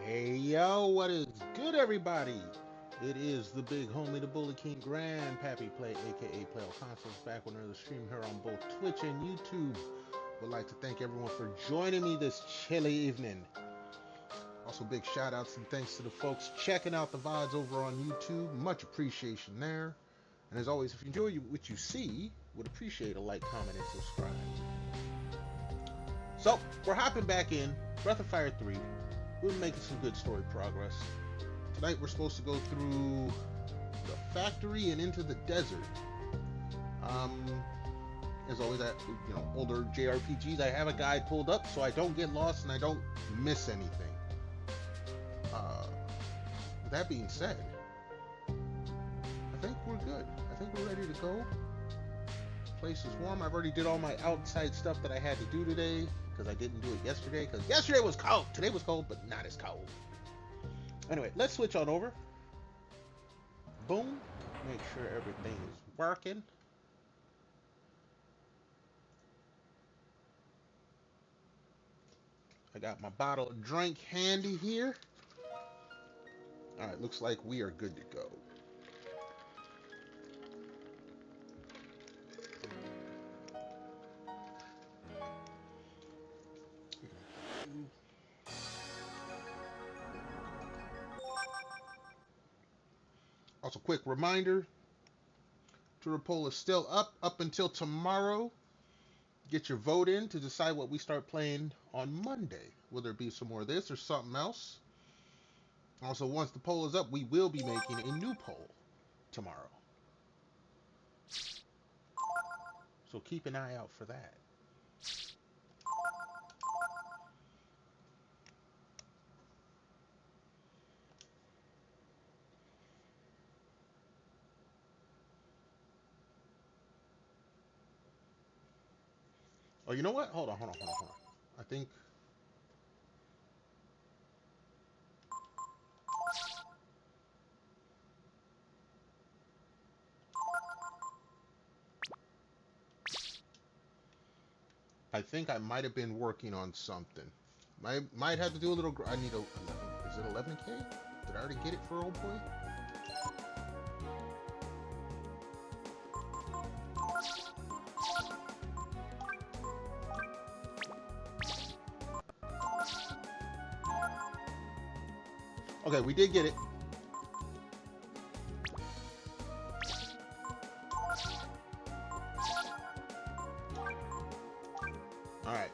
Hey yo, what is good, everybody? It is the big homie, the Bully King Grandpappy Play, aka Play All Consoles, back with another stream here on both Twitch and YouTube. Would like to thank everyone for joining me this chilly evening. Also, big shout outs and thanks to the folks checking out the VODs over on YouTube. Much appreciation there. And as always, if you enjoy what you see, would appreciate a like, comment, and subscribe. So, we're hopping back in Breath of Fire 3. We're making some good story progress. Tonight we're supposed to go through the factory and into the desert. As always, older JRPGs, I have a guide pulled up so I don't get lost and I don't miss anything. With that being said, I think we're good. I think we're ready to go. Place is warm. I've already did all my outside stuff that I had to do today because I didn't do it yesterday because yesterday was cold. Today was cold, but not as cold. Anyway, let's switch on over. Boom. Make sure everything is working. I got my bottle of drink handy here. All right, looks like we are good to go. Also, quick reminder, Twitter poll is still up until tomorrow. Get your vote in to decide what we start playing on Monday. Will there be some more of this or something else? Also, once the poll is up, we will be making a new poll tomorrow. So keep an eye out for that. Oh, you know what? Hold on. I think... I might have been working on something. Might have to do a little... I need a... Is it 11K? Did I already get it for old boy? Okay, we did get it. Alright.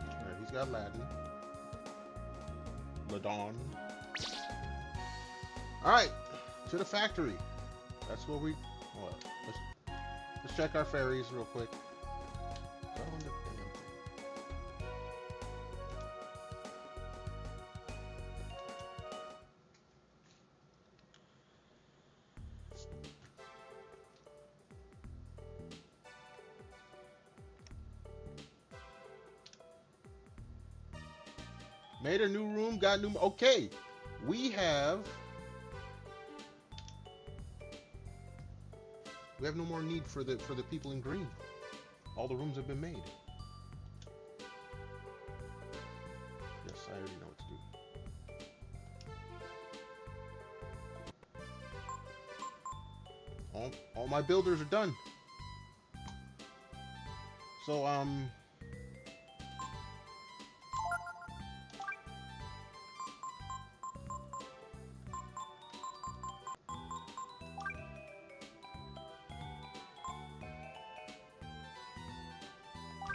Alright, he's got Latin. Ladon. Alright, to the factory. That's where we... Well, let's check our ferries real quick. Made a new room, got new... Okay, we have no more need for the people in green. All the rooms have been made. Yes, I already know what to do. All my builders are done. So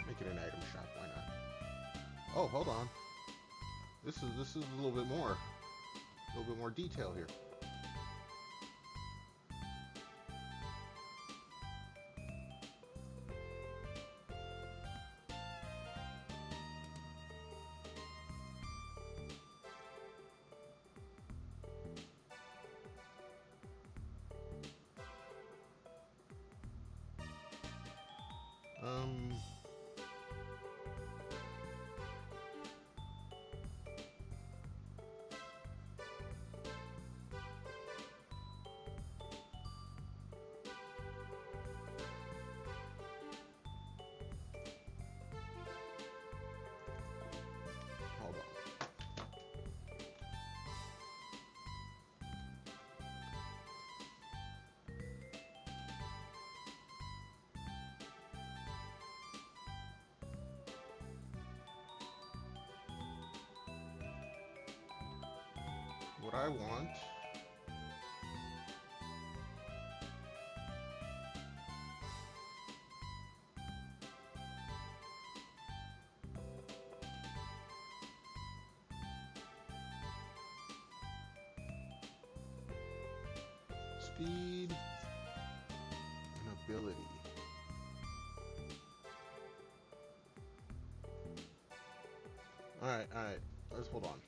make it an item shop, why not? Oh, hold on. This is a little bit more detail here. what I want. Speed and ability. Alright, let's hold on.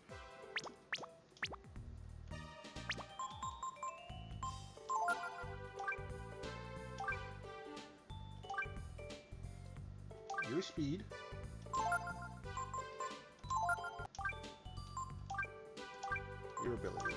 Your speed. Your ability.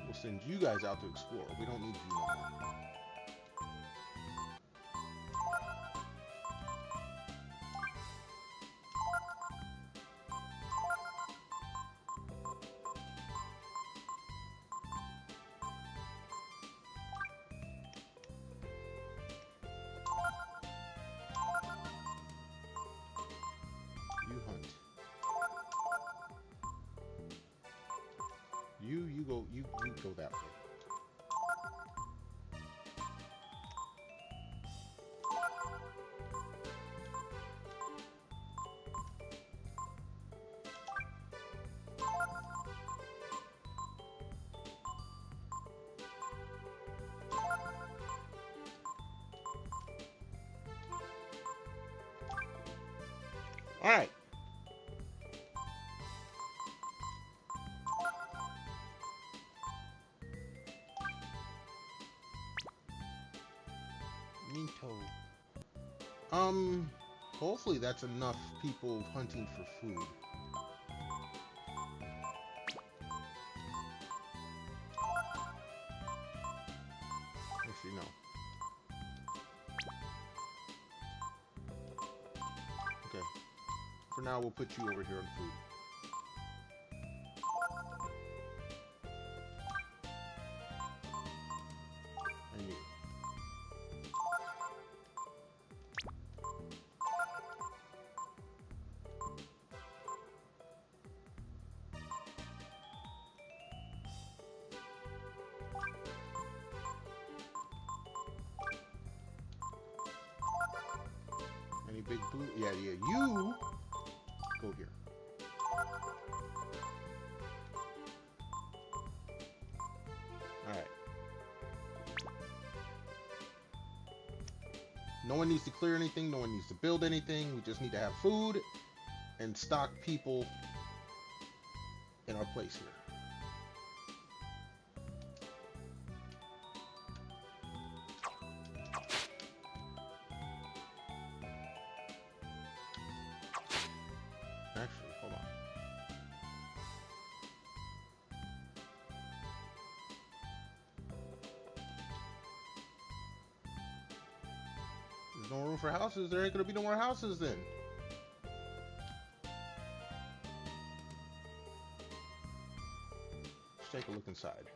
We'll send you guys out to explore. We don't need you no more. You hunt. You go that way. All right. Minto. Hopefully that's enough people hunting for food. Actually, no. Okay. For now, we'll put you over here on food. And you. Any big blue? Yeah, you go here. Alright. No one needs to clear anything. No one needs to build anything. We just need to have food and stock people in our place here. Actually, hold on. There's no room for houses. There ain't gonna be no more houses then. Let's take a look inside.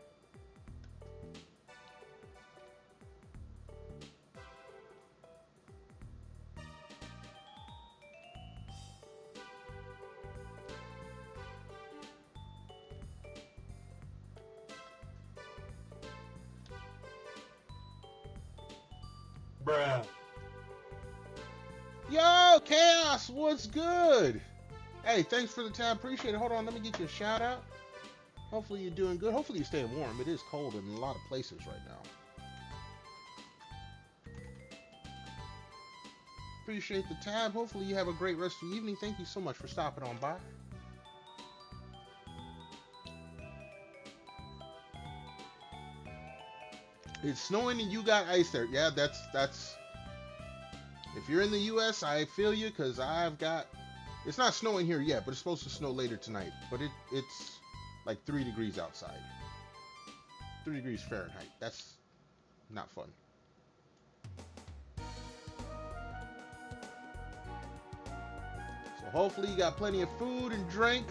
Bruh. Yo, Chaos, what's good? Hey, thanks for the tab. Appreciate it. Hold on, let me get you a shout out. Hopefully you're doing good. Hopefully you're staying warm. It is cold in a lot of places right now. Appreciate the tab. Hopefully you have a great rest of the evening. Thank you so much for stopping on by. It's snowing and you got ice there. Yeah, that's. If you're in the U.S., I feel you because I've got. It's not snowing here yet, but it's supposed to snow later tonight. But it's like 3 degrees outside. 3 degrees Fahrenheit. That's not fun. hopefully you got plenty of food and drink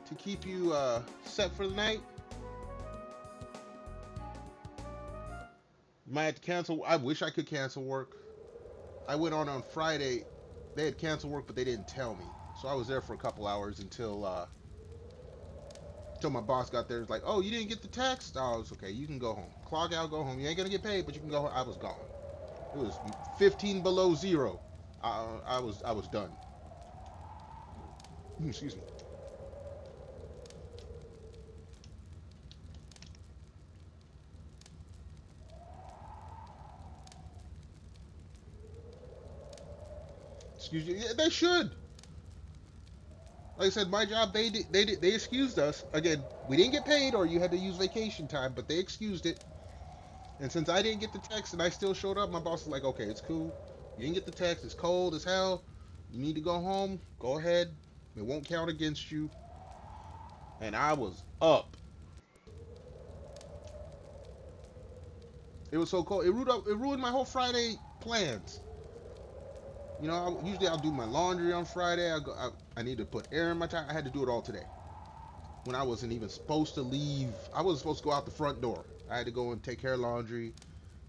to keep you set for the night. You might have to cancel. I wish I could cancel work. I went on Friday. They had canceled work, but they didn't tell me. So I was there for a couple hours until my boss got there. It's like, oh, you didn't get the text? Oh, it's okay. You can go home. Clog out, go home. You ain't gonna get paid, but you can go home. I was gone. It was 15 below zero. I was done. Excuse me. Excuse you. Yeah, they should. Like I said, my job, they excused us. Again, we didn't get paid, or you had to use vacation time, but they excused it. And since I didn't get the text and I still showed up, my boss was like, okay, it's cool. You didn't get the text. It's cold as hell. You need to go home. Go ahead. It won't count against you. And I was up. It was so cold. It ruined my whole Friday plans. You know, usually I'll do my laundry on Friday. I need to put air in my tire. I had to do it all today. When I wasn't even supposed to leave. I wasn't supposed to go out the front door. I had to go and take care of laundry,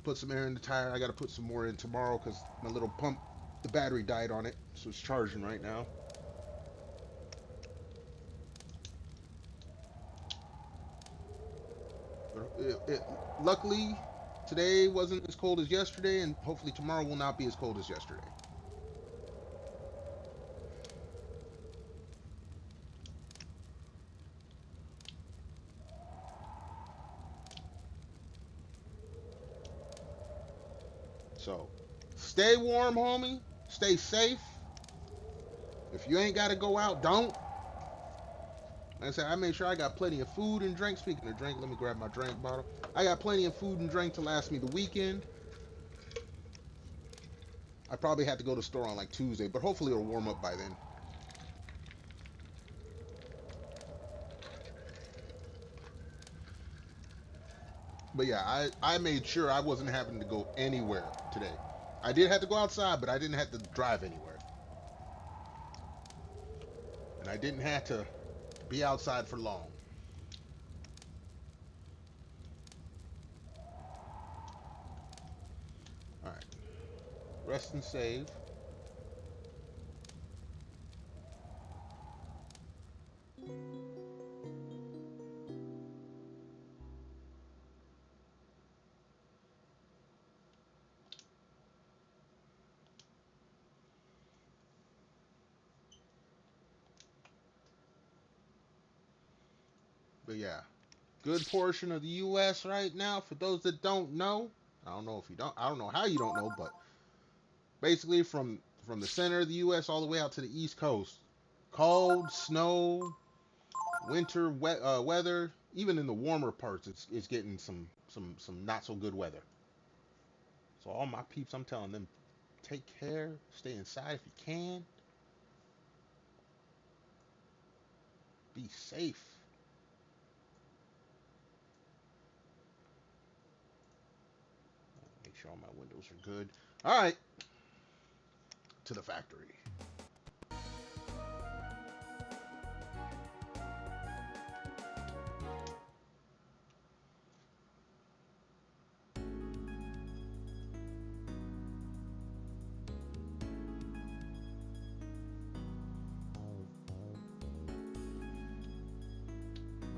put some air in the tire. I got to put some more in tomorrow because my little pump, the battery died on it. So it's charging right now. But luckily, today wasn't as cold as yesterday, and hopefully tomorrow will not be as cold as yesterday. So, stay warm, homie. Stay safe. If you ain't got to go out, don't. Like I said, I made sure I got plenty of food and drink. Speaking of drink, let me grab my drink bottle. I got plenty of food and drink to last me the weekend. I probably had to go to the store on like Tuesday, but hopefully it'll warm up by then. But yeah, I made sure I wasn't having to go anywhere today. I did have to go outside, but I didn't have to drive anywhere. And I didn't have to be outside for long. Alright. Rest and save. But yeah, good portion of the U.S. right now. For those that don't know, I don't know if you don't. I don't know how you don't know, but basically from the center of the U.S. all the way out to the East Coast, cold, snow, winter, weather. Even in the warmer parts, it's getting some not so good weather. So all my peeps, I'm telling them, take care, stay inside if you can, be safe. Make sure all my windows are good. All right, to the factory.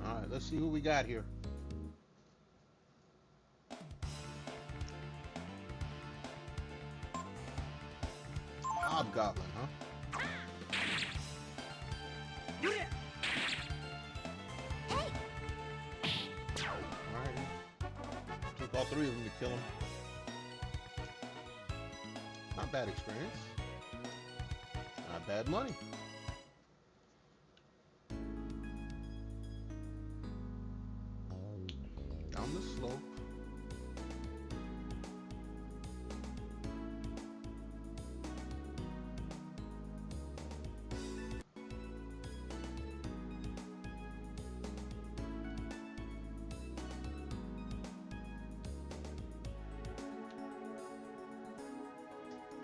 All right, let's see who we got here. Hobgoblin, huh? Alright. Took all three of them to kill him. Not bad experience. Not bad money. Down the slope.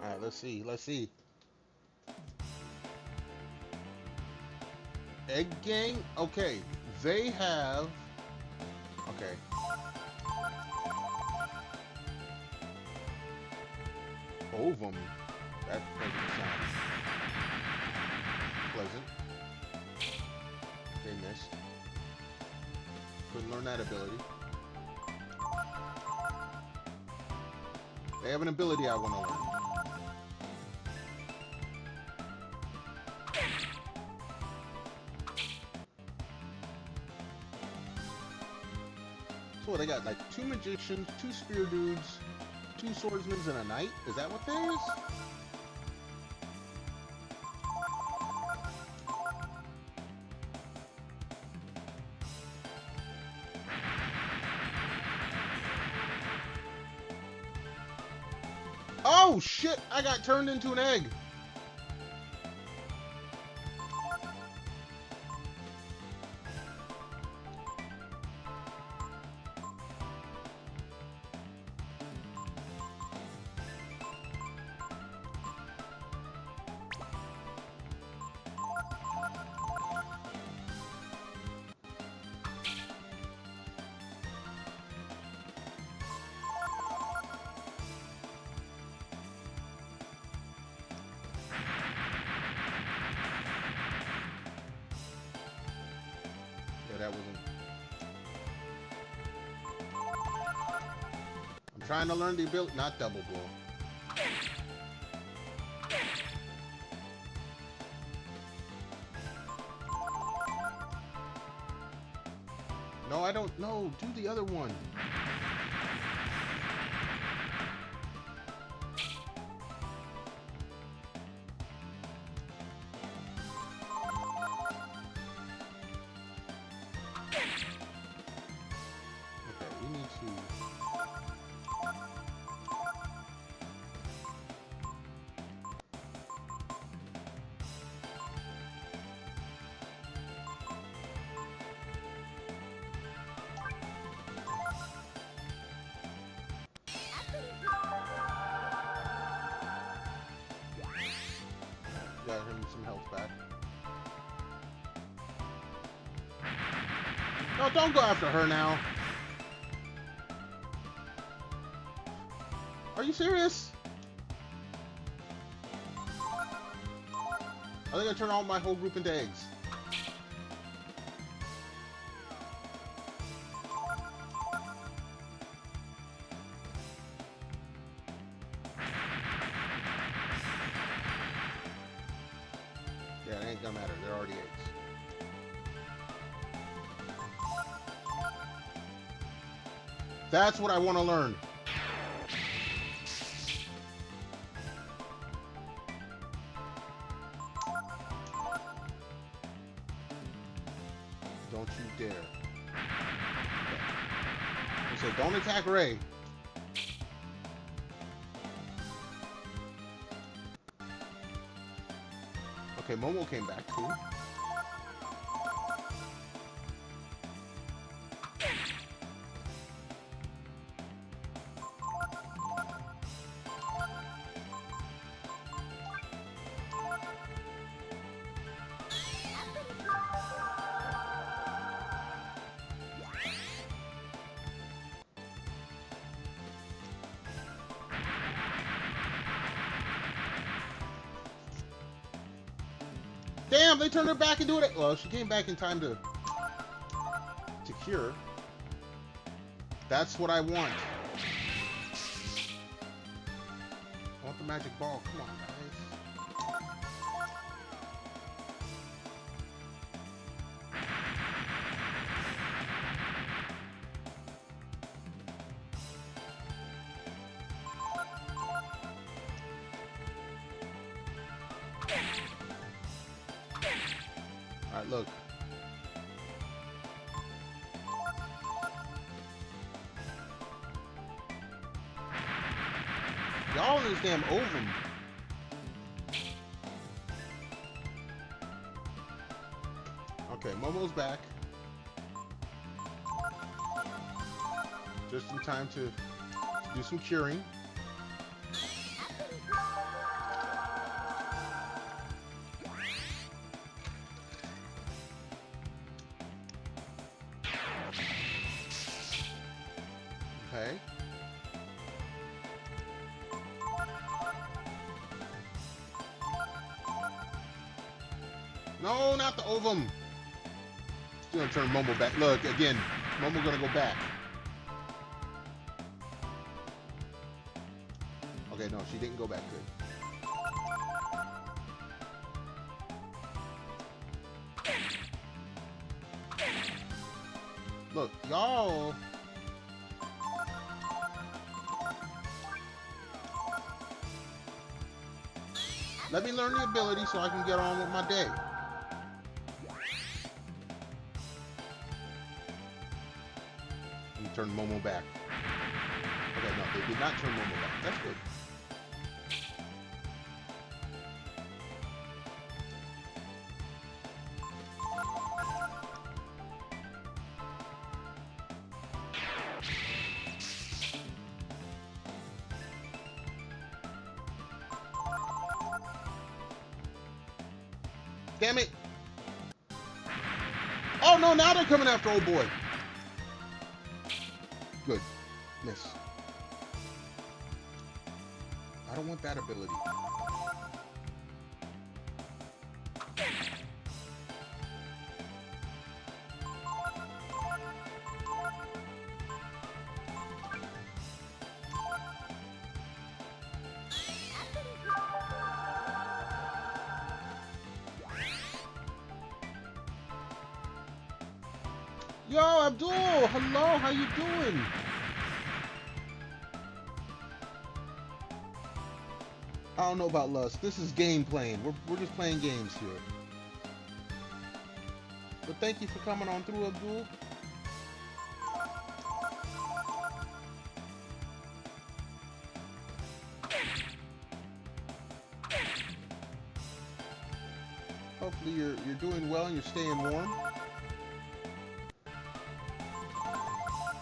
Alright, let's see. Egg Gang? Okay, they have... Okay. Ovum. That doesn't sound pleasant. They missed. Couldn't learn that ability. They have an ability I want to learn. So what, they got like 2 magicians, 2 spear dudes, 2 swordsmen, and a knight? Is that what there is? Oh shit! I got turned into an egg! That wasn't... I'm trying to learn the ability, not double blow. No, I don't know. Do the other one. Got him some health back. No, don't go after her now. Are you serious? Are they gonna turn all my whole group into eggs? Yeah, it ain't gonna matter. They're already eggs. That's what I want to learn. Don't you dare. Okay. So don't attack Ray. Okay, Momo came back too. Damn, they turned her back into it. Well, she came back in time to cure. That's what I want. I want the magic ball. Come on, guys. All right, look. Y'all in this damn ovum. Okay, Momo's back. Just in time to do some curing. No, not the ovum. Still gonna turn Momo back. Look, again, Momo gonna go back. Okay, no, she didn't go back good. Look, y'all. Let me learn the ability so I can get on with my day. Let me turn Momo back. Okay, no, they did not turn Momo back. That's good. Damn it! Oh no, now they're coming after old boy. Good. Miss. I don't want that ability. Yo, Abdul! Hello, how you doing? I don't know about lust. This is game playing. We're just playing games here. But thank you for coming on through, Abdul. Hopefully you're doing well and you're staying warm.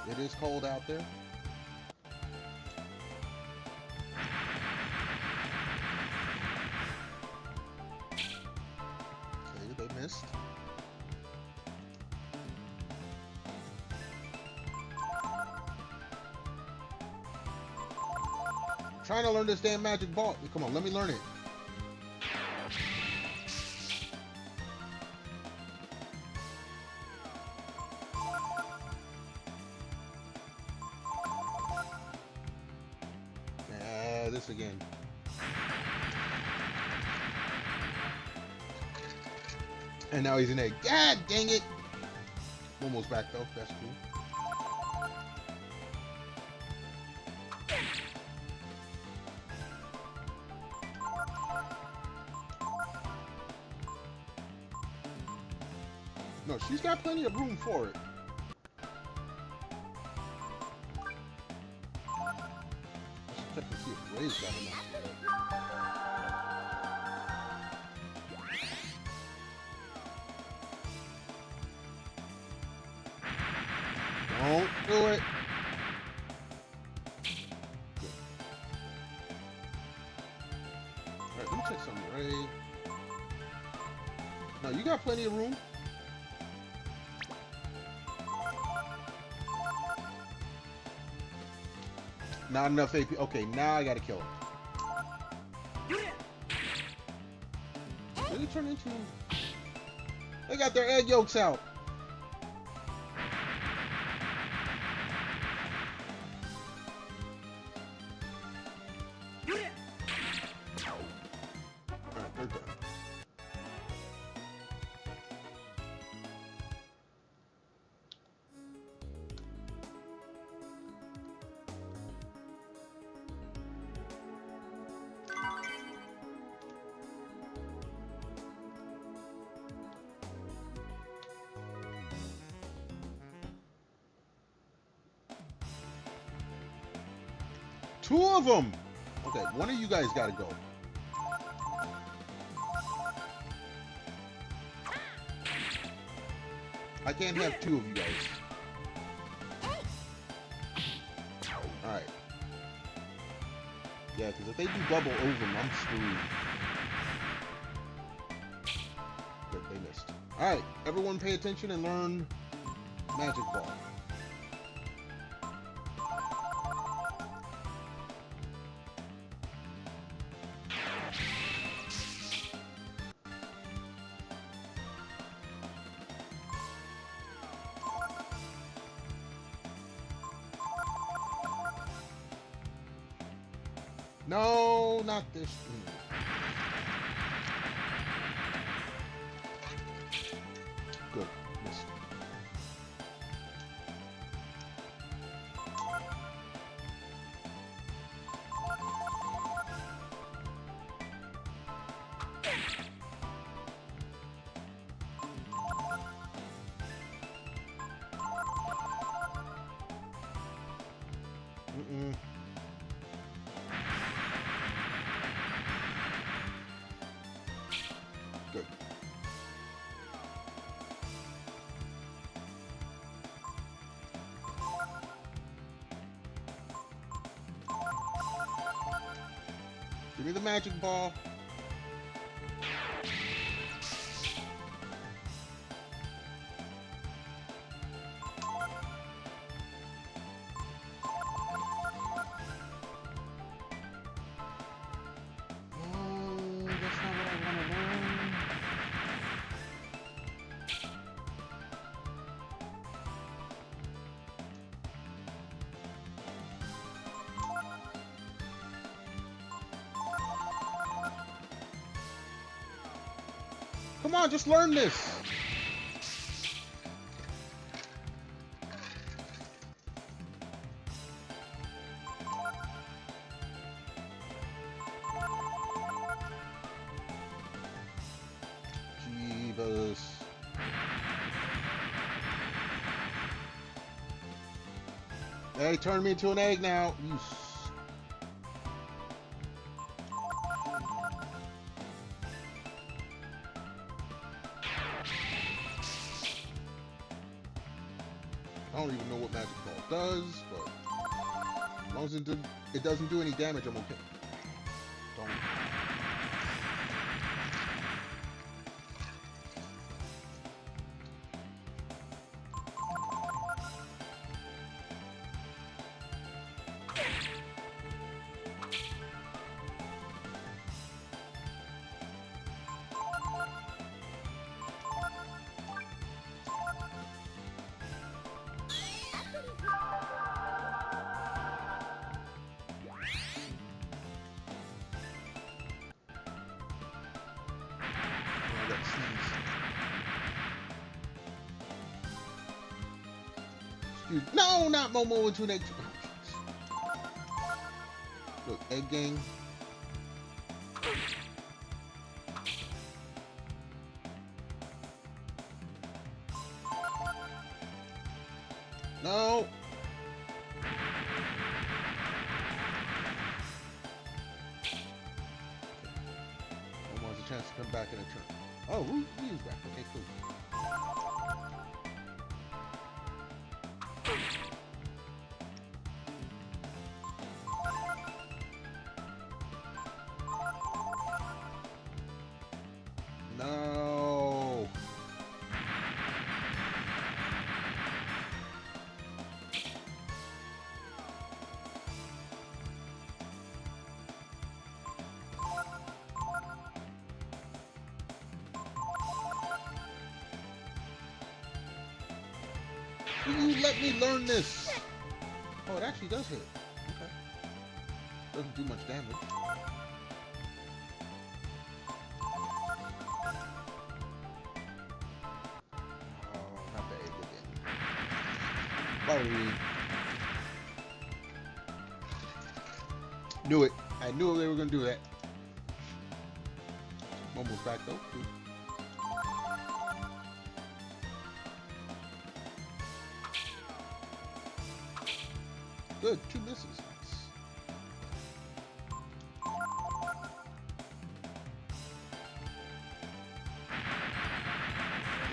It is cold out there. Okay, they missed. I'm trying to learn this damn magic ball. Come on, let me learn it. This again. And now he's in egg. God dang it! Almost back though. That's cool. No, she's got plenty of room for it. Check to see if Ray's got enough. Don't do it. Good. Alright, let me check some Ray. No, you got plenty of room. Not enough AP. Okay, now I gotta kill him. Really turn into him? They got their egg yolks out. Alright, they're done. Two of them! Okay, one of you guys gotta go. I can't have two of you guys. Alright. Yeah, because if they do double over them, I'm screwed. Good, they missed. Alright, everyone pay attention and learn Magic Ball. No, not this. Good. Missed. Good. Give me the magic ball. Come on, just learn this. Jeebus. Hey, turn me into an egg now. You I don't even know what magic ball does, but as long as it doesn't do any damage, I'm okay. Don't. No, not Momo into an egg. Look, egg gang. No. Momo has a chance to come back in a turn. Oh, Ryu's back. Okay, cool. No. Will you let me learn this? Oh, it actually does hit. Okay. Doesn't do much damage. Sorry. Knew it. I knew they were going to do that. Almost back though. Good. 2 misses.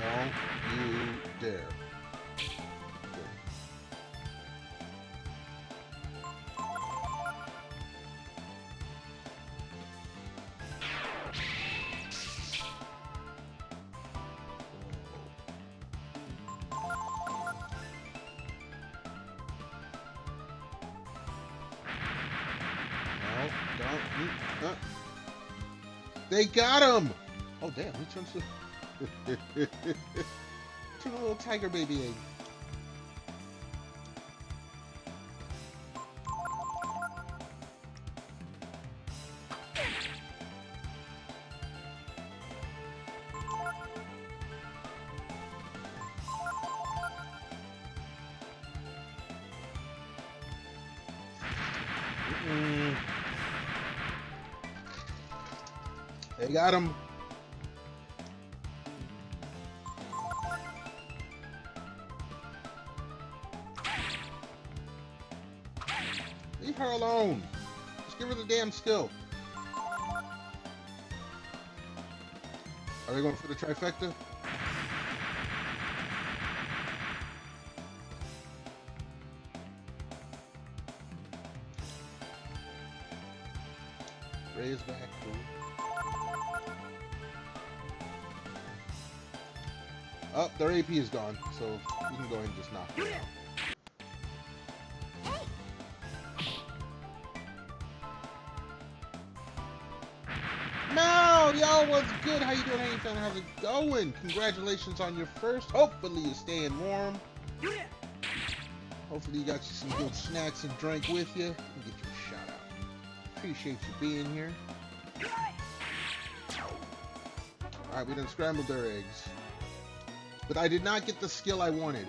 Don't you dare. They got him! Oh damn, he turns to a little tiger baby egg. They got him. Leave her alone. Just give her the damn skill. Are they going for the trifecta? Ray is back. Oh, their AP is gone, so you can go ahead and just knock it out. Mel, yo, what's good? How you doing? How you feeling? How's it going? Congratulations on your first. Hopefully you're staying warm. Hopefully you got you some good snacks and drink with you. Let me get your shout out. Appreciate you being here. Alright, we done scrambled their eggs. But I did not get the skill I wanted.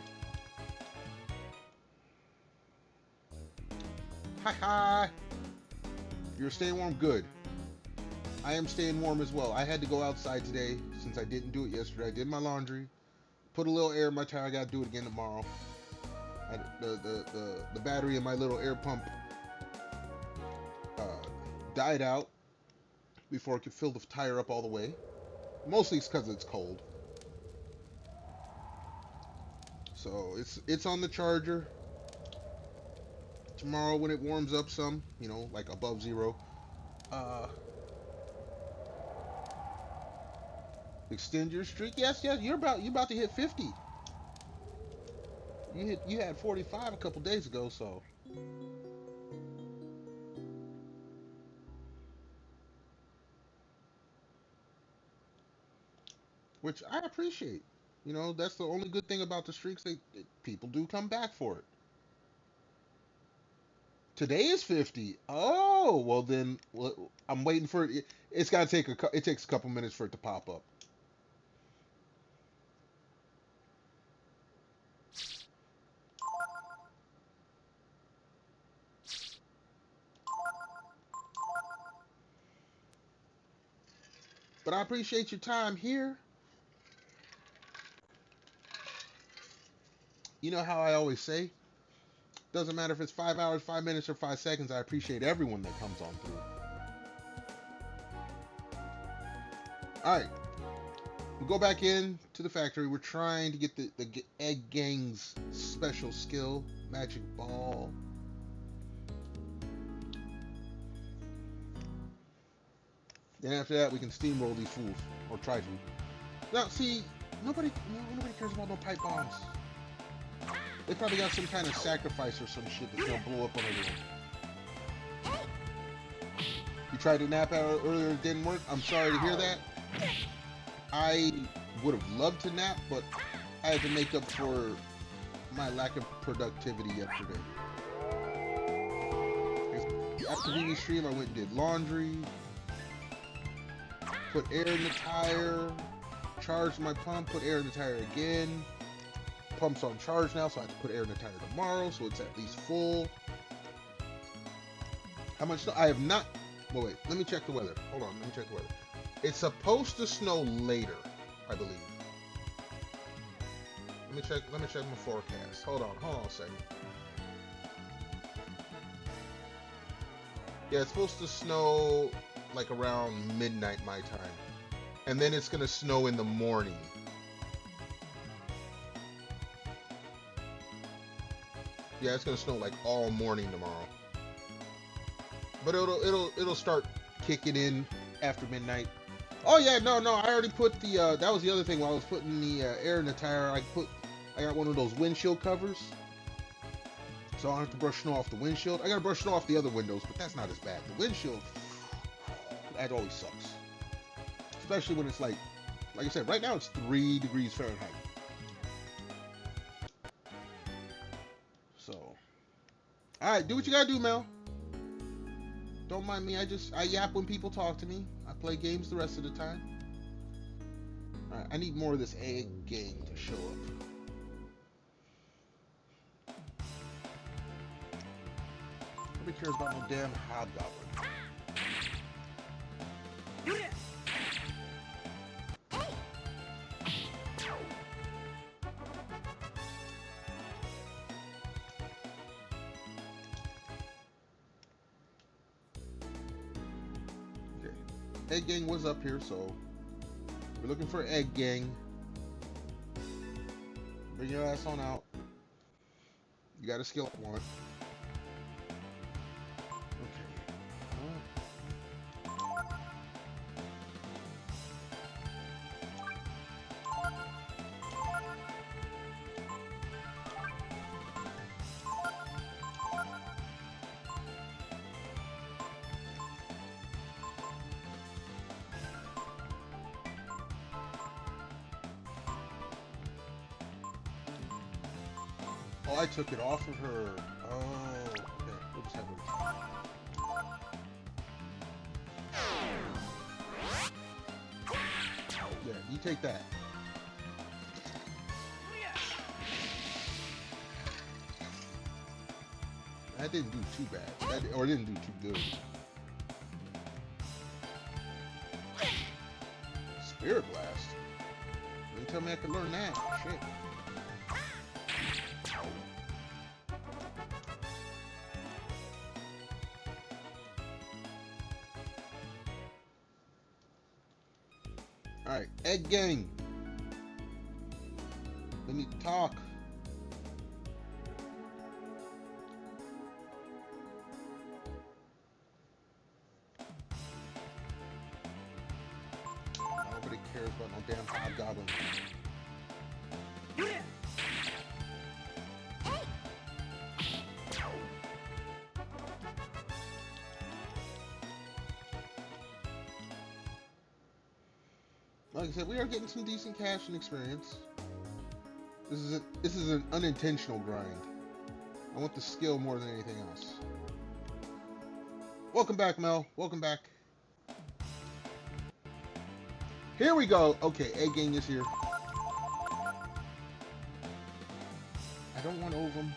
Haha! You're staying warm? Good. I am staying warm as well. I had to go outside today since I didn't do it yesterday. I did my laundry, put a little air in my tire. I gotta do it again tomorrow. The battery in my little air pump died out before I could fill the tire up all the way. Mostly it's because it's cold. So it's on the charger. Tomorrow when it warms up some, you know, like above zero, extend your streak. Yes, you're about to hit 50. You had 45 a couple days ago, so which I appreciate. You know, that's the only good thing about the streaks. People do come back for it. Today is 50. Oh, well then I'm waiting for it. It's got to take it takes a couple minutes for it to pop up. But I appreciate your time here. You know how I always say, doesn't matter if it's 5 hours, 5 minutes, or 5 seconds. I appreciate everyone that comes on through. All right, we'll go back in to the factory. We're trying to get the Egg Gang's special skill, Magic Ball. Then after that, we can steamroll these fools, or try to. Now, see, nobody cares about no pipe bombs. They probably got some kind of sacrifice or some shit that's gonna blow up on everyone. You tried to nap out earlier, it didn't work. I'm sorry to hear that. I would have loved to nap, but I had to make up for my lack of productivity yesterday. After the stream, I went and did laundry, put air in the tire, charged my pump, put air in the tire again. Pump's on charge now, so I have to put air in the tire tomorrow, so it's at least full. How much? I have not. Well, wait. Let me check the weather. Hold on. Let me check the weather. It's supposed to snow later, I believe. Let me check my forecast. Hold on a second. Yeah, it's supposed to snow like around midnight my time, and then it's gonna snow in the morning. Yeah, it's gonna snow like all morning tomorrow. But it'll start kicking in after midnight. Oh yeah, no, I already put the that was the other thing while I was putting the air in the tire. I got one of those windshield covers, so I don't have to brush snow off the windshield. I gotta brush snow off the other windows, but that's not as bad. The windshield, that always sucks, especially when it's like I said, right now it's 3 degrees Fahrenheit. So, all right, do what you gotta do, Mel. Don't mind me. I yap when people talk to me. I play games the rest of the time. All right, I need more of this Egg Gang to show up. Nobody cares about no damn hobgoblin. Egg Gang was up here, so we're looking for Egg Gang. Bring your ass on out. You got a skill point. Oh, I took it off of her. Oh, okay. We'll just have her. Yeah, you take that. That didn't do too bad. Or didn't do too good. Spirit Blast? Didn't tell me I could learn that. Shit. Alright, Egg Gang. We need to talk. Nobody cares about no damn hobgoblin. Like I said, we are getting some decent cash and experience. This is an unintentional grind. I want the skill more than anything else. Welcome back, Mel. Welcome back. Here we go. Okay, Egg Gang is here. I don't want Ovum.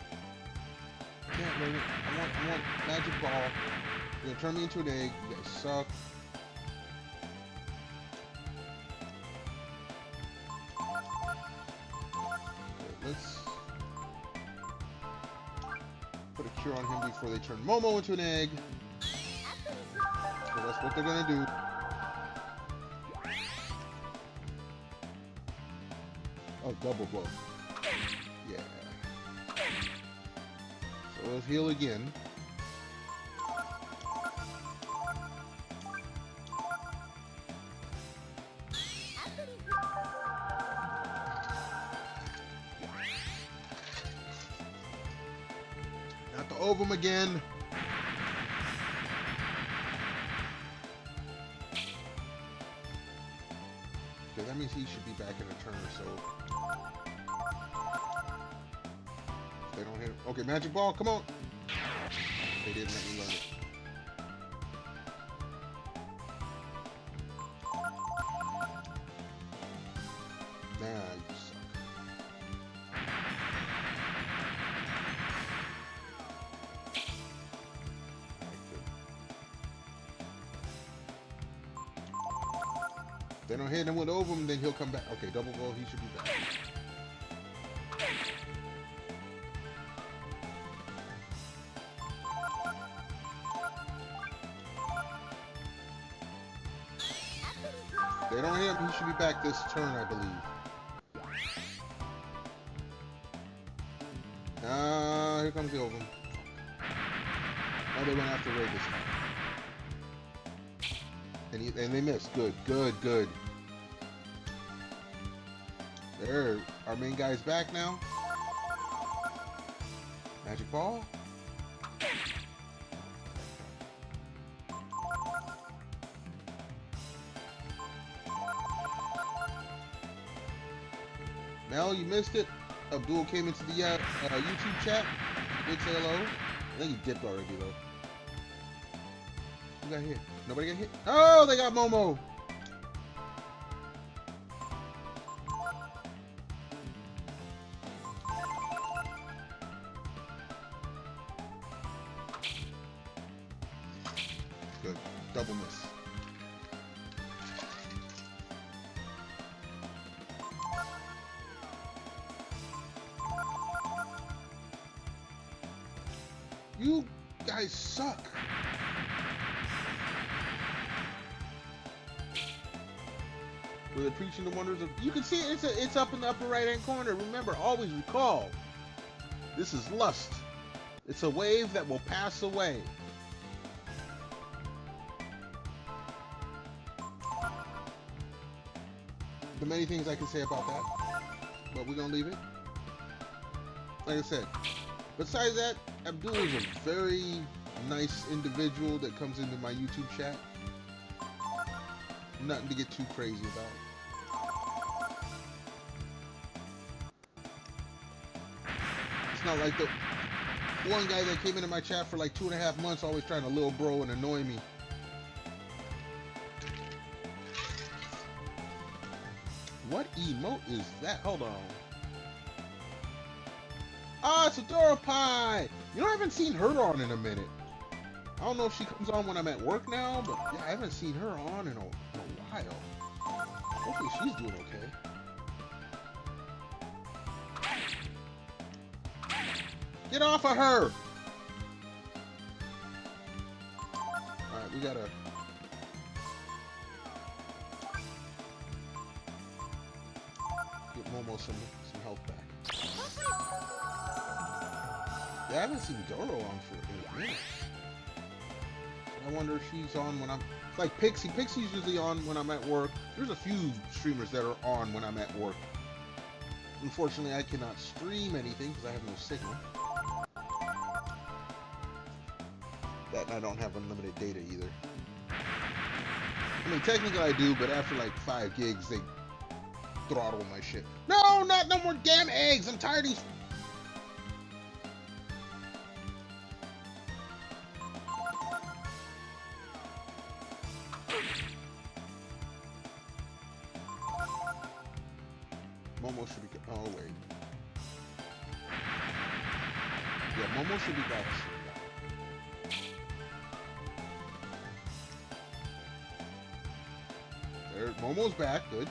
I can't learn it. I want Magic Ball. You're gonna turn me into an egg. You guys suck. Let's put a cure on him before they turn Momo into an egg. So that's what they're gonna do. Oh, double blow. Yeah. So let's heal again. Ovum again. Okay, that means he should be back in a turn or so. If they don't hit him. Okay, Magic Ball, come on. They didn't let me learn it. Nah, you suck. If they don't hit him with Ovum, then he'll come back. Okay, double ball, he should be back. If they don't hit him, he should be back this turn, I believe. Here comes the Ovum. Oh, they went after Ray this time. And they missed. Good, good, good. There, our main guy's back now. Magic Ball. Mel, you missed it. Abdul came into the YouTube chat. He did say hello. I think he dipped already though. Who got hit? Nobody got hit? Oh, they got Momo! Double miss. You guys suck. With it preaching the wonders of, you can see it, it's up in the upper right hand corner. Remember, always recall, this is lust. It's a wave that will pass away. The many things I can say about that, but we're gonna leave it. Like I said, besides that, Abdul is a very nice individual that comes into my YouTube chat. Nothing to get too crazy about. It's not like the one guy that came into my chat for like 2.5 months, always trying to little bro and annoy me. What emote is that? Hold on. Ah, it's Adora Pie! You know, I haven't seen her on in a minute. I don't know if she comes on when I'm at work now, but yeah, I haven't seen her on in a while. Hopefully she's doing okay. Get off of her! Alright, we gotta... get Momo some health back. Yeah, I haven't seen Doro on for a minute. I wonder if she's on when I'm... like Pixie. Pixie's usually on when I'm at work. There's a few streamers that are on when I'm at work. Unfortunately, I cannot stream anything because I have no signal. That and I don't have unlimited data either. I mean, technically I do, but after like 5 gigs, they throttle my shit. No, no more damn eggs! I'm tired of these... Momo should be... oh, wait. Yeah, Momo should be back. There, Momo's back. Good.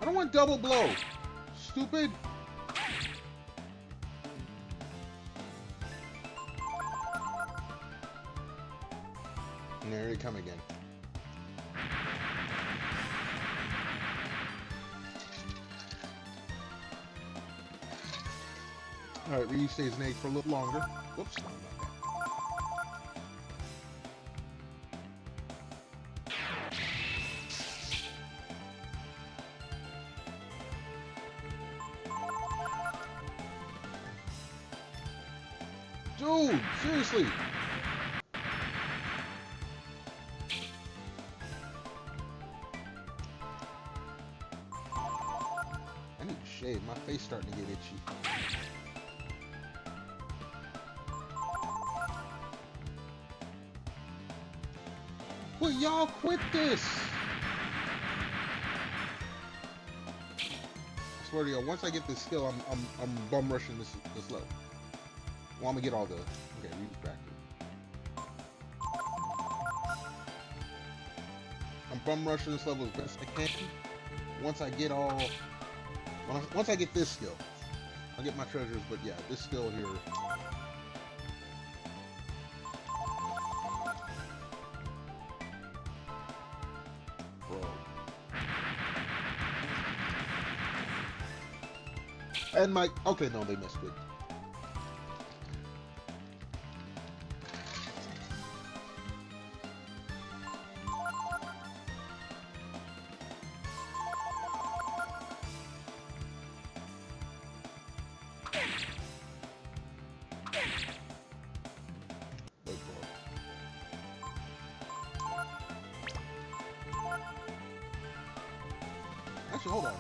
I don't want double blow. Stupid. And there they come again. Alright, Ryu stays an egg for a little longer. Whoops, no, not that. Dude, seriously. I need to shave. My face starting to get itchy. Will y'all quit this? I swear to you, once I get this skill, I'm bum rushing this level. Well, I'm gonna get all the... okay, Ryu's back. I'm bum rushing this level as best I can. Once I get all... once I get this skill, I'll get my treasures, but yeah, this skill here... and my... okay, no, they missed good. Actually, hold on.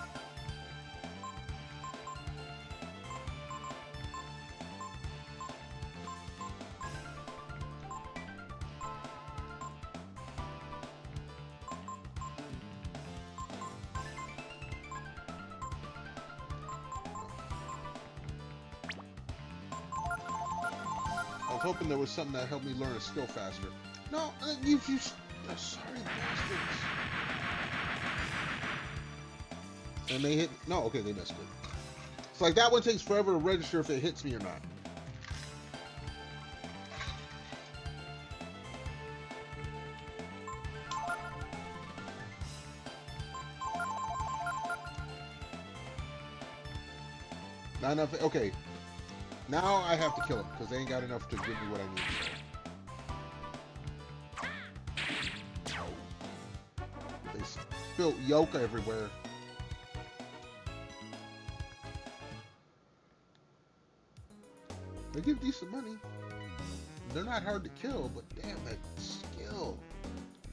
was hoping there was something that helped me learn a skill faster. No, you sorry bastards. And they hit, no, okay, they missed it. It's like that one takes forever to register if it hits me or not. Not enough, okay. Now I have to kill them because they ain't got enough to give me what I need. They spilled yolk everywhere. They give decent money. They're not hard to kill, but damn, that skill.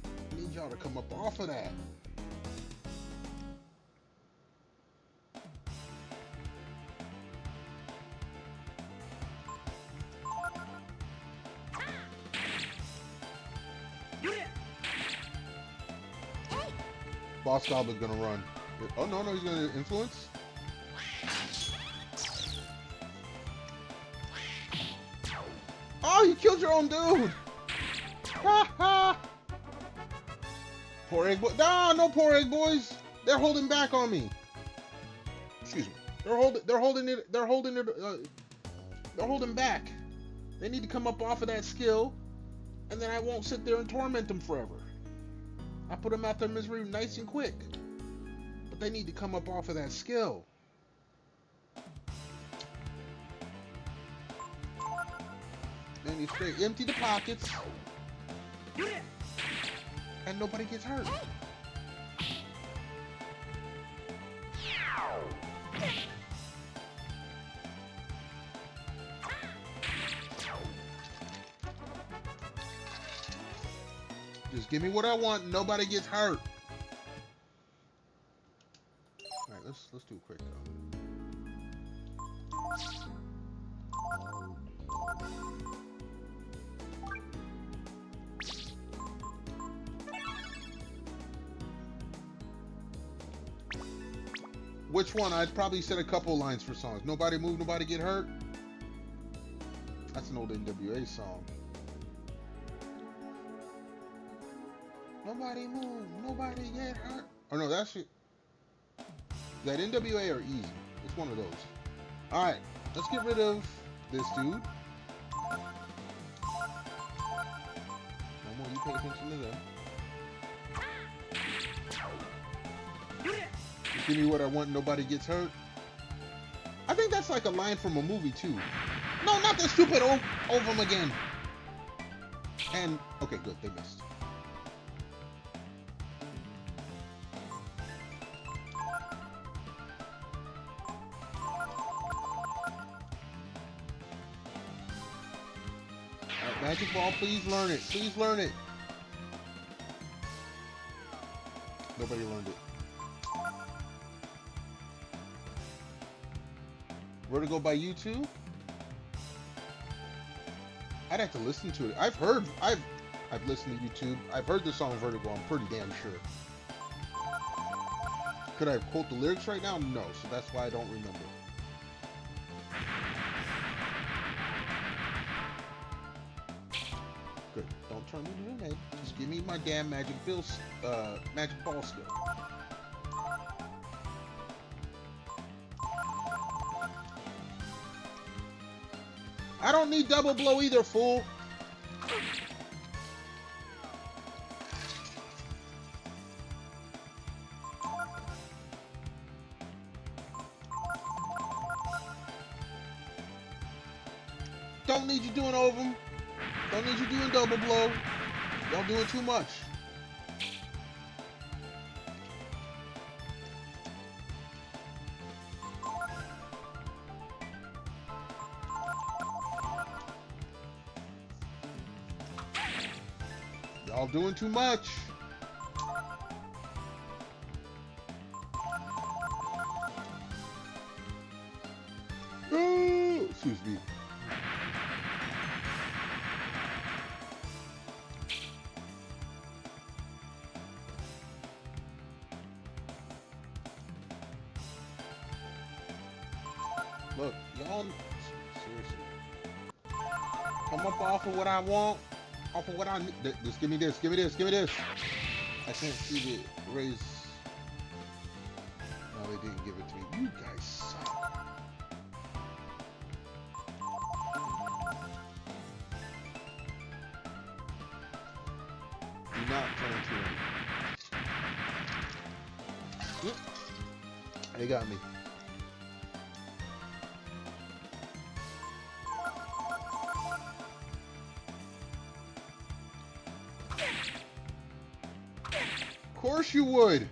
I need y'all to come up off of that. Boss Goblin's gonna run. Oh no, he's gonna influence. Oh, you killed your own dude! Ha ha! Poor egg boy. No poor egg boys. They're holding back on me. Excuse me. They're holding back. They need to come up off of that skill, and then I won't sit there and torment them forever. I put them out their misery nice and quick. But they need to come up off of that skill. Then you straight empty the pockets. And nobody gets hurt. Just give me what I want. Nobody gets hurt. All right, let's do it quick though. Which one? I'd probably said a couple lines for songs. Nobody move, nobody get hurt. That's an old NWA song. Nobody move, nobody get hurt. Oh no, that's it. That NWA are easy. It's one of those. Alright, let's get rid of this dude. No more you pay attention to them. Just give me what I want, nobody gets hurt. I think that's like a line from a movie too. No, not the stupid ovum again. And, okay, good, they missed. Magic ball, please learn it. Please learn it. Nobody learned it. Vertigo by U2? I'd have to listen to it. I've listened to YouTube. I've heard the song Vertigo, I'm pretty damn sure. Could I quote the lyrics right now? No, so that's why I don't remember. Good. Don't turn me to the head. Just give me my damn magic ball skill. I don't need double blow either, fool. Don't need you doing over them. Don't need you doing double blow. Y'all doing too much. Y'all doing too much. Oh, excuse me. Look, y'all, seriously. I'm up off of what I want. Off of what I need. Just give me this. Give me this. Give me this. I can't see the raise. No, they didn't give it to me. You guys suck. Do not turn into him. They got me. Of course you would.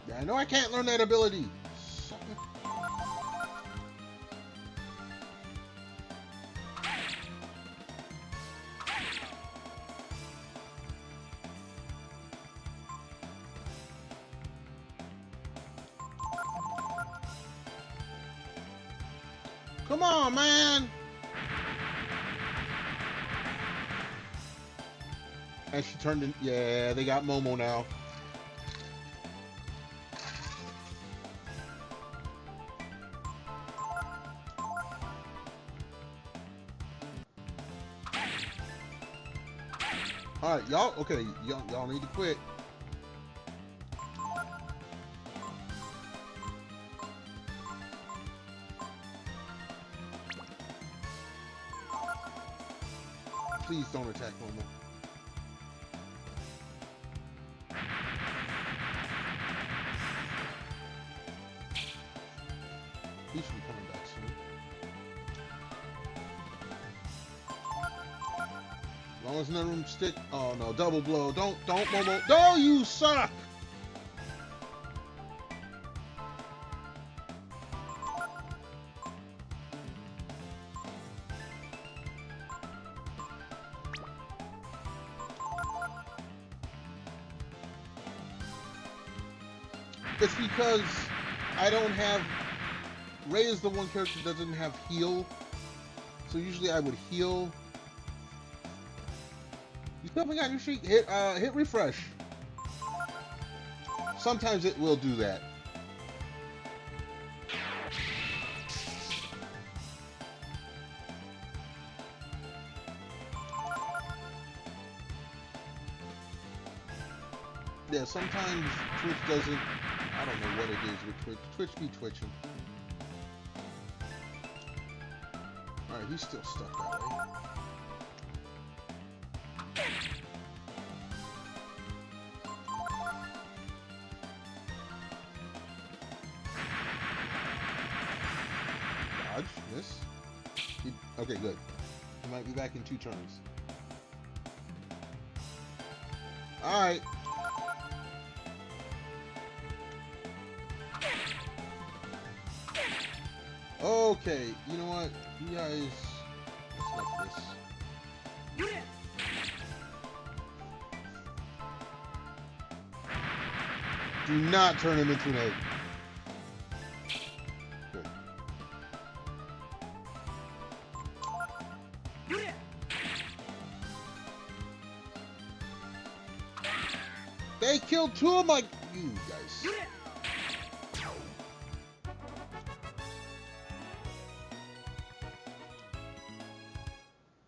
Yeah, I know I can't learn that ability. Come on, man! And she turned in. Yeah, they got Momo now. All right, y'all. Okay, y'all need to quit. Please don't attack Momo. He should be coming back soon. As long as none of them stick. Oh no, double blow. Don't Momo. No, you suck! It's because I don't have... Ray is the one character that doesn't have heal. So usually I would heal. You still haven't got your sheet. Hit refresh. Sometimes it will do that. Yeah, sometimes Twitch doesn't... I don't know what it is with Twitch. Twitch be twitching. Alright, he's still stuck that way. Dodge, miss. Okay, good. He might be back in 2 turns. Alright. Okay, you know what? You guys... Let's let this. Do not turn him into an egg. Good. They killed 2 of my... You guys.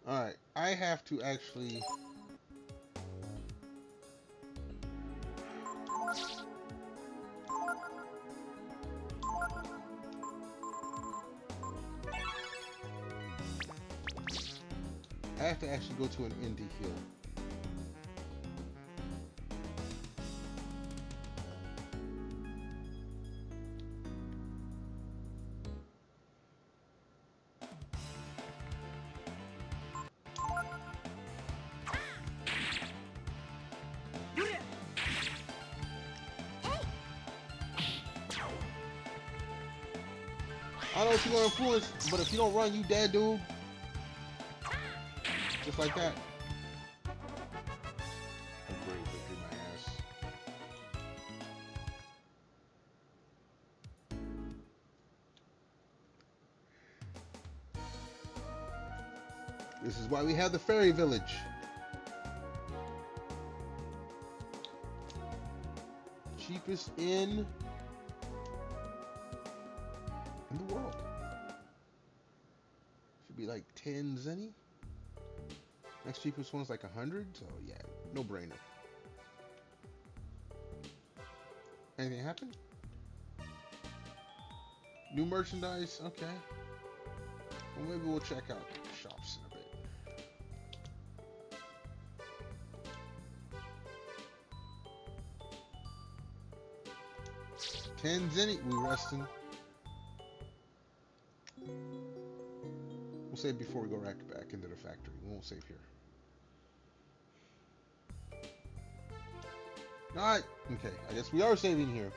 Alright, I have to actually... I have to actually go to an indie heal. I don't know what you're gonna influence, but if you don't run, you dead, dude. Just like that. A great victory, my ass. This is why we have the fairy village. Cheapest inn in the world. Should be like 10 zenny. Next cheapest one's like 100. So yeah, no brainer. Anything happen? New merchandise? Okay. Well, maybe we'll check out shops in a bit. 10 zenny. We resting. We'll save before we go back into the factory. We won't save here. Alright. Okay. I guess we are saving here.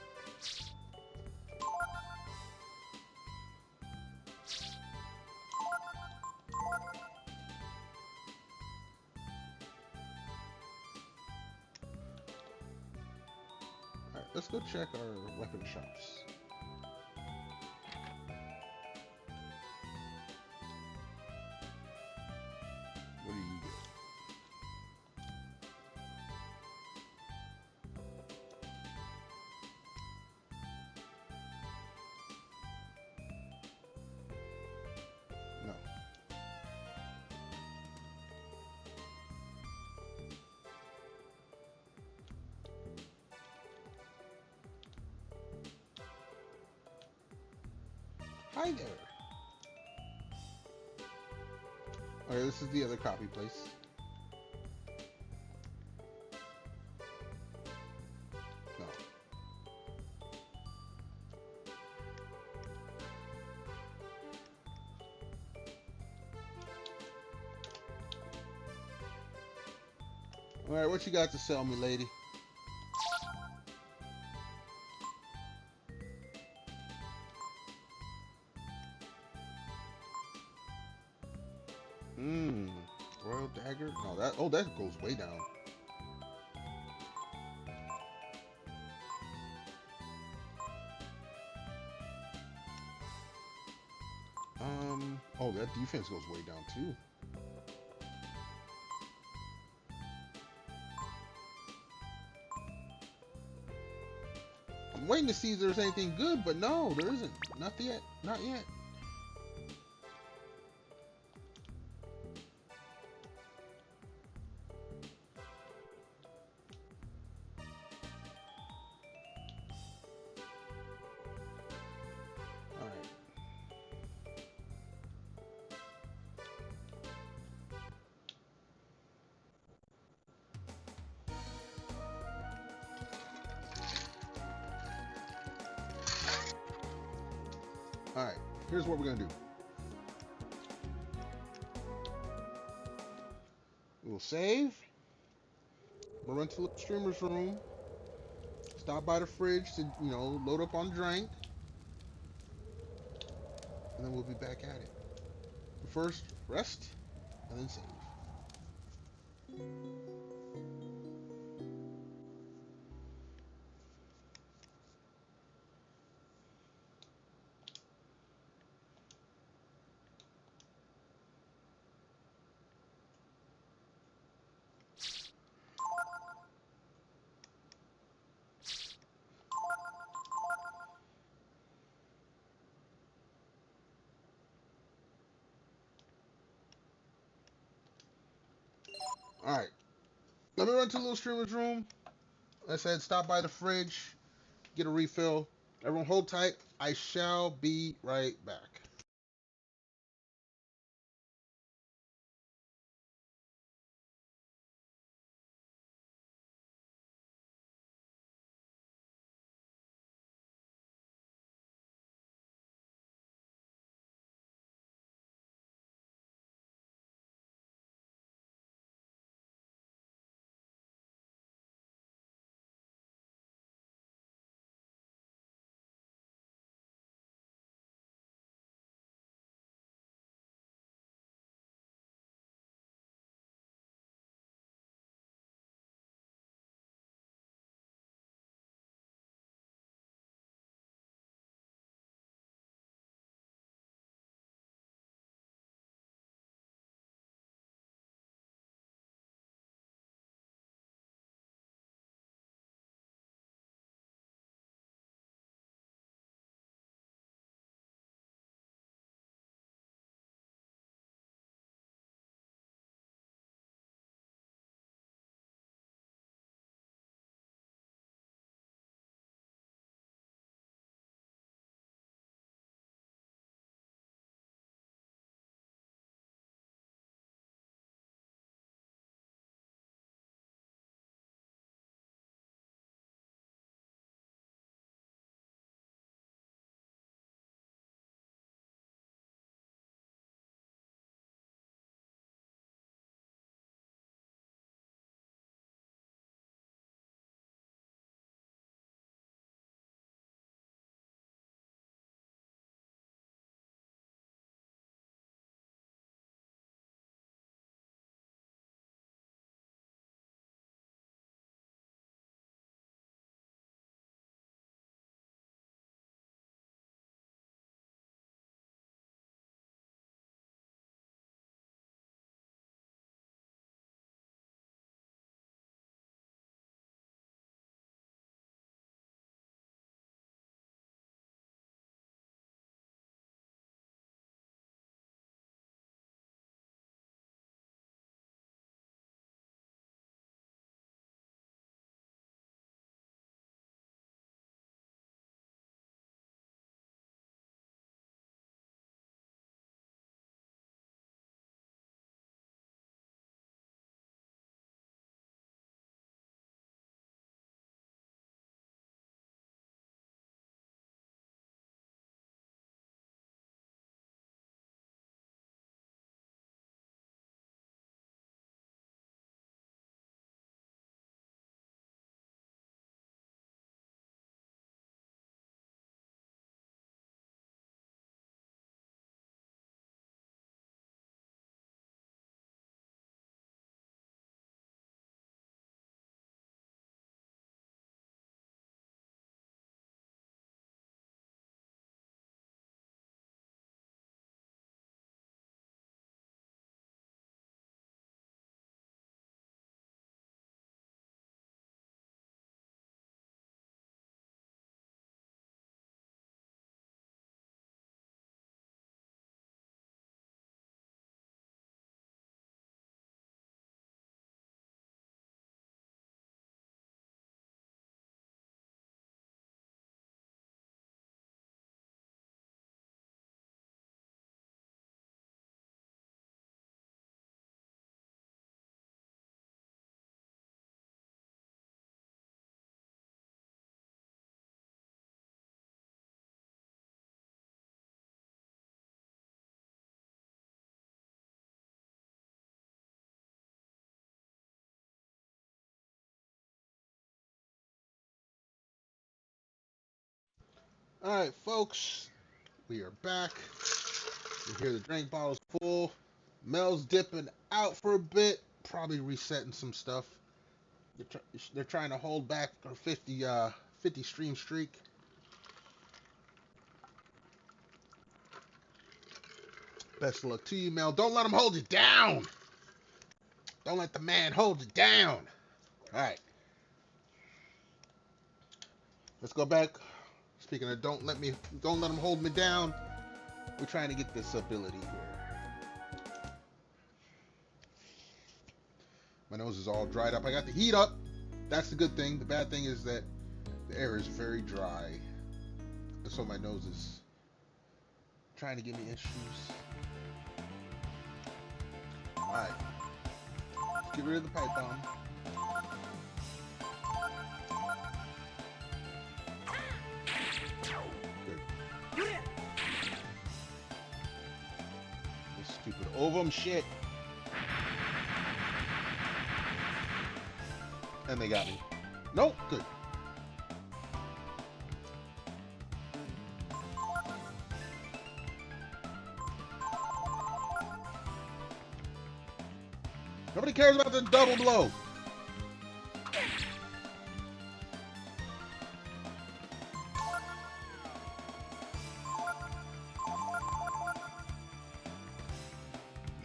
Alright, let's go check our weapon shops. What do you get? No. Hi there. Alright, this is the other copy place. No. Alright, what you got to sell me, lady? Royal dagger? No, that goes way down. Oh, that defense goes way down too. I'm waiting to see if there's anything good, but no, there isn't. Not yet. Not yet. Alright. Alright, here's what we're gonna do. We'll save. We'll run to the streamer's room. Stop by the fridge to, load up on drink. And then we'll be back at it. But first, rest, and then save. Alright. Let me run to the little streamer's room. I said stop by the fridge, get a refill. Everyone hold tight. I shall be right back. Alright, folks, we are back. You hear the drink bottle's full. Mel's dipping out for a bit, probably resetting some stuff. They're trying to hold back our 50 stream streak. Best of luck to you, Mel. Don't let him hold you down. Don't let the man hold you down. Alright. Let's go back. Speaking of don't let him hold me down. We're trying to get this ability here. My nose is all dried up. I got the heat up. That's the good thing. The bad thing is that the air is very dry. So my nose is trying to give me issues. Alright. Let's get rid of the pipe bomb. Good. This stupid ovum shit. And they got me. Nope, good. Nobody cares about the double blow.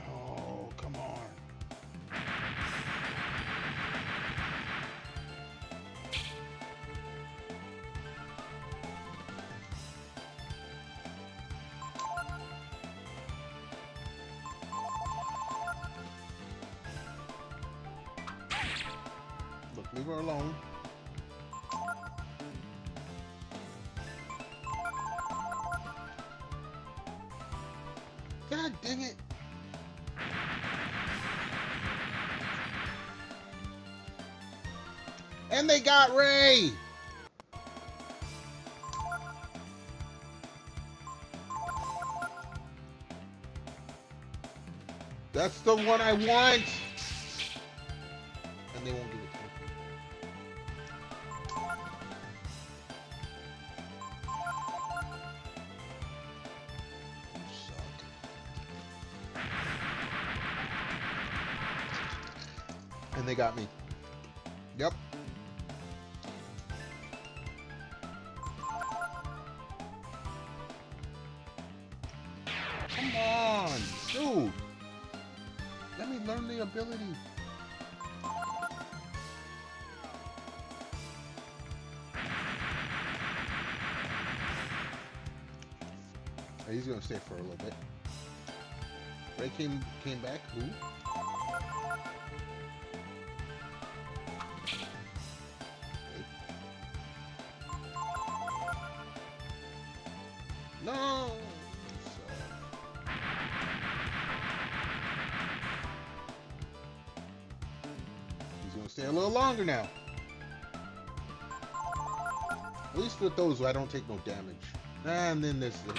No, come on. Look, leave her alone. God dang it. And they got Ray. That's the one I want. And they won't give it to me. You suck. And they got me. Yep. Come on, dude. Let me learn the ability. He's gonna stay for a little bit. Ray came back. Who? No. He's gonna stay a little longer now. At least with those, I don't take no damage. And then this is the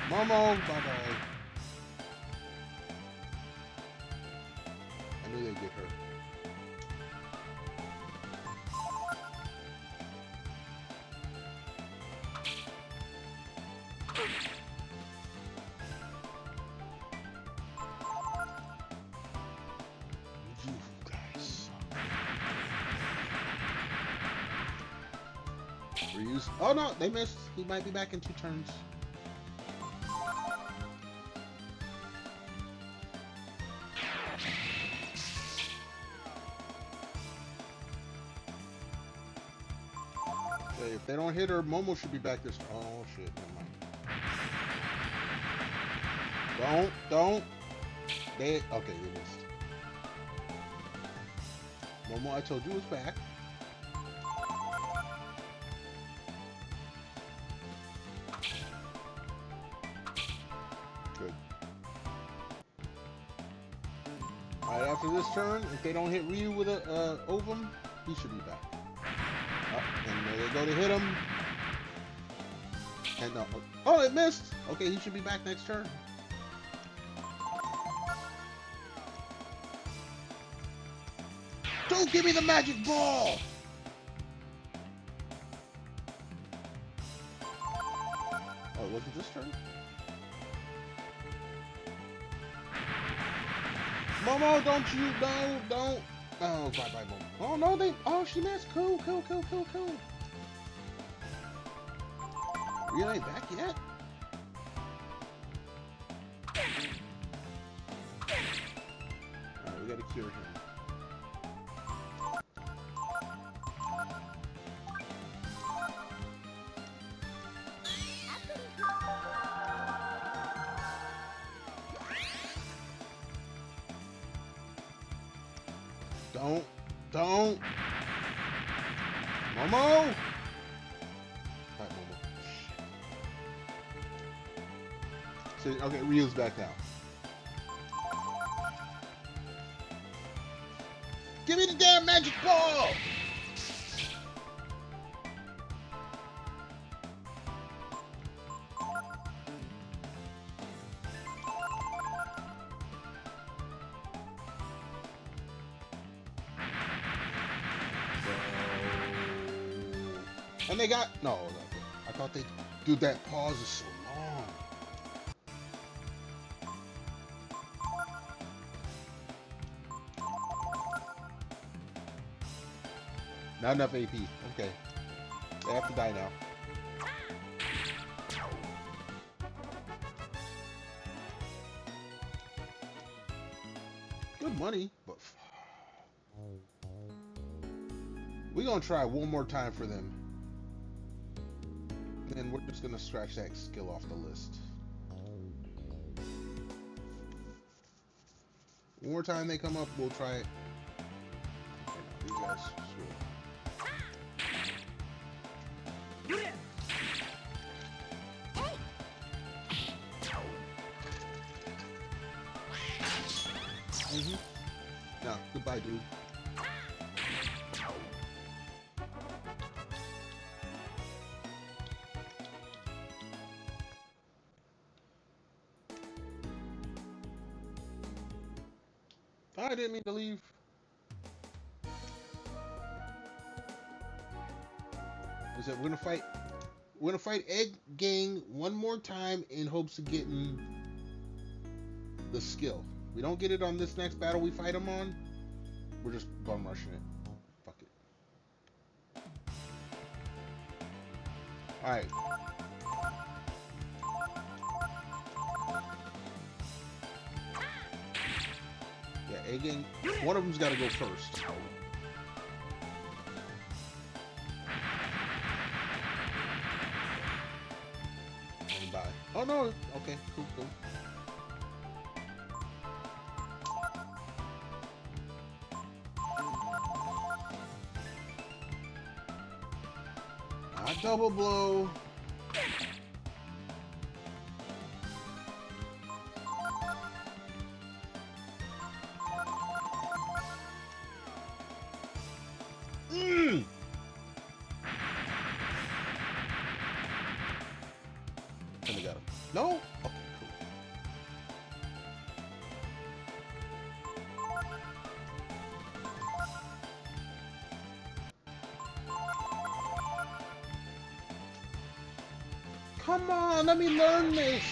Momo, bye-bye. I knew they'd get her. You guys suck. Reuse. Oh no, they missed. He might be back in 2 turns. If they don't hit her, Momo should be back this. Oh shit, never mind. Don't. They okay, they missed. Momo, I told you was back. Good. Alright, after this turn, if they don't hit Ryu with a ovum, he should be back. And there they go to hit him. And no. Oh, it missed. Okay, he should be back next turn. Don't give me the magic ball. Oh, was it this turn? Momo, don't you? No, don't. Oh, bye, Momo. Oh no, they. Oh, she missed. Cool. Relay back yet? Alright, we gotta cure him. Don't. Momo! Alright, Momo. Shit. So, okay, Ryu's back now. Give me the damn magic ball! And they got no. I thought they, dude. That pause is so long. Not enough AP. Okay, they have to die now. Good money, but we're gonna try one more time for them. And we're just gonna scratch that skill off the list. One more time they come up, we'll try it. These guys, sure. No, goodbye, dude. I didn't mean to leave. Is that we're gonna fight Egg Gang one more time in hopes of getting the skill. We don't get it on this next battle we fight them on, we're just bum rushing it. Fuck it. Alright. Yeah, Egg Gang, one of them's gotta go first. And bye. Oh no, okay, cool. Double blow. And we got him. No? Okay, cool. Come on, let me learn this.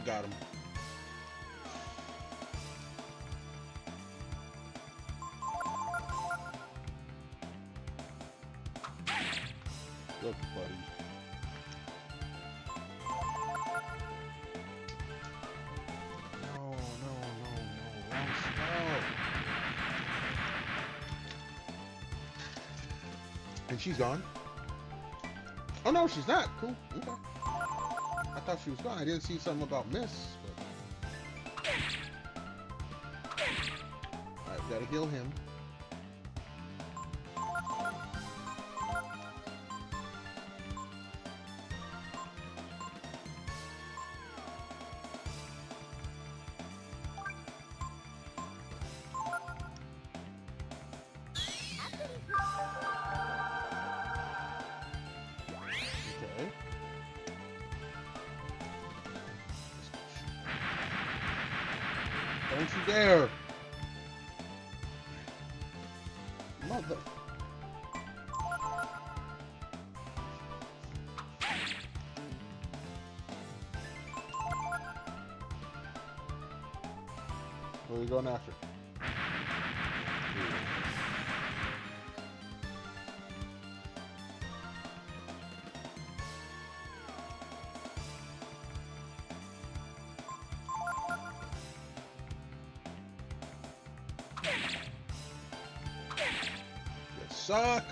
Got him. Look, buddy. No. Wrong spell. And she's gone. Oh no, she's not. Cool. Okay. I thought she was gone. I didn't see something about miss. But... Alright, we gotta heal him. Don't you dare. Mother. Where are you going after? You suck.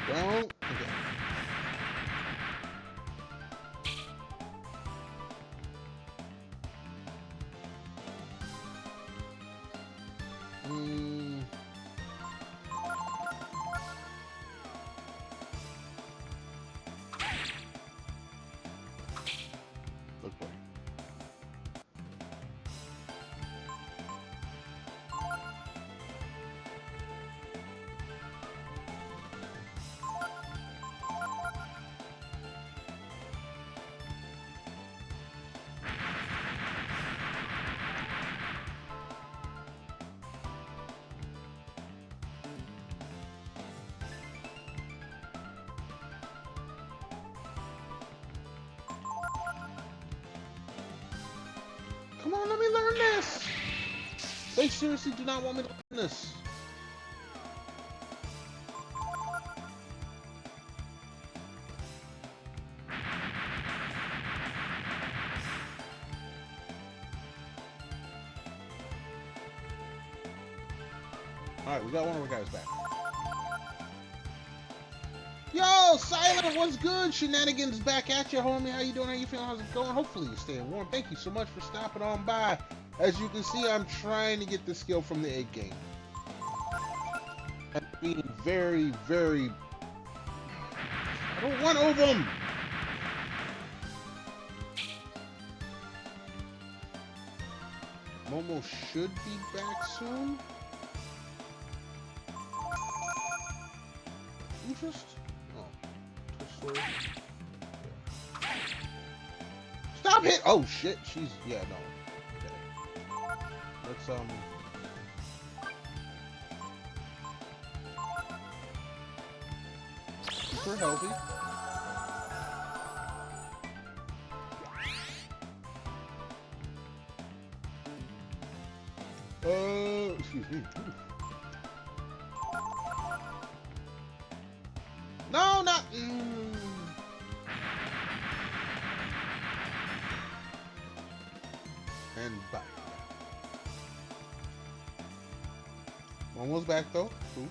Don't. Okay. Look for it. Come on, let me learn this. They seriously do not want me to learn this. Alright, we got one of our guys back. Yo, Silent, what's good? Shenanigans back at you, homie. How you doing? How you feeling? How's it going? Hopefully you're staying warm. Thank you so much for stopping on by. As you can see, I'm trying to get the skill from the 8 game. I'm being very, very... I don't want Ovum! Momo should be back soon. Interest? Oh. Twitch. Yeah. Stop it! Oh shit, she's... Yeah, no. Okay. Let's, keep her healthy. Excuse me. No, not. And bye. One was back though. Cool.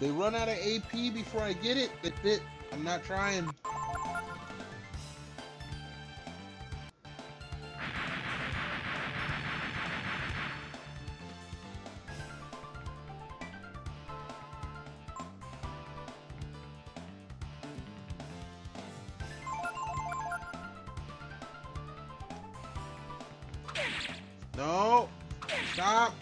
They run out of AP before I get it. That's it. I'm not trying. No. Stop.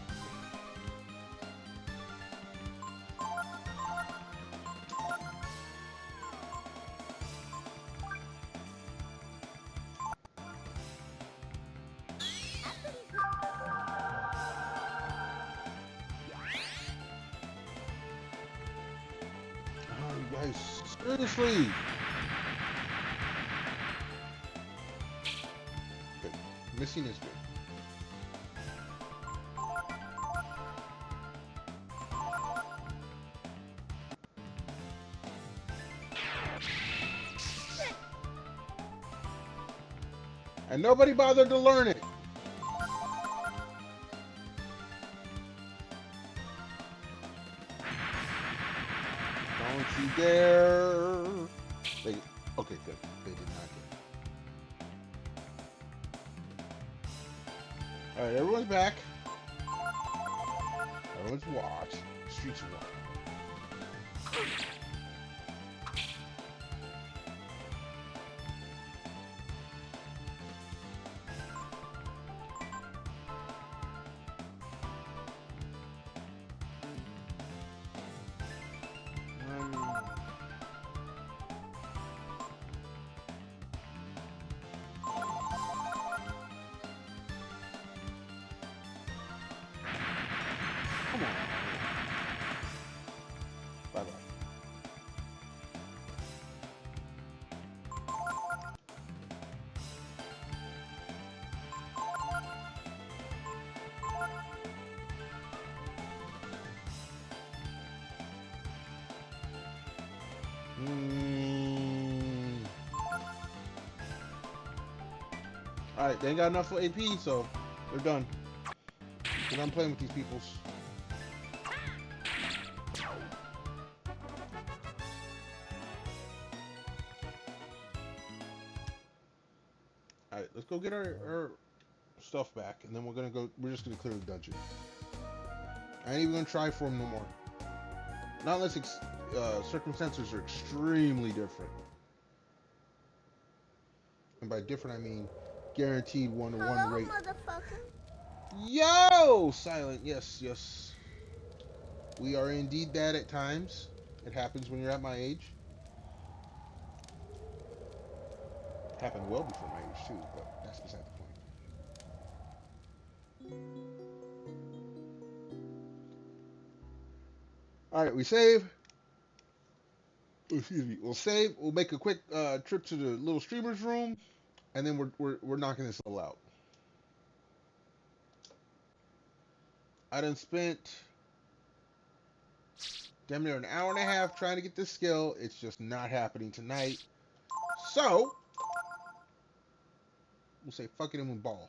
Oh, you guys, seriously. Good. Missing is good. And nobody bothered to learn it. Don't you dare. Okay, good. They did not get it. Alright, everyone's back. Everyone's watched. Streets of Water. Alright, they ain't got enough for AP, so they're done. We're done playing with these peoples. Alright, let's go get our stuff back, and then we're just gonna clear the dungeon. I ain't even gonna try for them no more. Not unless circumstances are extremely different. And by different, I mean guaranteed one-to-one rate. Yo, Silent, yes, yes. We are indeed that at times. It happens when you're at my age. It happened well before my age too, but that's beside the point. All right, we save. Excuse me. We'll save. We'll make a quick trip to the little streamer's room, and then we're knocking this all out. I done spent damn near an hour and a half trying to get this skill. It's just not happening tonight. So we'll say fuck it and we'll ball.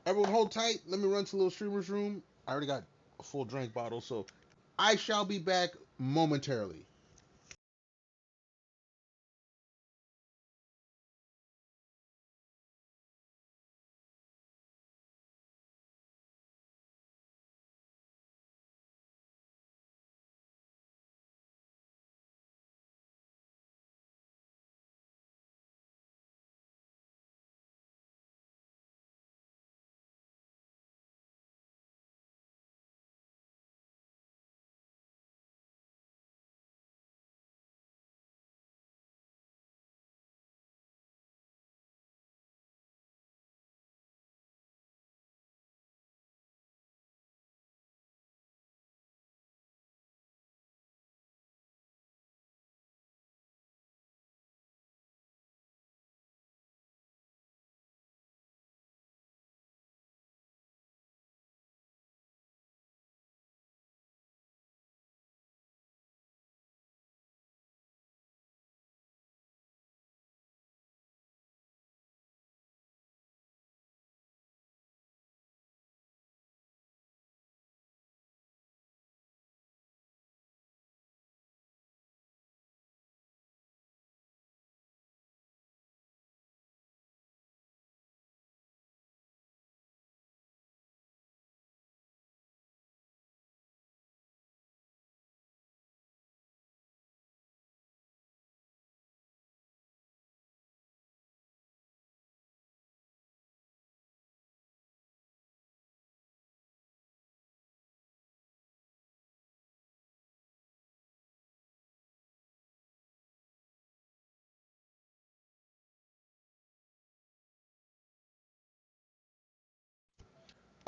Everyone hold tight. Let me run to the little streamer's room. I already got a full drink bottle, so I shall be back momentarily.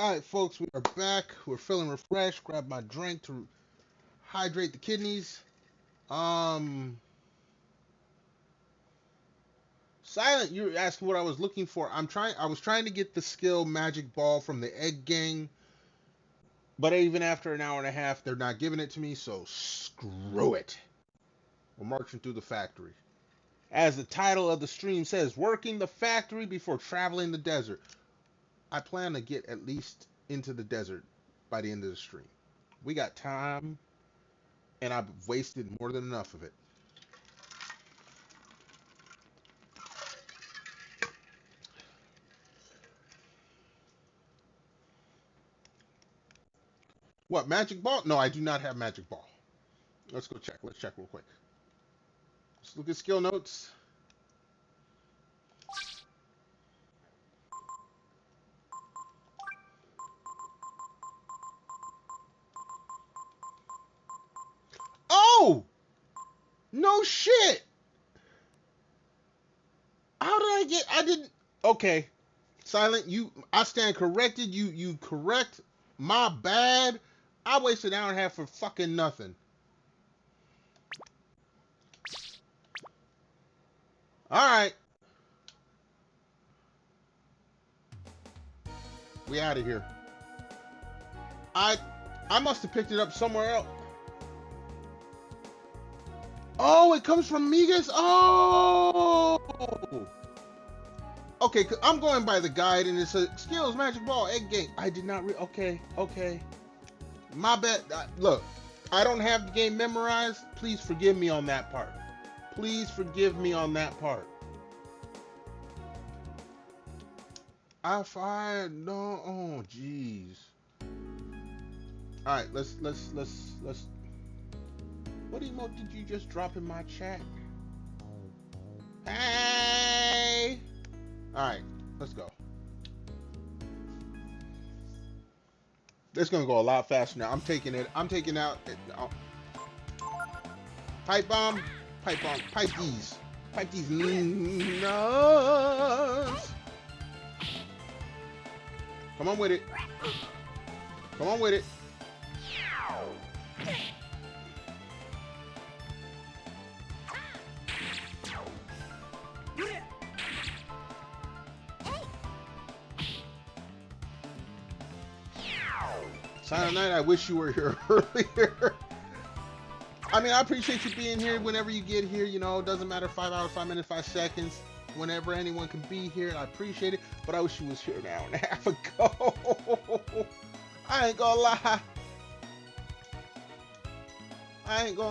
All right, folks, we are back. We're feeling refreshed. Grab my drink to hydrate the kidneys. Silent, you're asking what I was looking for. I was trying to get the skill Magic Ball from the Egg Gang, but even after an hour and a half, they're not giving it to me, so screw it. We're marching through the factory. As the title of the stream says, working the factory before traveling the desert. I plan to get at least into the desert by the end of the stream. We got time, and I've wasted more than enough of it. What, Magic Ball? No, I do not have Magic Ball. Let's go check. Let's check real quick. Let's look at skill notes. Oh! No shit! How did I didn't... Okay. Silent, I stand corrected. You correct. My bad. I wasted an hour and a half for fucking nothing. Alright. We out of here. I must have picked it up somewhere else. Oh, it comes from Migas? Oh! Okay, I'm going by the guide, and it's a skills, magic ball, egg game. I did not okay. My bad. Look, I don't have the game memorized. Please forgive me on that part. Please forgive me on that part. I fired no. Oh, jeez. All right, let's. What emote did you just drop in my chat? Hey. All right, let's go. It's gonna go a lot faster now. I'm taking out. Pipe bomb. Pipe these. Pipe these nuts. Come on with it. Come on with it. Silent Night, I wish you were here earlier. I mean, I appreciate you being here whenever you get here. You know, it doesn't matter 5 hours, 5 minutes, 5 seconds. Whenever anyone can be here, I appreciate it. But I wish you was here an hour and a half ago. I ain't gonna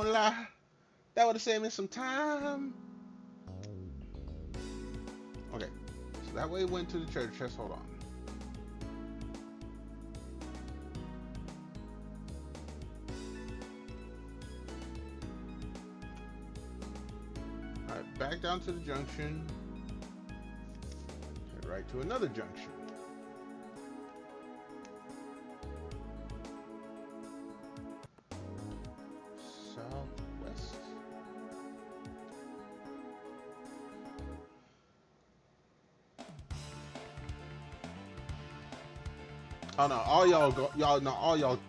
lie. That would have saved me some time. Okay, so that way it went to the treasure chest. Hold on. Alright, back down to the junction. Head right to another junction. Southwest. Oh no, all y'all go, all y'all.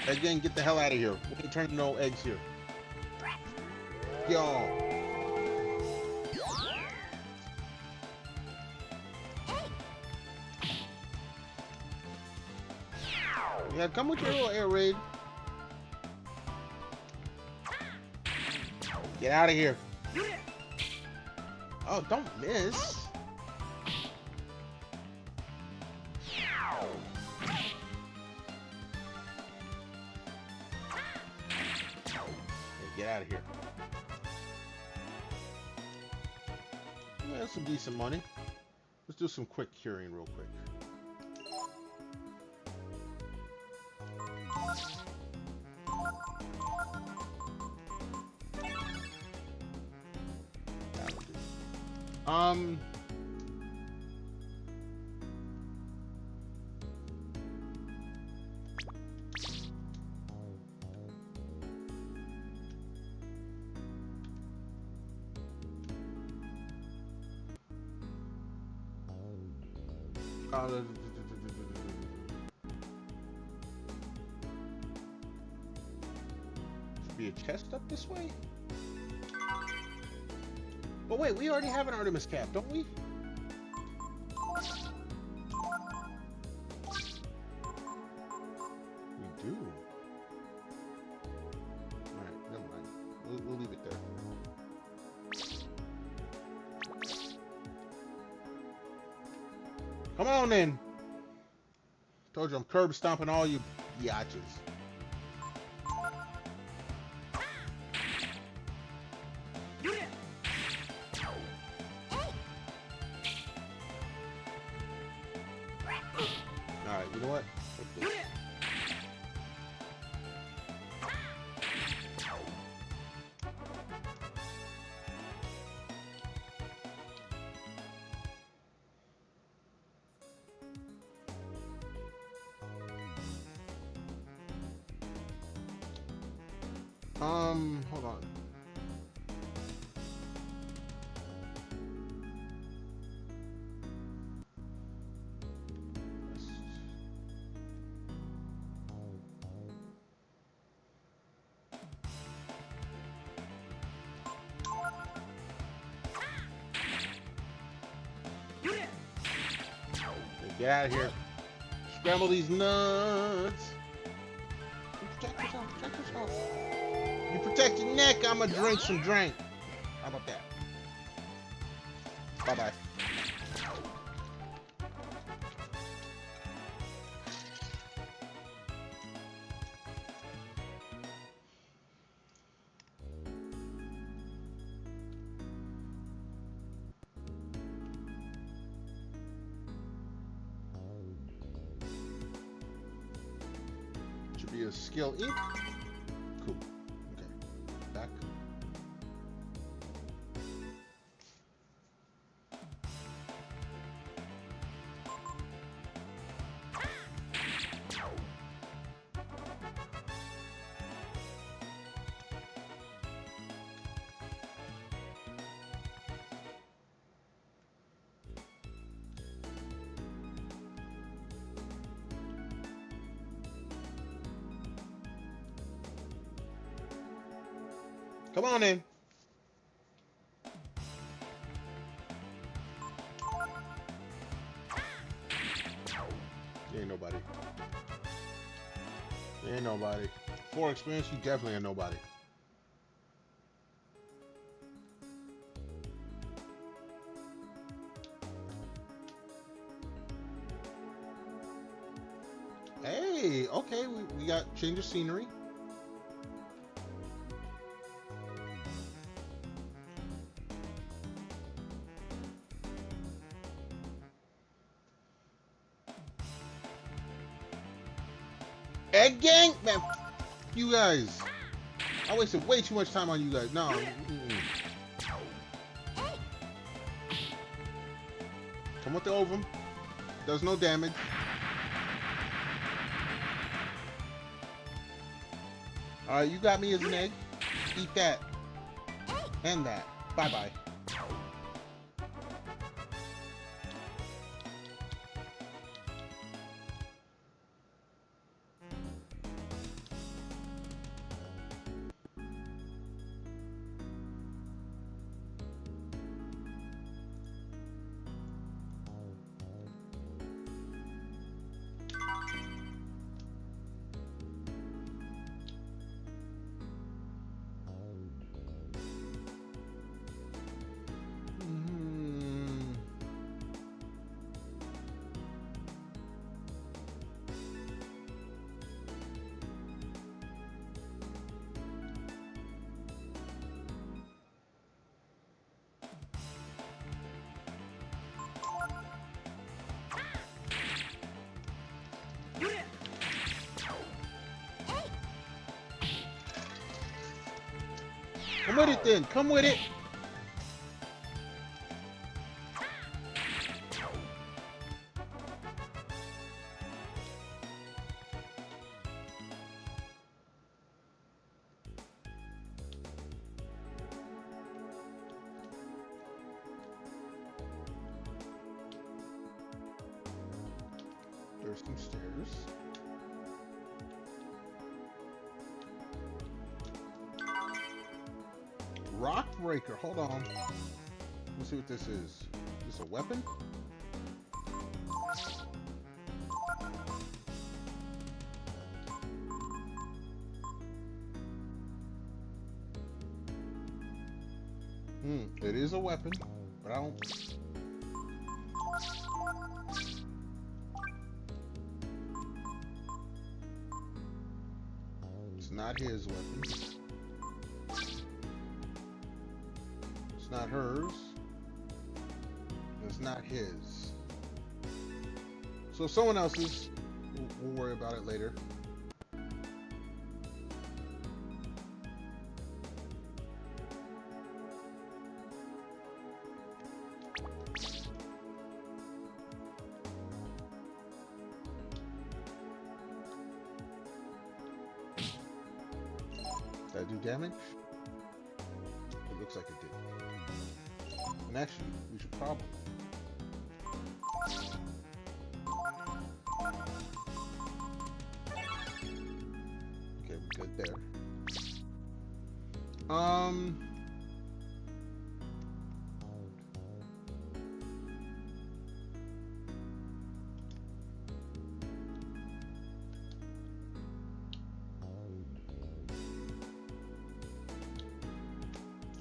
Again, get the hell out of here. We can turn no eggs here. Yo. Yeah, come with your little air raid. Get out of here. Oh, don't miss. Get out of here. Yeah, that's some decent money. Let's do some quick curing real quick. Should be a chest up this way? But wait, we already have an Artemis cap, don't we? We do. Alright, never mind. We'll leave it there. Come on then. Told you I'm curb stomping all you biatches. Alright, you know what? Hold on. Get out of here. Scramble these nuts. Protect yourself, protect yourself. You protect your neck, I'ma drink some drink. How about that? Bye-bye. Should be a skill ink. Cool. Okay. Back. Come on in. You ain't nobody. You ain't nobody. For experience, you definitely ain't nobody. Hey, okay, we got change of scenery. Egg gang? Man, you guys. I wasted way too much time on you guys. No. Come with the ovum. Does no damage. Alright, you got me as an egg. Eat that. And that. Bye-bye. Come with it then. Come with it. There's some stairs. Rock breaker. Hold on. Let's see what this is. Is this a weapon? It is a weapon, but I don't. It's not his weapon. It's not hers. It's not his. So someone else's. We'll worry about it later. Did I do damage? It looks like it did. And actually, we should probably. Okay, we're good there.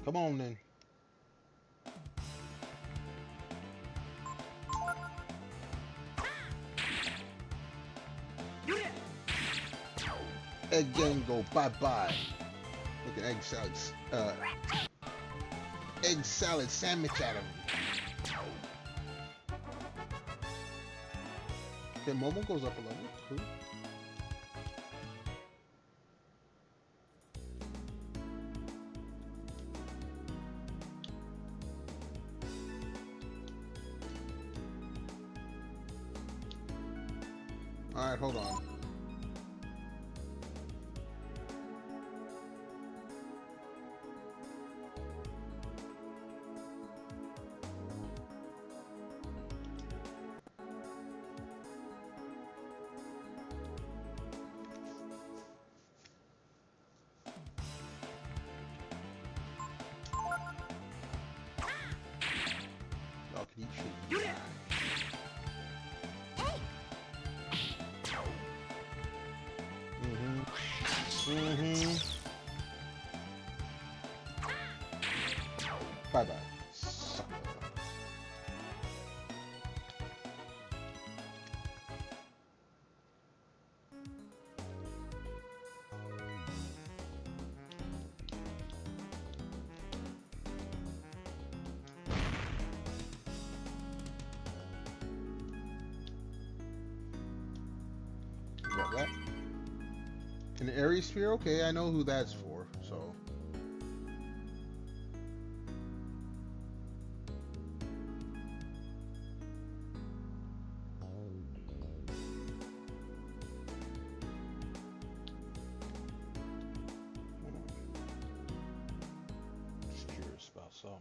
Come on then. Egg gang go bye-bye. Look at egg salad sandwich at him. Okay, Momo goes up a level. Cool. Alright, hold on. Y'all can eat shit. Bye bye. Got that. An Aries sphere? Okay, I know who that's for, so. Just curious about something.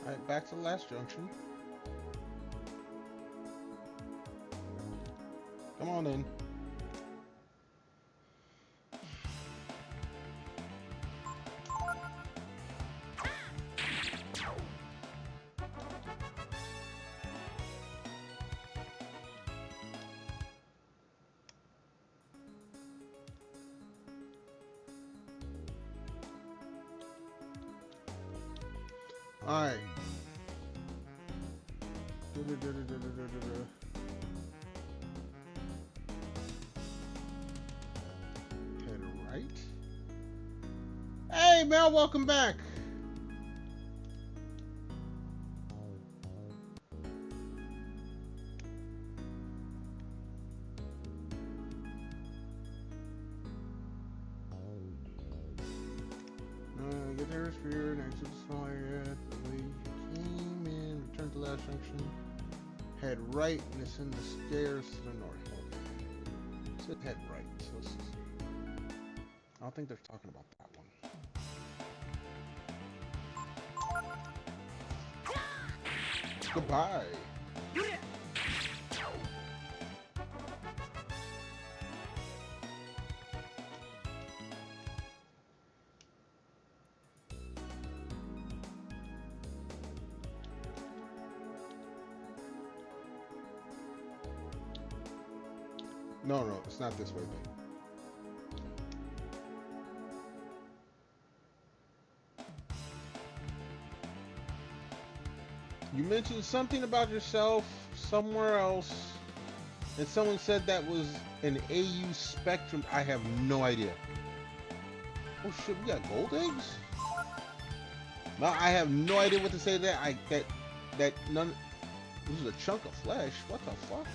Alright, back to the last junction. Come on in. Alright. Head right. Hey, Mel, welcome back. Get there, sphere next to the small area. The way you came in, return to the last junction. Head right and ascend the stairs to the north. Okay. It said head right, so let's just... I don't think they're talking about that one. Goodbye. No, it's not this way, then. You mentioned something about yourself somewhere else, and someone said that was an AU Spectrum. I have no idea. Oh shit, we got gold eggs? No, I have no idea what to say to that. That none. This is a chunk of flesh. What the fuck?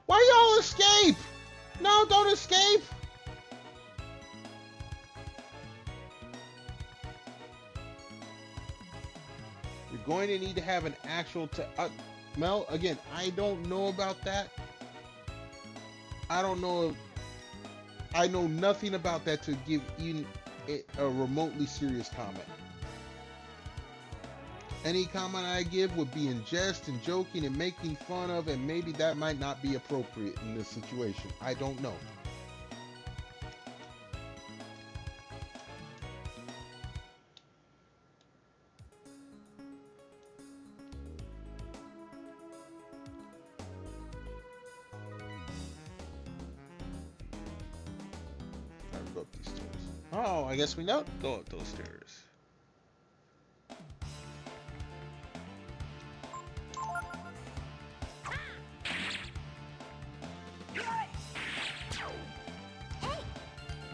Why y'all escape? No, don't escape. You're going to need to have an actual Mel, again, I don't know about that. I don't know. I know nothing about that to give even a remotely serious comment. Any comment I give would be in jest and joking and making fun of, and maybe that might not be appropriate in this situation. I don't know. Alright, go up these stairs. Oh, I guess we know. Go up those stairs.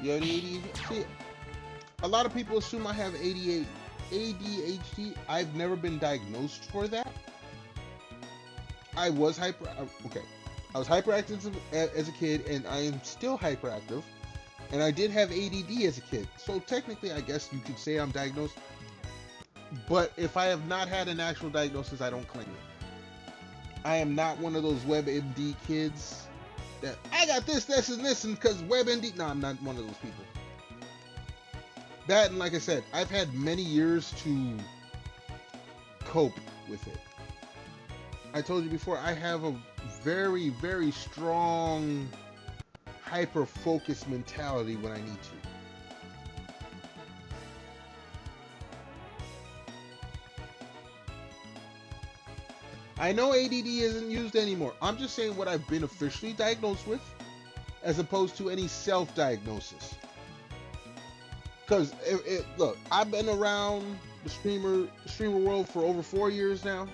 You have ADHD? See, a lot of people assume I have ADHD. I've never been diagnosed for that. I was hyperactive as a kid, and I am still hyperactive. And I did have ADD as a kid. So technically, I guess you could say I'm diagnosed. But if I have not had an actual diagnosis, I don't claim it. I am not one of those WebMD kids that I got this, and this, and because WebMD. No, I'm not one of those people. That, and like I said, I've had many years to cope with it. I told you before, I have a very, very strong hyper-focused mentality when I need to. I know ADD isn't used anymore. I'm just saying what I've been officially diagnosed with, as opposed to any self-diagnosis. Because, look, I've been around the streamer world for over 4 years now.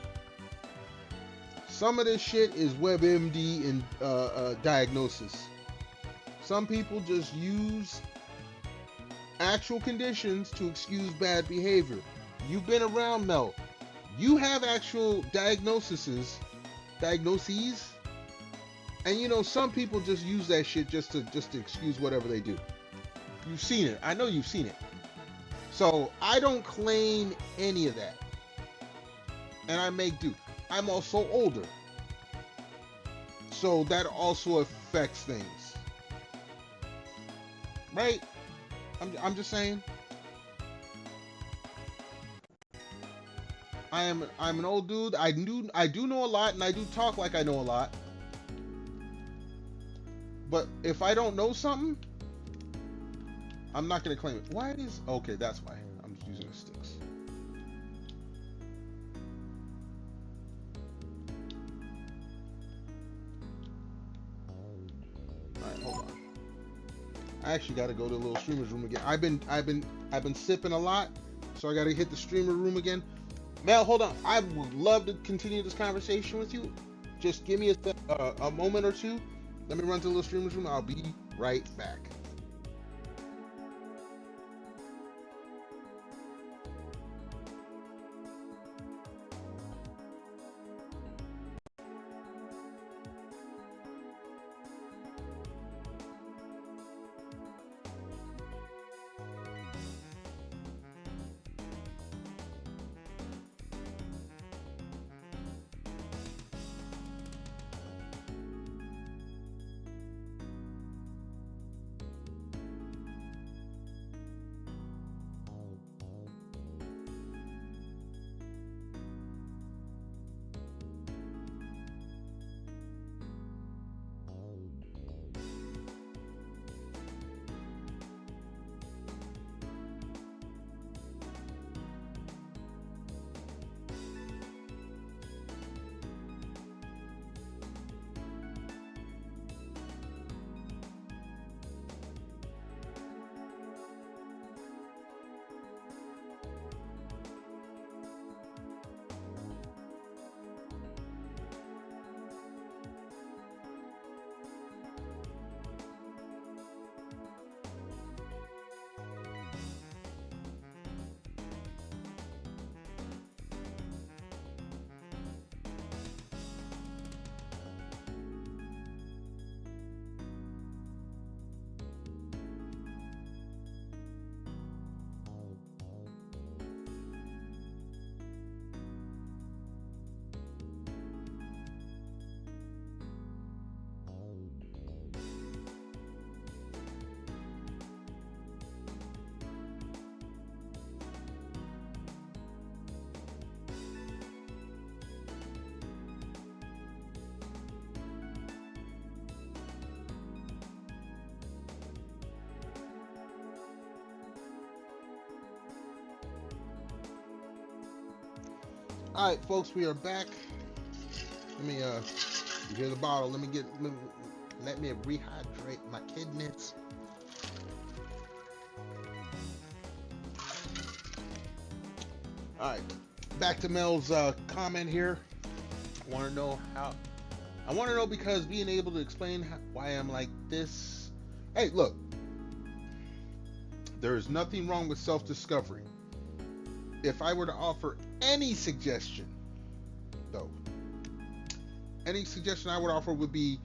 Some of this shit is WebMD and diagnosis. Some people just use actual conditions to excuse bad behavior. You've been around, Mel. You have actual diagnoses, and you know some people just use that shit just to excuse whatever they do. You've seen it. I know you've seen it. So I don't claim any of that, and I make do. I'm also older, so that also affects things, right? I'm just saying. I'm an old dude. I do know a lot, and I do talk like I know a lot. But if I don't know something, I'm not gonna claim it. Why is okay? That's why I'm just using the sticks. All right, hold on. I actually got to go to the little streamer's room again. I've been sipping a lot, so I got to hit the streamer room again. Mel, hold on. I would love to continue this conversation with you. Just give me a moment or two. Let me run to the little streamer's room. I'll be right back. All right, folks, we are back. Let me you hear the bottle. Let me rehydrate my kidneys. All right, back to Mel's comment here. I want to know because being able to explain why I'm like this. Hey, look, there is nothing wrong with self-discovery. If I were to offer any suggestion, though, any suggestion I would offer would be,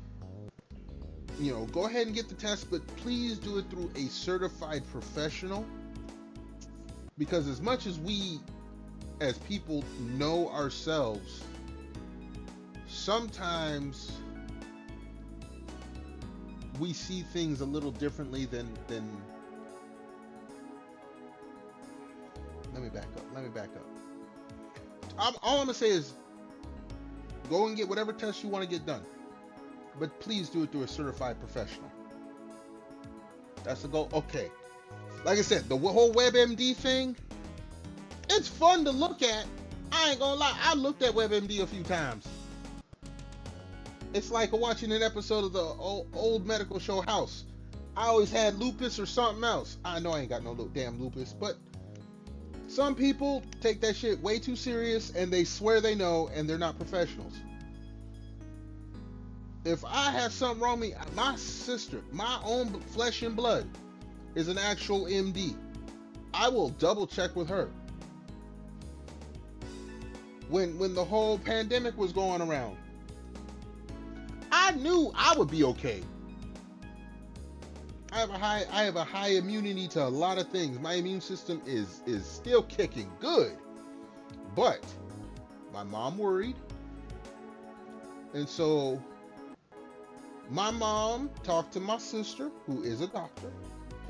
go ahead and get the test, but please do it through a certified professional. Because as much as we, as people, know ourselves, sometimes we see things a little differently than Let me back up. All I'm gonna say is go and get whatever test you want to get done, but please do it through a certified professional. That's the goal. Okay, like I said, the whole WebMD thing, it's fun to look at. I ain't gonna lie, I looked at WebMD a few times. It's like watching an episode of the old medical show House. I always had lupus or something else. I know I ain't got no damn lupus, but some people take that shit way too serious and they swear they know and they're not professionals. If I have something wrong with me, my sister, my own flesh and blood, is an actual MD. I will double check with her. When the whole pandemic was going around, I knew I would be okay. I have a high immunity to a lot of things. My immune system is still kicking good. But my mom worried. And so my mom talked to my sister, who is a doctor,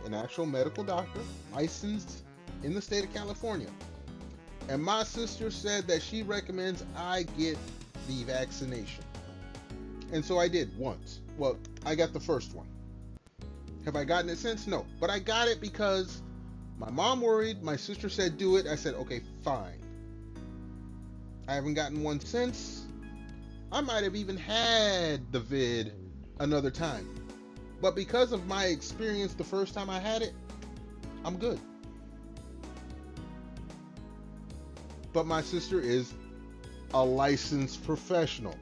an actual medical doctor, licensed in the state of California. And my sister said that she recommends I get the vaccination. And so I did once. Well, I got the first one. Have I gotten it since? No. But I got it because my mom worried. My sister said do it. I said, okay, fine. I haven't gotten one since. I might have even had the vid another time. But because of my experience the first time I had it, I'm good. But my sister is a licensed professional.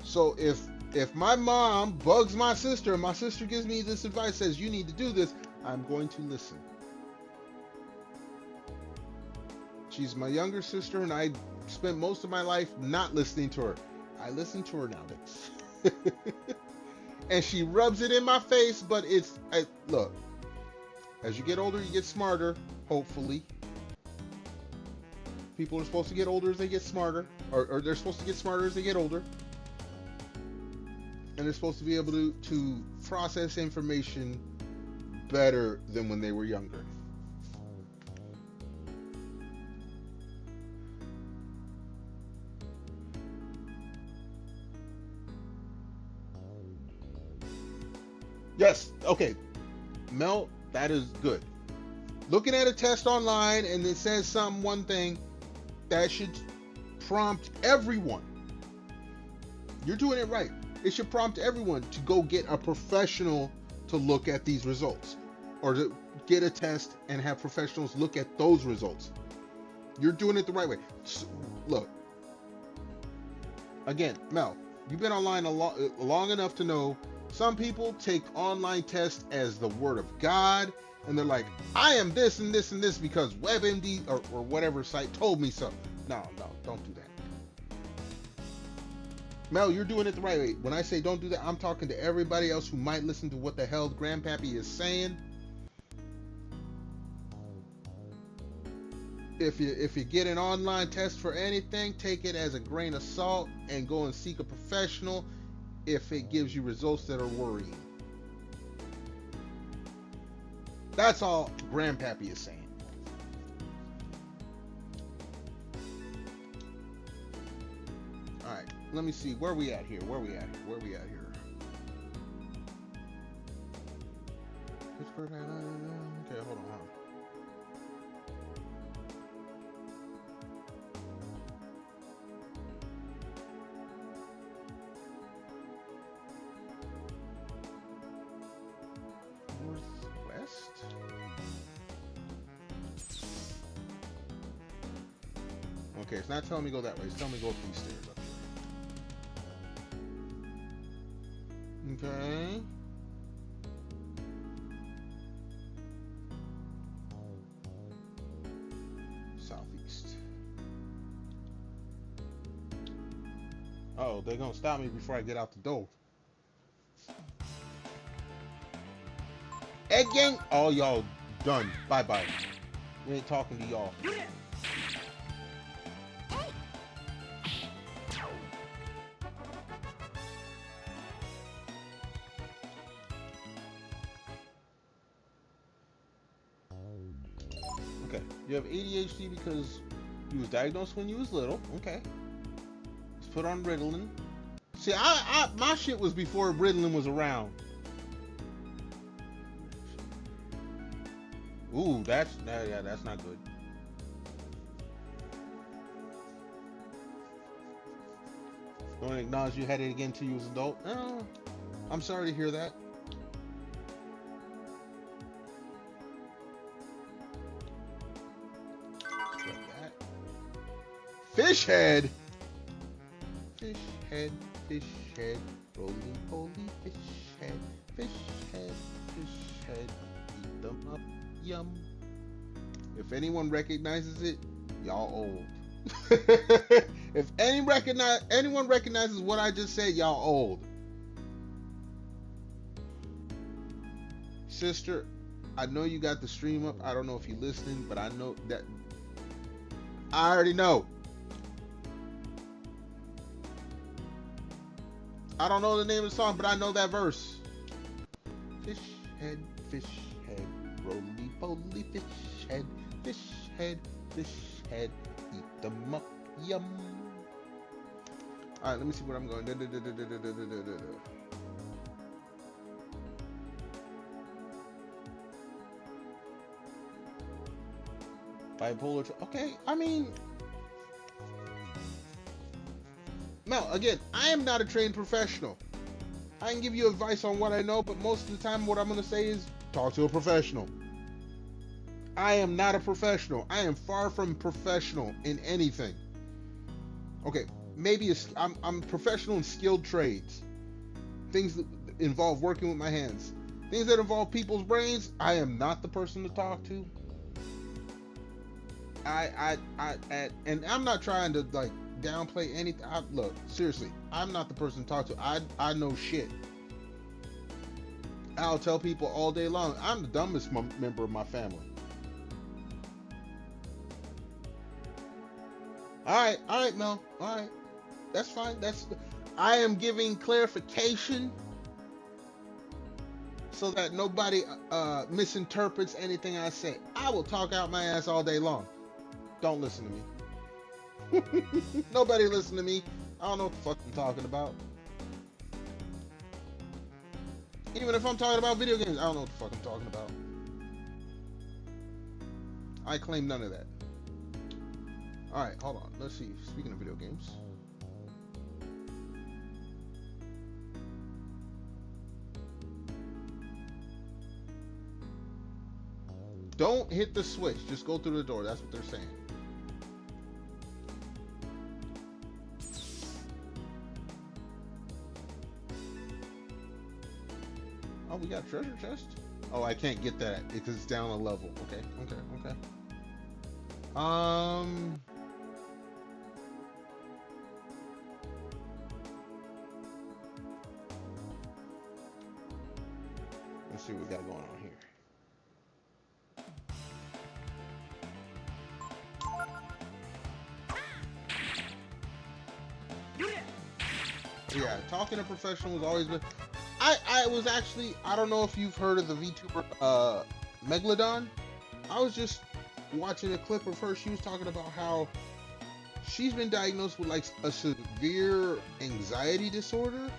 So if my mom bugs my sister and my sister gives me this advice, says you need to do this, I'm going to listen. She's my younger sister and I spent most of my life not listening to her. I listen to her nowadays. And she rubs it in my face, but look, as you get older, you get smarter, hopefully. People are supposed to get older as they get smarter, or they're supposed to get smarter as they get older. And they're supposed to be able to process information better than when they were younger. Yes, okay. Mel, that is good. Looking at a test online and it says one thing, that should prompt everyone. You're doing it right. It should prompt everyone to go get a professional to look at these results, or to get a test and have professionals look at those results. You're doing it the right way. So, look, again, Mel, you've been online long enough to know some people take online tests as the word of God, and they're like, I am this and this and this because WebMD or whatever site told me so. No, don't do that. Mel, you're doing it the right way. When I say don't do that, I'm talking to everybody else who might listen to what the hell Grandpappy is saying. If you get an online test for anything, take it as a grain of salt and go and seek a professional if it gives you results that are worrying. That's all Grandpappy is saying. All right, let me see where we at here. Okay, hold on. Okay, it's not telling me go that way. It's telling me go up these stairs up here. Okay. Southeast. Oh, they're gonna stop me before I get out the door. Egg gang. Oh, y'all done. Bye bye. We ain't talking to y'all. Okay, you have ADHD because you was diagnosed when you was little. Okay, let's put on Ritalin. See, my shit was before Ritalin was around. Ooh, that's not good. Don't acknowledge you had it again till you was an adult. Oh, I'm sorry to hear that. Fish head. Fish head, fish head, roly poly fish head, fish head, fish head, eat them up, yum. If anyone recognizes it, y'all old. If anyone recognizes what I just said, y'all old. Sister, I know you got the stream up. I don't know if you're listening, but I know that I already know. I don't know the name of the song, but I know that verse. Fish head, roly poly fish head, fish head, eat them up, yum. Alright, let me see where I'm going. Bipolar, okay, I mean, Mel, again, I am not a trained professional. I can give you advice on what I know, but most of the time what I'm going to say is talk to a professional. I am not a professional. I am far from professional in anything. Okay, maybe I'm professional in skilled trades. Things that involve working with my hands. Things that involve people's brains, I am not the person to talk to. And I'm not trying to like downplay anything. Look, seriously, I'm not the person to talk to. I know shit. I'll tell people all day long, I'm the dumbest member of my family. All right, Mel. All right, that's fine. I am giving clarification so that nobody misinterprets anything I say. I will talk out my ass all day long. Don't listen to me. Nobody listen to me. I don't know what the fuck I'm talking about. Even if I'm talking about video games, I don't know what the fuck I'm talking about. I claim none of that. Alright, hold on. Let's see. Speaking of video games. Don't hit the switch. Just go through the door. That's what they're saying. Oh, we got a treasure chest? Oh, I can't get that because it's down a level. Okay. Let's see what we got going on here. Yeah, talking to professionals always been. I was actually, I don't know if you've heard of the VTuber Megalodon. I was just watching a clip of her. She was talking about how she's been diagnosed with like a severe anxiety disorder.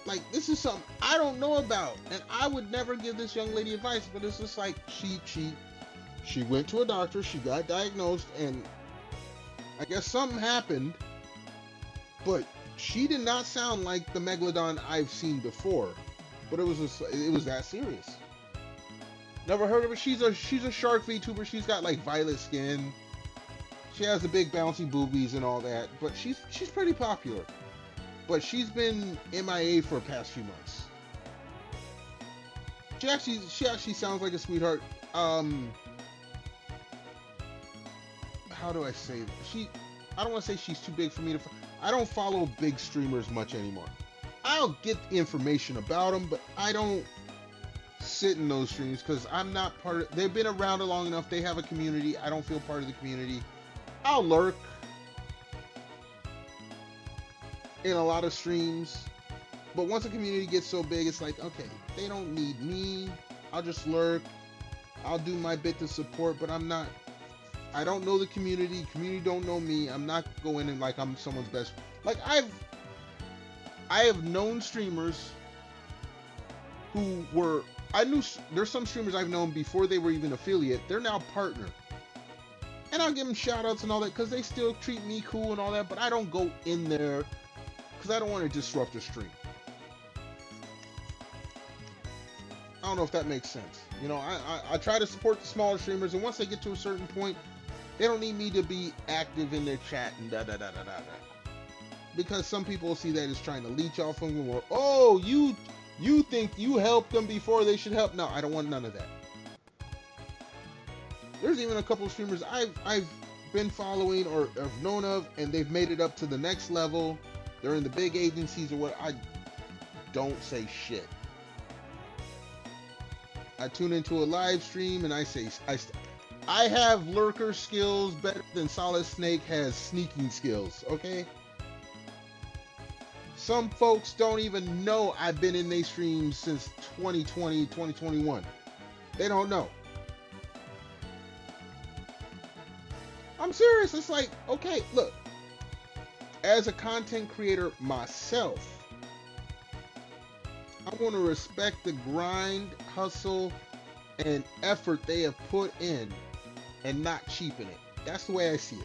Like, this is something I don't know about, and I would never give this young lady advice, but it's just like she went to a doctor, she got diagnosed, and I guess something happened, but she did not sound like the Megalodon I've seen before, but it was that serious. Never heard of her. She's a shark VTuber. She's got like violet skin. She has the big bouncy boobies and all that, but she's pretty popular. But she's been MIA for the past few months. She actually sounds like a sweetheart. How do I say that? I don't want to say she's too big for me to. I don't follow big streamers much anymore. I'll get the information about them, but I don't sit in those streams because I'm not part of. They've been around long enough. They have a community. I don't feel part of the community. I'll lurk in a lot of streams, but once a community gets so big, it's like, okay, they don't need me. I'll just lurk. I'll do my bit to support, but I'm not. I don't know the community. Community don't know me. I'm not going in like I'm someone's best. Like I have known streamers who were. There's some streamers I've known before they were even affiliate. They're now partner. And I'll give them shout outs and all that because they still treat me cool and all that, but I don't go in there because I don't want to disrupt the stream. I don't know if that makes sense. You know, I try to support the smaller streamers, and once they get to a certain point, they don't need me to be active in their chat and da-da-da-da-da-da. Because some people see that as trying to leech off of them, or, oh, you think you helped them before they should help. No, I don't want none of that. There's even a couple of streamers I've been following or have known of, and they've made it up to the next level. They're in the big agencies or what. I don't say shit. I tune into a live stream and I say, I have lurker skills better than Solid Snake has sneaking skills, okay? Some folks don't even know I've been in their streams since 2020, 2021. They don't know. I'm serious. It's like, okay, look. As a content creator myself, I want to respect the grind, hustle, and effort they have put in and not cheapen it. That's the way I see it.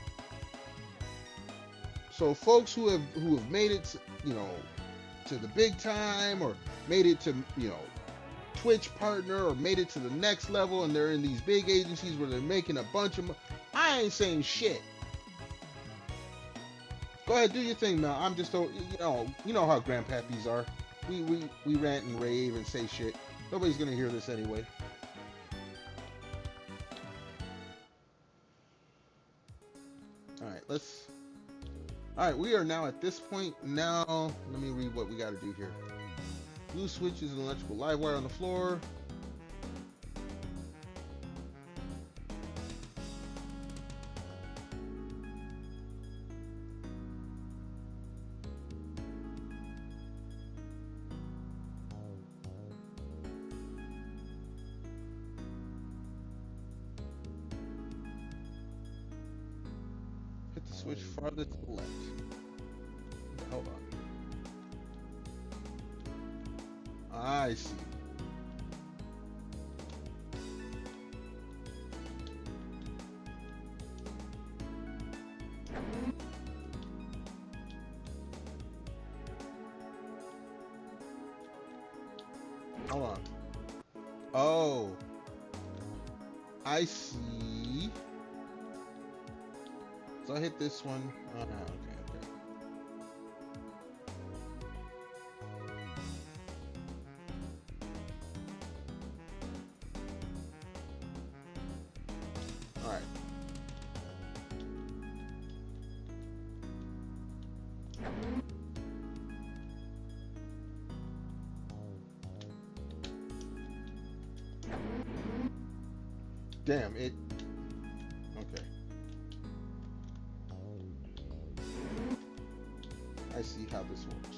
So folks who have made it, you know, to the big time, or made it to, you know, Twitch partner, or made it to the next level, and they're in these big agencies where they're making a bunch of money. I ain't saying shit. Go ahead, do your thing, Mel. I'm just, you know how grandpappies are. We rant and rave and say shit. Nobody's gonna hear this anyway. Alright, we are now at this point. Now, let me read what we gotta do here. Blue switches and electrical live wire on the floor. Hit the switch farther to the left. Hold on. I see. Hold on. Oh. I see. So I hit this one. Okay. Alright. Damn it. Okay. I see how this works.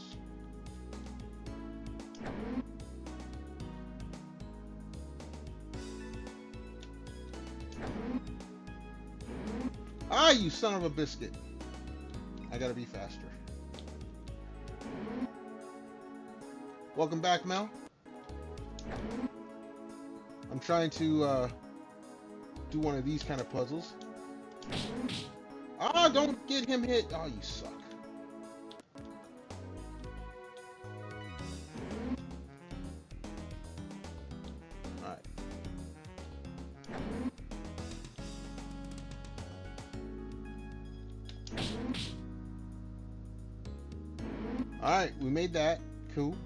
Ah, you son of a biscuit. I gotta be faster. Welcome back, Mel. I'm trying to do one of these kind of puzzles. Ah, don't get him hit. Oh, you suck. Alright. Alright, we made that. Cool.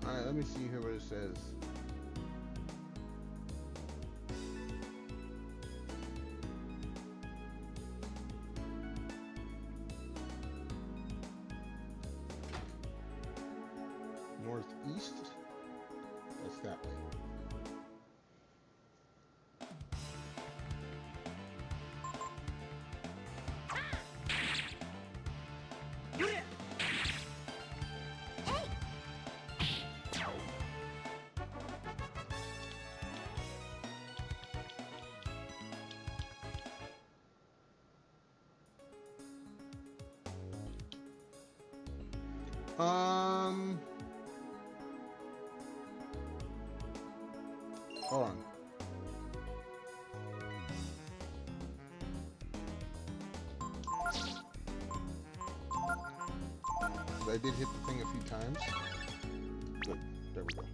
Alright, let me see here what it says. Northeast. That's that way. Hold on. I did hit the thing a few times. Good. There we go.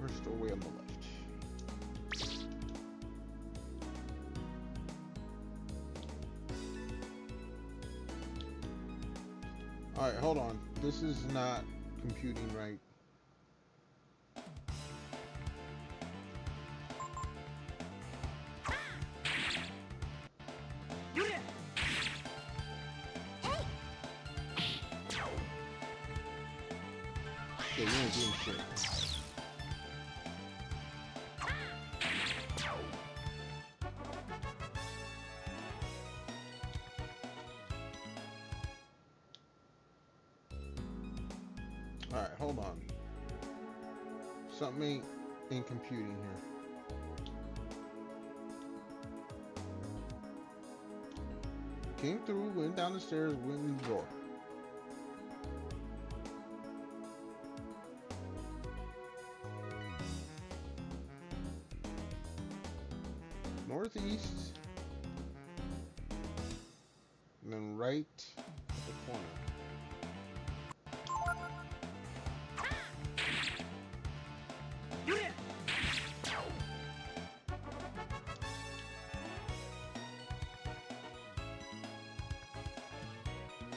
First doorway on the left. Alright, hold on. This is not computing right. Yeah, you ain't doing shit. Alright, hold on. Something ain't computing here. Came through, went down the stairs, went in the door. Northeast. And then right at the corner.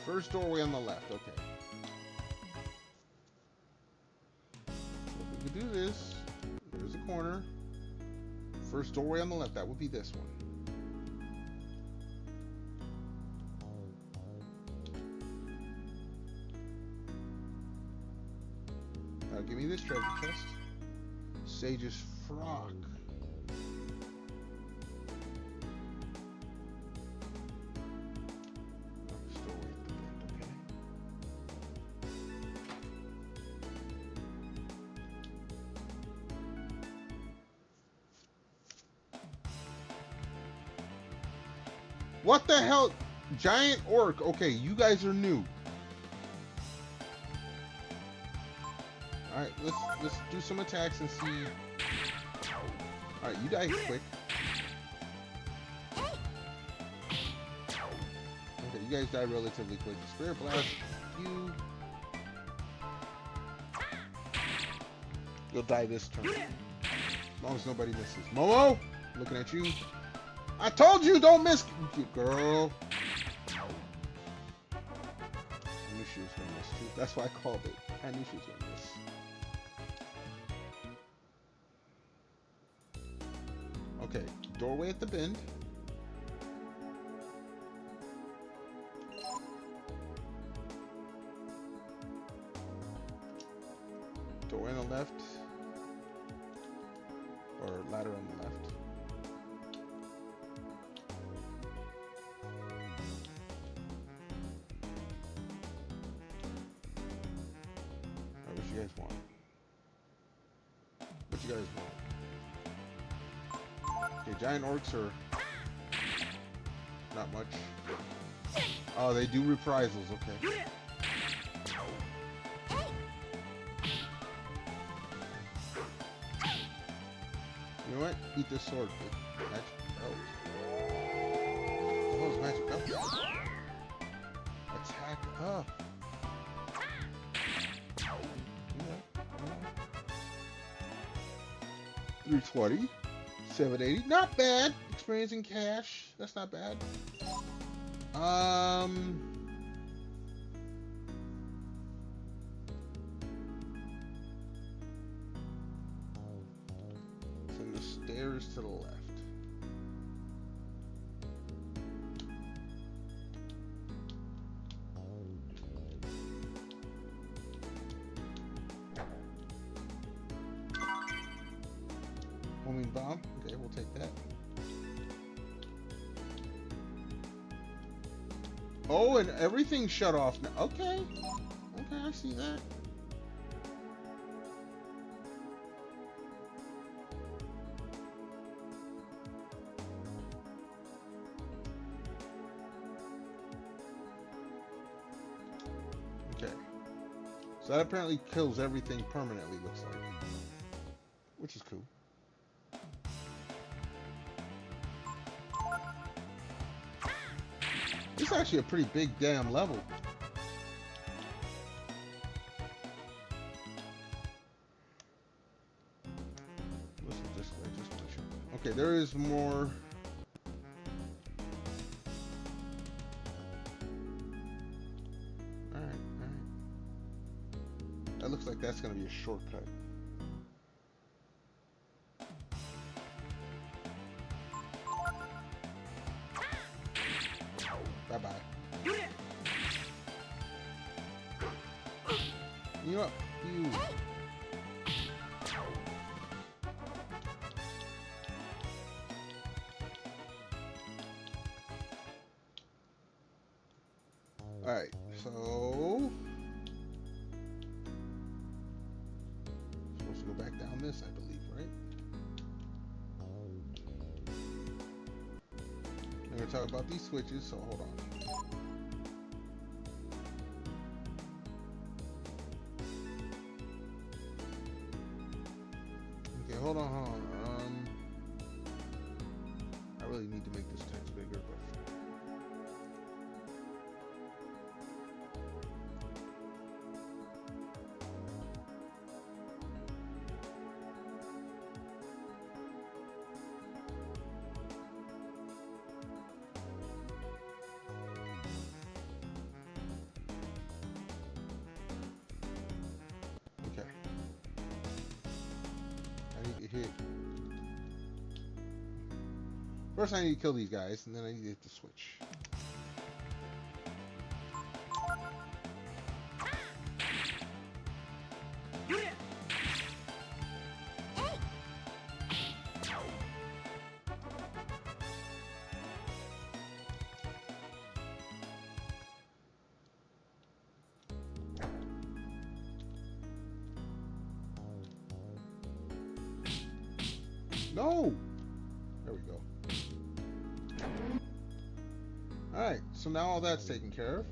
First doorway on the left, okay. So if we could do this, there's a corner. First doorway on the left, that would be this one. Now give me this treasure chest. Sage's frock. What the hell? Giant orc. Okay, you guys are new. Alright, let's do some attacks and see. Alright, you die quick. Okay, you guys die relatively quick. Spirit Blast, you. You'll die this turn. As long as nobody misses. Momo, looking at you. I told you don't miss, girl. I knew she was gonna miss too. That's why I called it. I knew she was gonna miss. Okay, doorway at the bend. Doorway on the left. Or ladder on the left. What you guys want? What you guys want? Okay, giant orcs are not much. Oh, they do reprisals, okay. You know what? Eat this sword. Magic belt. Oh, magic belt. Attack up. Yeah. 320. 780. Not bad. Experience in cash. That's not bad. Send the stairs to the left. Homing bomb. Okay, we'll take that. Oh, and everything's shut off now. Okay. Okay, I see that. Okay. So that apparently kills everything permanently, looks like. Which is cool. This is actually a pretty big damn level. Listen, just make sure. Okay, there is more. Alright. That looks like that's gonna be a shortcut. Bye-bye. You up? You. Alright, so supposed to go back down this, I believe, right? I'm gonna talk about these switches, so hold on. Okay, hold on. I really need to make this text bigger, but okay. I need to hit. First, I need to kill these guys, and then I need to hit the switch. No! There we go. Alright, so now all that's taken care of.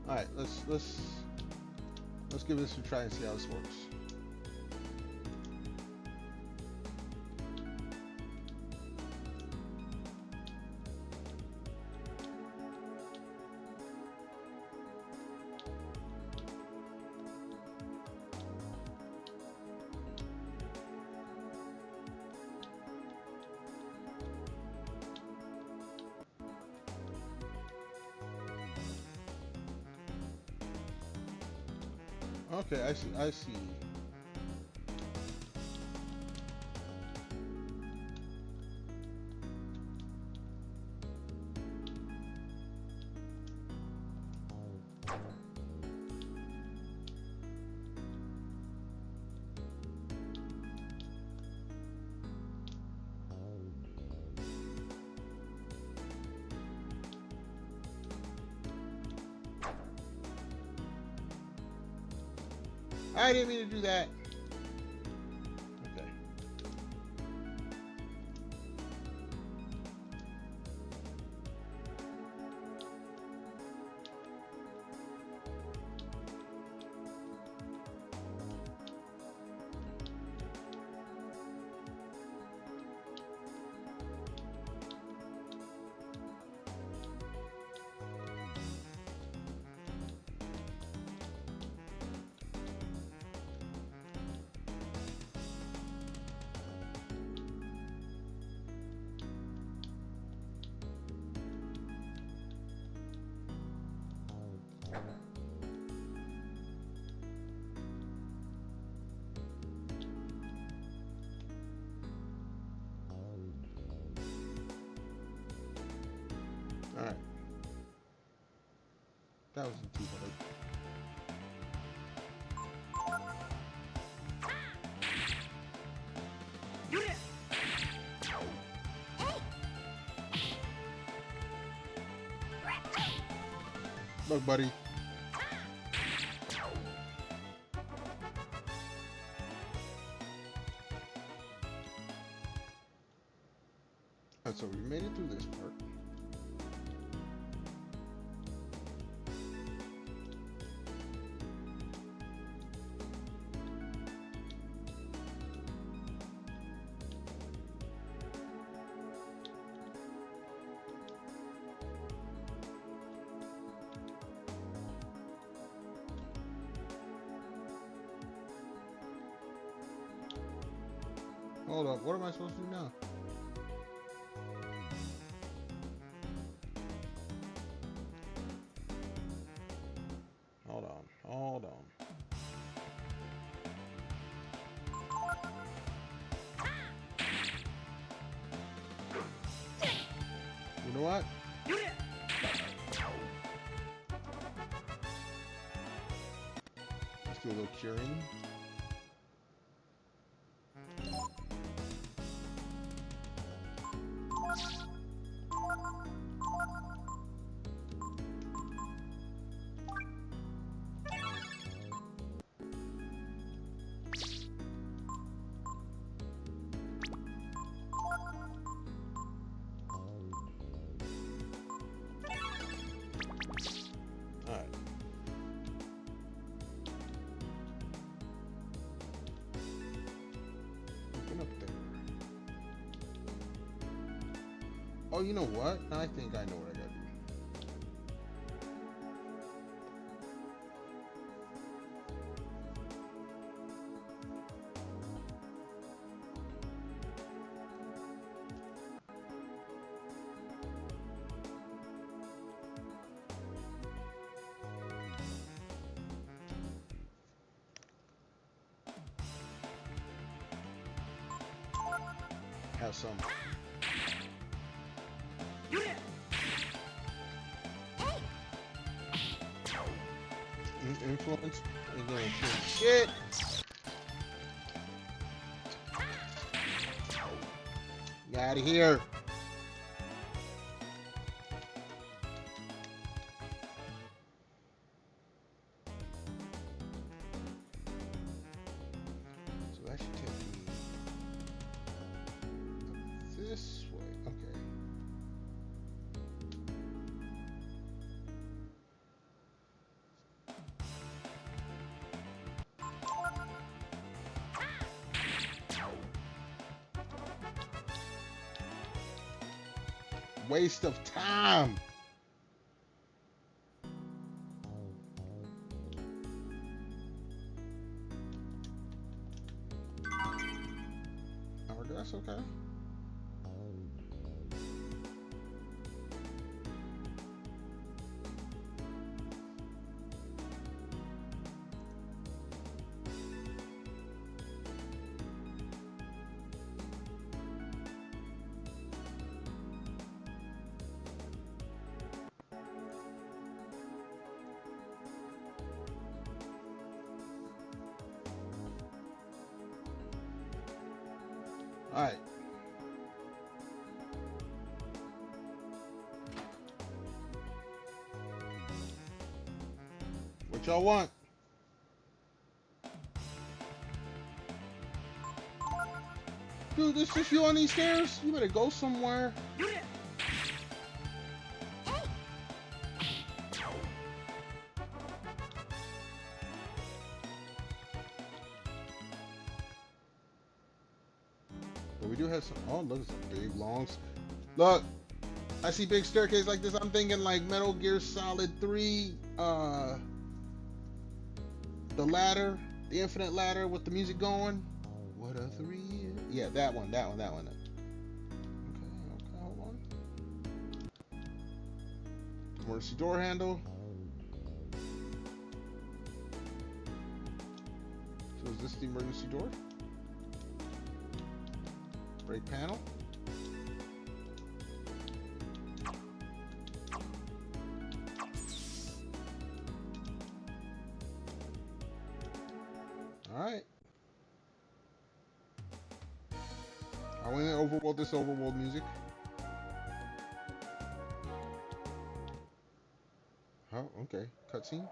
All right, let's give this a try and see how this works. Okay, I see. I didn't mean to do that. Okay. All right. That wasn't too hard. Look, buddy. Alright, so we made it through this part. Hold up, what am I supposed to do now? Hold on. You know what? Let's do a little curing. Oh, you know what? I think I know what I gotta do. Have some. Influence. Ain't gonna influence shit. Get out of here. So that should take me this way. Okay. Waste of time. Oh, that's okay. All right. What y'all want? Dude, this just you on these stairs? You better go somewhere. But we do have some. Oh, look, it's a big, long. Look, I see big staircase like this. I'm thinking like Metal Gear Solid 3, the ladder, the infinite ladder with the music going. What a 3 year. Yeah, that one. Okay, hold on. Emergency door handle. So is this the emergency door? Brake panel. Alright. I went in overworld this overworld music. Oh, okay. Cutscene.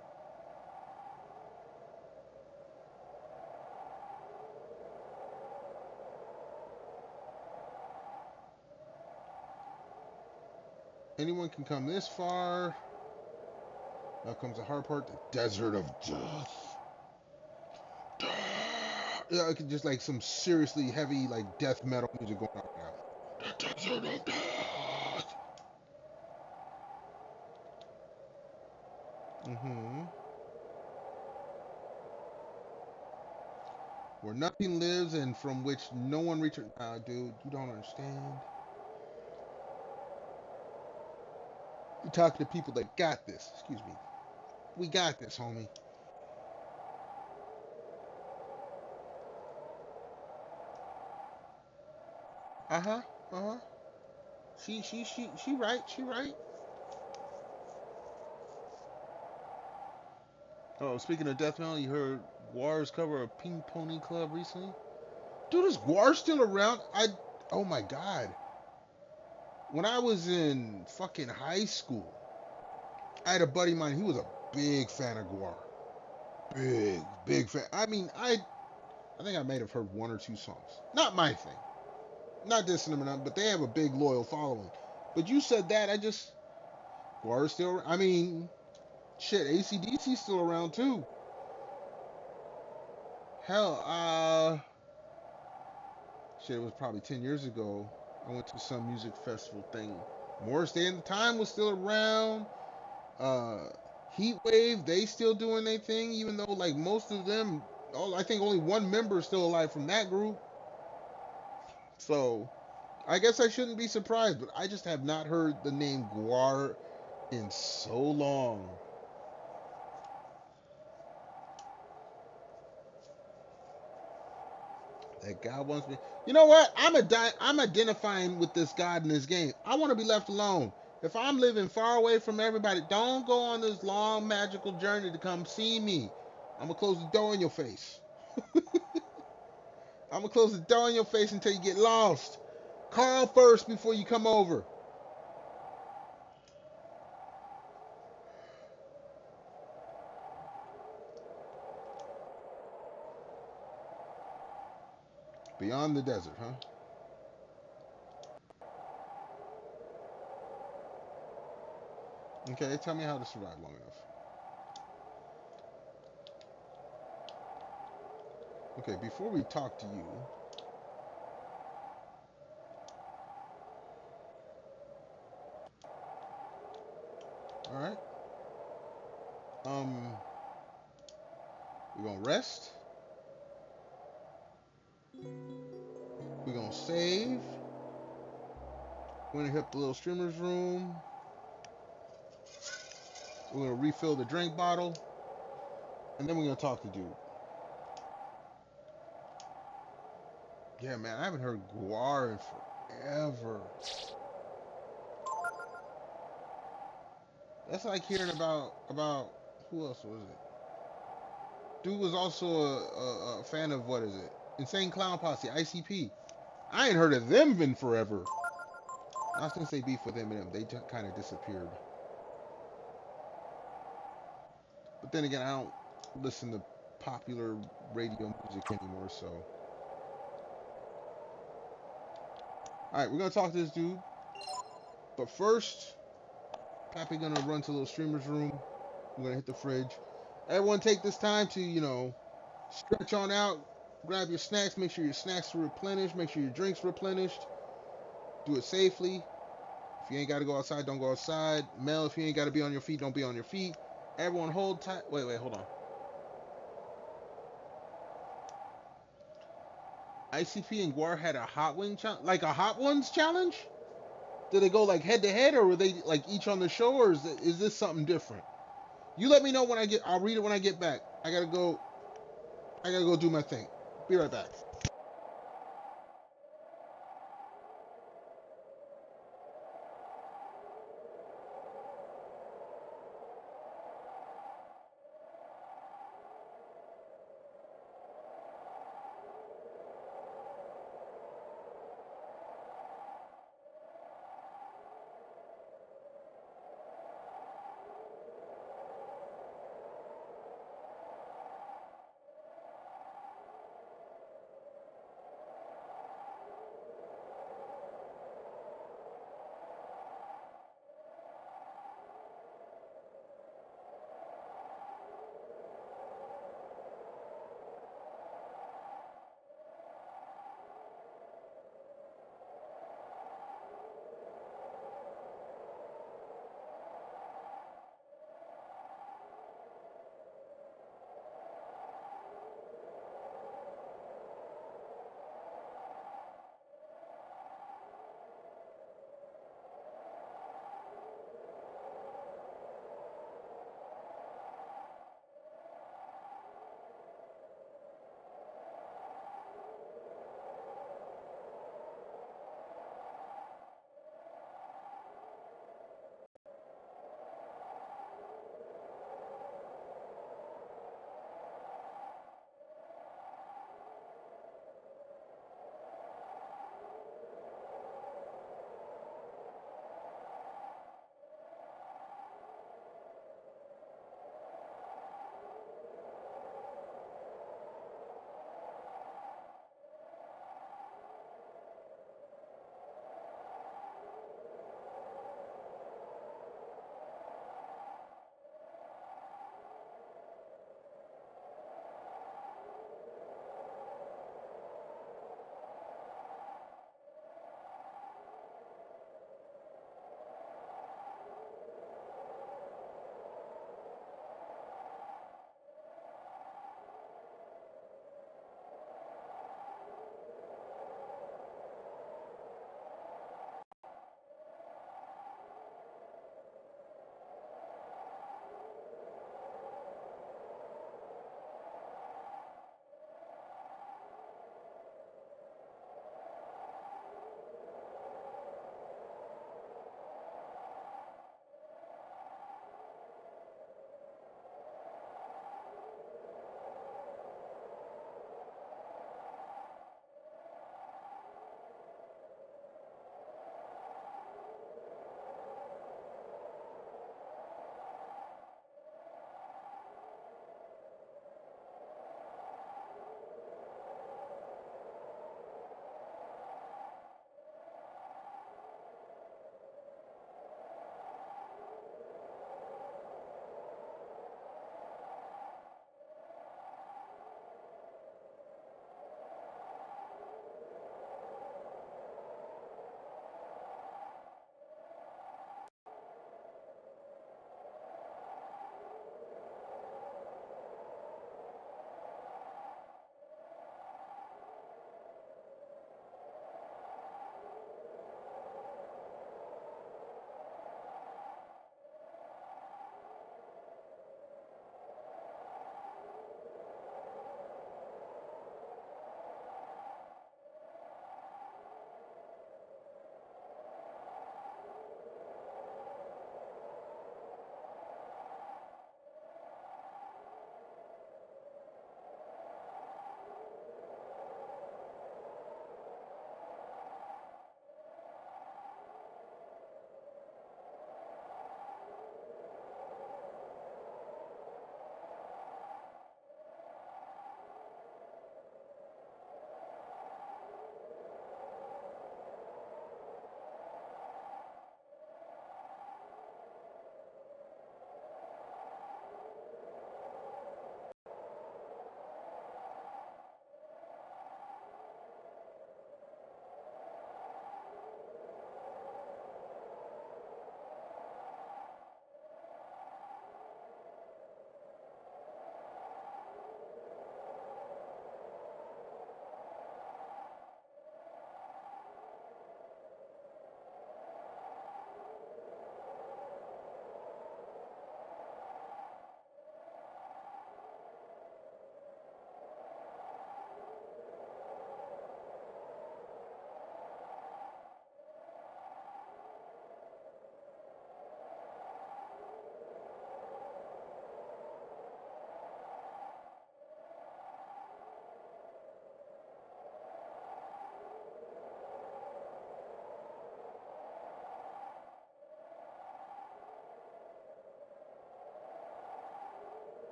Anyone can come this far. Now comes the hard part, the desert of death. Yeah, I could just like some seriously heavy like death metal music going on now. The desert of death. Mm-hmm. Where nothing lives and from which no one returns. Dude, you don't understand. You're talking to people that got this. Excuse me. We got this, homie. Uh-huh. Uh-huh. She right. She right. Oh, speaking of death metal, you heard Guar's cover of Pink Pony Club recently? Dude, is Guar still around? Oh my god. When I was in fucking high school, I had a buddy of mine, he was a big fan of Guar. Big fan. I mean, I think I may have heard one or two songs. Not my thing. Not dissing them or nothing, but they have a big loyal following. But you said that, Guar is still, I mean, shit, AC/DC's still around too. Hell, shit, it was probably 10 years ago. I went to some music festival thing. Morris Day and the Time was still around. Uh, Heatwave, they still doing their thing, even though like most of them, I think only one member is still alive from that group. So I guess I shouldn't be surprised, but I just have not heard the name Guar in so long. That God wants me. You know what? I'm identifying with this God in this game. I want to be left alone. If I'm living far away from everybody, don't go on this long magical journey to come see me. I'm gonna close the door in your face. I'm gonna close the door in your face until you get lost. Call first before you come over. Beyond the desert, huh? Okay, tell me how to survive long enough. Okay, before we talk to you, All right. We're gonna rest. We're gonna save. We're gonna hit the little streamer's room. We're gonna refill the drink bottle, and then we're gonna talk to dude. Yeah, man, I haven't heard Guar in forever. That's like hearing about who else was it? Dude was also a fan of what is it? Insane Clown Posse, ICP. I ain't heard of them in forever. Not since they beefed with Eminem, they kind of disappeared. But then again, I don't listen to popular radio music anymore, so. Alright, we're gonna talk to this dude. But first, Pappy gonna run to a little streamer's room. We're gonna hit the fridge. Everyone take this time to, stretch on out, grab your snacks, make sure your snacks are replenished, make sure your drinks replenished. Do it safely. If you ain't gotta go outside, don't go outside. Mel, if you ain't gotta be on your feet, don't be on your feet. Everyone hold tight. Wait, hold on. ICP and Guar had a hot wing challenge, like a hot ones challenge. Did they go like head to head, or were they like each on the show, or is this something different? You let me know when I get. I'll read it when I get back. I gotta go do my thing. Be right back.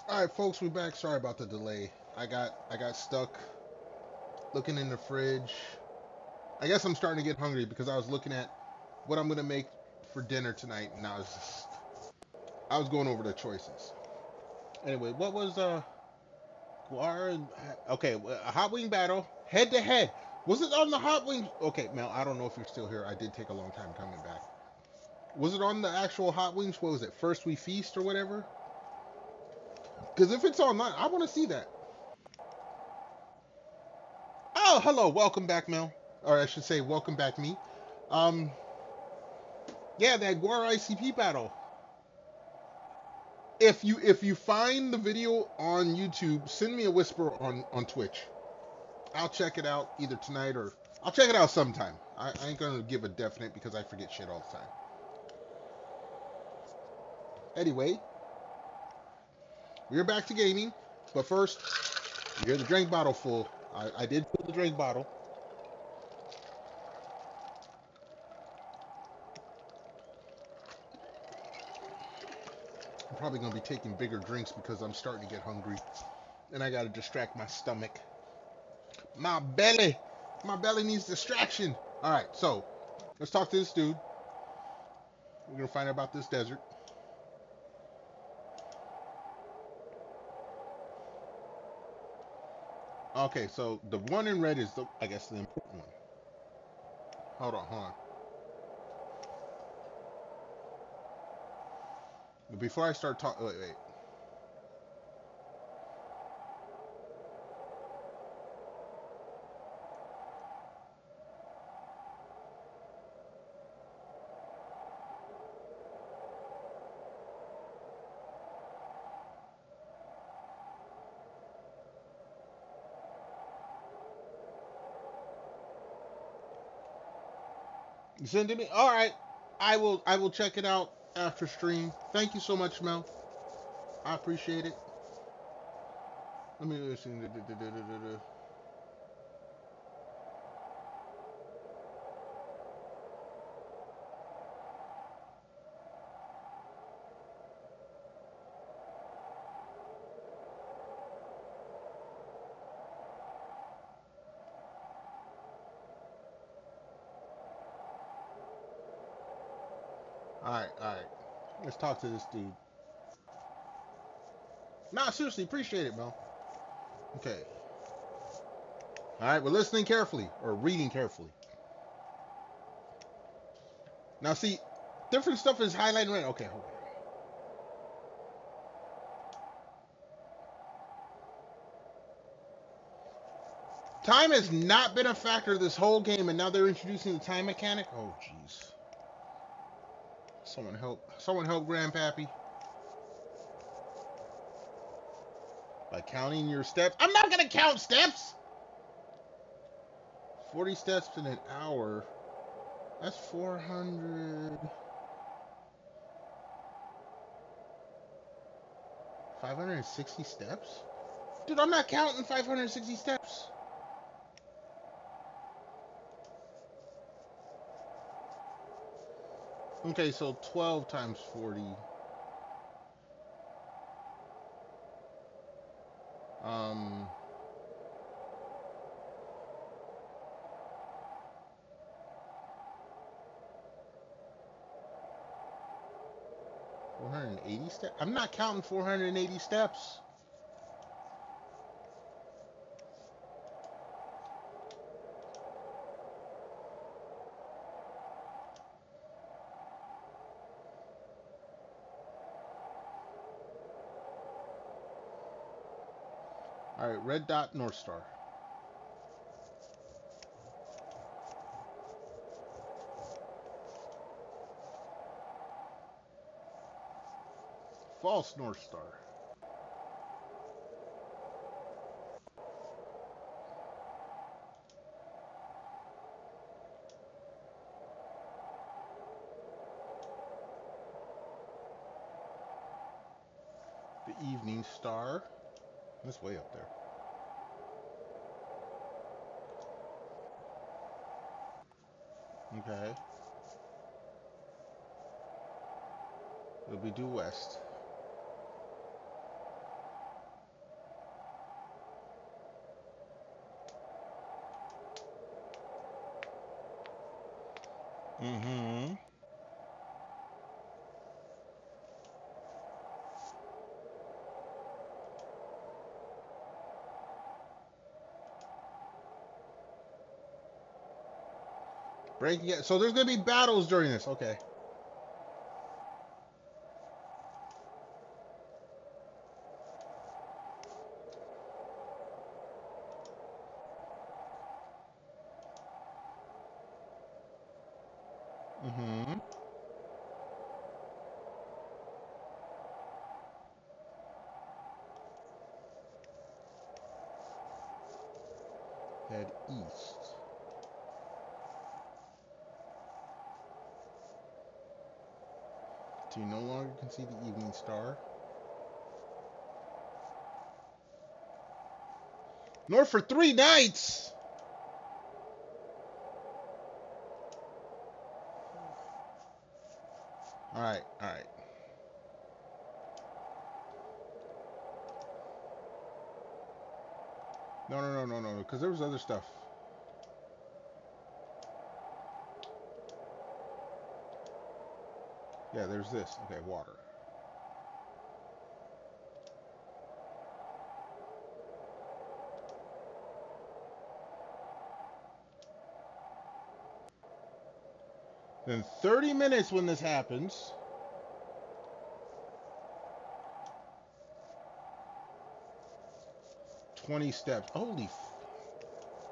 All right, folks, we're back. Sorry about the delay. I got stuck looking in the fridge. I guess I'm starting to get hungry because I was looking at what I'm gonna make for dinner tonight, and I was going over the choices. Anyway, what was Guar and okay, a hot wing battle, head to head. Was it on the hot wings? Okay, Mel, I don't know if you're still here. I did take a long time coming back. Was it on the actual hot wings? What was it? First we feast or whatever? Because if it's online, I want to see that. Oh, hello, welcome back, Mel. Or I should say, welcome back, me. Um, yeah, that Guar ICP battle. If you find the video on YouTube, send me a whisper on Twitch. I'll check it out either tonight or I'll check it out sometime. I ain't gonna give a definite because I forget shit all the time. Anyway, we're back to gaming, but first, you hear the drink bottle full. I did fill the drink bottle. I'm probably gonna be taking bigger drinks because I'm starting to get hungry, and I gotta distract my stomach. My belly, my belly needs distraction. All right, so let's talk to this dude. We're gonna find out about this desert. Okay, so the one in red is I guess the important one. Hold on. But before I start talking, wait. You send it to me? All right. I will check it out after stream. Thank you so much, Mel. I appreciate it. Let me listen. All right. Let's talk to this dude. Nah, seriously, appreciate it, Mel. Okay. All right, we're listening carefully or reading carefully. Now, see, different stuff is highlighted red. Okay, hold on. Time has not been a factor this whole game, and now they're introducing the time mechanic. Oh, jeez. Someone help! Someone help, Grandpappy. By counting your steps. I'm not gonna count steps. 40 steps in an hour. That's 400. 560 steps? Dude, I'm not counting 560 steps. Okay, so 12 times 40. Um, 480 steps? I'm not counting 480 steps. All right, red dot, North Star. False North Star. The Evening Star. That's way up there. Okay. It'll be due west. Mm-hmm. Breaking it. So there's gonna be battles during this. Okay. Mm-hmm. Head east. So you no longer can see the evening star. North for 3 nights. All right. All right. No, no, no, no, no, because there was other stuff. Yeah, there's this. Okay, water. Then 30 minutes when this happens. 20 steps. Holy.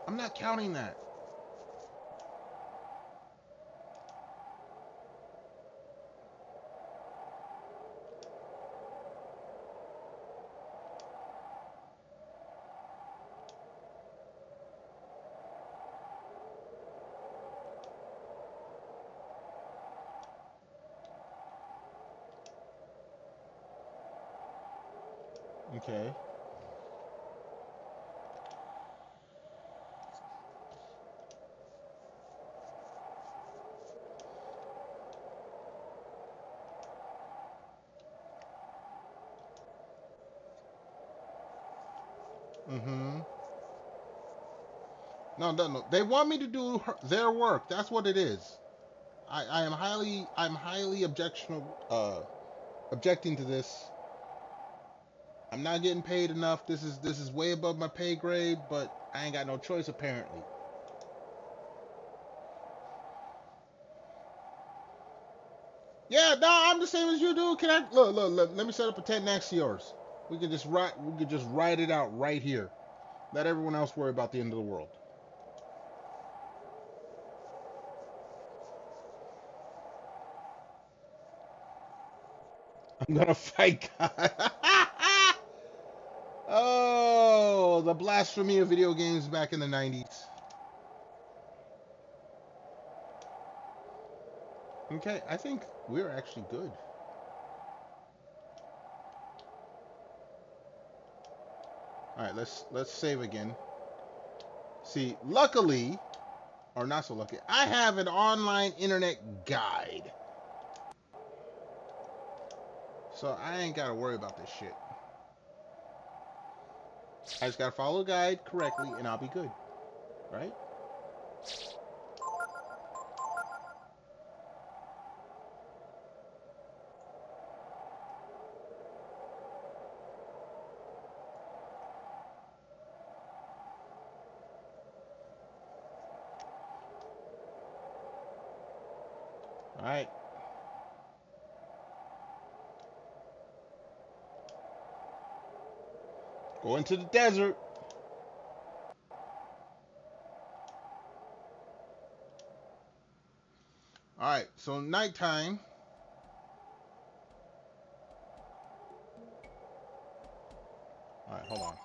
I'm not counting that. Okay. Mm-hmm. No, no, no. They want me to do their work. That's what it is. I'm highly objecting to this. I'm not getting paid enough. This is way above my pay grade, but I ain't got no choice apparently. Yeah, no, I'm the same as you, dude. Can I look, let me set up a tent next to yours. We could just write it out right here. Let everyone else worry about the end of the world. I'm gonna fight God. Oh, the blasphemy of video games back in the 90s. Okay, I think we're actually good. All right, let's save again. See, luckily, or not so lucky, I have an online internet guide. So I ain't gotta worry about this shit. I just gotta follow the guide correctly and I'll be good. Right? Alright. Go into the desert. Alright, so nighttime. Alright, hold on.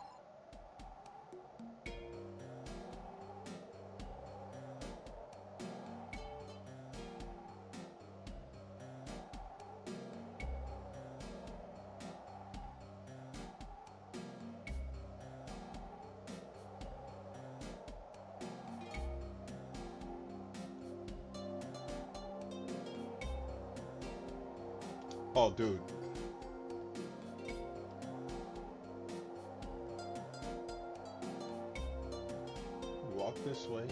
Oh, dude. Walk this way.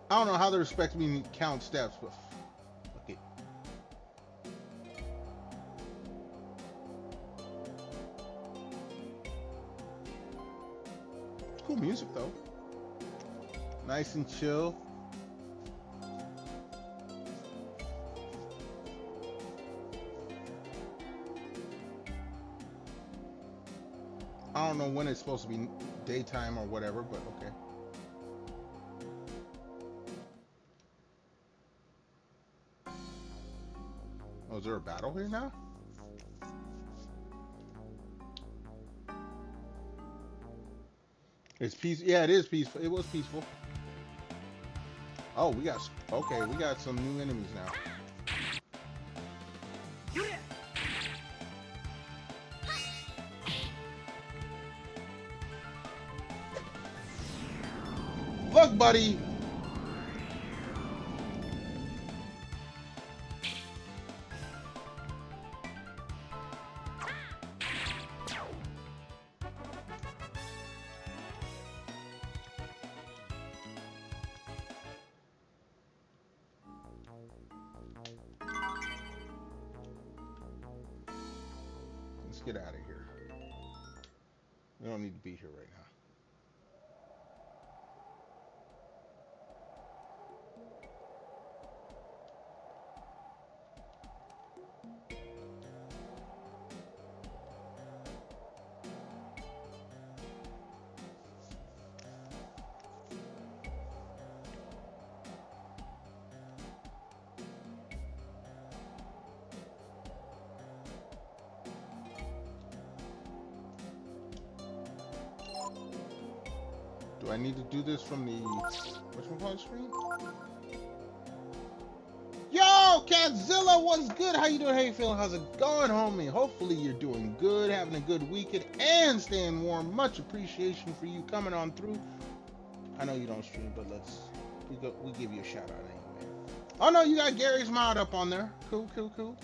I don't know how they're expecting me to count steps, but fuck it. Cool music though. Nice and chill. I don't know when it's supposed to be daytime or whatever, but okay. Oh, is there a battle here now? It's peaceful. Yeah, it is peaceful. It was peaceful. Oh, we got some new enemies now. Look, buddy. Let's get out of here. We don't need to be here right now. Do I need to do this from the whatchamacallit screen? Yo, Catzilla, what's good? How you doing? How you feeling? How's it going, homie? Hopefully you're doing good, having a good weekend, and staying warm. Much appreciation for you coming on through. I know you don't stream, but we give you a shout out anyway. Oh no, you got Gary's mod up on there. Cool, cool, cool.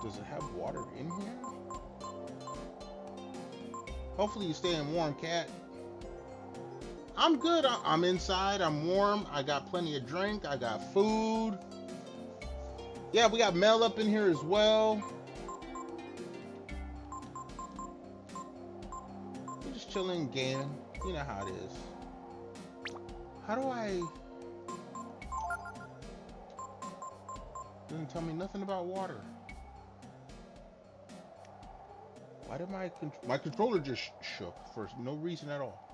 Does it have water in here? Hopefully you're staying warm, cat. I'm good. I'm inside. I'm warm. I got plenty of drink. I got food. Yeah, we got Mel up in here as well. We're just chilling, gaming. You know how it is. How do I... Doesn't tell me nothing about water. Why did my controller just shook for no reason at all?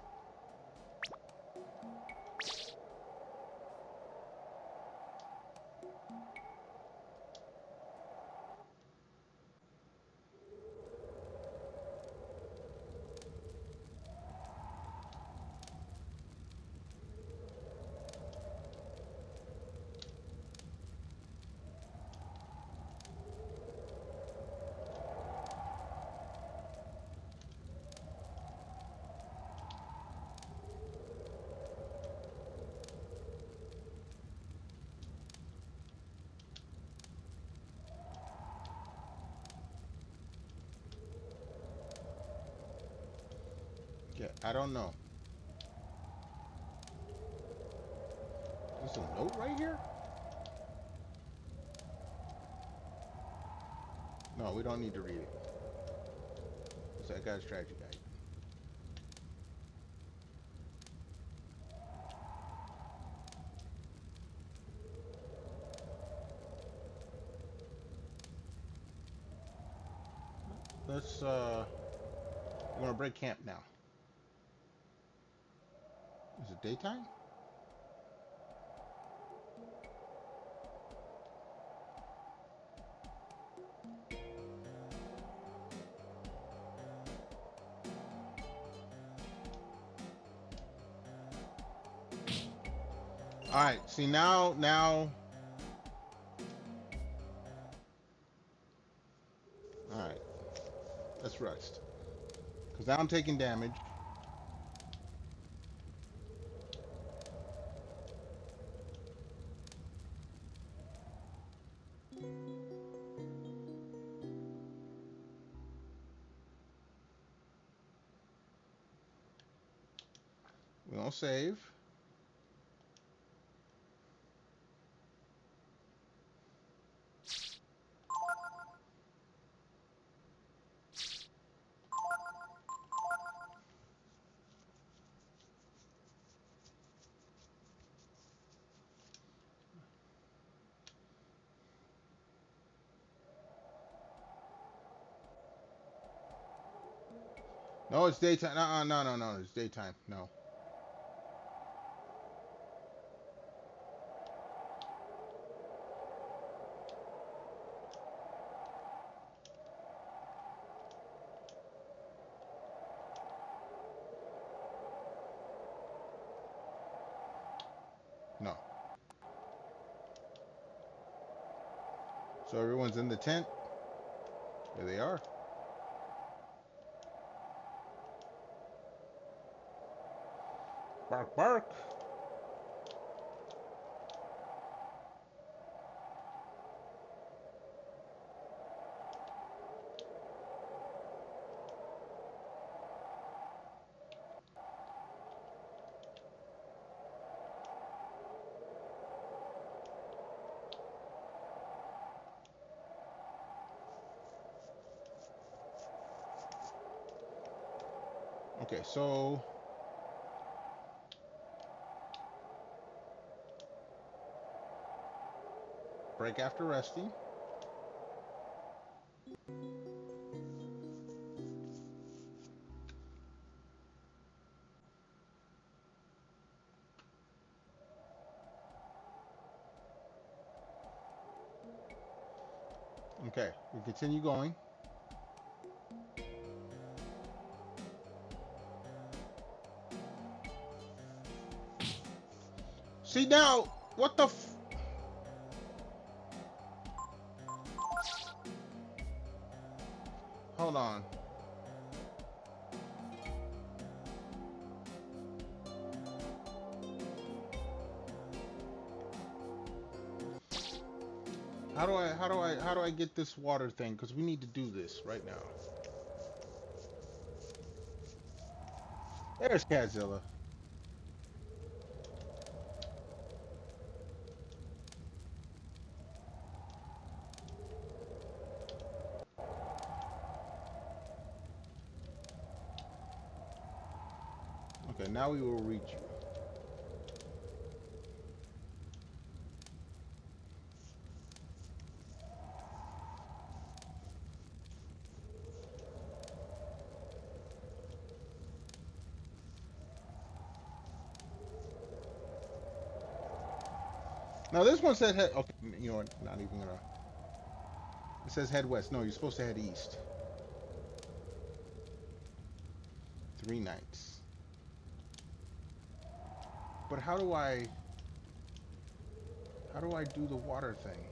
Yeah, I don't know. There's a note right here? No, we don't need to read it. So I got a strategy guide. We're gonna break camp now. Is it daytime? All right, see now. All right, let's rest. Because now I'm taking damage. No save. No, it's daytime. No. It's daytime. No. No. So everyone's in the tent. There they are. Bark, bark. Okay, so break after resting. Okay, we continue going. See now, what the f... Hold on. How do I get this water thing? Because we need to do this right now. There's Catzilla. Okay, now we will reach you. Now this one said head. Okay, you know what? Not even gonna. It says head west. No, you're supposed to head east. 3 nights. But how do I do the water thing?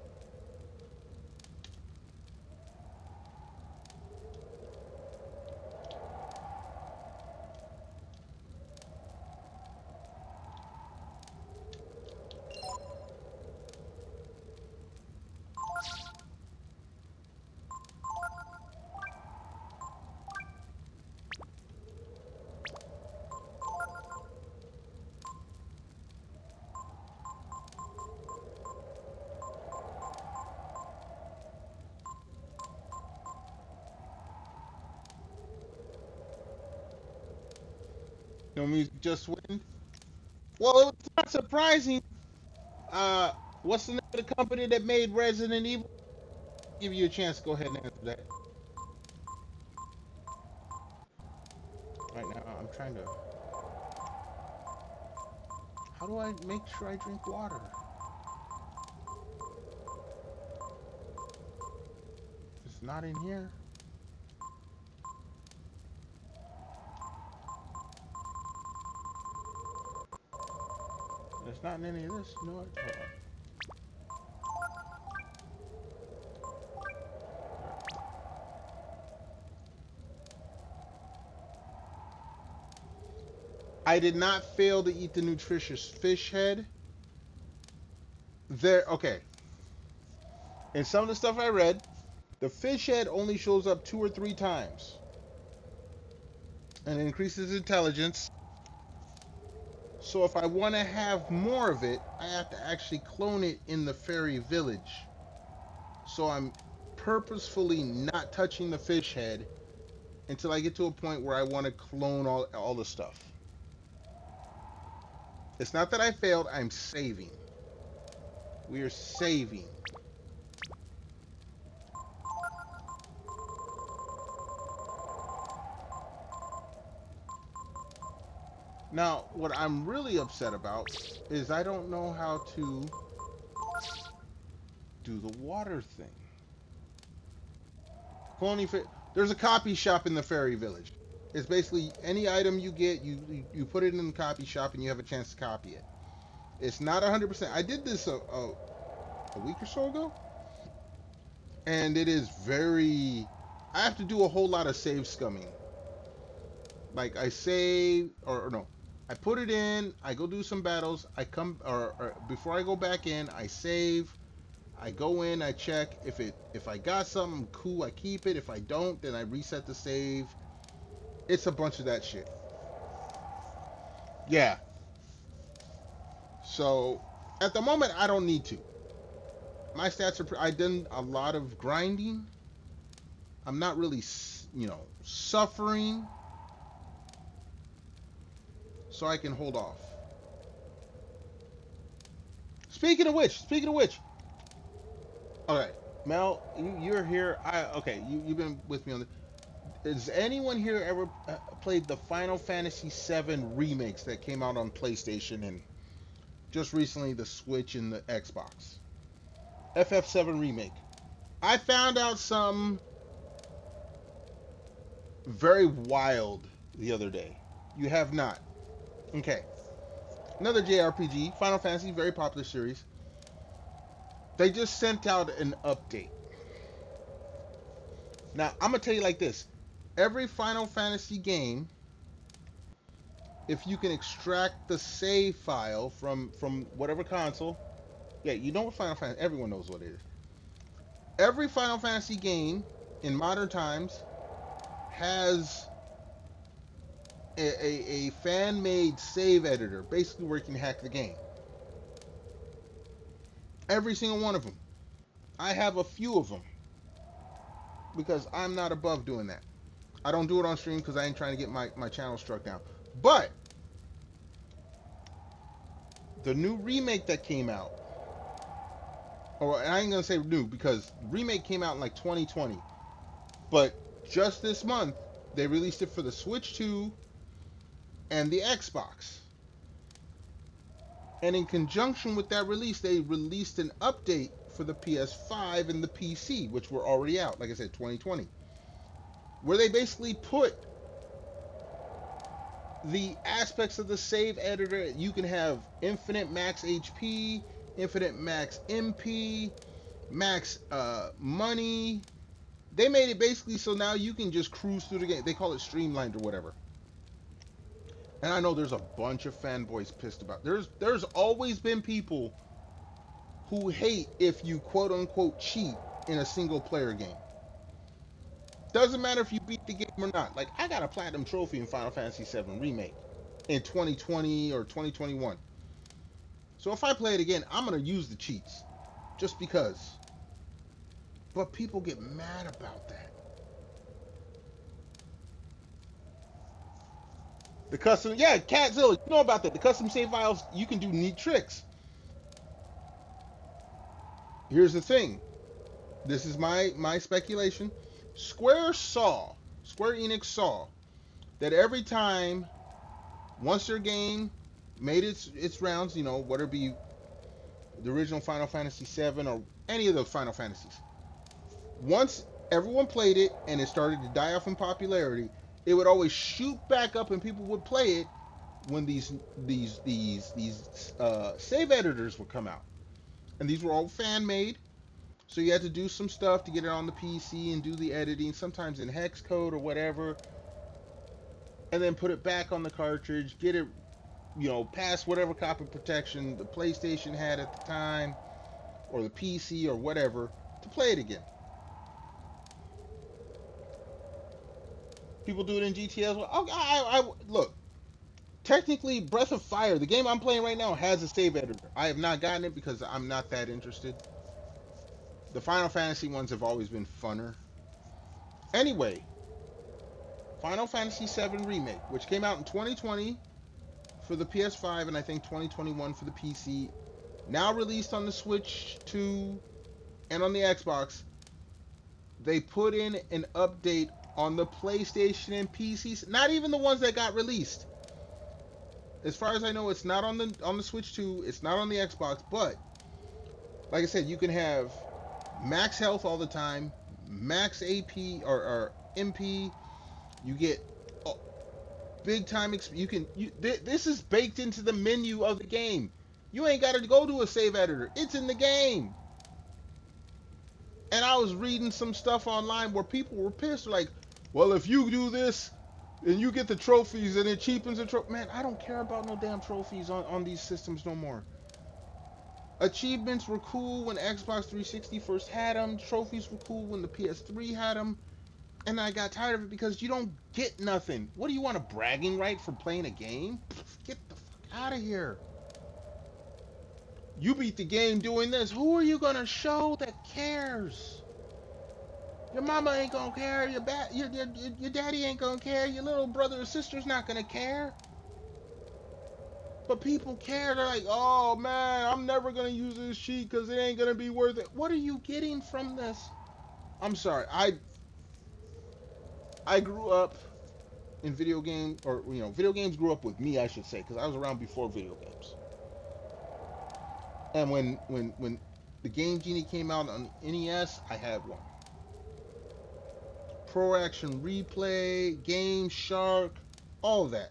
No music, just wind. Well, it's not surprising. What's the name of the company that made Resident Evil? Give you a chance to go ahead and answer that. Right now, I'm trying to. How do I make sure I drink water? It's not in here. It's not in any of this. You know what? Hold on. I did not fail to eat the nutritious fish head. Okay. In some of the stuff I read, the fish head only shows up 2 or 3 times. And it increases intelligence. So if I want to have more of it, I have to actually clone it in the fairy village. So I'm purposefully not touching the fish head until I get to a point where I want to clone all the stuff. It's not that I failed, I'm saving. We are saving. Now, what I'm really upset about is I don't know how to do the water thing. There's a copy shop in the fairy village. It's basically any item you get, you put it in the copy shop and you have a chance to copy it. It's not 100%. I did this a week or so ago, and it is very. I have to do a whole lot of save scumming. Like I save or no, I put it in. I go do some battles. I come or before I go back in, I save. I go in, I check if I got something cool, I keep it. If I don't, then I reset the save. It's a bunch of that shit. Yeah. So at the moment, I don't need to. My stats are. I done a lot of grinding. I'm not really, suffering, so I can hold off. Speaking of which. All right, Mel, you're here. Okay. You've been with me on this. Has anyone here ever played the Final Fantasy VII remakes that came out on PlayStation and just recently the Switch and the Xbox? FF7 remake. I found out some very wild the other day. You have not. Okay. Another JRPG, Final Fantasy, very popular series. They just sent out an update. Now, I'm going to tell you like this. Every Final Fantasy game, if you can extract the save file from whatever console, yeah, you know what Final Fantasy, everyone knows what it is. Every Final Fantasy game in modern times has a fan-made save editor, basically where you can hack the game. Every single one of them. I have a few of them because I'm not above doing that. I don't do it on stream because I ain't trying to get my channel struck down. But the new remake that came out, or I ain't gonna say new because remake came out in like 2020, but just this month they released it for the Switch 2 and the Xbox. And in conjunction with that release, they released an update for the PS5 and the PC, which were already out, like I said, 2020, where they basically put the aspects of the save editor. You can have infinite max HP, infinite max MP, max money. They made it basically so now you can just cruise through the game. They call it streamlined or whatever. And I know there's a bunch of fanboys pissed about it. There's always been people who hate if you quote unquote cheat in a single player game. Doesn't matter if you beat the game or not. Like, I got a platinum trophy in Final Fantasy VII Remake in 2020 or 2021. So if I play it again, I'm going to use the cheats. Just because. But people get mad about that. The custom, yeah, Catzilla, you know about that. The custom save files, you can do neat tricks. Here's the thing. This is my speculation. Square Enix saw that every time, once their game made its rounds, whether it be the original Final Fantasy VII or any of the Final Fantasies, once everyone played it and it started to die off in popularity, it would always shoot back up and people would play it when these save editors would come out. And these were all fan made. So you had to do some stuff to get it on the PC and do the editing, sometimes in hex code or whatever. And then put it back on the cartridge, get it, past whatever copy protection the PlayStation had at the time, or the PC or whatever, to play it again. People do it in GTA as well. Look, technically, Breath of Fire, the game I'm playing right now, has a save editor. I have not gotten it because I'm not that interested. The Final Fantasy ones have always been funner. Anyway, Final Fantasy VII Remake, which came out in 2020 for the PS5 and I think 2021 for the PC, now released on the Switch 2 and on the Xbox. They put in an update on the PlayStation and PCs, not even the ones that got released. As far as I know, it's not on the Switch 2, it's not on the Xbox, but like I said, you can have max health all the time, max AP or MP. You get big time. This is baked into the menu of the game. You ain't got to go to a save editor. It's in the game. And I was reading some stuff online where people were pissed, like, well, if you do this and you get the trophies and it cheapens the trophy. Man, I don't care about no damn trophies on these systems no more. Achievements were cool when Xbox 360 first had them. Trophies were cool when the PS3 had them. And I got tired of it because you don't get nothing. What do you want, a bragging right for playing a game? Get the fuck out of here. You beat the game doing this. Who are you going to show that cares? Your mama ain't going to care. Your daddy ain't going to care. Your little brother or sister's not going to care. But people care. They're like, oh, man, I'm never going to use this cheat because it ain't going to be worth it. What are you getting from this? I'm sorry. I grew up in video games, or, video games grew up with me, I should say, because I was around before video games. And when the Game Genie came out on NES, I had one. Pro Action Replay, Game Shark, all of that.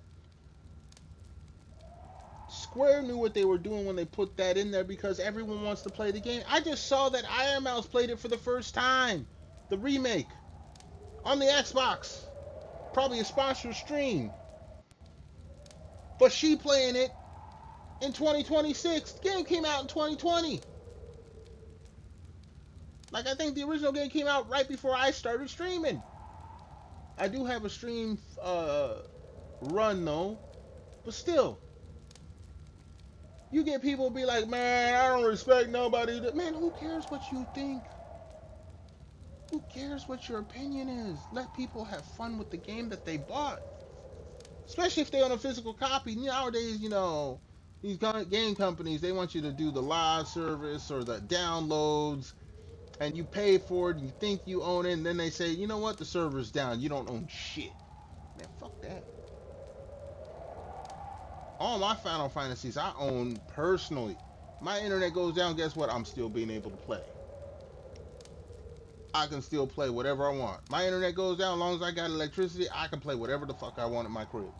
Square knew what they were doing when they put that in there because everyone wants to play the game. I just saw that Iron Mouse played it for the first time. The remake. On the Xbox. Probably a sponsored stream. But she playing it in 2026. The game came out in 2020. Like, I think the original game came out right before I started streaming. I do have a stream run though. But still. You get people be like, man, I don't respect nobody. Man, who cares what you think? Who cares what your opinion is? Let people have fun with the game that they bought. Especially if they own a physical copy. Nowadays, these game companies, they want you to do the live service or the downloads. And you pay for it and you think you own it. And then they say, you know what? The server's down. You don't own shit. Man, fuck that. All my Final Fantasies I own personally. My internet goes down, guess what? I'm still being able to play. I can still play whatever I want. My internet goes down, as long as I got electricity, I can play whatever the fuck I want at my crib.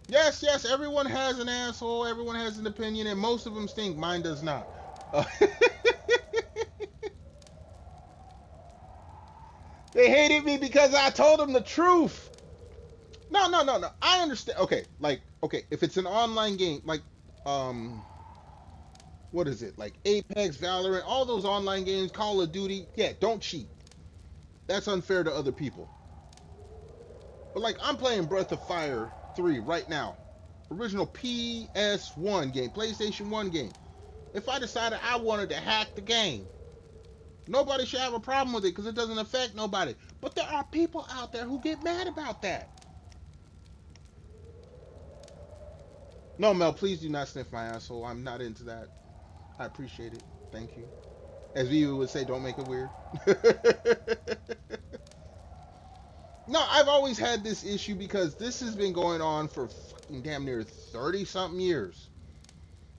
Yes, everyone has an asshole, everyone has an opinion, and most of them stink. Mine does not. They hated me because I told them the truth. No. I understand. Okay, if it's an online game, like, what is it? Like Apex, Valorant, all those online games, Call of Duty, yeah, don't cheat. That's unfair to other people. But like, I'm playing Breath of Fire 3 right now. Original PS1 game, PlayStation 1 game. If I decided I wanted to hack the game, nobody should have a problem with it because it doesn't affect nobody. But there are people out there who get mad about that. No, Mel, please do not sniff my asshole. I'm not into that. I appreciate it. Thank you. As we would say, don't make it weird. No, I've always had this issue because this has been going on for fucking damn near 30-something years.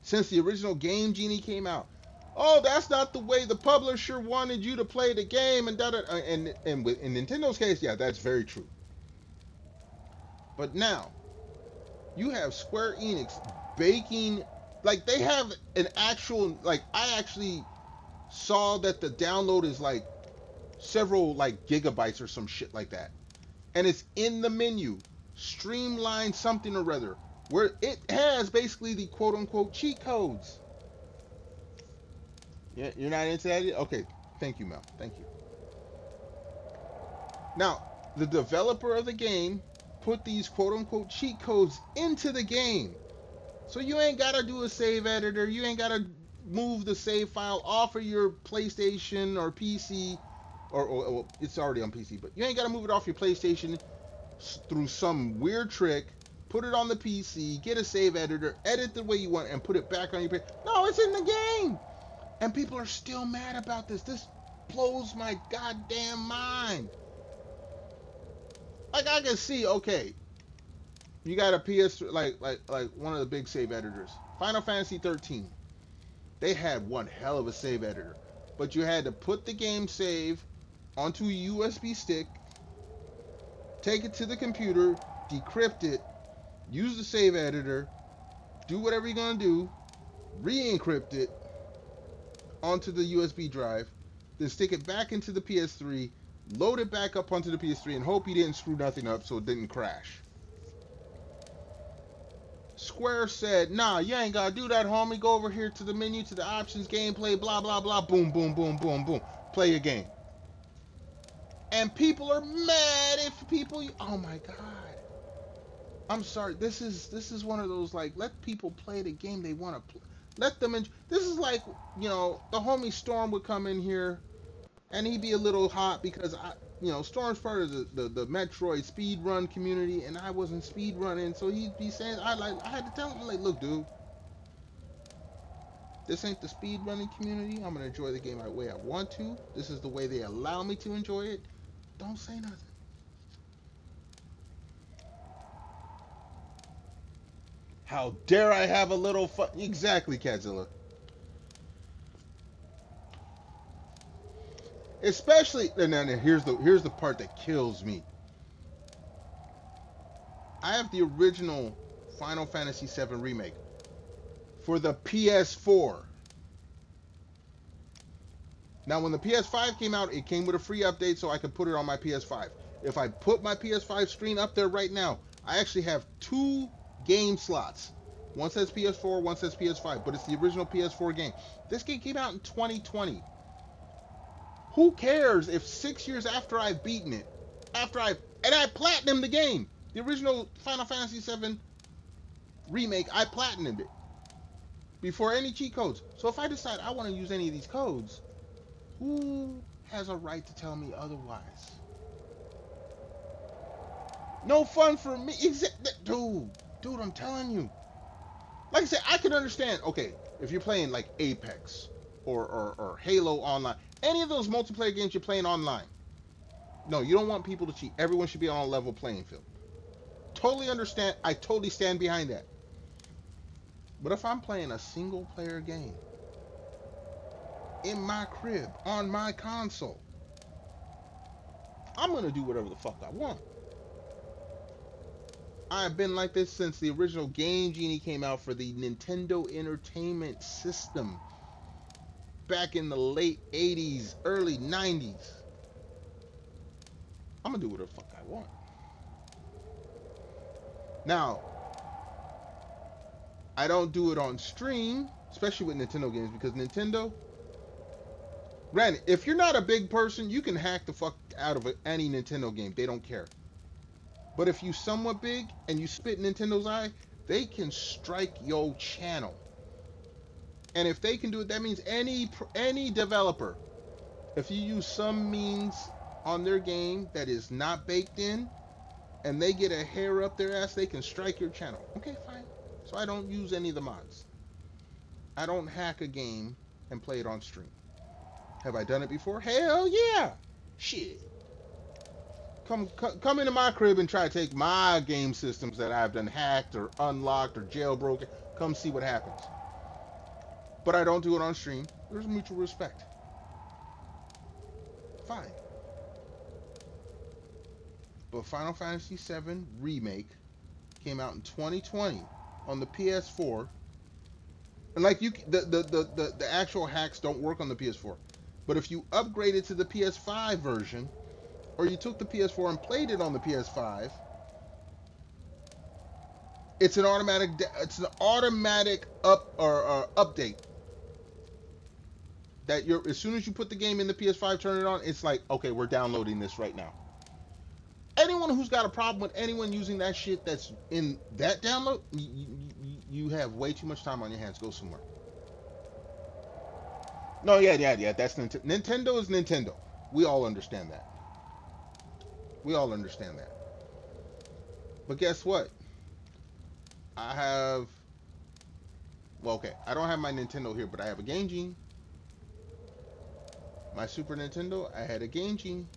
Since the original Game Genie came out. Oh, that's not the way the publisher wanted you to play the game, and in Nintendo's case, yeah, that's very true. But now, you have Square Enix baking, like, they have an actual, like, I actually saw that the download is like several like gigabytes or some shit like that, and it's in the menu, streamline something or other, where it has basically the quote-unquote cheat codes. Yeah, you're not into that? Okay, thank you, Mel. Thank you. Now, the developer of the game put these quote-unquote cheat codes into the game. So you ain't gotta do a save editor. You ain't gotta move the save file off of your PlayStation or PC, or it's already on PC, but you ain't gotta move it off your PlayStation through some weird trick. Put it on the PC, get a save editor, edit the way you want, and put it back on your PC. No, it's in the game, and people are still mad about this. This blows my goddamn mind. Like, I can see, okay, you got a PS, like one of the big save editors, Final Fantasy 13. They had one hell of a save editor, but you had to put the game save onto a USB stick, take it to the computer, decrypt it, use the save editor, do whatever you're gonna do, re-encrypt it onto the USB drive, then stick it back into the PS3, load it back up onto the PS3, and hope you didn't screw nothing up so it didn't crash. Square said, nah, you ain't gotta do that, homie. Go over here to the menu, to the options, gameplay, blah, blah, blah, boom, boom, boom, boom, boom. Play your game. And people are mad if people, oh my God. I'm sorry, this is one of those, like, let people play the game they want to play. Let them enjoy. This is like, you know, the homie Storm would come in here, and he'd be a little hot because, Storm's part of the Metroid speedrun community, and I wasn't speedrunning, so he'd be saying, I had to tell him, like, look, dude, this ain't the speedrunning community. I'm going to enjoy the game the way I want to. This is the way they allow me to enjoy it. Don't say nothing. How dare I have a little fun? Exactly, Cadzilla. Especially, and then here's the part that kills me. I have the original Final Fantasy VII Remake for the PS4. Now, when the PS5 came out, it came with a free update so I could put it on my PS5. If I put my PS5 screen up there right now, I actually have 2 game slots. One says PS4, one says PS5, but it's the original PS4 game. This game came out in 2020. Who cares if 6 years after I've beaten it, and I platinumed the game, the original Final Fantasy VII Remake, I platinumed it before any cheat codes. So if I decide I want to use any of these codes, who has a right to tell me otherwise? No fun for me. Dude, I'm telling you. Like I said, I can understand, okay, if you're playing like Apex or Halo Online, any of those multiplayer games you're playing online. No, you don't want people to cheat. Everyone should be on a level playing field. Totally understand. I totally stand behind that. But if I'm playing a single player game in my crib, on my console, I'm going to do whatever the fuck I want. I've been like this since the original Game Genie came out for the Nintendo Entertainment System back in the late 80s, early 90s. I'm going to do whatever the fuck I want. Now, I don't do it on stream, especially with Nintendo games, because Nintendo, granted, if you're not a big person, you can hack the fuck out of any Nintendo game. They don't care. But if you somewhat big and you spit Nintendo's eye, they can strike your channel. And if they can do it, that means any developer, if you use some means on their game that is not baked in, and they get a hair up their ass, they can strike your channel. Okay, fine. So I don't use any of the mods. I don't hack a game and play it on stream. Have I done it before? Hell yeah! Shit. Come into my crib and try to take my game systems that I've done hacked or unlocked or jailbroken. Come see what happens. But I don't do it on stream. There's mutual respect. Fine. But Final Fantasy VII Remake came out in 2020 on the PS4. And like the actual hacks don't work on the PS4. But if you upgraded to the PS5 version, or you took the PS4 and played it on the PS5, it's an automatic update. That as soon as you put the game in the PS5, turn it on, it's like, okay, we're downloading this right now. anyone who's got a problem with anyone using that shit that's in that download, you have way too much time on your hands. Go somewhere. No, yeah. That's Nintendo. Nintendo is Nintendo. We all understand that. We all understand that. But guess what? I have. Well, okay. I don't have my Nintendo here, but I have a Game Genie. My Super Nintendo, I had a Game Genie.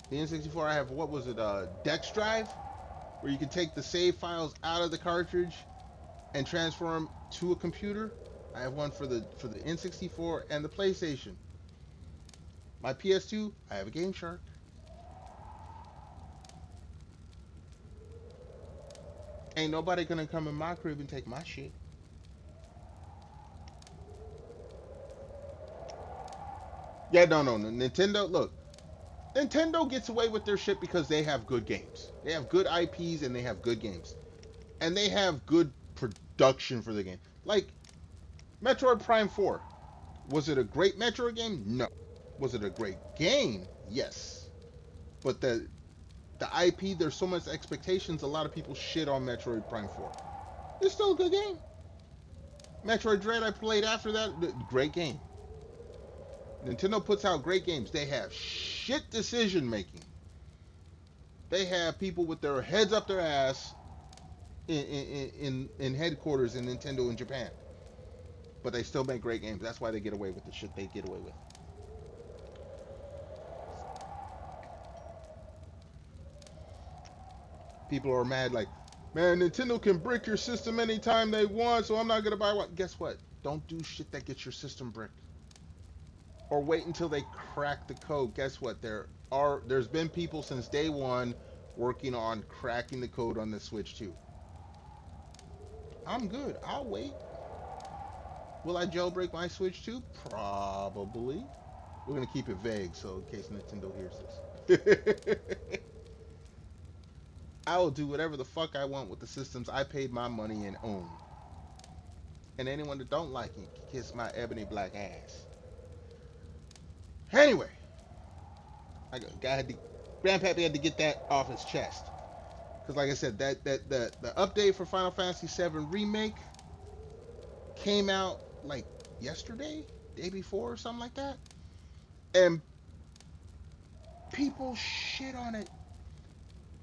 The N64, I have, what was it, Dex Drive, where you can take the save files out of the cartridge and transfer them to a computer. I have one for the N64 and the PlayStation. My PS2, I have a Game Shark. Ain't nobody gonna come in my crib and take my shit. Yeah, no. Nintendo, look, Nintendo gets away with their shit because they have good games. They have good IPs and they have good games. And they have good production for the game. Like, Metroid Prime 4. Was it a great Metroid game? No. Was it a great game? Yes. But the IP, there's so much expectations, a lot of people shit on Metroid Prime 4. It's still a good game. Metroid Dread I played after that, great game. Nintendo puts out great games. They have shit decision making. They have people with their heads up their ass in headquarters in Nintendo in Japan. But they still make great games. That's why they get away with the shit they get away with. People are mad like, man, Nintendo can brick your system anytime they want, so I'm not gonna buy one. Guess what? Don't do shit that gets your system bricked. Or wait until they crack the code. Guess what? There's been people since day one working on cracking the code on the Switch 2. I'm good. I'll wait. Will I jailbreak my Switch 2? Probably. We're gonna keep it vague, so in case Nintendo hears this. I will do whatever the fuck I want with the systems I paid my money and own. And anyone that don't like it can kiss my ebony black ass. Anyway, Grandpappy had to get that off his chest. Because like I said, the update for Final Fantasy VII Remake came out like yesterday, day before or something like that. And people shit on it.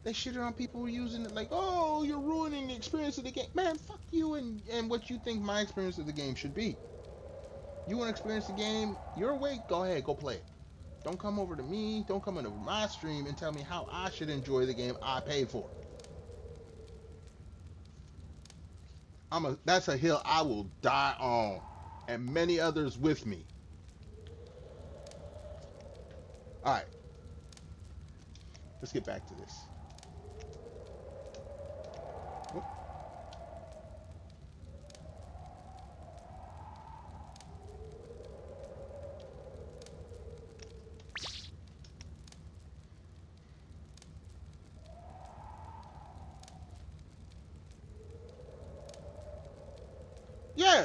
They shitted on people who are using it like, oh, you're ruining the experience of the game. Man, fuck you and what you think my experience of the game should be. You want to experience the game your way? Go ahead, go play it. Don't come over to me. Don't come into my stream and tell me how I should enjoy the game I paid for. That's a hill I will die on, and many others with me. All right, let's get back to this.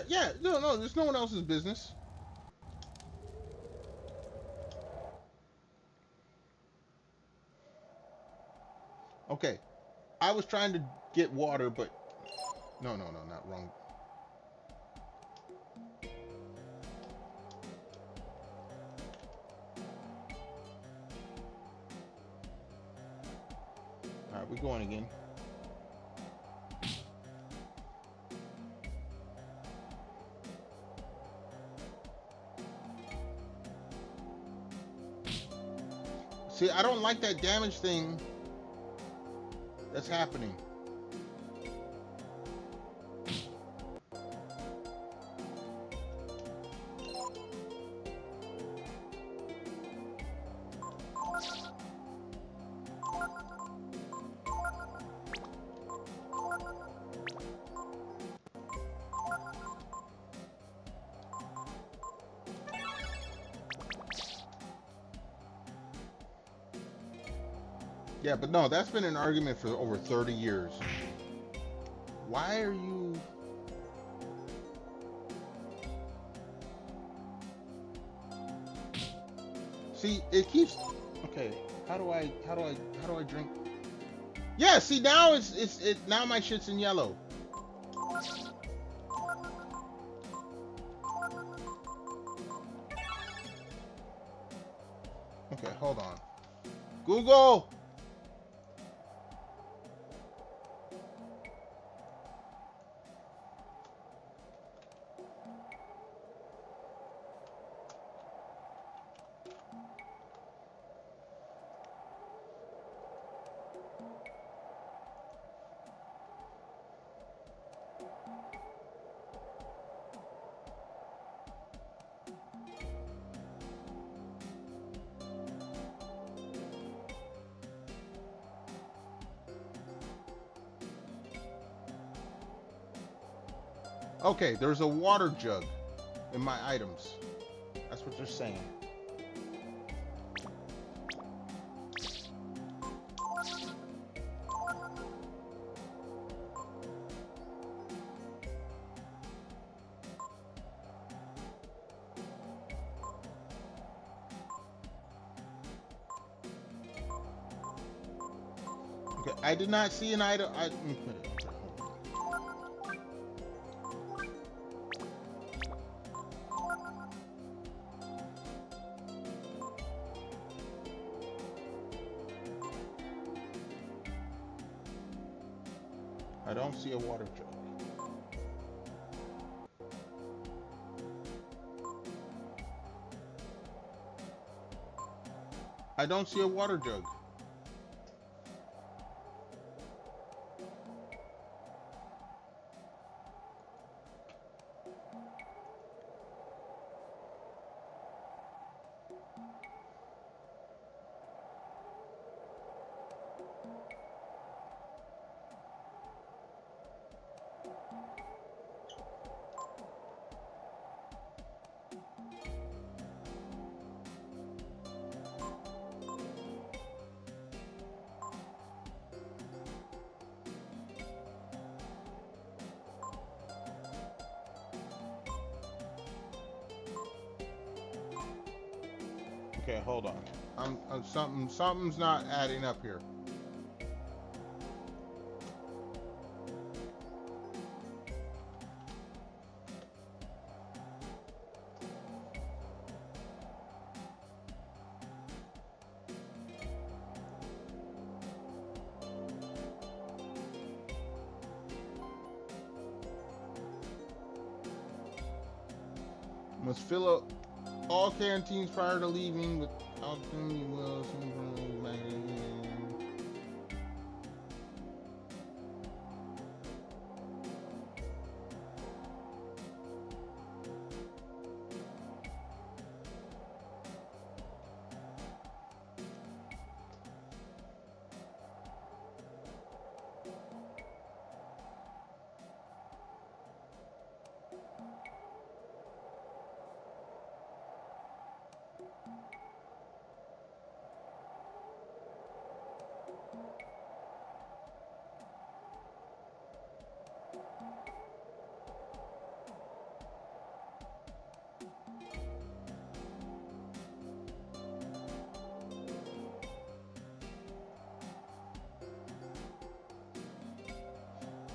Yeah, no, there's no one else's business. Okay, I was trying to get water, but no, not wrong. All right, we're going again. See, I don't like that damage thing that's happening. Yeah, but no, that's been an argument for over 30 years. Why are you... See, it keeps... Okay, How do I drink? Yeah, see now now my shit's in yellow. Okay, hold on. Google. Okay, there's a water jug in my items. That's what they're saying. Okay, I did not see an item. I don't see a water jug. I don't see a water jug. Okay, hold on. Something's not adding up here. Must fill up all canteens prior to leaving without them. You will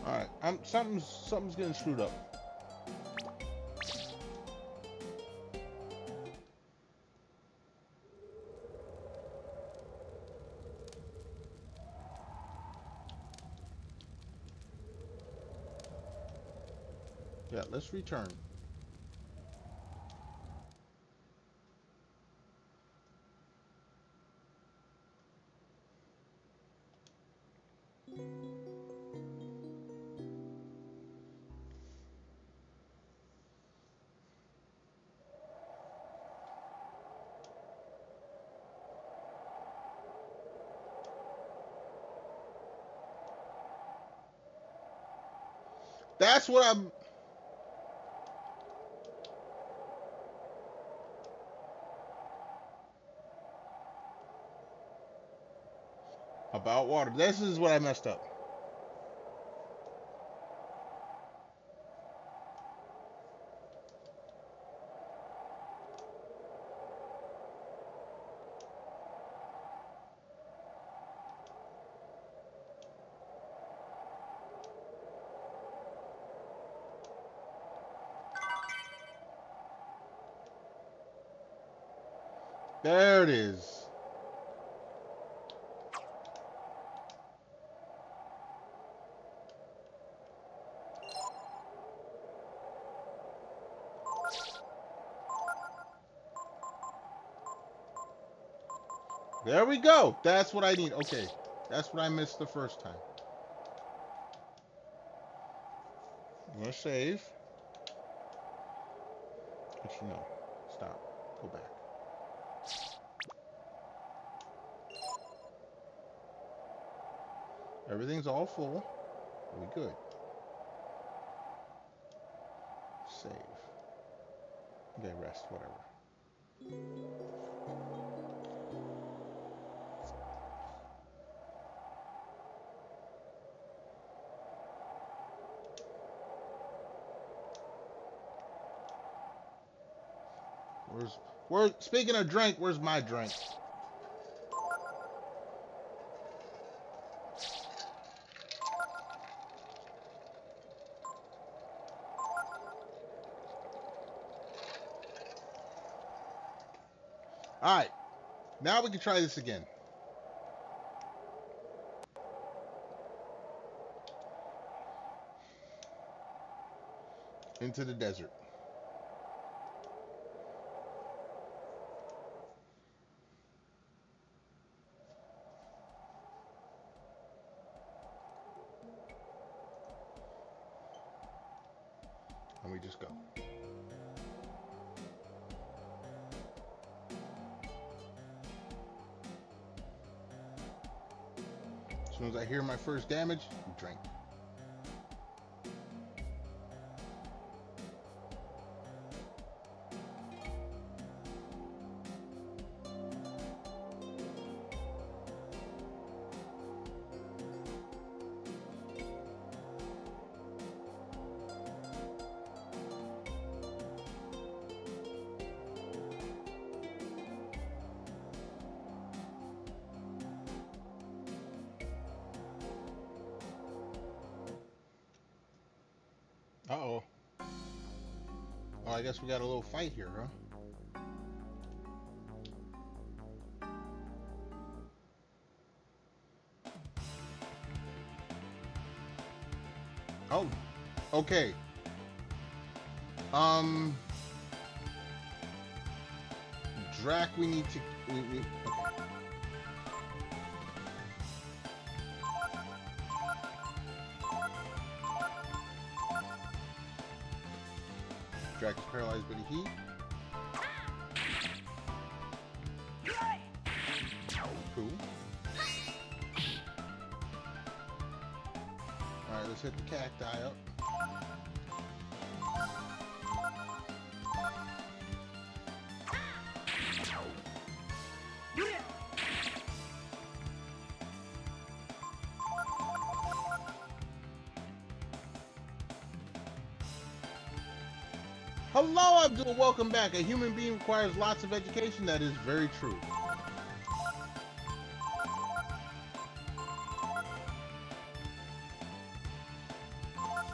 All right, something's getting screwed up. Yeah, let's return. That's what I'm. About water. This is what I messed up. There it is. There we go. That's what I need. Okay. That's what I missed the first time. I'm going to save. Actually, no. Stop. Go back. Everything's all full. We good. Save. Okay, rest, whatever. Speaking of drink, where's my drink? All right, now we can try this again. Into the desert. And we just go. As soon as I hear my first damage, we drink. Uh-oh. Oh, I guess we got a little fight here, huh? Oh, okay. Drac, we need to... okay. Drac is paralyzed by the heat. Cool. Alright, let's hit the cacti up. Hello, Abdul. Welcome back. A human being requires lots of education. That is very true.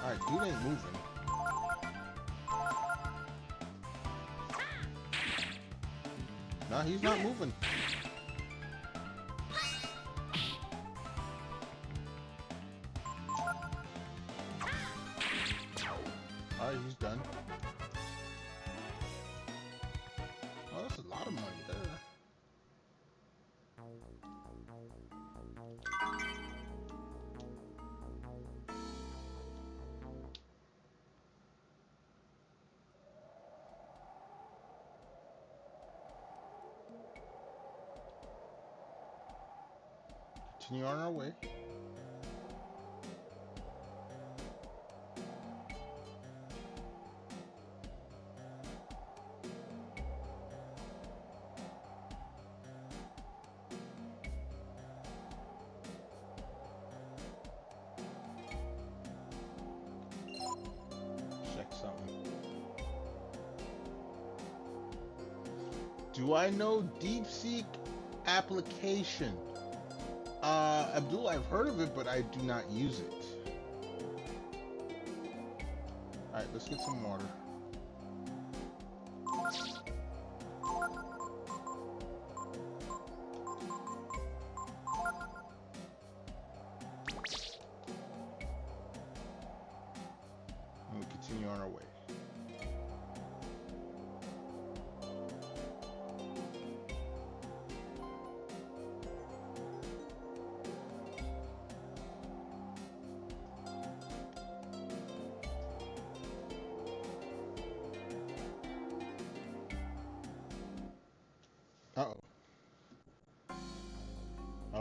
Alright, dude ain't moving. No, he's not moving. Alright, he's done. Oh, that's a lot of money there. Continue on our way. Check something. Do I know DeepSeek application? Abdul, I've heard of it, but I do not use it. Alright, let's get some water.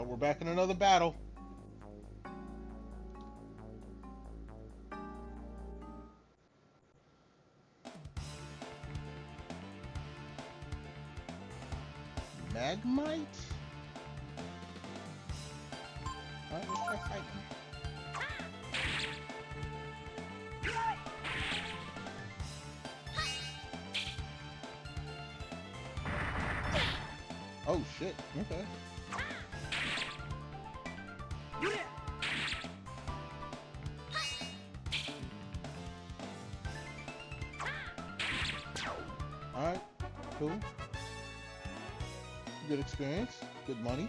We're back in another battle. Magmite? Alright, let's try fighting. Oh shit, okay. Alright, cool. Good experience, good money.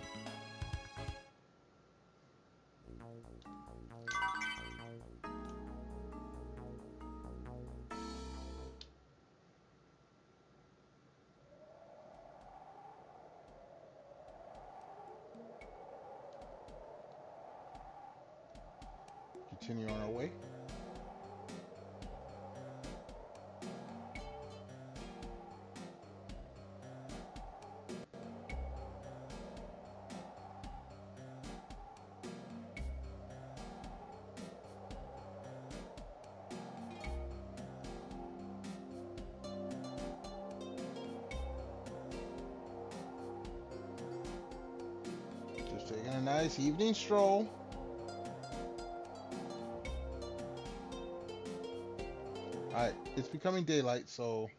Continue on our way. Just taking a nice evening stroll. Alright, it's becoming daylight, so...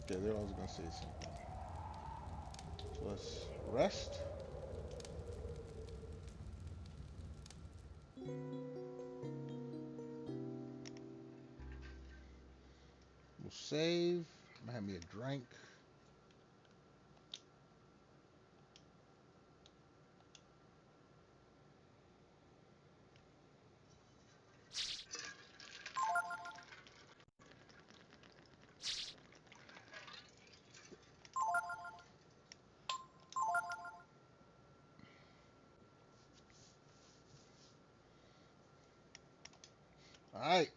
Okay, there I was gonna say something. So let's rest. We'll save. Have me a drink. Alright.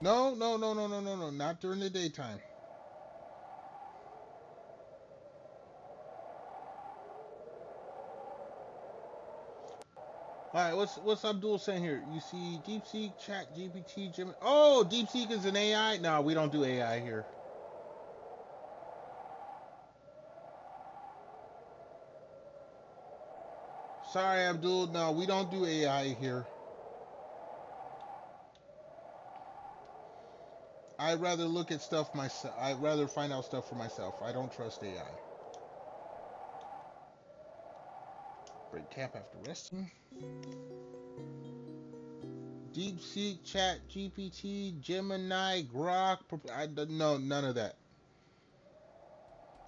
No, not during the daytime. Alright, what's Abdul saying here? You see DeepSeek, Chat, GPT, Gemini. Oh, DeepSeek is an AI? No, we don't do AI here. Sorry, Abdul. No, we don't do AI here. I'd rather look at stuff myself. I'd rather find out stuff for myself. I don't trust AI. Break camp after resting. DeepSeek, Chat, GPT, Gemini, Grok. No, none of that.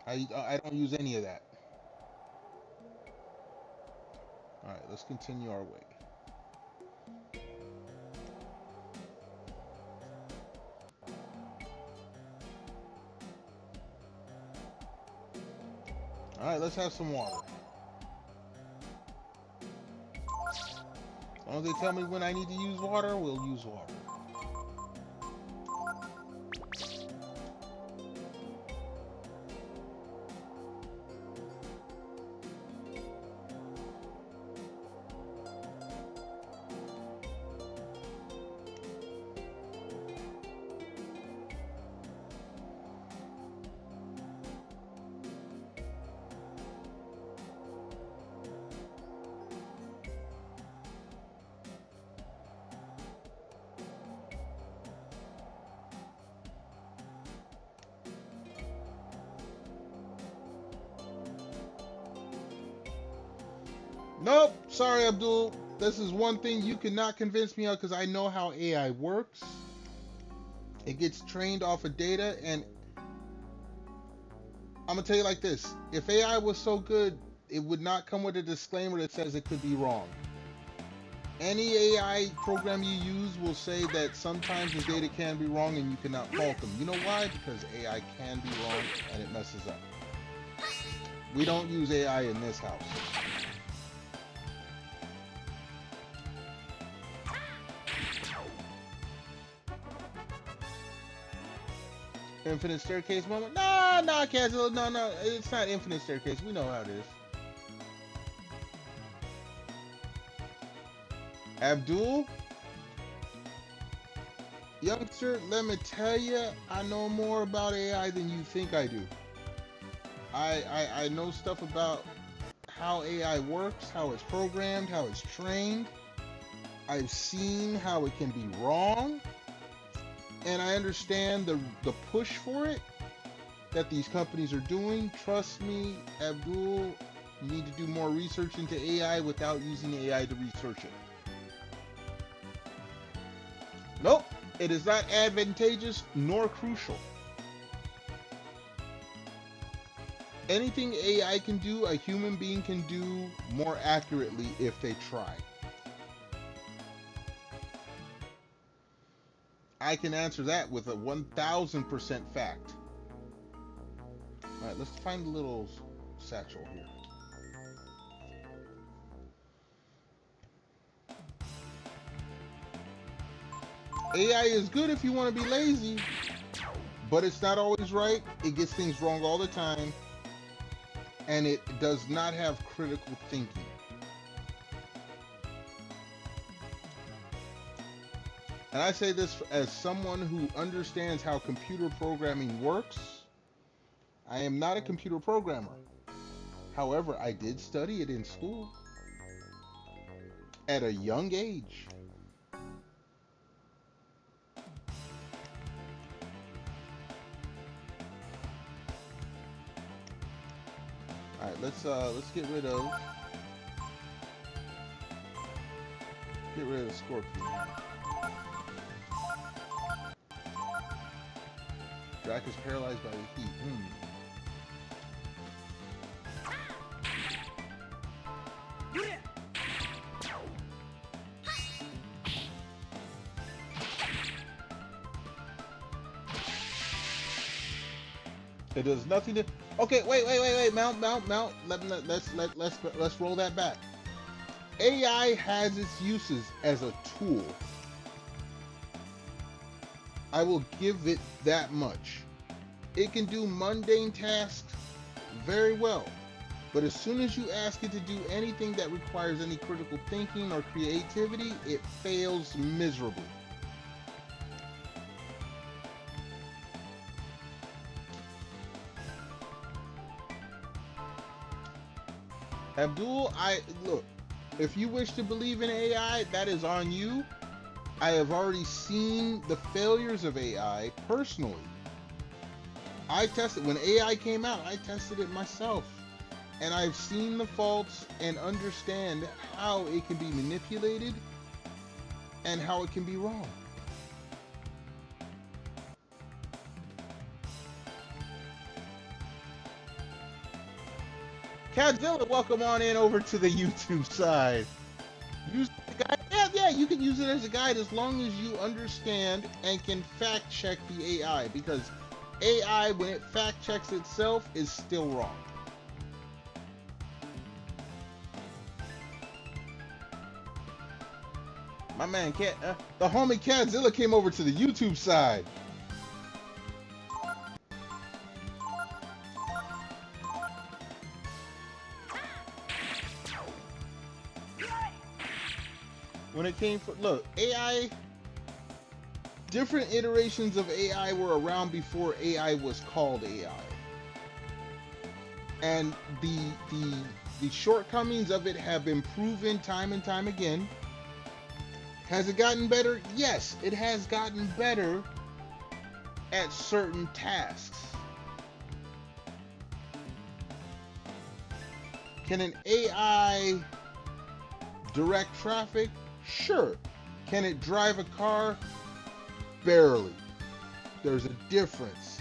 I don't use any of that. All right, let's continue our way. All right, let's have some water. As long as they tell me when I need to use water, we'll use water. Nope, sorry, Abdul. This is one thing you cannot convince me of because I know how AI works. It gets trained off of data, and I'm gonna tell you like this: if AI was so good, it would not come with a disclaimer that says it could be wrong. Any AI program you use will say that sometimes the data can be wrong and you cannot fault them. You know why? Because AI can be wrong and it messes up. We don't use AI in this house. Infinite staircase moment? Nah, Casual. No, it's not infinite staircase. We know how it is. Abdul? Youngster, let me tell you, I know more about AI than you think I do. I know stuff about how AI works, how it's programmed, how it's trained. I've seen how it can be wrong. And I understand the push for it that these companies are doing. Trust me, Abdul, you need to do more research into AI without using AI to research it. Nope, it is not advantageous nor crucial. Anything AI can do, a human being can do more accurately if they try. I can answer that with a 1000% fact. All right, let's find a little satchel here. AI is good if you want to be lazy, but it's not always right. It gets things wrong all the time, and it does not have critical thinking. And I say this as someone who understands how computer programming works. I am not a computer programmer. However, I did study it in school at a young age. All right, let's get rid of the Scorpion. Drac is paralyzed by the heat. It does nothing to. Okay, wait. Mount. Let's roll that back. AI has its uses as a tool. I will give it that much. It can do mundane tasks very well, but as soon as you ask it to do anything that requires any critical thinking or creativity, it fails miserably. Abdul, look, if you wish to believe in AI, that is on you. I have already seen the failures of AI personally. I tested, when AI came out, I tested it myself. And I've seen the faults and understand how it can be manipulated and how it can be wrong. Cadzilla, welcome on in over to the YouTube side. Use the guide. Yeah, you can use it as a guide as long as you understand and can fact check the AI, because AI, when it fact checks itself, is still wrong. My man, the homie Cadzilla came over to the YouTube side. When it came for, look, AI, different iterations of AI were around before AI was called AI. And the shortcomings of it have been proven time and time again. Has it gotten better? Yes, it has gotten better at certain tasks. Can an AI direct traffic? Sure. Can it drive a car? Barely. There's a difference.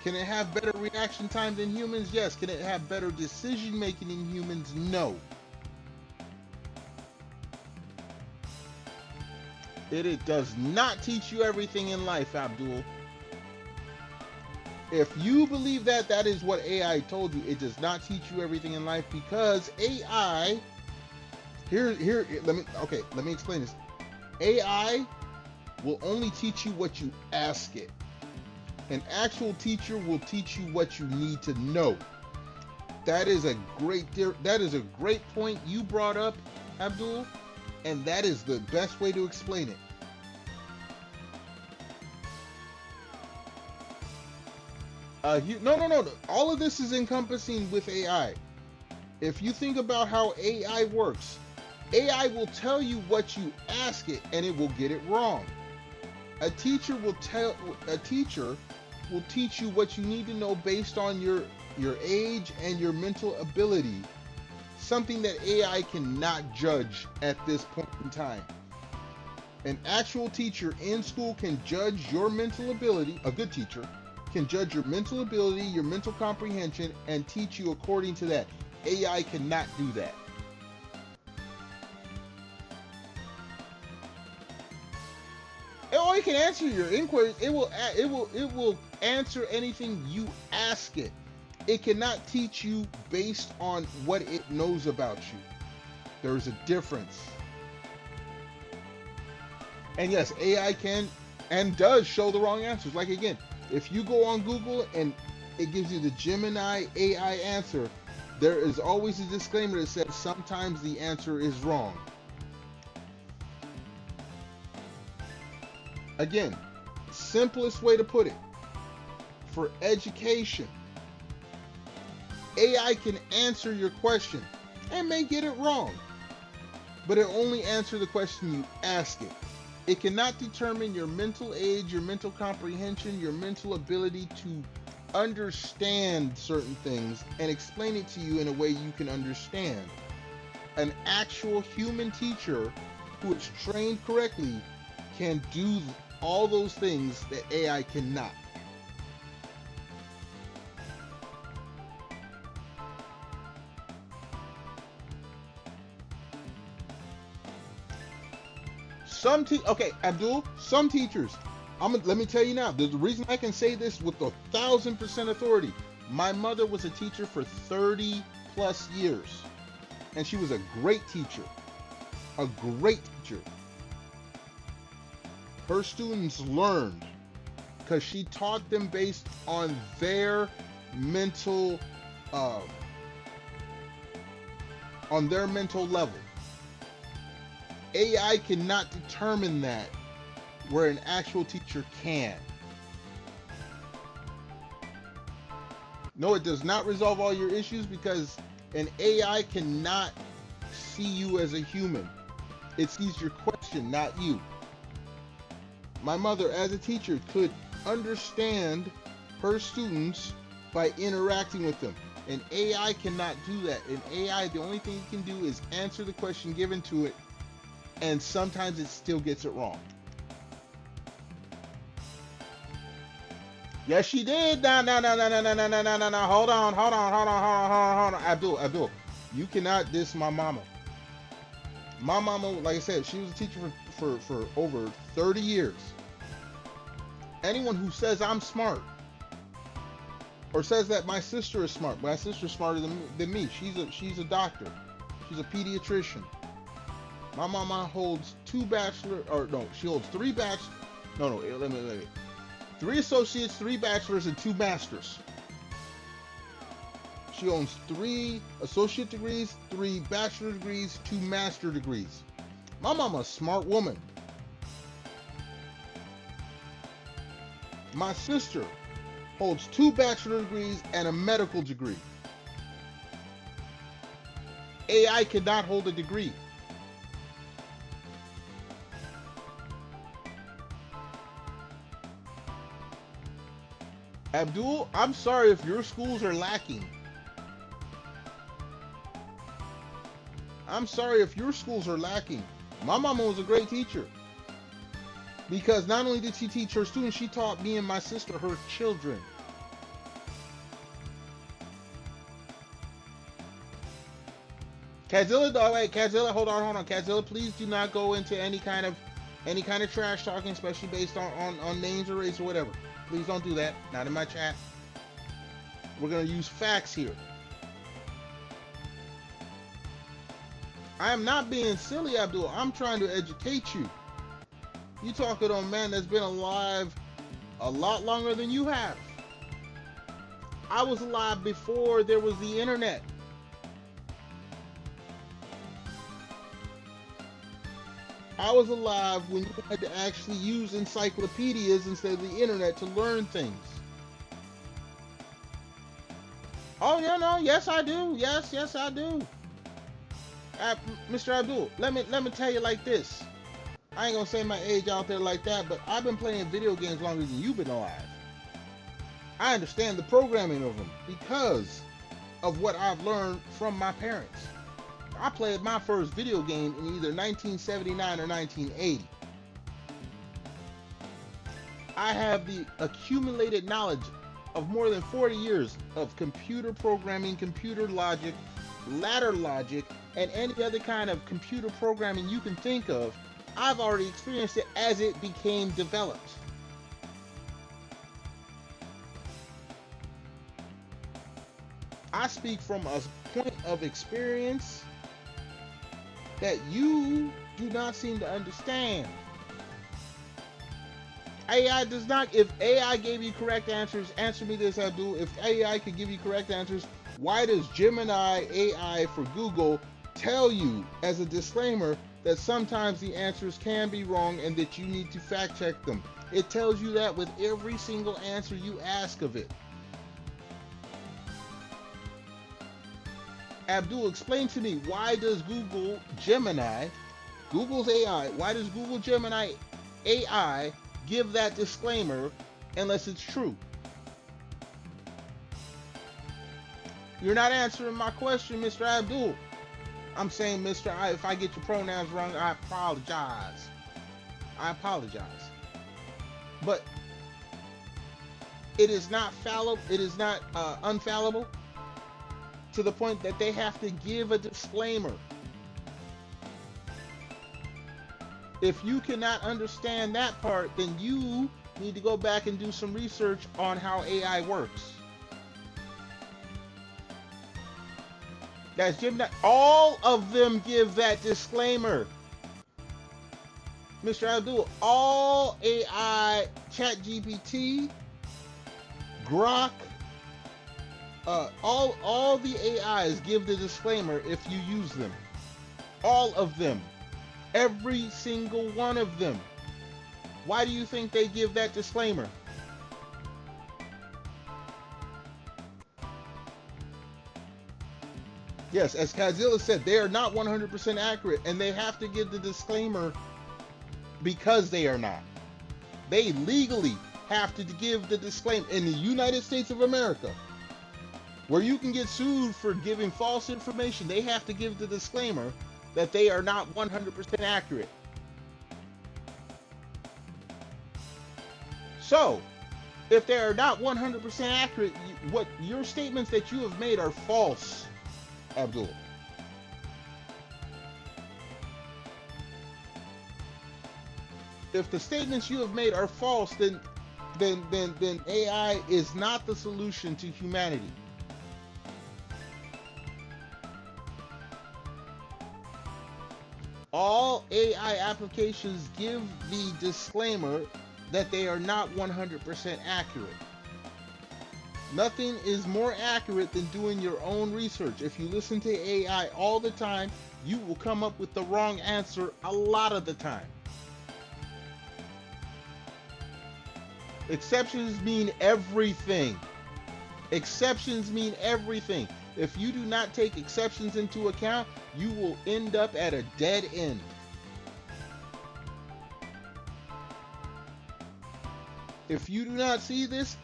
Can it have better reaction time than humans? Yes. Can it have better decision making than humans? No. It does not teach you everything in life, Abdul. If you believe that that is what AI told you, it does not teach you everything in life, because AI, let me explain this. AI will only teach you what you ask it. An actual teacher will teach you what you need to know. That is a great point you brought up, Abdul, and that is the best way to explain it. No. All of this is encompassing with AI. If you think about how AI works, AI will tell you what you ask it, and it will get it wrong. A teacher will teach you what you need to know based on your age and your mental ability. Something that AI cannot judge at this point in time. An actual teacher in school can judge your mental ability. A good teacher can judge your mental ability, your mental comprehension, and teach you according to that. AI cannot do that. It can answer your inquiries. It will answer anything you ask it. It cannot teach you based on what it knows about you. There's a difference. And yes, AI can and does show the wrong answers. Like, again, if you go on Google and it gives you the Gemini AI answer, there is always a disclaimer that says sometimes the answer is wrong. Again, simplest way to put it, for education, AI can answer your question and may get it wrong, but it only answers the question you ask it. It cannot determine your mental age, your mental comprehension, your mental ability to understand certain things and explain it to you in a way you can understand. An actual human teacher who is trained correctly can do all those things that AI cannot. Okay, Abdul, some teachers, let me tell you now, the reason I can say this with 1,000% authority, my mother was a teacher for 30 plus years, and she was a great teacher. A great teacher. Her students learned because she taught them based on their mental, level. AI cannot determine that, where an actual teacher can. No, it does not resolve all your issues, because an AI cannot see you as a human. It sees your question, not you. My mother, as a teacher, could understand her students by interacting with them. An AI cannot do that. An AI, the only thing it can do is answer the question given to it, and sometimes it still gets it wrong. Yes, she did. No. Hold on. Abdul, you cannot diss my mama. My mama, like I said, she was a teacher for over 30 years. Anyone who says I'm smart, or says that my sister is smart, my sister's smarter than me. She's a doctor. She's a pediatrician. My mama holds she holds 3 bachelors. No, let me. 3 associates, 3 bachelors, and 2 masters. She owns 3 associate degrees, 3 bachelor degrees, 2 master degrees. My mama's a smart woman. My sister holds 2 bachelor degrees and a medical degree. AI cannot hold a degree. Abdul, I'm sorry if your schools are lacking. I'm sorry if your schools are lacking. My mama was a great teacher, because not only did she teach her students, she taught me and my sister, her children. Kadzilla, hold on. Kadzilla, please do not go into any kind of Any kind of trash talking, especially based on names or race or whatever. Please don't do that. Not in my chat. We're going to use facts here. I am not being silly, Abdul. I'm trying to educate you. You talking to a man that's been alive a lot longer than you have. I was alive before there was the internet. I was alive when you had to actually use encyclopedias instead of the internet to learn things. Oh, no, yes I do. Yes, I do. Mr. Abdul, let me tell you like this. I ain't gonna say my age out there like that, but I've been playing video games longer than you've been alive. I understand the programming of them because of what I've learned from my parents. I played my first video game in either 1979 or 1980. I have the accumulated knowledge of more than 40 years of computer programming, computer logic, ladder logic, and any other kind of computer programming you can think of. I've already experienced it as it became developed. I speak from a point of experience that you do not seem to understand. AI does not. If AI gave you correct answers, answer me this, Abdul. If AI could give you correct answers, why does Gemini AI for Google tell you as a disclaimer that sometimes the answers can be wrong and that you need to fact check them? It tells you that with every single answer you ask of it. Abdul, explain to me, why does Google Gemini, Google's AI, why does Google Gemini AI give that disclaimer unless it's true? You're not answering my question, Mr. Abdul. I'm saying, Mr. I, if I get your pronouns wrong, I apologize. I apologize. But it is not fallible. It is not unfallible to the point that they have to give a disclaimer. If you cannot understand that part, then you need to go back and do some research on how AI works. That's Gemini. All of them give that disclaimer. Mr. Abdul, all AI, ChatGPT, Grok, all the AIs give the disclaimer if you use them. All of them. Every single one of them. Why do you think they give that disclaimer? Yes, as Kazilla said, they are not 100% accurate, and they have to give the disclaimer because they are not. They legally have to give the disclaimer in the United States of America, where you can get sued for giving false information. They have to give the disclaimer that they are not 100% accurate. So, if they are not 100% accurate, what your statements that you have made are false, Abdul. If the statements you have made are false, then AI is not the solution to humanity. All AI applications give the disclaimer that they are not 100% accurate. Nothing is more accurate than doing your own research. If you listen to AI all the time, you will come up with the wrong answer a lot of the time. Exceptions mean everything. Exceptions mean everything. If you do not take exceptions into account, you will end up at a dead end. If you do not see this,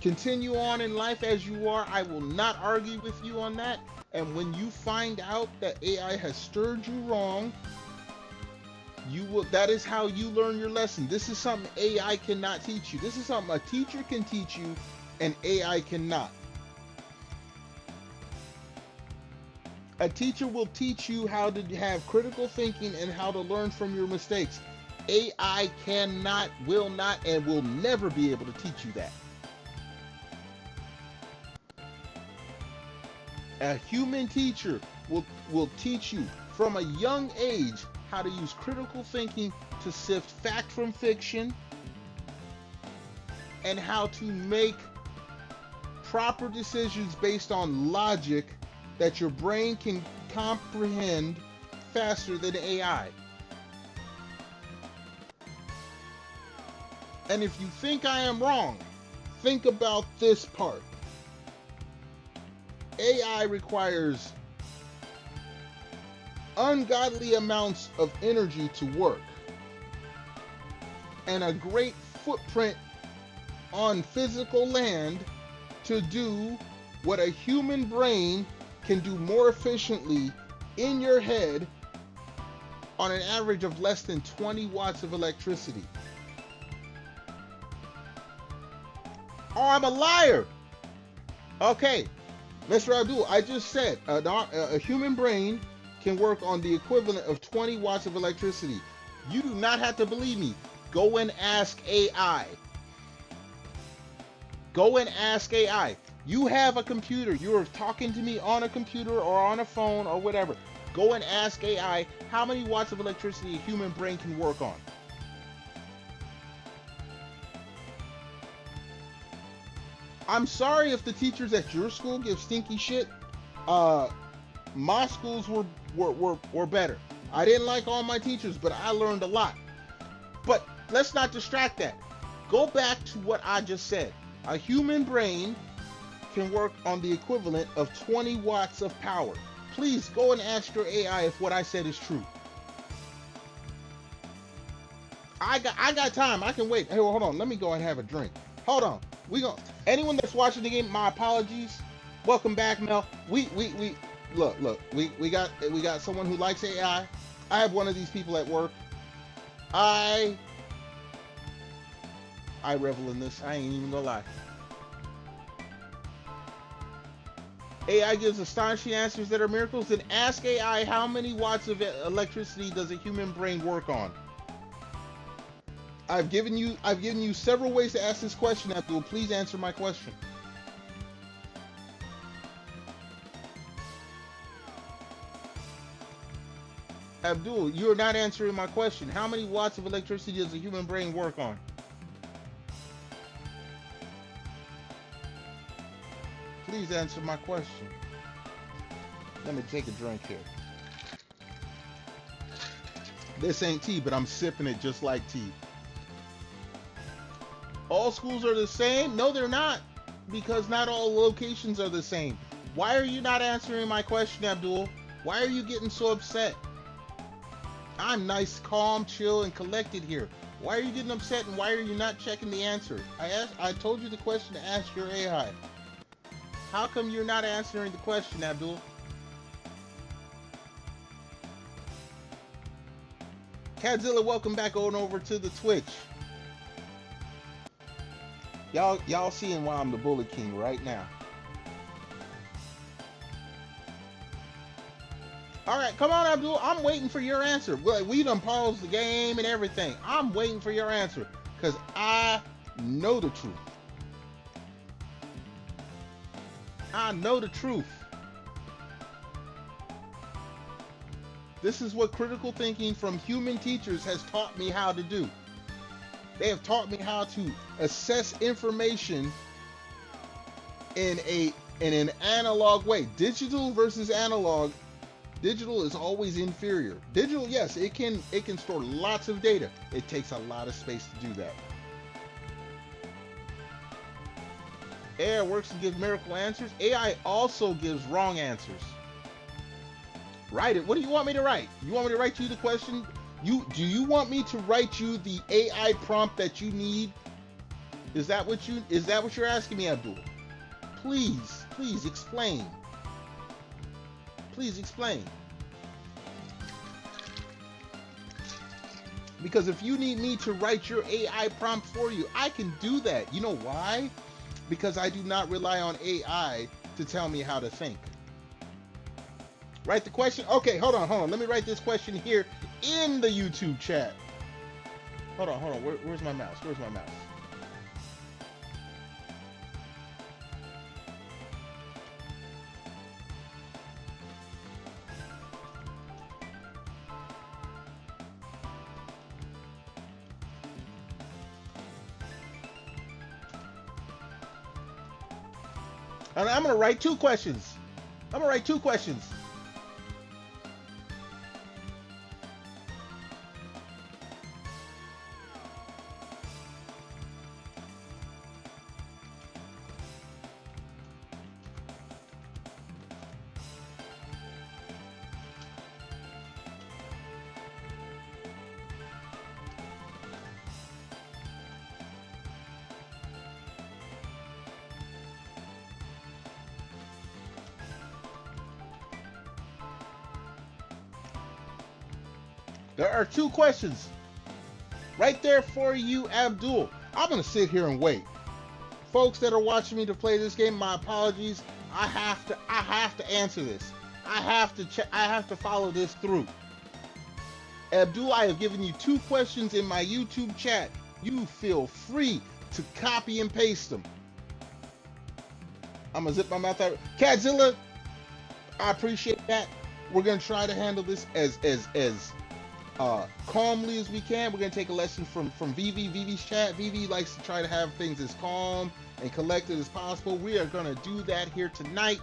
continue on in life as you are. I will not argue with you on that. And when you find out that AI has stirred you wrong, that is how you learn your lesson. This is something AI cannot teach you. This is something a teacher can teach you and AI cannot. A teacher will teach you how to have critical thinking and how to learn from your mistakes. AI cannot, will not, and will never be able to teach you that. A human teacher will teach you from a young age how to use critical thinking to sift fact from fiction and how to make proper decisions based on logic that your brain can comprehend faster than AI. And if you think I am wrong, think about this part. AI requires ungodly amounts of energy to work and a great footprint on physical land to do what a human brain can do more efficiently in your head on an average of less than 20 watts of electricity. Oh, I'm a liar. Okay, Mr. Abdul, I just said a human brain can work on the equivalent of 20 watts of electricity. You do not have to believe me. Go and ask AI. Go and ask AI. You have a computer. You are talking to me on a computer or on a phone or whatever. Go and ask AI how many watts of electricity a human brain can work on. I'm sorry if the teachers at your school give stinky shit. My schools were better. I didn't like all my teachers, but I learned a lot. But let's not distract that. Go back to what I just said. A human brain can work on the equivalent of 20 watts of power. Please go and ask your AI if what I said is true. I got time. I can wait. Hey, hold on. Let me go and have a drink. Hold on. Anyone that's watching the game, my apologies. Welcome back, Mel. We got someone who likes AI. I have one of these people at work. I revel in this. I ain't even gonna lie. AI gives astonishing answers that are miracles. Then ask AI how many watts of electricity does a human brain work on? I've given you several ways to ask this question, Abdul. Please answer my question. Abdul, you're not answering my question. How many watts of electricity does a human brain work on? Please answer my question. Let me take a drink here. This ain't tea, but I'm sipping it just like tea. All schools are the same? No, they're not. Because not all locations are the same. Why are you not answering my question, Abdul? Why are you getting so upset? I'm nice, calm, chill, and collected here. Why are you getting upset and why are you not checking the answer? I told you the question to ask your AI. How come you're not answering the question, Abdul? Cadzilla, welcome back on over to the Twitch. Y'all seeing why I'm the Bullet King right now. All right, come on, Abdul. I'm waiting for your answer. We done paused the game and everything. I'm waiting for your answer because I know the truth. I know the truth. This is what critical thinking from human teachers has taught me how to do. They have taught me how to assess information in an analog way. Digital versus analog. Digital is always inferior. Digital, yes, it can store lots of data. It takes a lot of space to do that. AI works to give miracle answers. AI also gives wrong answers. Write it. What do you want me to write? You want me to write you the question? Do you want me to write you the AI prompt that you need? Is that what you're asking me, Abdul? Please explain. Please explain. Because if you need me to write your AI prompt for you, I can do that. You know why? Because I do not rely on AI to tell me how to think. Write the question. Okay, hold on. Let me write this question here in the YouTube chat. Hold on. Where's my mouse? Where's my mouse? And I'm gonna write 2 questions. I'm gonna write 2 questions. There are 2 questions right there for you, Abdul. I'm gonna sit here and wait. Folks that are watching me to play this game, my apologies. I have to answer this. I have to follow this through. Abdul, I have given you 2 questions in my YouTube chat. You feel free to copy and paste them. I'm gonna zip my mouth out. Cadzilla, I appreciate that. We're gonna try to handle this as calmly as we can. We're gonna take a lesson from Vivi. Vivi's chat. Vivi likes to try to have things as calm and collected as possible. We are gonna do that here tonight.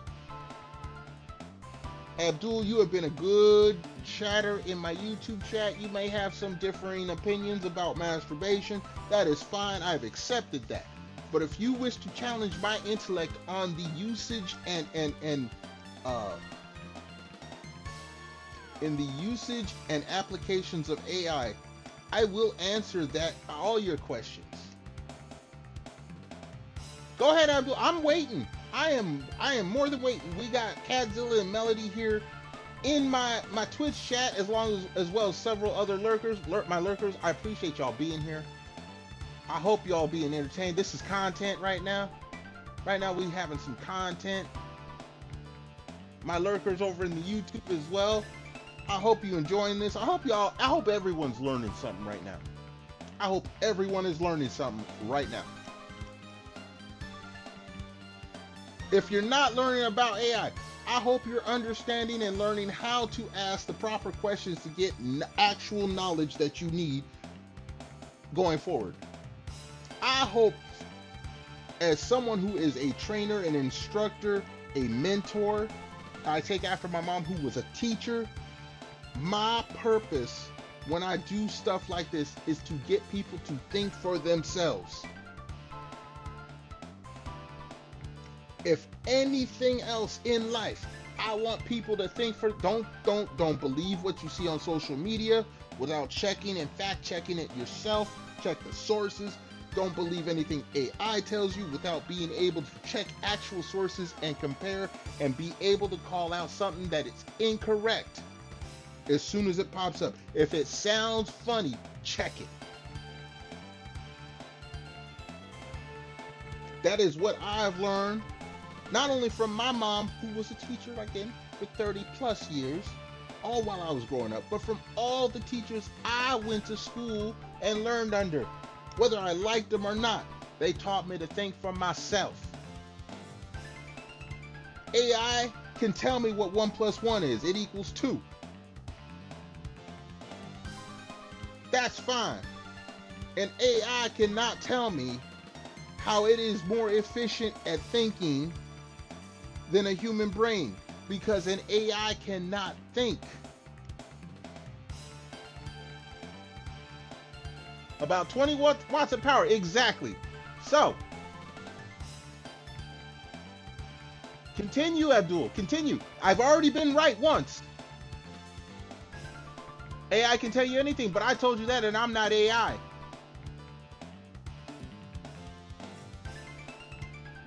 Abdul, you have been a good chatter in my YouTube chat. You may have some differing opinions about masturbation. That is fine. I've accepted that. But if you wish to challenge my intellect on the usage and in the usage and applications of AI, I will answer that all your questions. Go ahead, Abdul. I'm waiting. I am more than waiting. We got Cadzilla and Melody here in my Twitch chat, as well as several other lurkers. My lurkers, I appreciate y'all being here. I hope y'all being entertained. This is content right now. Right now we having some content. My lurkers over in the YouTube as well. I hope you enjoying this. I hope everyone's learning something right now. I hope everyone is learning something right now. If you're not learning about AI, I hope you're understanding and learning how to ask the proper questions to get actual knowledge that you need going forward. I hope, as someone who is a trainer, an instructor, a mentor, I take after my mom who was a teacher. My purpose when I do stuff like this is to get people to think for themselves. If anything else in life, I want people to think for, don't believe what you see on social media without checking and fact checking it yourself. Check the sources. Don't believe anything AI tells you without being able to check actual sources and compare and be able to call out something that is incorrect as soon as it pops up. If it sounds funny, check it. That is what I've learned, not only from my mom, who was a teacher again for 30 plus years, all while I was growing up, but from all the teachers I went to school and learned under. Whether I liked them or not, they taught me to think for myself. AI can tell me what 1 + 1 is. It equals 2. That's fine. And AI cannot tell me how it is more efficient at thinking than a human brain, because an AI cannot think. About 20 watts of power, exactly. So, continue, Abdul, continue. I've already been right once. AI can tell you anything, but I told you that, and I'm not AI.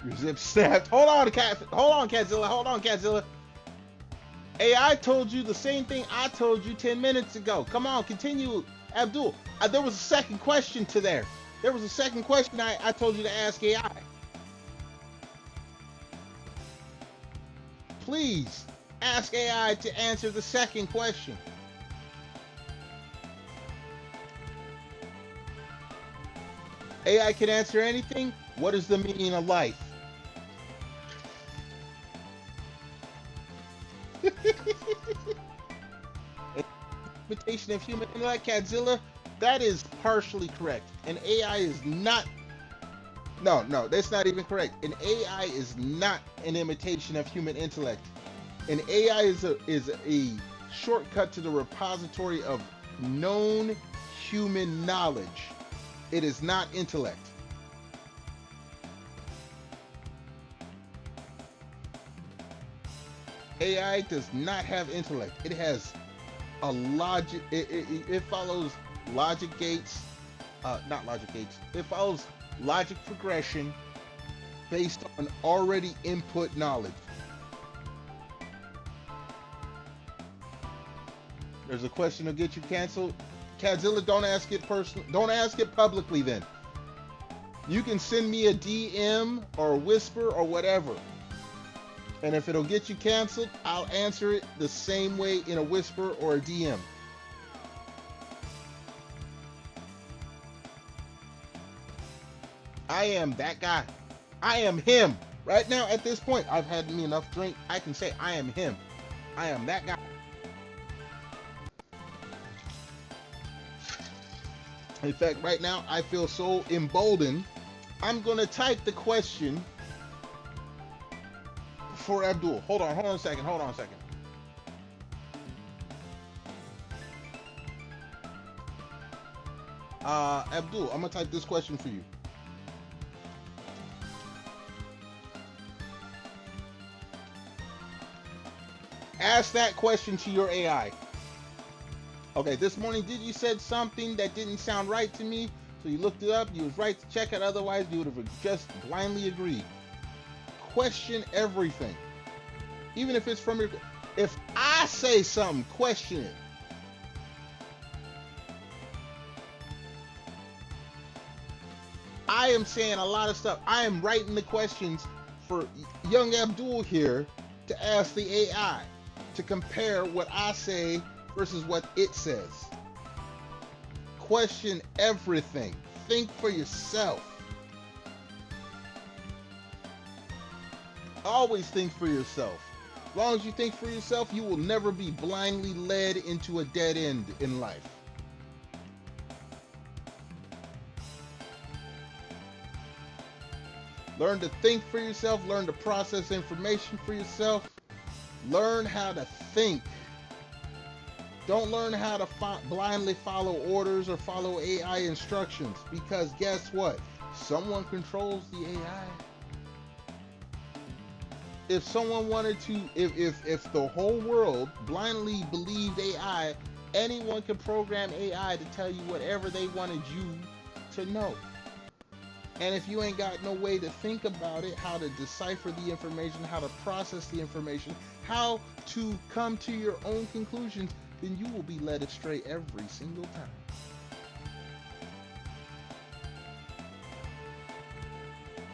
Your zip snapped. Hold on, Cadzilla. Hold on, Cadzilla. AI told you the same thing I told you 10 minutes ago. Come on, continue, Abdul. There was a second question to there. There was a second question I told you to ask AI. Please ask AI to answer the second question. AI can answer anything. What is the meaning of life? Imitation of human intellect, Cadzilla, that is partially correct. An AI is not. No, that's not even correct. An AI is not an imitation of human intellect. An AI is a shortcut to the repository of known human knowledge. It is not intellect. AI does not have intellect. It has a logic. It follows logic gates. Not logic gates. It follows logic progression based on already input knowledge. There's a question to get you canceled. Cadzilla, don't ask it personally. Don't ask it publicly then. You can send me a DM or a whisper or whatever. And if it'll get you canceled, I'll answer it the same way in a whisper or a DM. I am that guy. I am him. Right now, at this point, I've had me enough drink. I can say I am him. I am that guy. In fact, right now, I feel so emboldened. I'm going to type the question for Abdul. Hold on a second. Abdul, I'm going to type this question for you. Ask that question to your AI. Okay, this morning, did you said something that didn't sound right to me? So you looked it up, you was right to check it, otherwise you would have just blindly agreed. Question everything. Even if it's from your... If I say something, question it. I am saying a lot of stuff. I am writing the questions for young Abdul here to ask the AI to compare what I say versus what it says. Question everything. Think for yourself. Always think for yourself. As long as you think for yourself, you will never be blindly led into a dead end in life. Learn to think for yourself. Learn to process information for yourself. Learn how to think. Don't learn how to blindly follow orders or follow AI instructions, because guess what? Someone controls the AI. If someone wanted to, if the whole world blindly believed AI, anyone can program AI to tell you whatever they wanted you to know. And if you ain't got no way to think about it, how to decipher the information, how to process the information, how to come to your own conclusions, then you will be led astray every single time.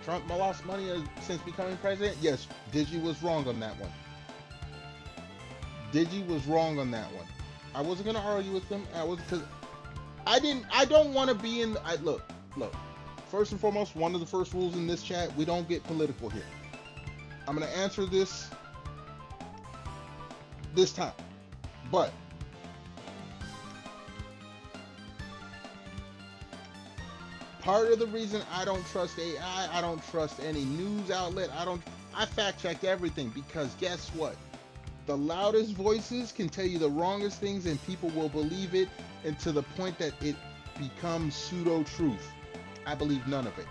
Trump lost money since becoming president? Yes, Digi was wrong on that one. Digi was wrong on that one. I wasn't gonna argue with him. Because I don't want to be in. Look. First and foremost, one of the first rules in this chat: we don't get political here. I'm gonna answer this time, but part of the reason I don't trust AI, I don't trust any news outlet, I fact check everything, because guess what? The loudest voices can tell you the wrongest things and people will believe it, and to the point that it becomes pseudo-truth. I believe none of it.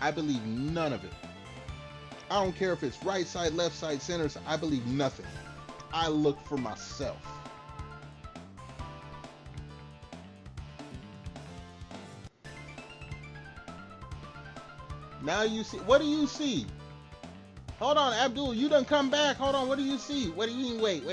I believe none of it. I don't care if it's right side, left side, center side, I believe nothing. I look for myself. Now you see. What do you see? Hold on, Abdul, you done come back. Hold on, what do you see? What do you mean? Wait.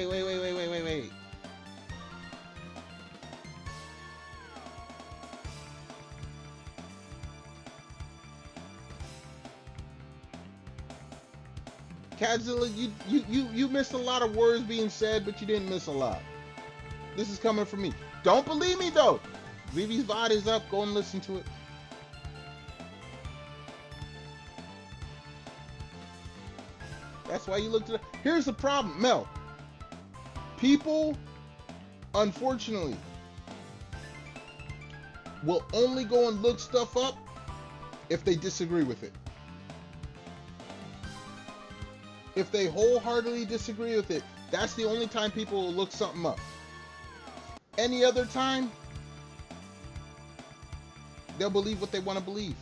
Cadzilla, you missed a lot of words being said, but you didn't miss a lot. This is coming from me. Don't believe me though. Vivi's VOD is up. Go and listen to it. That's why you looked at it. Here's the problem, Mel. People, unfortunately, will only go and look stuff up if they disagree with it. If they wholeheartedly disagree with it, that's the only time people will look something up. Any other time, they'll believe what they want to believe.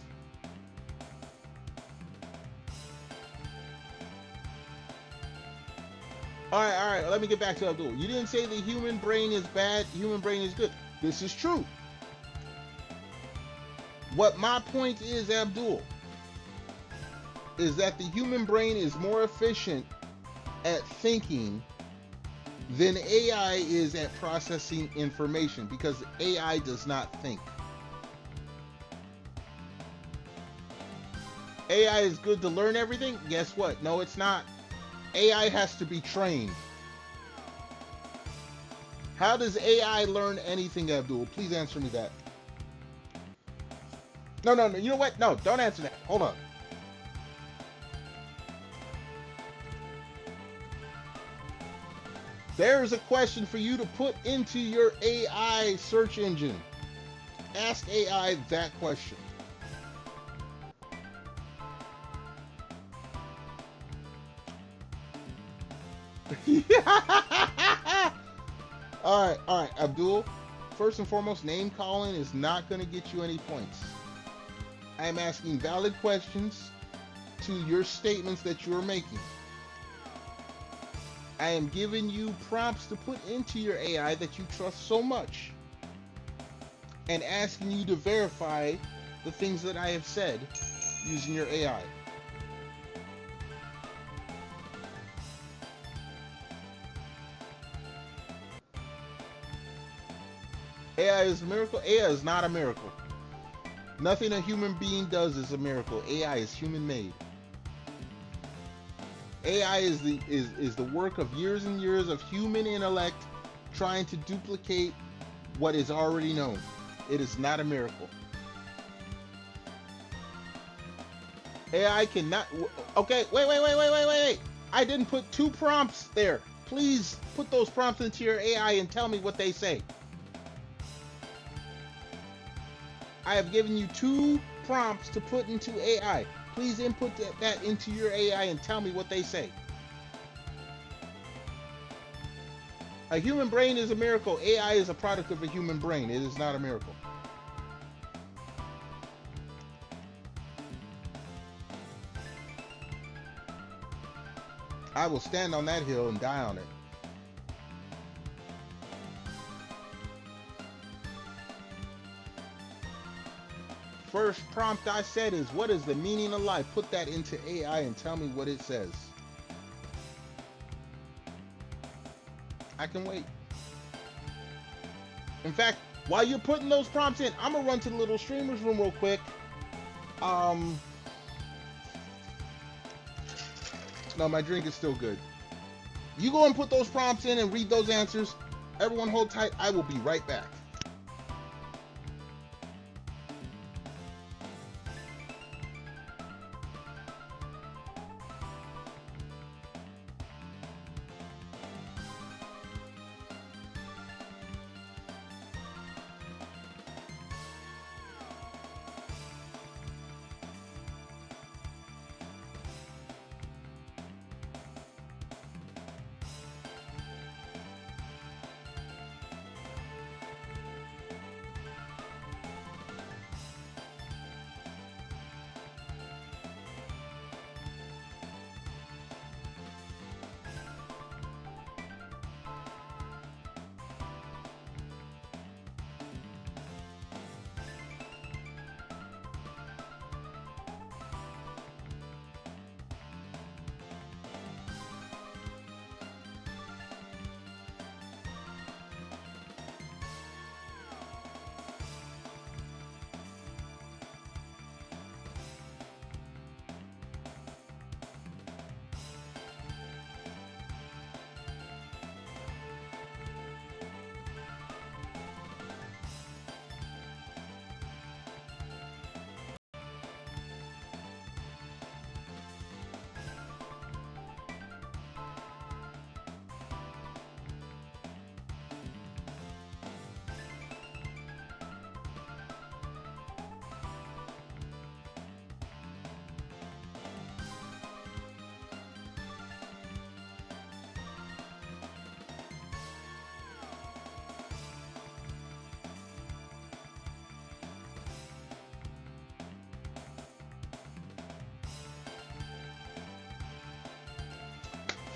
All right, let me get back to Abdul. You didn't say the human brain is bad, human brain is good. This is true. What my point is, Abdul, is that the human brain is more efficient at thinking than AI is at processing information, because AI does not think. AI is good to learn everything? Guess what? No, it's not. AI has to be trained. How does AI learn anything, Abdul? Please answer me that. No. You know what? No, don't answer that. Hold on. There's a question for you to put into your AI search engine. Ask AI that question. All right, Abdul. First and foremost, name calling is not going to get you any points. I am asking valid questions to your statements that you are making. I am giving you prompts to put into your AI that you trust so much, and asking you to verify the things that I have said using your AI. AI is a miracle? AI is not a miracle. Nothing a human being does is a miracle. AI is human made. AI is the work of years and years of human intellect trying to duplicate what is already known. It is not a miracle. AI cannot. Okay, wait. I didn't put 2 prompts there. Please put those prompts into your AI and tell me what they say. I have given you 2 prompts to put into AI. Please input that into your AI and tell me what they say. A human brain is a miracle. AI is a product of a human brain. It is not a miracle. I will stand on that hill and die on it. First prompt I said is, what is the meaning of life? Put that into AI and tell me what it says. I can wait. In fact, while you're putting those prompts in, I'm gonna run to the little streamers room real quick. No, my drink is still good. You go and put those prompts in and read those answers. Everyone hold tight. I will be right back.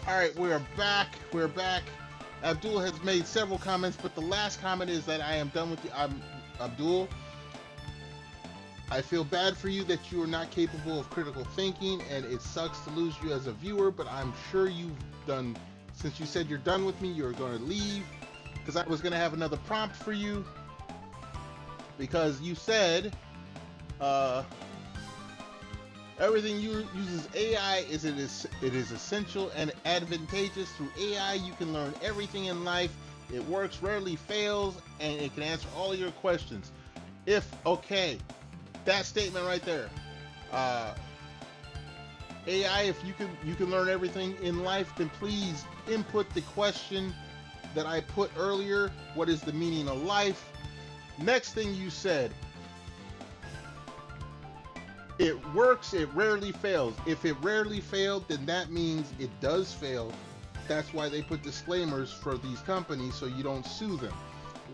All right, we're back. We're back. Abdul has made several comments, but the last comment is that I am done with you. Abdul, I feel bad for you that you are not capable of critical thinking, and it sucks to lose you as a viewer, but I'm sure you've done, since you said you're done with me, you're going to leave, because I was going to have another prompt for you, because you said everything uses AI it is essential and advantageous. Through AI, you can learn everything in life. It works, rarely fails, and it can answer all your questions. Okay, that statement right there. AI, if you can learn everything in life, then please input the question that I put earlier. What is the meaning of life? Next thing you said, it works, it rarely fails. If it rarely failed, then that means it does fail. That's why they put disclaimers for these companies so you don't sue them.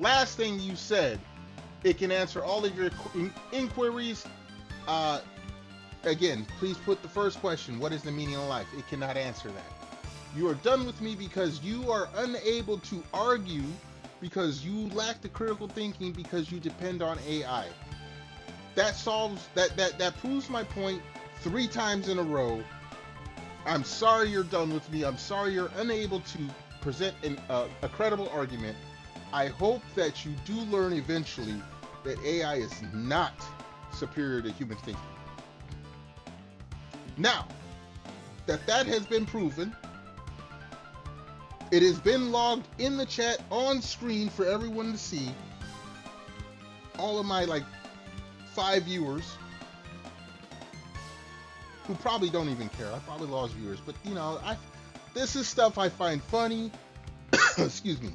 Last thing you said, it can answer all of your inquiries. Again, please put the first question, what is the meaning of life? It cannot answer that. You are done with me because you are unable to argue, because you lack the critical thinking, because you depend on AI. That solves, that proves my point 3 times in a row. I'm sorry you're done with me. I'm sorry you're unable to present a credible argument. I hope that you do learn eventually that AI is not superior to human thinking. Now, that has been proven, it has been logged in the chat on screen for everyone to see. All of my 5 viewers who probably don't even care. I probably lost viewers, but this is stuff I find funny. Excuse me.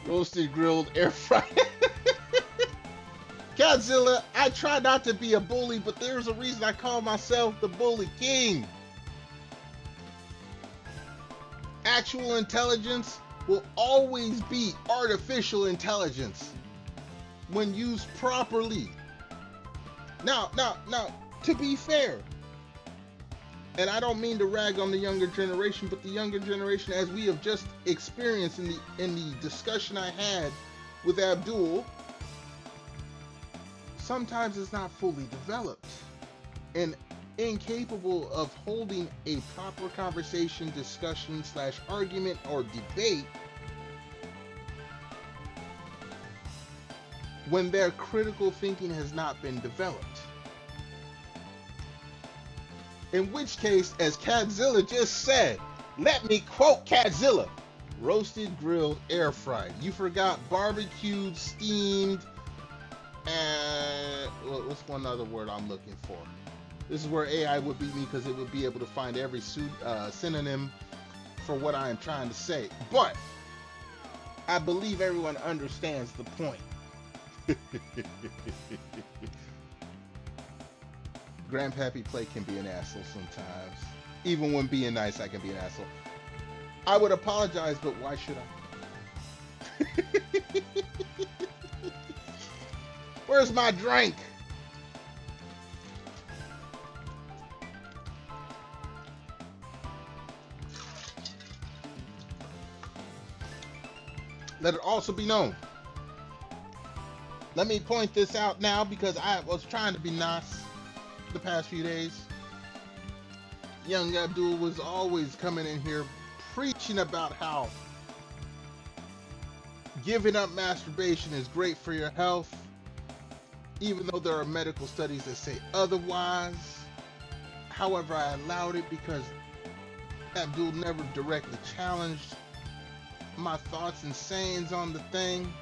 Roasted, grilled, air fried. Godzilla, I try not to be a bully, but there's a reason I call myself the Bully King. Actual intelligence will always be artificial intelligence when used properly. Now, to be fair, and I don't mean to rag on the younger generation, but the younger generation, as we have just experienced in the discussion I had with Abdul, sometimes it's not fully developed and incapable of holding a proper conversation, discussion / argument or debate when their critical thinking has not been developed. In which case, as Cadzilla just said, let me quote Cadzilla, roasted, grilled, air fried. You forgot barbecued, steamed, and what's one other word I'm looking for? This is where AI would beat me, because it would be able to find every synonym for what I am trying to say. But I believe everyone understands the point. Grandpappy Play can be an asshole sometimes. Even when being nice, I can be an asshole. I would apologize, but why should I? Where's my drink? Let it also be known. Let me point this out now, because I was trying to be nice the past few days. Young Abdul was always coming in here preaching about how giving up masturbation is great for your health, even though there are medical studies that say otherwise. However, I allowed it because Abdul never directly challenged my thoughts and sayings on the thing.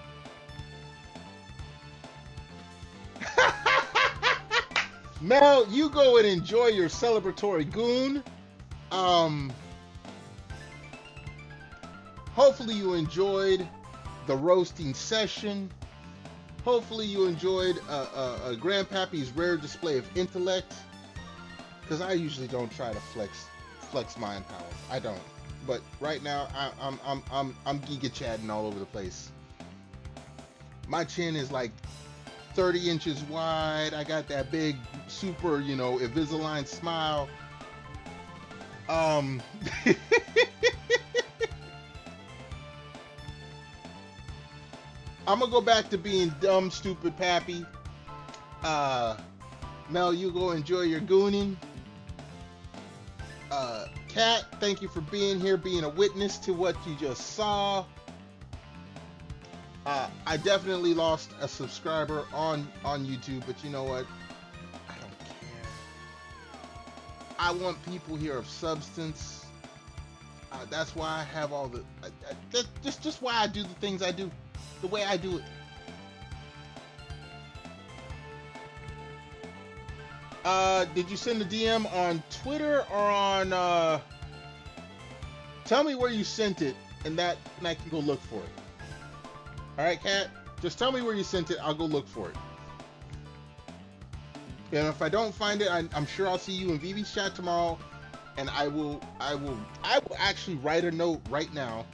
Mel, you go and enjoy your celebratory goon. Hopefully you enjoyed the roasting session. Hopefully you enjoyed Grandpappy's rare display of intellect, because I usually don't try to flex mind power. I don't. But right now I'm giga chatting all over the place. My chin is like 30 inches wide. I got that big, super, you know, Invisalign smile. I'm gonna go back to being dumb, stupid Pappy. Mel, you go enjoy your gooning. Kat, thank you for being here, being a witness to what you just saw. I definitely lost a subscriber on YouTube, but you know what? I don't care. I want people here of substance. That's why I have all the just why I do the things I do, the way I do it. Did you send a DM on Twitter or on? Tell me where you sent it, and I can go look for it. All right, Kat. Just tell me where you sent it. I'll go look for it. And if I don't find it, I'm sure I'll see you in Vivi's chat tomorrow, and I will actually write a note right now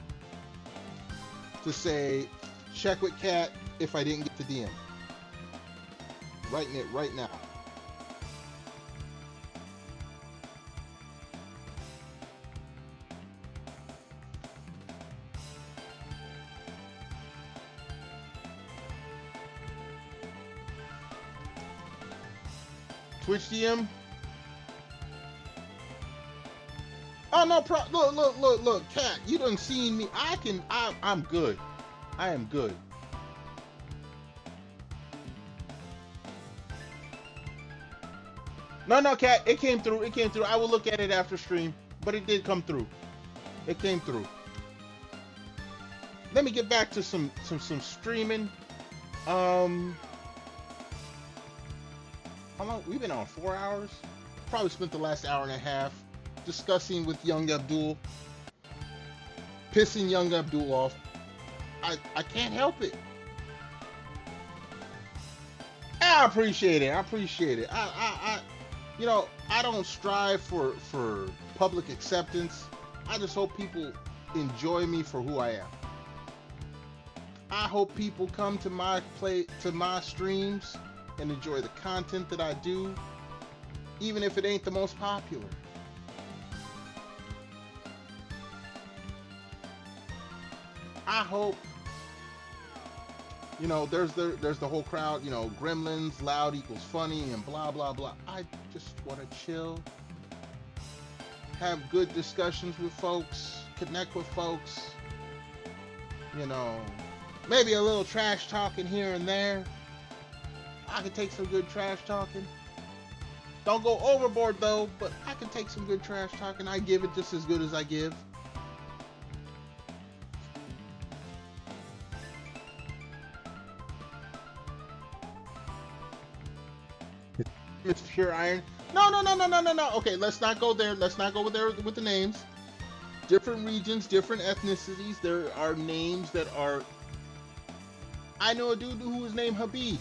to say, check with Kat if I didn't get the DM. Writing it right now. Twitch DM. Oh no, look, Kat, you done seen me. I'm good. I am good. No, Kat, it came through. I will look at it after stream, but it did come through. It came through. Let me get back to some streaming. How long? We've been on 4 hours. Probably spent the last hour and a half discussing with Young Abdul, pissing Young Abdul off. I can't help it. I appreciate it. You know, I don't strive for public acceptance. I just hope people enjoy me for who I am. I hope people come to my streams and enjoy the content that I do, even if it ain't the most popular. I hope, you know, there's the whole crowd, you know, gremlins, loud equals funny, and blah, blah, blah. I just want to chill, have good discussions with folks, connect with folks, you know, maybe a little trash talking here and there. I can take some good trash talking. Don't go overboard though, but I can take some good trash talking. I give it just as good as I give. It's pure iron. No. Okay, let's not go there. Let's not go there with the names. Different regions, different ethnicities. There are names that are. I know a dude who was named Habib.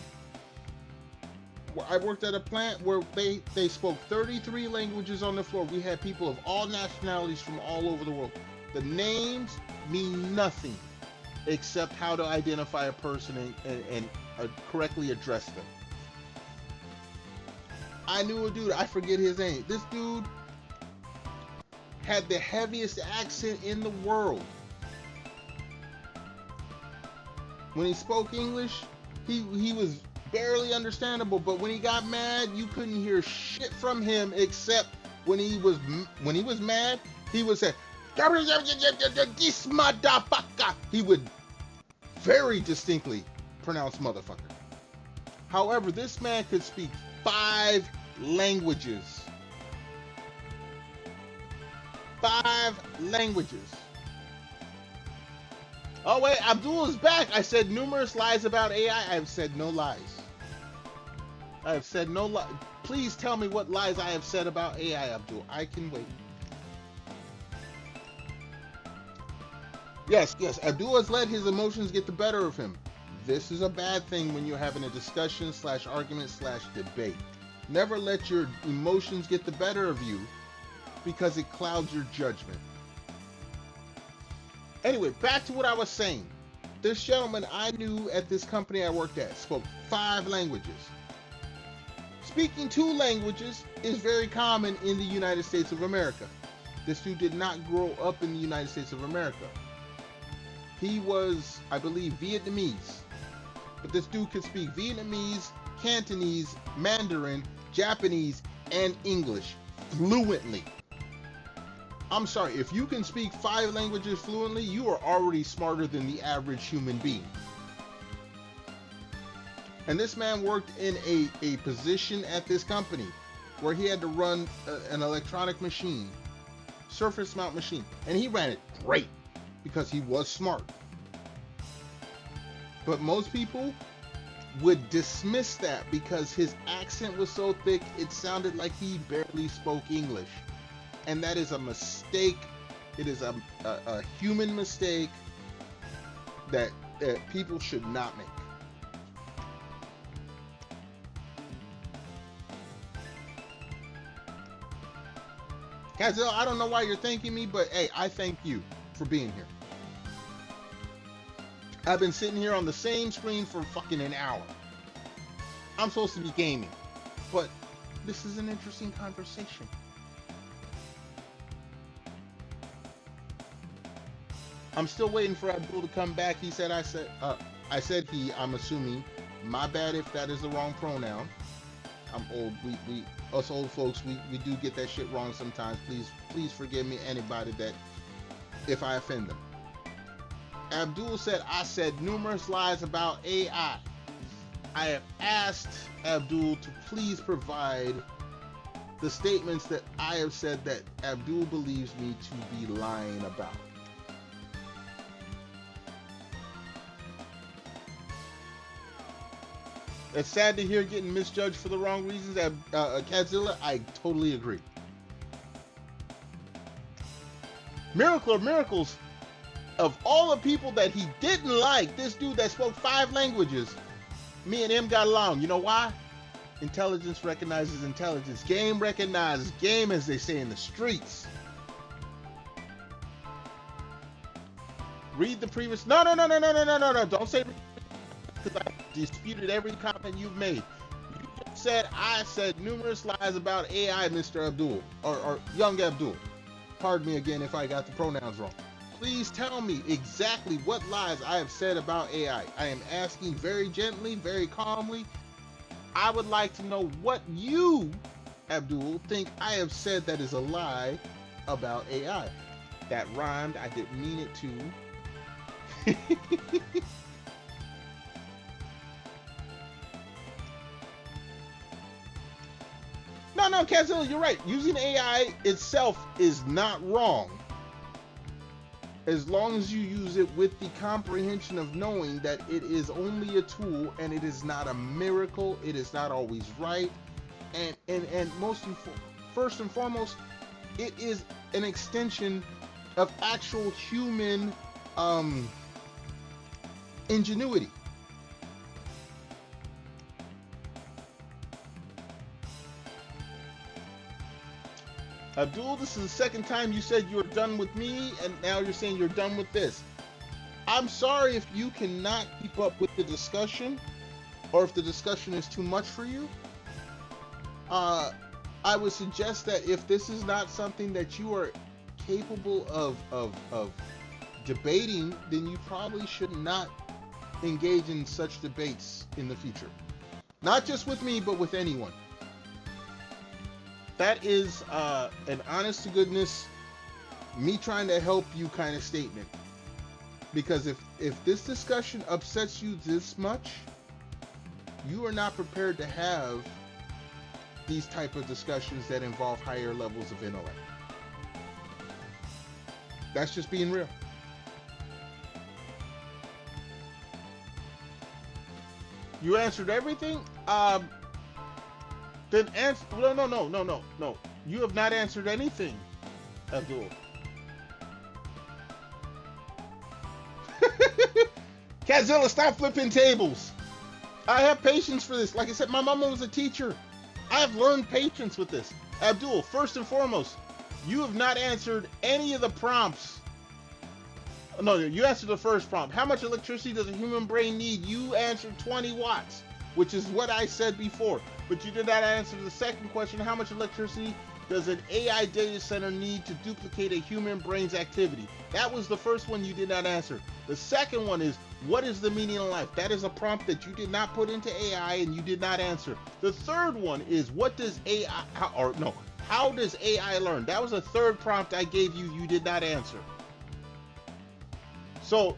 I worked at a plant where they spoke 33 languages on the floor. We had people of all nationalities from all over the world. The names mean nothing except how to identify a person and correctly address them. I knew a dude, I forget his name. This dude had the heaviest accent in the world. When he spoke English, he was barely understandable, but when he got mad, you couldn't hear shit from him except when he was mad, he would say, "This motherfucker." He would very distinctly pronounce motherfucker. However, this man could speak 5 languages. 5 languages. Oh wait, Abdul is back. I said numerous lies about AI. I have said no lies. I have said no lies. Please tell me what lies I have said about AI, Abdul. I can wait. Yes. Abdul has let his emotions get the better of him. This is a bad thing when you're having a discussion / argument / debate. Never let your emotions get the better of you because it clouds your judgment. Anyway, back to what I was saying. This gentleman I knew at this company I worked at spoke 5 languages. Speaking 2 languages is very common in the United States of America. This dude did not grow up in the United States of America. He was, I believe, Vietnamese. But this dude could speak Vietnamese, Cantonese, Mandarin, Japanese, and English fluently. I'm sorry, if you can speak 5 languages fluently, you are already smarter than the average human being. And this man worked in a position at this company where he had to run an electronic machine, surface mount machine, and he ran it great because he was smart. But most people would dismiss that because his accent was so thick, it sounded like he barely spoke English. And that is a mistake. It is a human mistake that people should not make. Kazil, I don't know why you're thanking me, but hey, I thank you for being here. I've been sitting here on the same screen for fucking an hour. I'm supposed to be gaming, but this is an interesting conversation. I'm still waiting for Abdul to come back. He said, I said he, I'm assuming. My bad if that is the wrong pronoun. I'm old. Us old folks, we do get that shit wrong sometimes. Please forgive me, anybody that, if I offend them. Abdul said, I said numerous lies about AI. I have asked Abdul to please provide the statements that I have said that Abdul believes me to be lying about. It's sad to hear getting misjudged for the wrong reasons. Kadzilla, I totally agree. Miracle of miracles, of all the people that he didn't like, this dude that spoke 5 languages, me and him got along. You know why? Intelligence recognizes intelligence. Game recognizes game, as they say in the streets. Read the previous. No. Don't say. Because I disputed every comment you've made. You just said I said numerous lies about AI, Mr. Abdul, or young Abdul. Pardon me again if I got the pronouns wrong. Please tell me exactly what lies I have said about AI. I am asking very gently, very calmly. I would like to know what you, Abdul, think I have said that is a lie about AI. That rhymed. I didn't mean it to. No, Kazil, you're right. Using AI itself is not wrong. As long as you use it with the comprehension of knowing that it is only a tool and it is not a miracle, it is not always right, and first and foremost, it is an extension of actual human ingenuity. Abdul, this is the second time you said you were done with me, and now you're saying you're done with this. I'm sorry if you cannot keep up with the discussion, or if the discussion is too much for you. I would suggest that if this is not something that you are capable of debating, then you probably should not engage in such debates in the future. Not just with me, but with anyone. That is an honest to goodness, me trying to help you kind of statement. Because if this discussion upsets you this much, you are not prepared to have these type of discussions that involve higher levels of intellect. That's just being real. You answered everything? Then answer. No. You have not answered anything, Abdul. Kazilla, stop flipping tables. I have patience for this. Like I said, my mama was a teacher. I have learned patience with this. Abdul, first and foremost, you have not answered any of the prompts No, you answered the first prompt. How much electricity does a human brain need? You answered 20 watts, which is what I said before. But you did not answer the second question. How much electricity does an AI data center need to duplicate a human brain's activity? That was the first one you did not answer. The second one is, what is the meaning of life? That is a prompt that you did not put into AI and you did not answer. The third one is, what does AI, how does AI learn? That was a third prompt I gave you, you did not answer. So,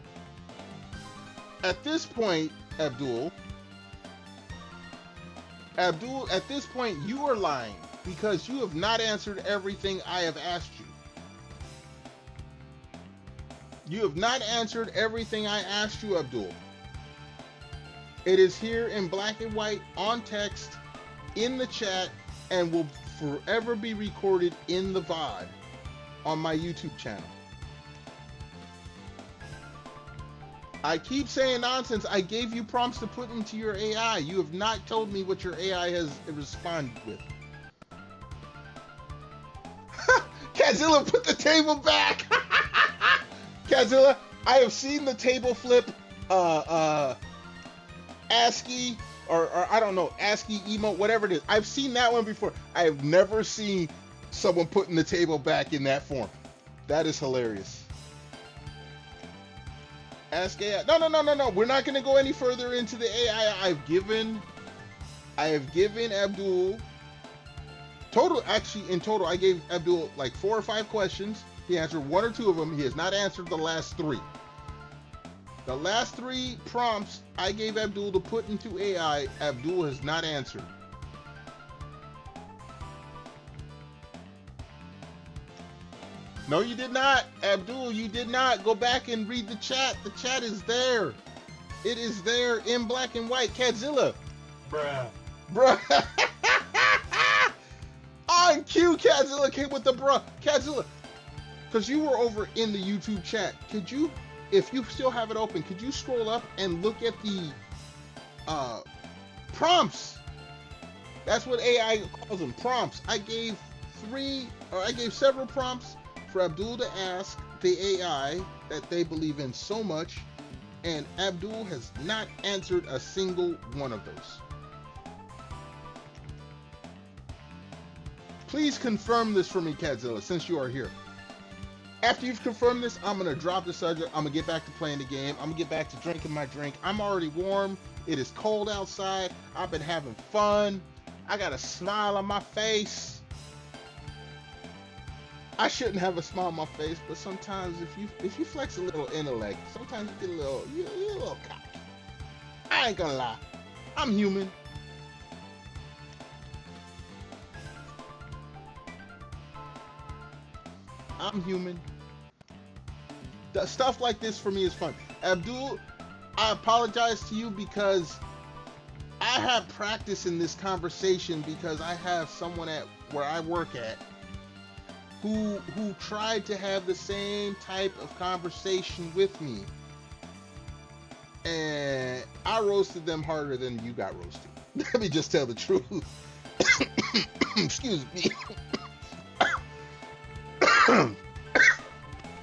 at this point, Abdul, at this point, you are lying because you have not answered everything I have asked you. You have not answered everything I asked you, Abdul. It is here in black and white, on text, in the chat, and will forever be recorded in the VOD on my YouTube channel. I keep saying nonsense. I gave you prompts to put into your AI. You have not told me what your AI has responded with. Kazilla, put the table back. Kazilla, I have seen the table flip ASCII or I don't know, ASCII emote, whatever it is. I've seen that one before. I have never seen someone putting the table back in that form. That is hilarious. Ask AI. No. We're not going to go any further into the AI. I have given Abdul in total, I gave Abdul like 4 or 5 questions. He answered 1 or 2 of them. He has not answered the last 3. The last 3 prompts I gave Abdul to put into AI, Abdul has not answered. No, you did not. Abdul, you did not. Go back and read the chat. The chat is there. It is there in black and white. Kadzilla. Bruh. On cue, Kadzilla came with the bruh. Kadzilla, because you were over in the YouTube chat. Could you, if you still have it open, could you scroll up and look at the prompts? That's what AI calls them, prompts. I gave several prompts for Abdul to ask the AI that they believe in so much, and Abdul has not answered a single one of those. Please confirm this for me, Kadzilla, since you are here. After you've confirmed this, I'm going to drop the subject. I'm going to get back to playing the game. I'm going to get back to drinking my drink. I'm already warm. It is cold outside. I've been having fun. I got a smile on my face. I shouldn't have a smile on my face, but sometimes if you flex a little intellect, sometimes you get you're a little cocky. I ain't gonna lie. I'm human. I'm human. The stuff like this for me is fun. Abdul, I apologize to you because I have practice in this conversation because I have someone at where I work at who tried to have the same type of conversation with me, and I roasted them harder than you got roasted. Let me just tell the truth. Excuse me.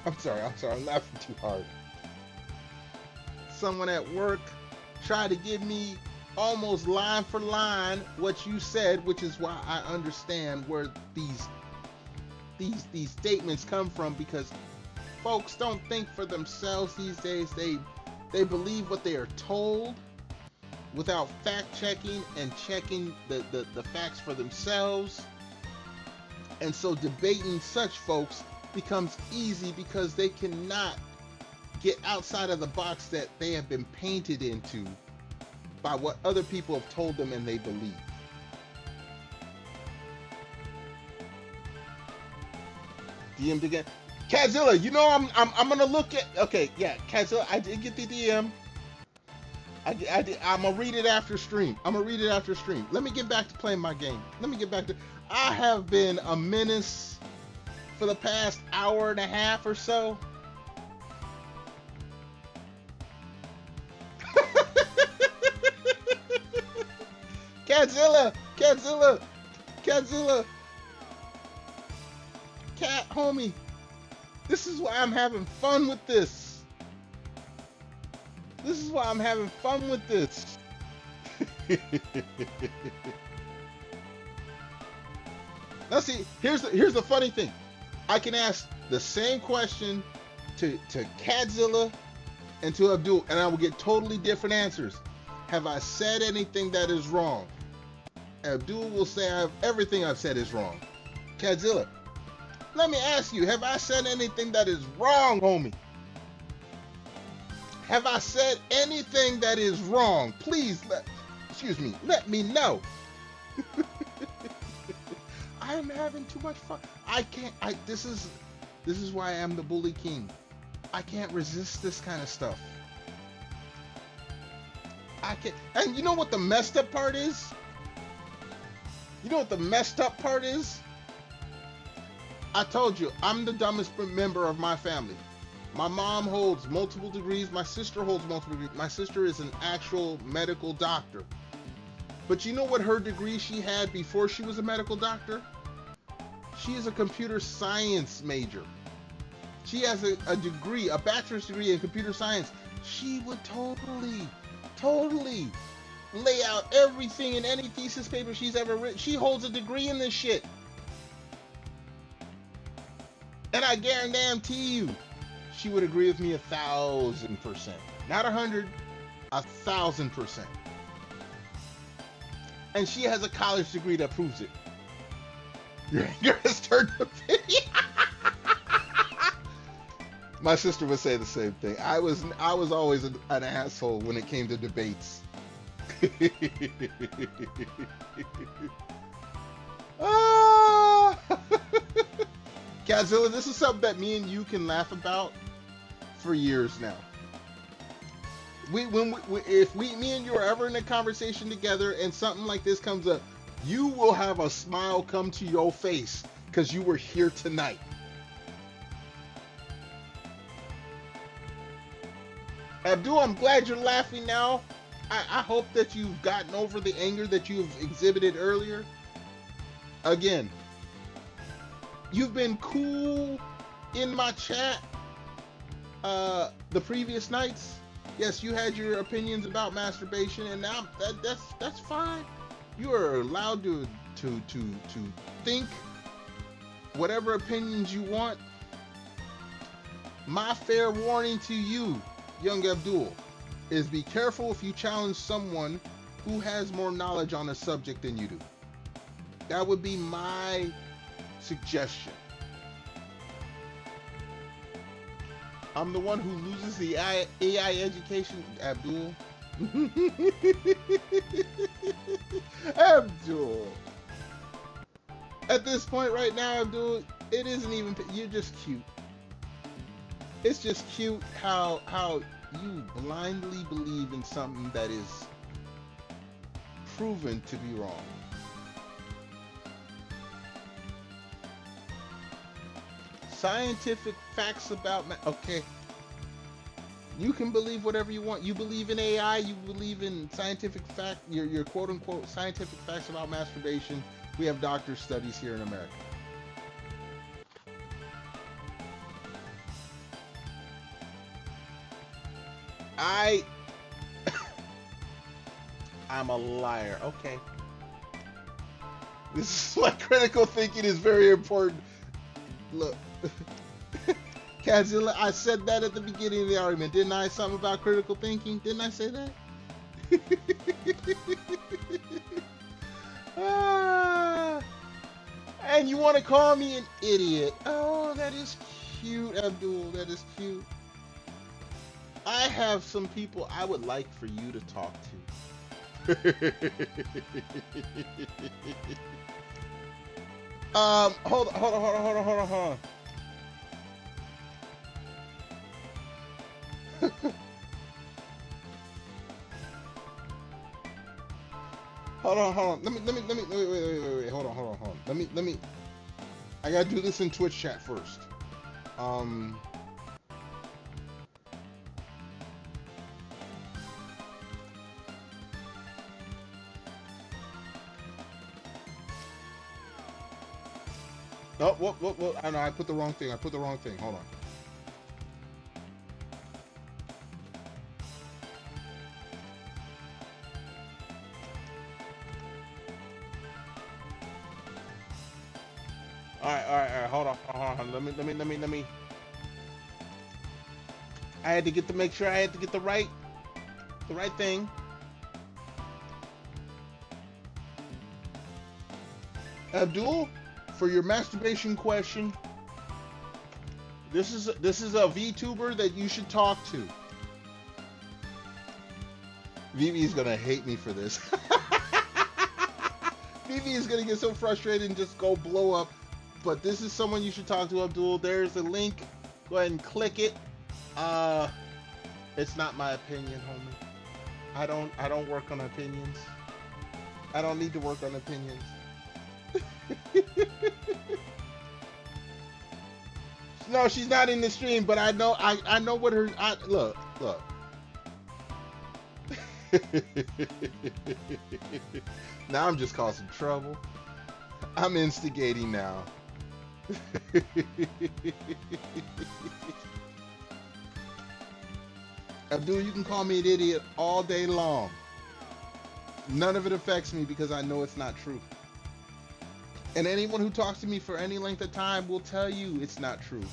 I'm sorry, I'm laughing too hard. Someone at work tried to give me almost line for line what you said, which is why I understand where these statements come from, because folks don't think for themselves these days. They believe what they are told without fact checking and checking the facts for themselves. And so debating such folks becomes easy because they cannot get outside of the box that they have been painted into by what other people have told them and they believe. DM'd again. Kadzilla, you know I'm gonna look at. Okay, yeah, Kadzilla, I did get the DM. I'm gonna read it after stream. Let me get back to playing my game. I have been a menace for the past hour and a half or so. Kadzilla, cat homie, this is why I'm having fun with this. This is why I'm having fun with this. Now see, here's the funny thing. I can ask the same question to Cadzilla and to Abdul, and I will get totally different answers. Have I said anything that is wrong? Abdul will say everything I've said is wrong. Cadzilla, let me ask you, have I said anything that is wrong, homie? Have I said anything that is wrong? Please let me know. I am having too much fun. This is why I am the Bully King. I can't resist this kind of stuff. I can't. And you know what the messed up part is? You know what the messed up part is? I told you, I'm the dumbest member of my family. My mom holds multiple degrees. My sister holds multiple degrees. My sister is an actual medical doctor. But you know what her degree she had before she was a medical doctor? She is a computer science major. She has a degree, a bachelor's degree in computer science. She would totally lay out everything in any thesis paper she's ever written. She holds a degree in this shit. And I guarantee you, she would agree with me 1,000%. Not 100, 1,000%. And she has a college degree that proves it. Your anger has turned to pity. My sister would say the same thing. I was always an asshole when it came to debates. Godzilla, this is something that me and you can laugh about for years now. Me and you are ever in a conversation together and something like this comes up, you will have a smile come to your face because you were here tonight. Abdul, I'm glad you're laughing now. I hope that you've gotten over the anger that you've exhibited earlier. Again, you've been cool in my chat the previous nights. Yes, you had your opinions about masturbation, and now that's fine. You are allowed to think whatever opinions you want. My fair warning to you, young Abdul, is be careful if you challenge someone who has more knowledge on a subject than you do. That would be my suggestion. I'm the one who loses the AI education, Abdul. Abdul. At this point right now, Abdul, it isn't even, you're just cute. It's just cute how you blindly believe in something that is proven to be wrong. Scientific facts about okay. You can believe whatever you want. You believe in AI, you believe in scientific fact, your quote unquote scientific facts about masturbation. We have doctor studies here in America. I'm a liar. Okay. This is why critical thinking is very important. Look, Cadzilla, I said that at the beginning of the argument, didn't I? Something about critical thinking? Didn't I say that? And you want to call me an idiot? Oh, that is cute, Abdul. That is cute. I have some people I would like for you to talk to. Hold on. Hold on. Let me wait. Hold on. Let me. I gotta do this in Twitch chat first. Oh, what? I know, I put the wrong thing. Hold on. All right. Hold on. Let me. I had to get to make sure I had to get the right thing. Abdul, for your masturbation question, this is a VTuber that you should talk to. Vivi's gonna hate me for this. Vivi is gonna get so frustrated and just go blow up. But this is someone you should talk to, Abdul. There's a link. Go ahead and click it. It's not my opinion, homie. I don't work on opinions. I don't need to work on opinions. No, she's not in the stream, but I know what her look. Now I'm just causing trouble. I'm instigating now. Abdul, you can call me an idiot all day long. None of it affects me because I know it's not true. And anyone who talks to me for any length of time will tell you it's not true.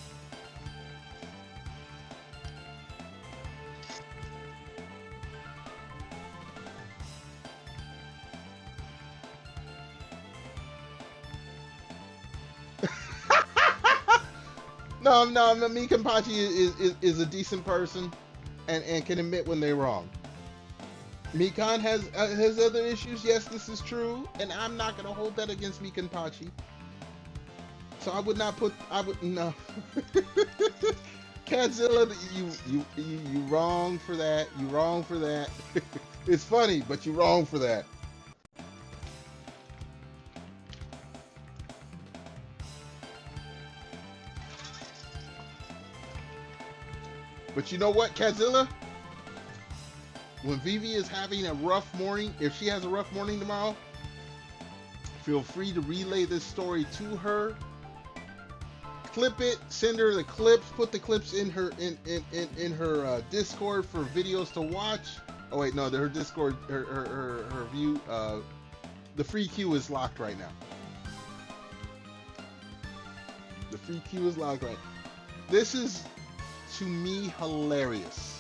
No, me Kampachi is a decent person and can admit when they're wrong. Mikan has other issues. Yes, this is true, and I'm not gonna hold that against Mikan Pachi. So I would no. Catzilla, you wrong for that. You wrong for that. It's funny, but you wrong for that. But you know what, Catzilla? When Vivi is having a rough morning, if she has a rough morning tomorrow, feel free to relay this story to her. Clip it, send her the clips, put the clips in her Discord for videos to watch. Oh wait, no, her Discord, her view, the free queue is locked right now. The free queue is locked right now. This is, to me, hilarious.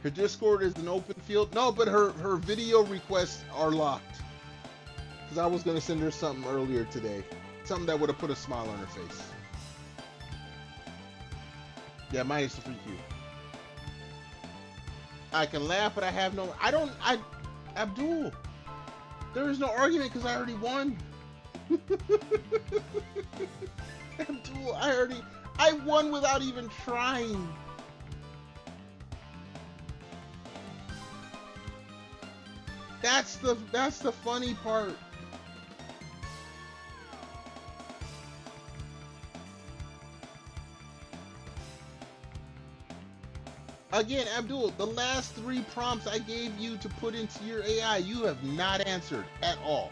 Her Discord is an open field. No, but her video requests are locked. Because I was going to send her something earlier today. Something that would have put a smile on her face. Yeah, mine is the free queue. I can laugh, but I have no... Abdul, there is no argument because I already won. Abdul, I won without even trying. That's the funny part. Again, Abdul, the last 3 prompts I gave you to put into your AI, you have not answered at all.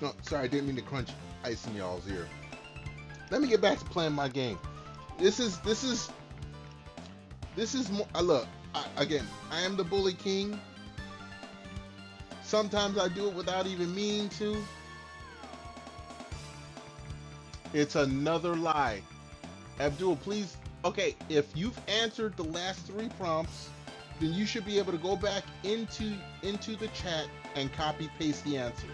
No, sorry, I didn't mean to crunch ice in y'all's ear. Let me get back to playing my game. This is more. Look, again, I am the Bully King. Sometimes I do it without even meaning to. It's another lie. Abdul, please. Okay, if you've answered the last 3 prompts, then you should be able to go back into the chat and copy paste the answers.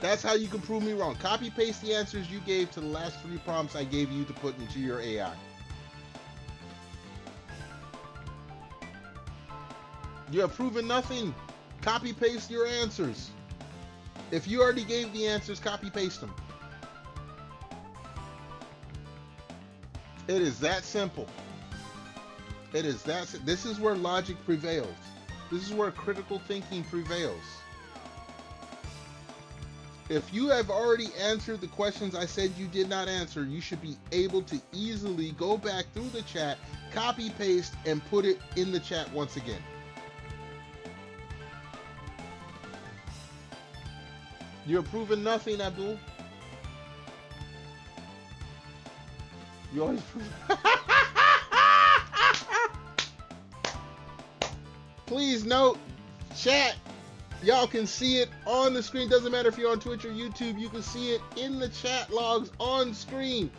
That's how you can prove me wrong. Copy paste the answers you gave to the last 3 prompts I gave you to put into your AI. You have proven nothing. Copy paste your answers. If you already gave the answers, copy paste them. It is that simple. It is that. This is where logic prevails. This is where critical thinking prevails. If you have already answered the questions I said you did not answer, you should be able to easily go back through the chat, copy paste, and put it in the chat once again. You're proving nothing, Abdul. You always prove. Please note, chat. Y'all can see it on the screen. Doesn't matter if you're on Twitch or YouTube. You can see it in the chat logs on screen.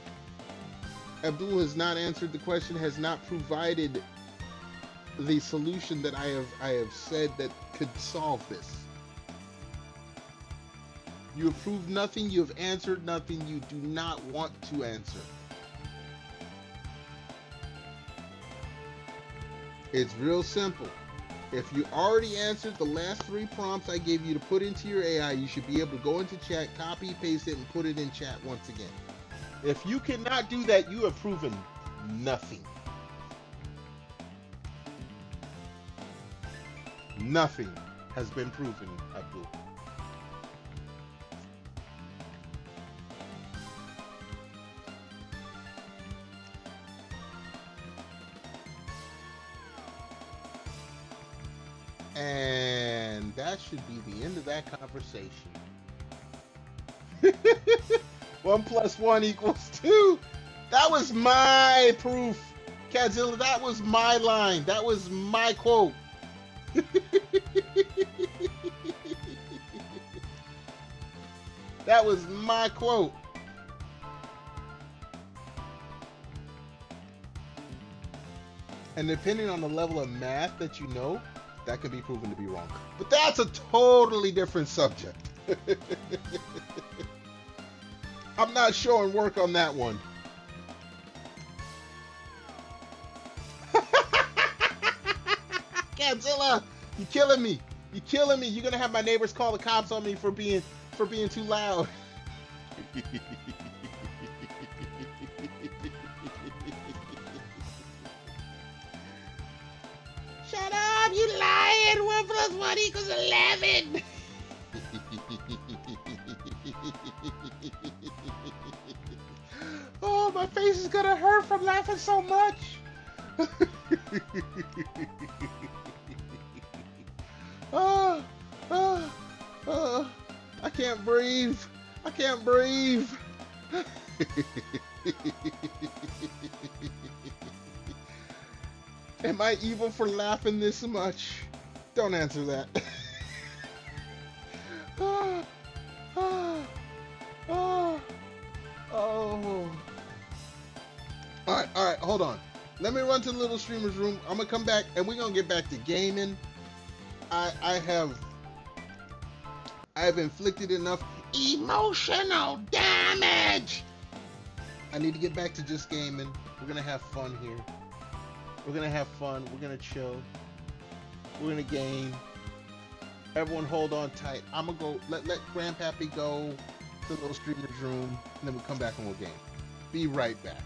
Abdul has not answered the question. Has not provided the solution that I have said that could solve this. You have proved nothing. You have answered nothing. You do not want to answer. It's real simple. If you already answered the last 3 prompts I gave you to put into your AI, you should be able to go into chat, copy, paste it, and put it in chat once again. If you cannot do that, you have proven nothing. Nothing has been proven, Abdul. And that should be the end of that conversation. 1 + 1 = 2. That was my proof. Kadzilla, that was my line. That was my quote. That was my quote. And depending on the level of math that you know, that can be proven to be wrong. But that's a totally different subject. I'm not showing work on that one. Godzilla, you killing me. You killing me. You're gonna have my neighbors call the cops on me for being too loud. Shut up, you lying. 1 + 1 = 11. Oh, my face is gonna hurt from laughing so much. I can't breathe. I can't breathe. Am I evil for laughing this much? Don't answer that. Oh. All right, hold on. Let me run to the little streamer's room. I'm gonna come back and we're gonna get back to gaming. I have inflicted enough emotional damage. I need to get back to just gaming. We're gonna have fun here. We're gonna have fun. We're gonna chill. We're gonna game. Everyone hold on tight. I'm gonna go let Grandpappy go to the little streamer's room, and then we'll come back and we'll game. Be right back.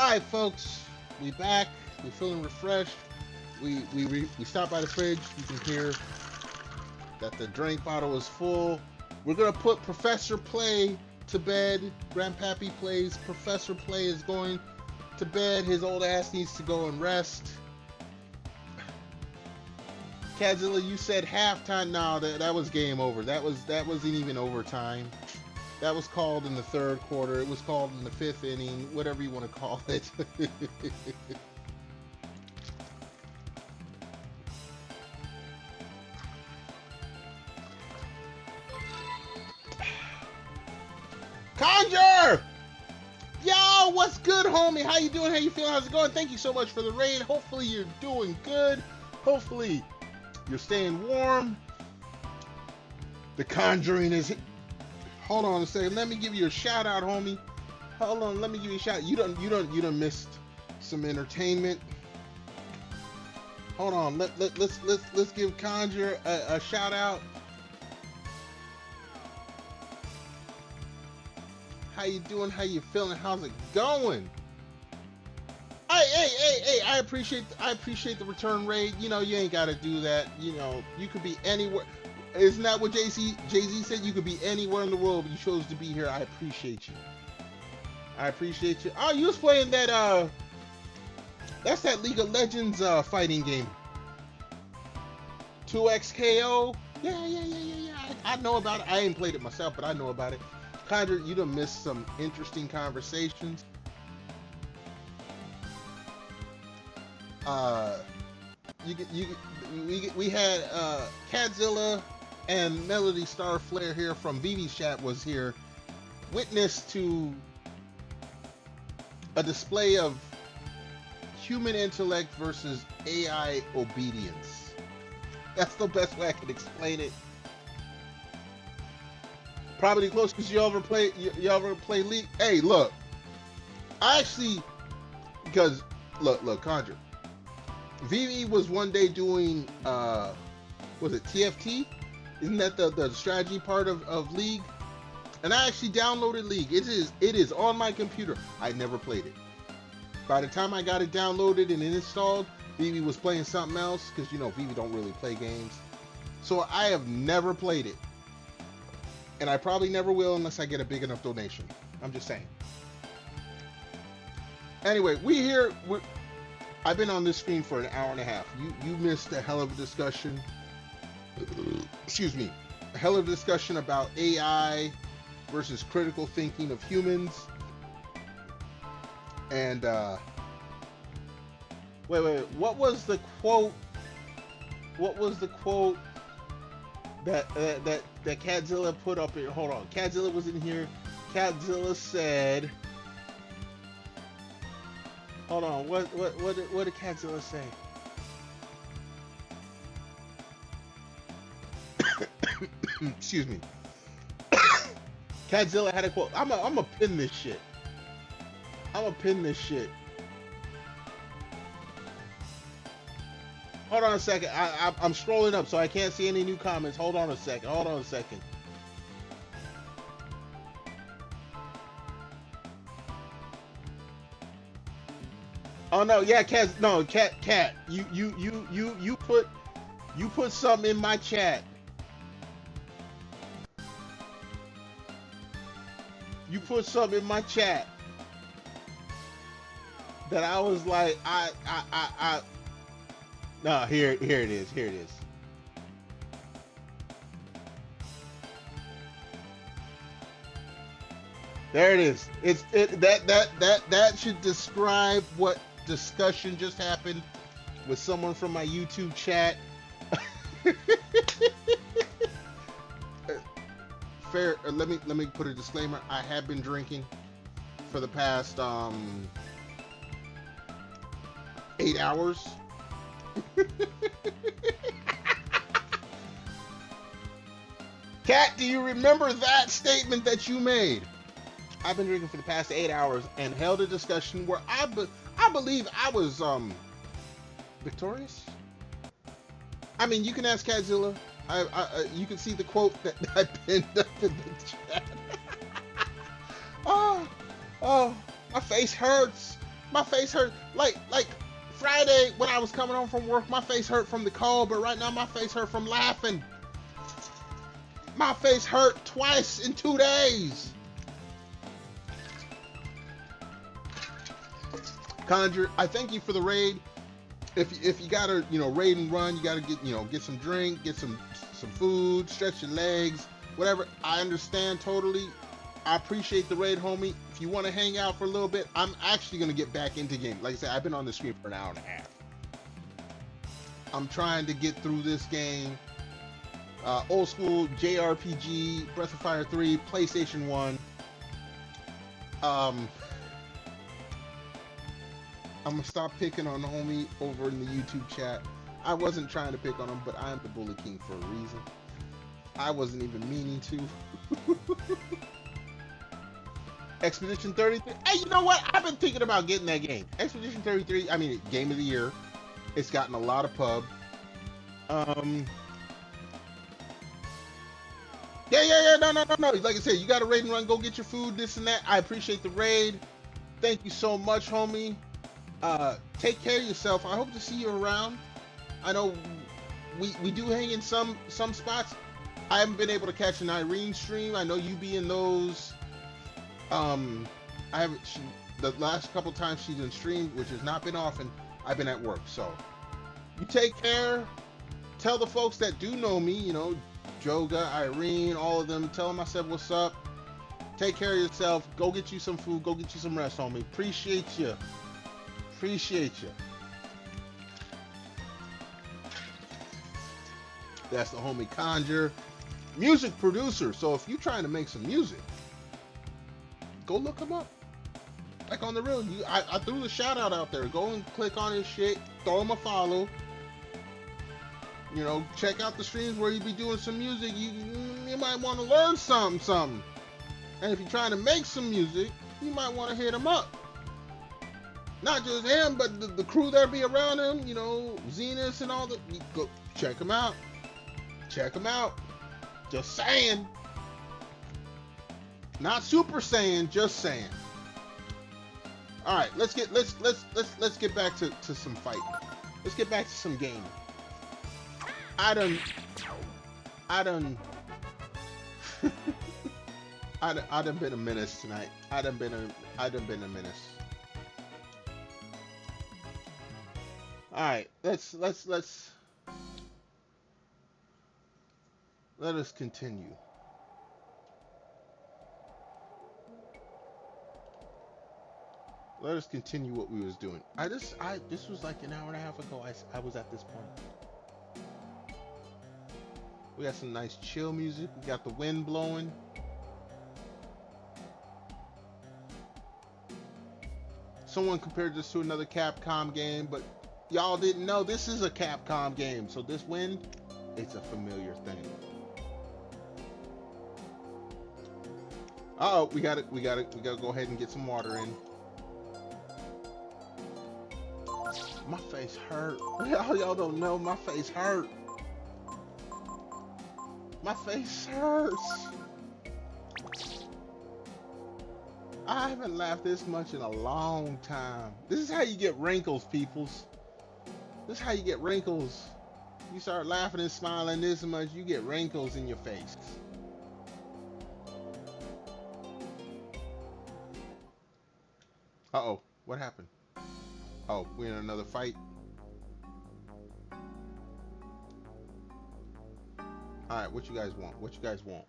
All right, folks, we back. We feeling refreshed. We stopped by the fridge. You can hear that the drink bottle is full. We're gonna put Professor Play to bed. Grandpappy Plays. Professor Play is going to bed. His old ass needs to go and rest. Kadzilla, you said halftime. No, that was game over. That wasn't even overtime. That was called in the third quarter. It was called in the fifth inning, whatever you want to call it. Conjure! Yo, what's good, homie? How you doing? How you feeling? How's it going? Thank you so much for the raid. Hopefully you're doing good. Hopefully you're staying warm. The Conjuring is... Hold on a second. Let me give you a shout out, homie. Hold on. Let me give you a shout out. You done missed some entertainment. Hold on. Let's give Conjure a shout out. How you doing? How you feeling? How's it going? Hey! I appreciate the return raid. You know, you ain't gotta do that. You know, you could be anywhere. Isn't that what Jay-Z said? You could be anywhere in the world, but you chose to be here. I appreciate you. I appreciate you. Oh, you was playing that, that's that League of Legends fighting game. 2XKO? Yeah. I know about it. I ain't played it myself, but I know about it. Conjure, you done missed some interesting conversations. We had Kadzilla and Melody Starflare here from Vivi's chat was here, witness to a display of human intellect versus AI obedience. That's the best way I can explain it. Probably close because you ever play League. Hey, look, I actually, because look, Conjure. Vivi was one day doing, was it TFT? Isn't that the strategy part of League? And I actually downloaded League. It is on my computer. I never played it. By the time I got it downloaded and installed, Vivi was playing something else because you know Vivi don't really play games. So I have never played it, and I probably never will unless I get a big enough donation. I'm just saying. Anyway, I've been on this stream for an hour and a half. You missed a hell of a discussion. Excuse me. A hell of a discussion about AI versus critical thinking of humans. And wait. What was the quote? What was the quote that Kadzilla put up here? Hold on. Kadzilla was in here. Kadzilla said, hold on, what did Kadzilla say? Excuse me. Kadzilla had a quote. I'm gonna pin this shit. Hold on a second. I'm scrolling up so I can't see any new comments. Hold on a second. Oh no, yeah, Kat. You put something in my chat. You put something in my chat that I was like, no, here it is. There it is. That should describe what discussion just happened with someone from my YouTube chat. Fair. Let me put a disclaimer. I have been drinking for the past 8 hours. Kat, do you remember that statement that you made? I've been drinking for the past 8 hours and held a discussion where I believe I was victorious. I mean, you can ask Kadzilla. You can see the quote that I pinned up in the chat. Oh, my face hurts. My face hurt. Like Friday when I was coming home from work, my face hurt from the cold, but right now my face hurt from laughing. My face hurt twice in 2 days. Conjure, I thank you for the raid. If you gotta, raid and run, you gotta get some drink, get some food, stretch your legs, whatever. I understand totally. I appreciate the raid, homie. If you want to hang out for a little bit, I'm actually gonna get back into game. Like I said, I've been on the stream for an hour and a half. I'm trying to get through this game. Old school JRPG, Breath of Fire 3, PlayStation 1. I'm gonna stop picking on homie over in the YouTube chat. I wasn't trying to pick on him, but I'm the Bully King for a reason. I wasn't even meaning to. Expedition 33. Hey, you know what? I've been thinking about getting that game. Expedition 33, I mean, game of the year. It's gotten a lot of pub. Yeah, no. Like I said, you got to raid and run, go get your food, this and that. I appreciate the raid. Thank you so much, homie. Take care of yourself. I hope to see you around. I know we do hang in some spots. I haven't been able to catch an Irene stream. I know you be in those. The last couple times she's been streamed, which has not been often, I've been at work. So you take care. Tell the folks that do know me, Joga, Irene, all of them. Tell them I said what's up. Take care of yourself. Go get you some food. Go get you some rest, homie. Appreciate you. That's the homie Conjure, music producer. So if you're trying to make some music, go look him up. Like on the real, I threw the shout out there. Go and click on his shit. Throw him a follow. Check out the streams where you be doing some music. You might want to learn something. And if you're trying to make some music, you might want to hit him up. Not just him, but the crew that be around him, Zenus and all that. Go check him out. Just saying. Not super saying, just saying. All right, let's get back to some fighting. Let's get back to some gaming. I done been a menace tonight. I done been a menace. All right, let us continue. Let us continue what we was doing. This was like an hour and a half ago. I was at this point. We got some nice chill music. We got the wind blowing. Someone compared this to another Capcom game, but y'all didn't know this is a Capcom game. So this wind, it's a familiar thing. Uh-oh, we gotta go ahead and get some water in. My face hurt. Y'all don't know, my face hurt. My face hurts. I haven't laughed this much in a long time. This is how you get wrinkles, peoples. This is how you get wrinkles. You start laughing and smiling this much, you get wrinkles in your face. Uh-oh, what happened? Oh, we're in another fight. Alright, what you guys want? What you guys want?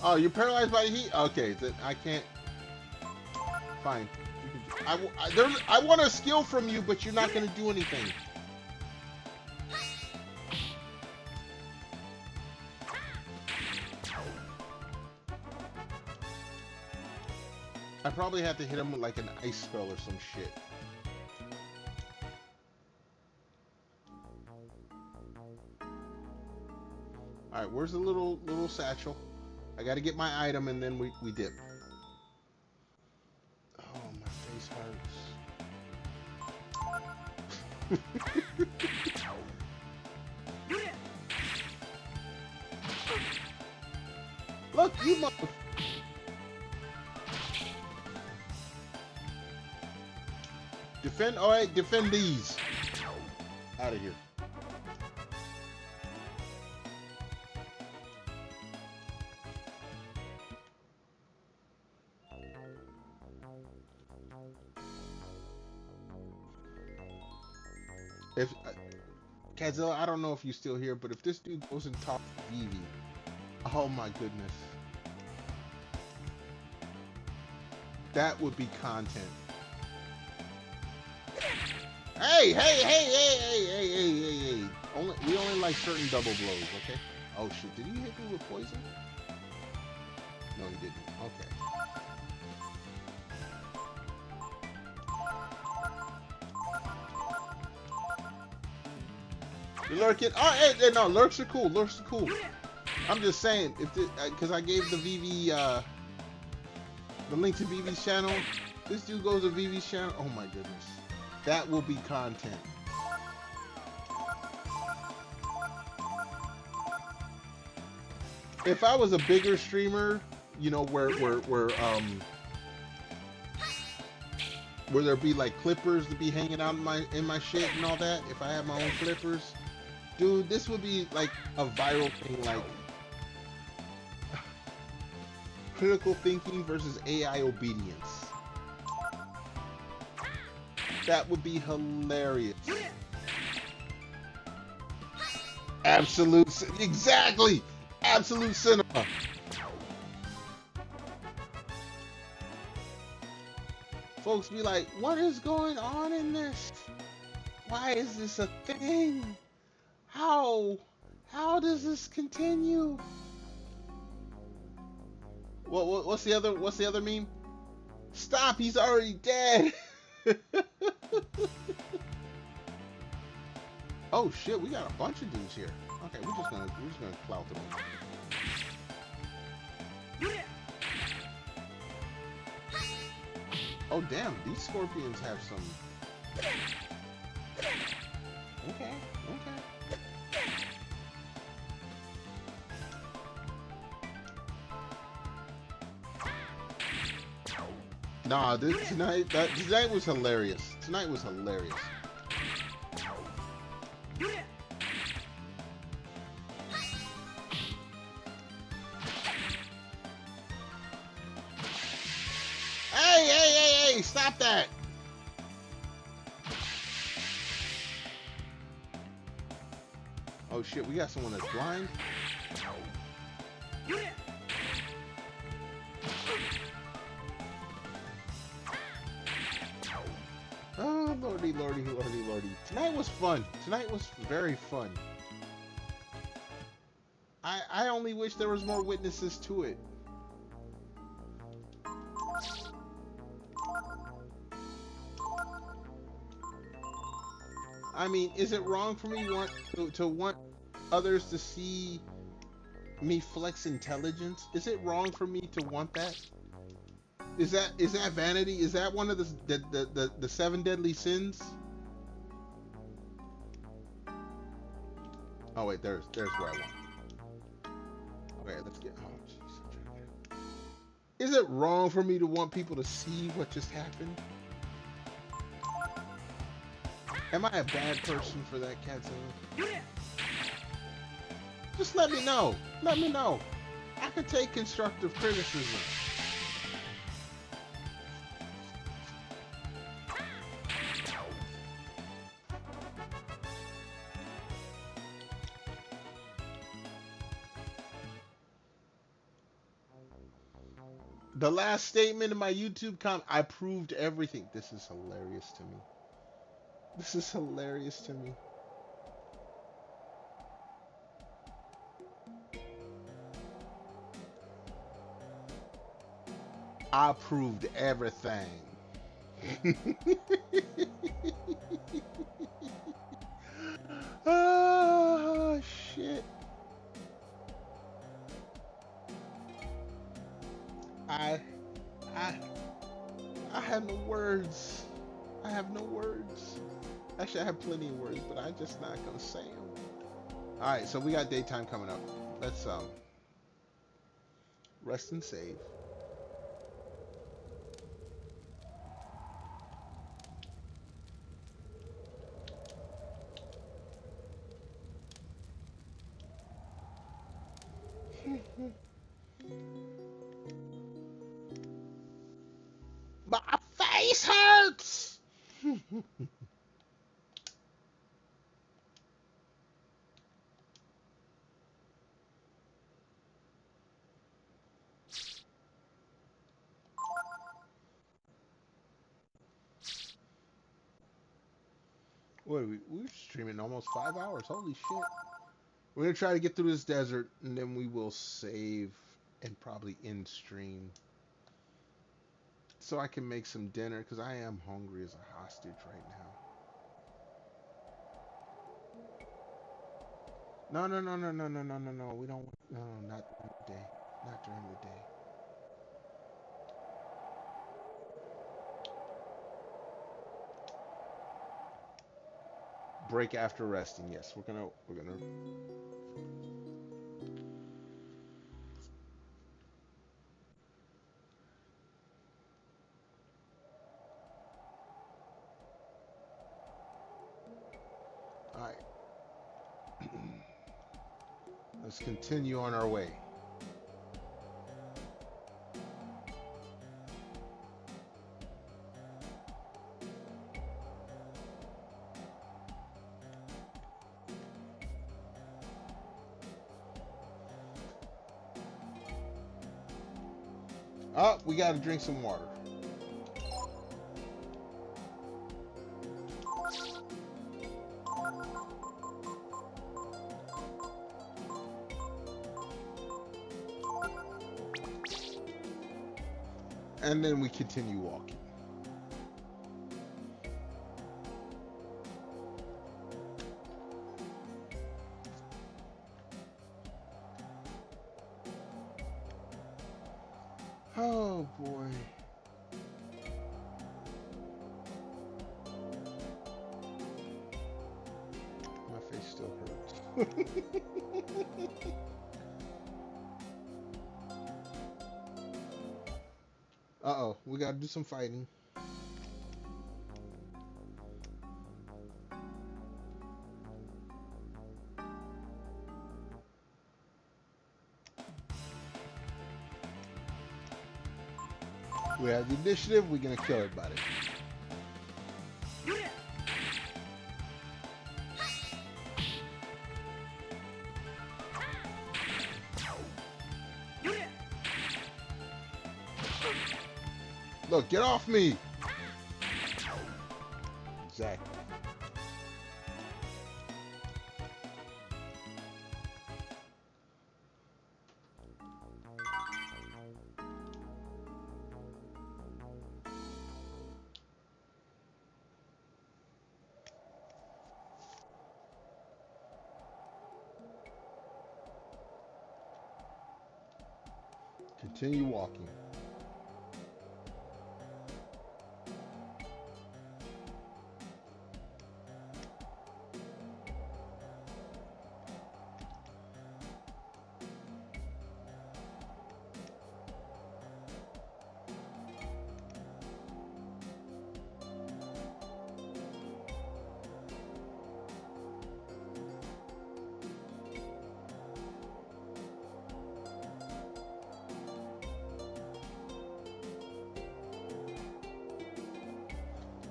Oh, you're paralyzed by the heat? Okay, then I can't. Fine. I want a skill from you, but you're not going to do anything. I probably have to hit him with like an ice spell or some shit. Alright, where's the little satchel? I gotta get my item and then we dip. Oh, my face hurts. mother. Defend. All right, defend these. Out of here. If Kazilla, I don't know if you're still here, but if this dude goes and talks to Vivi, oh my goodness, that would be content. Hey, hey, hey, hey, hey, hey, hey, hey, hey! We only like certain double blows, okay? Oh shit, did he hit me with poison? No, he didn't. Okay. The lurking. Oh, hey, no, lurks are cool. Lurks are cool. I'm just saying, if because I gave the VV the link to VV's channel. This dude goes to VV's channel. Oh my goodness, that will be content. If I was a bigger streamer, you know, where there be like clippers to be hanging out in my shit and all that. If I had my own clippers, dude, this would be like a viral thing, like critical thinking versus AI obedience. That would be hilarious. Absolute, exactly. Absolute cinema. Folks be like, what is going on in this? Why is this a thing? How does this continue? What's the other meme? Stop, he's already dead. Oh shit, we got a bunch of dudes here. Okay, we're just gonna clout them. Oh damn, these scorpions have some. Okay. Nah, tonight was hilarious. Tonight was hilarious. Hey, stop that! Oh shit, we got someone that's blind. Oh, lordy. Tonight was fun. Tonight was very fun. I only wish there was more witnesses to it. I mean, is it wrong for me to want others to see me flex intelligence? Is it wrong for me to want that? Is that vanity? Is that one of the 7 deadly sins? Oh wait, there's where I want. Okay, let's get. Oh jeez. Is it wrong for me to want people to see what just happened? Am I a bad person for that, Katzilla? Just let me know. Let me know. I can take constructive criticism. The last statement in my YouTube comment, I proved everything. This is hilarious to me. This is hilarious to me. I proved everything. Oh, shit. I have no words. I have no words. Actually, I have plenty of words, but I'm just not gonna say them. All right, so we got daytime coming up. Rest and save. My face hurts! What, we're streaming almost 5 hours. Holy shit. We're going to try to get through this desert, and then we will save and probably end stream. So I can make some dinner, because I am hungry as a hostage right now. No. We don't, no, not during the day. Not during the day. Break after resting. Yes, we're gonna. All right. Let's continue on our way. Oh, we gotta drink some water. And then we continue walking. Oh boy. My face still hurts. Uh-oh, we gotta do some fighting. We have the initiative, we're gonna kill everybody. Look, get off me! Exactly. Continue walking.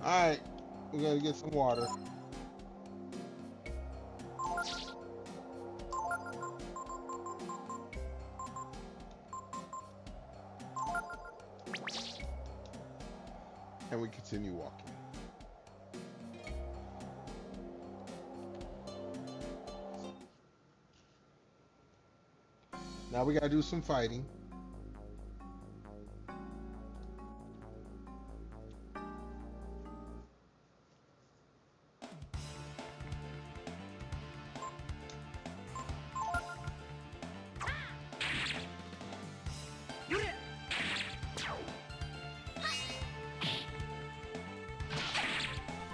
Alright, we gotta get some water. And we continue walking. Now we gotta do some fighting.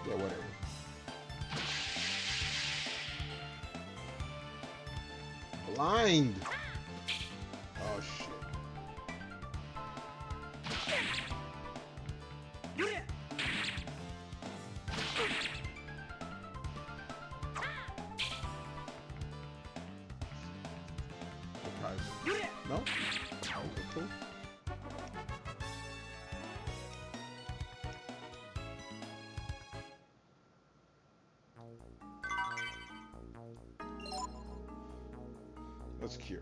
Yeah, whatever. Blind! Oh, shit. Let's cure.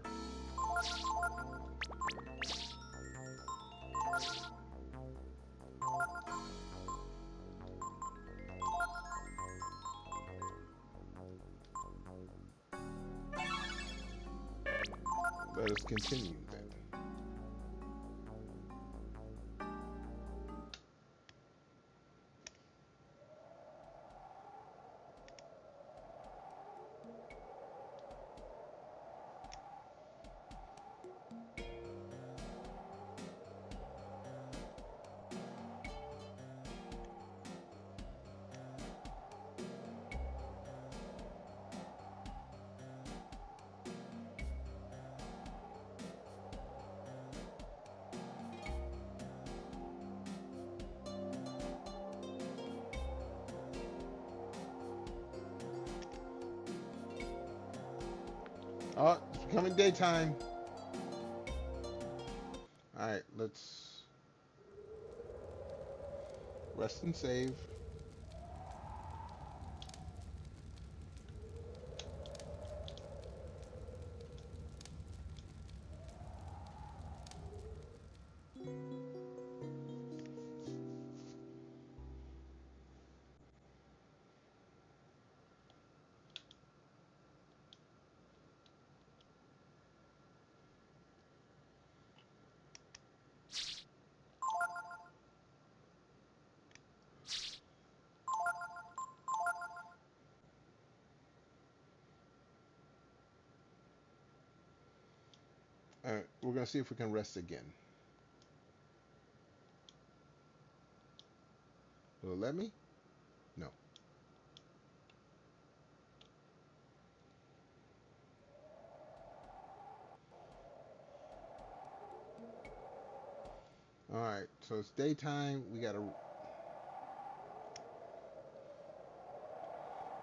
Let us continue then. Oh, it's becoming daytime. Alright, let's rest and save. Alright, we're going to see if we can rest again. Will it let me? No. Alright, so it's daytime. We got to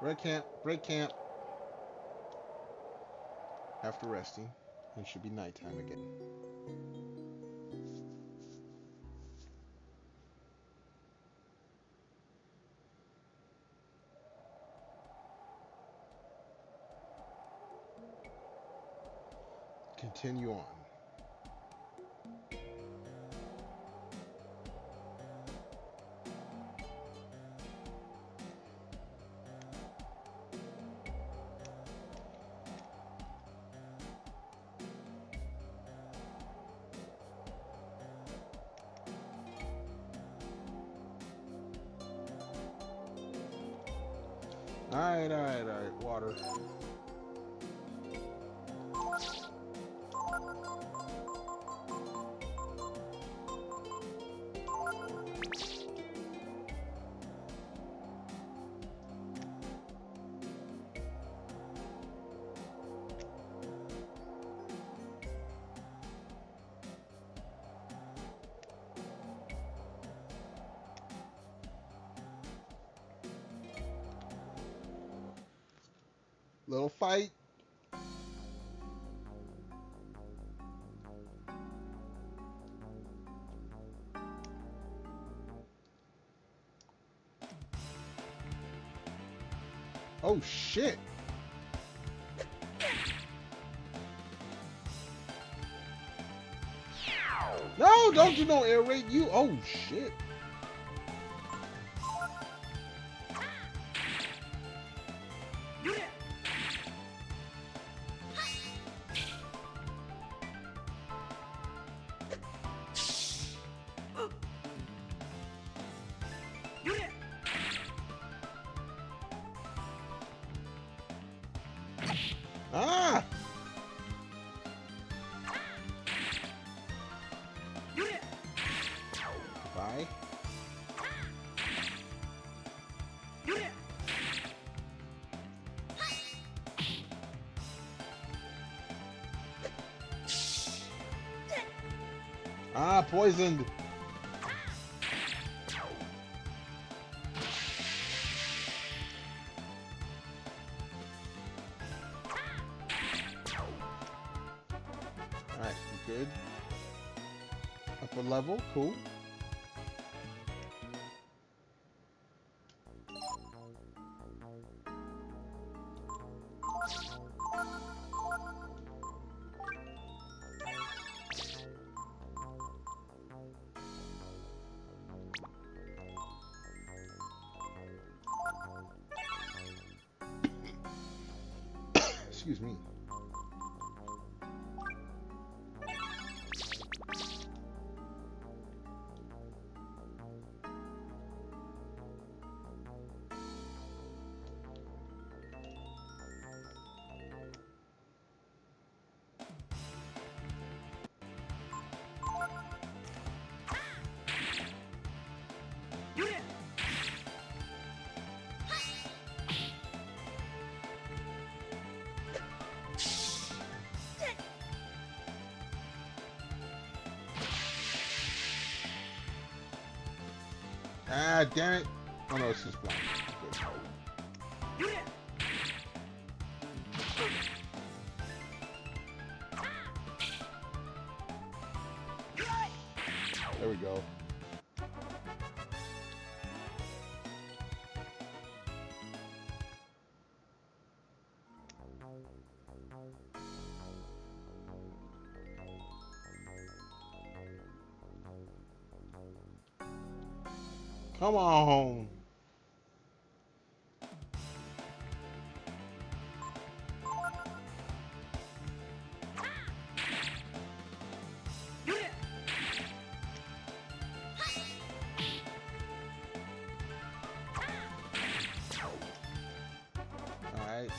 break camp. After resting, it should be nighttime again. Continue on. Alright, water. Little fight. Oh shit. No, don't you know air raid you? Oh shit. Ah! Bye. Ah, poisoned. Alright, good. Upper level, cool. Excuse me. Ah, damn it. Oh no, it's just blind. Good. There we go. Come on. All right.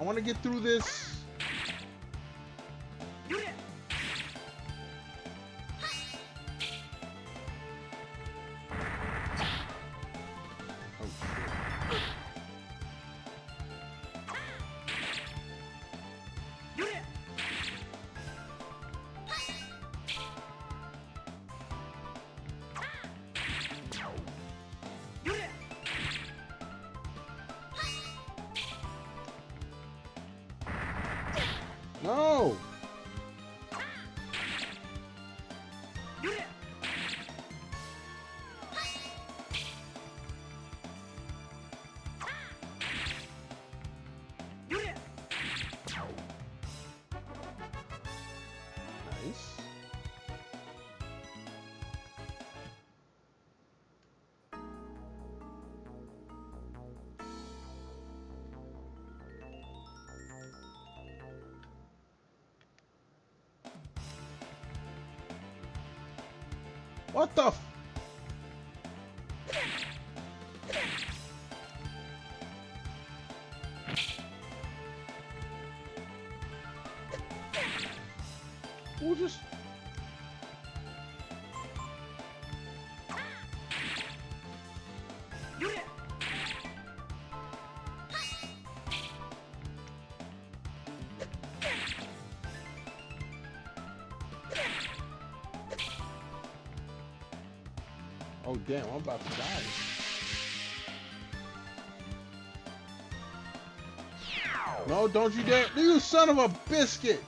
I want to get through this. No! Nice. What the f— Who just— Oh damn, I'm about to die. No, don't you dare— You son of a biscuit!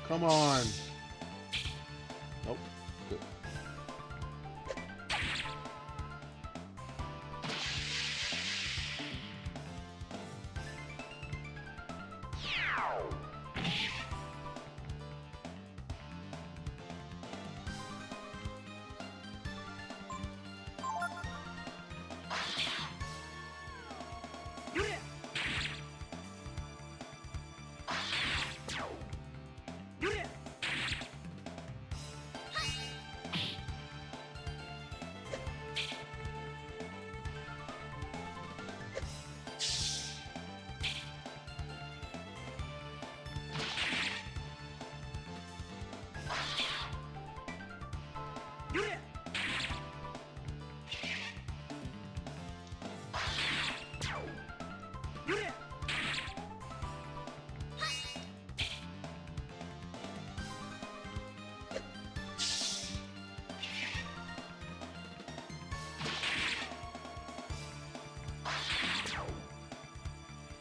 Come on. Nope. Good.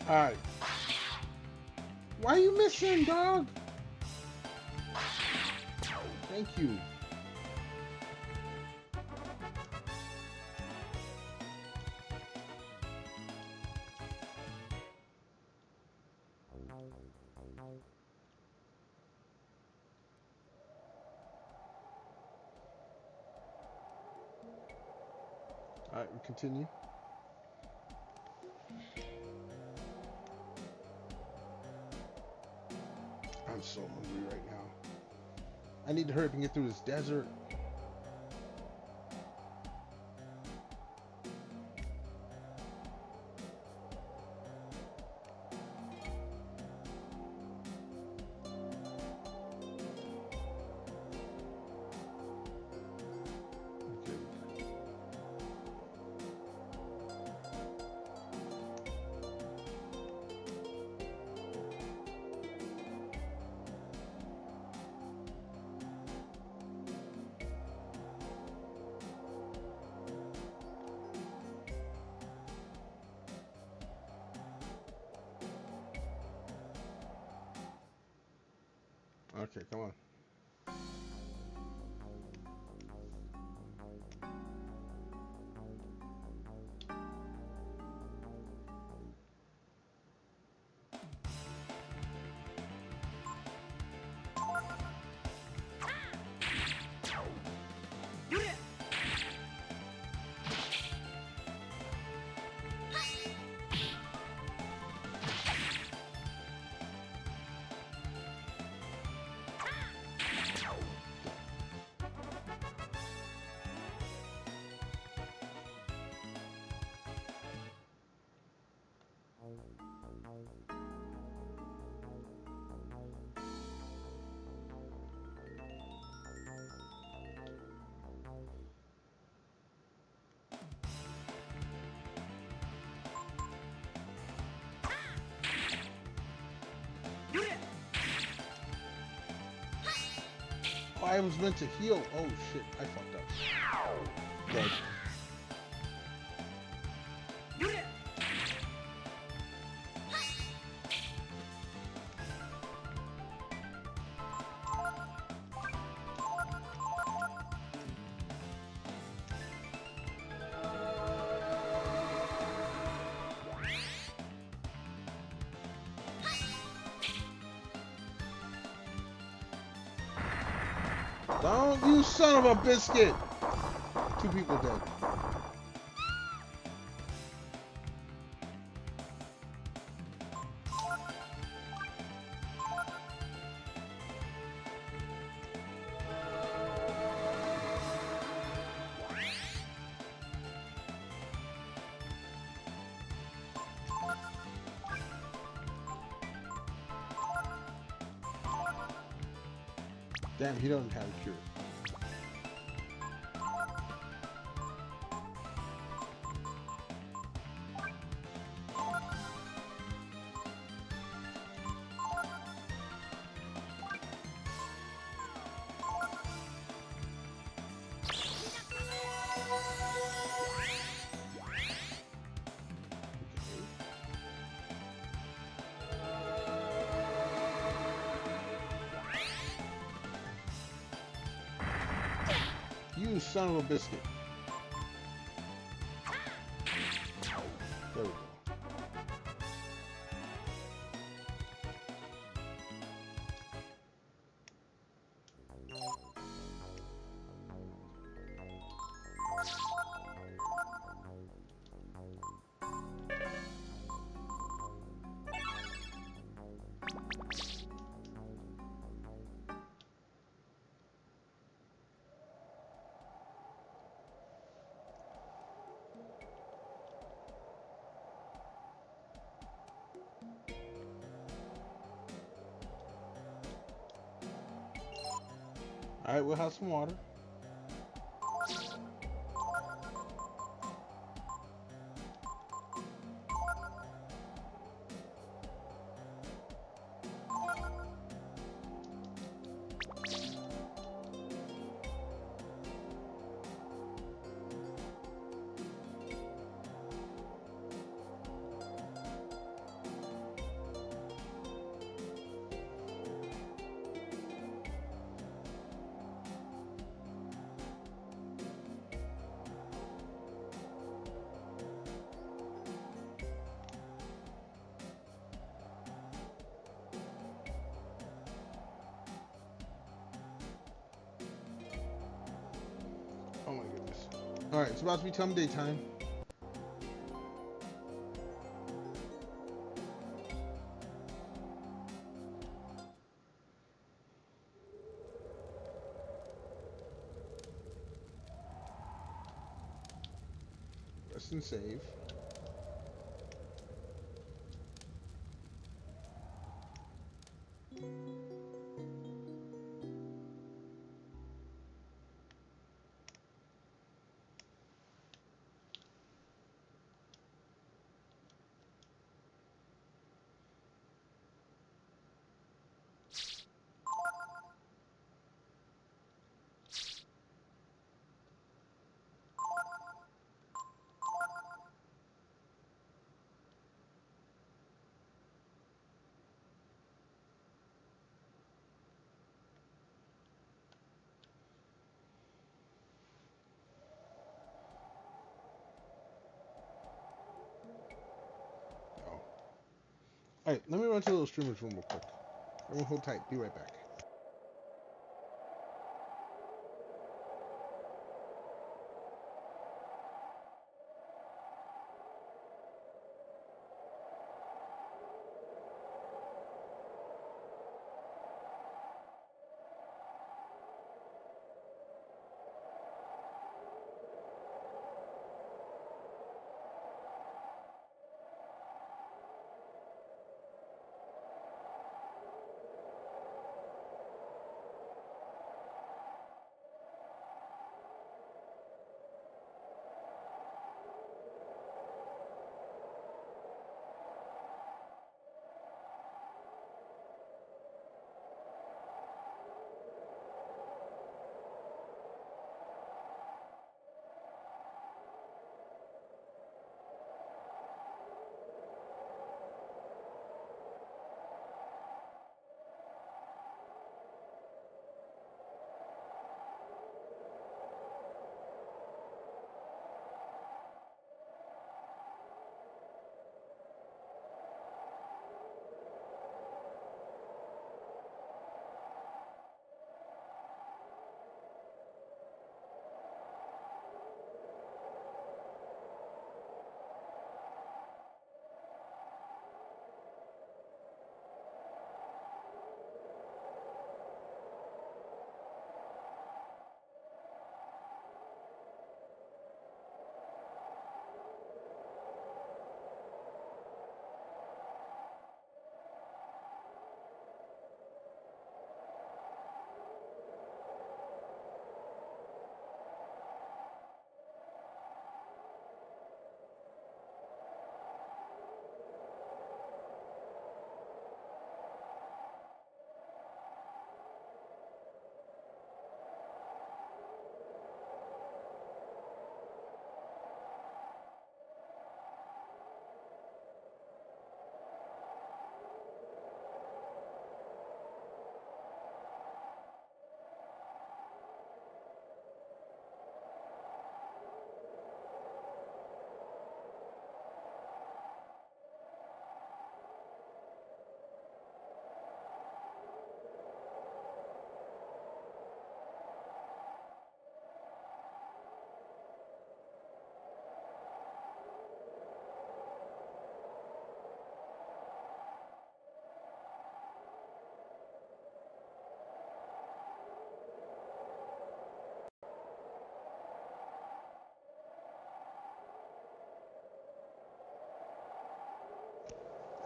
Alright. Why you missing, dog? Thank you. Alright, we continue. I'm so hungry right now. I need to hurry up and get through this desert. Okay, come on. Oh, I was meant to heal. Oh shit, I fucked up. Dead. Don't, you son of a biscuit! 2 people dead. Damn, he doesn't have a cure. You son of a biscuit. There we go. Alright, we'll have some water. Alright, it's about to become daytime. Rest and save. Oh. Alright, let me run to the little streamer's room real quick. Everyone hold tight. Be right back.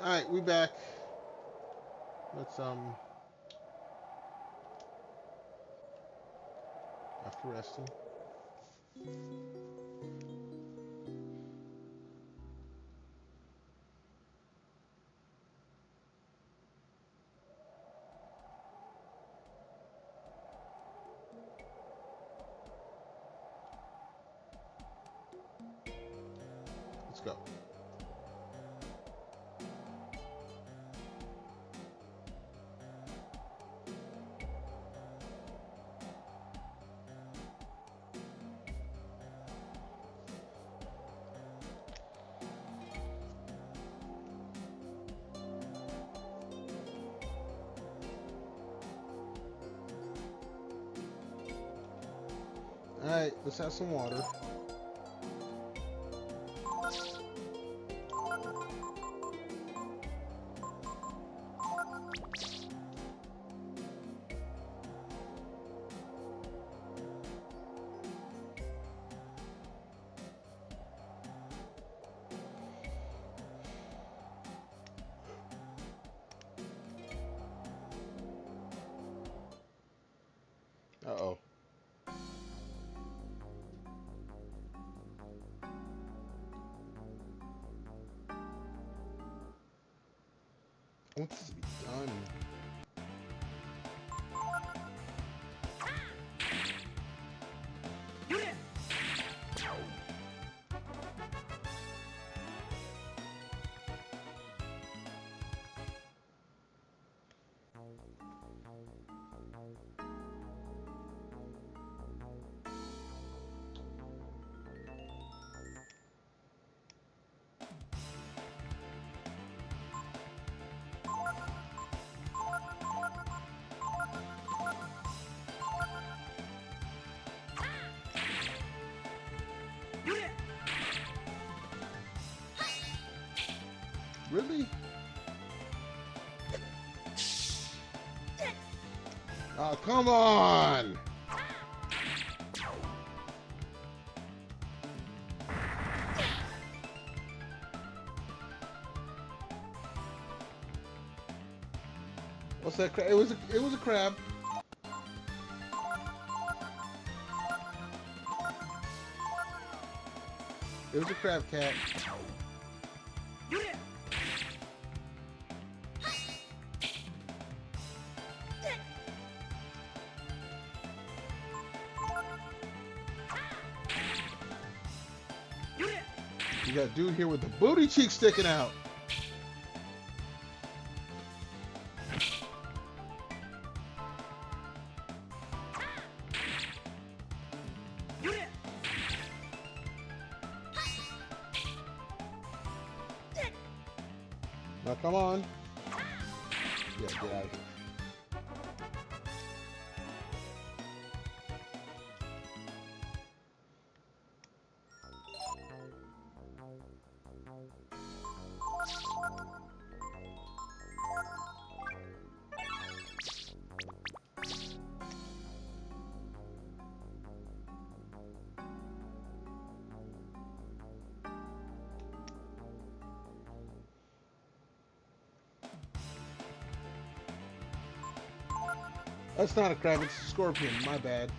Alright, we back. Let's after resting. Let's go. Alright, let's have some water. want this to be done. Really? Oh, come on! What's that crab? It was a crab. It was a crab cat. You got a dude here with the booty cheek sticking out. Now come on. Yeah, get out of here. That's not a crab, it's a scorpion. My bad.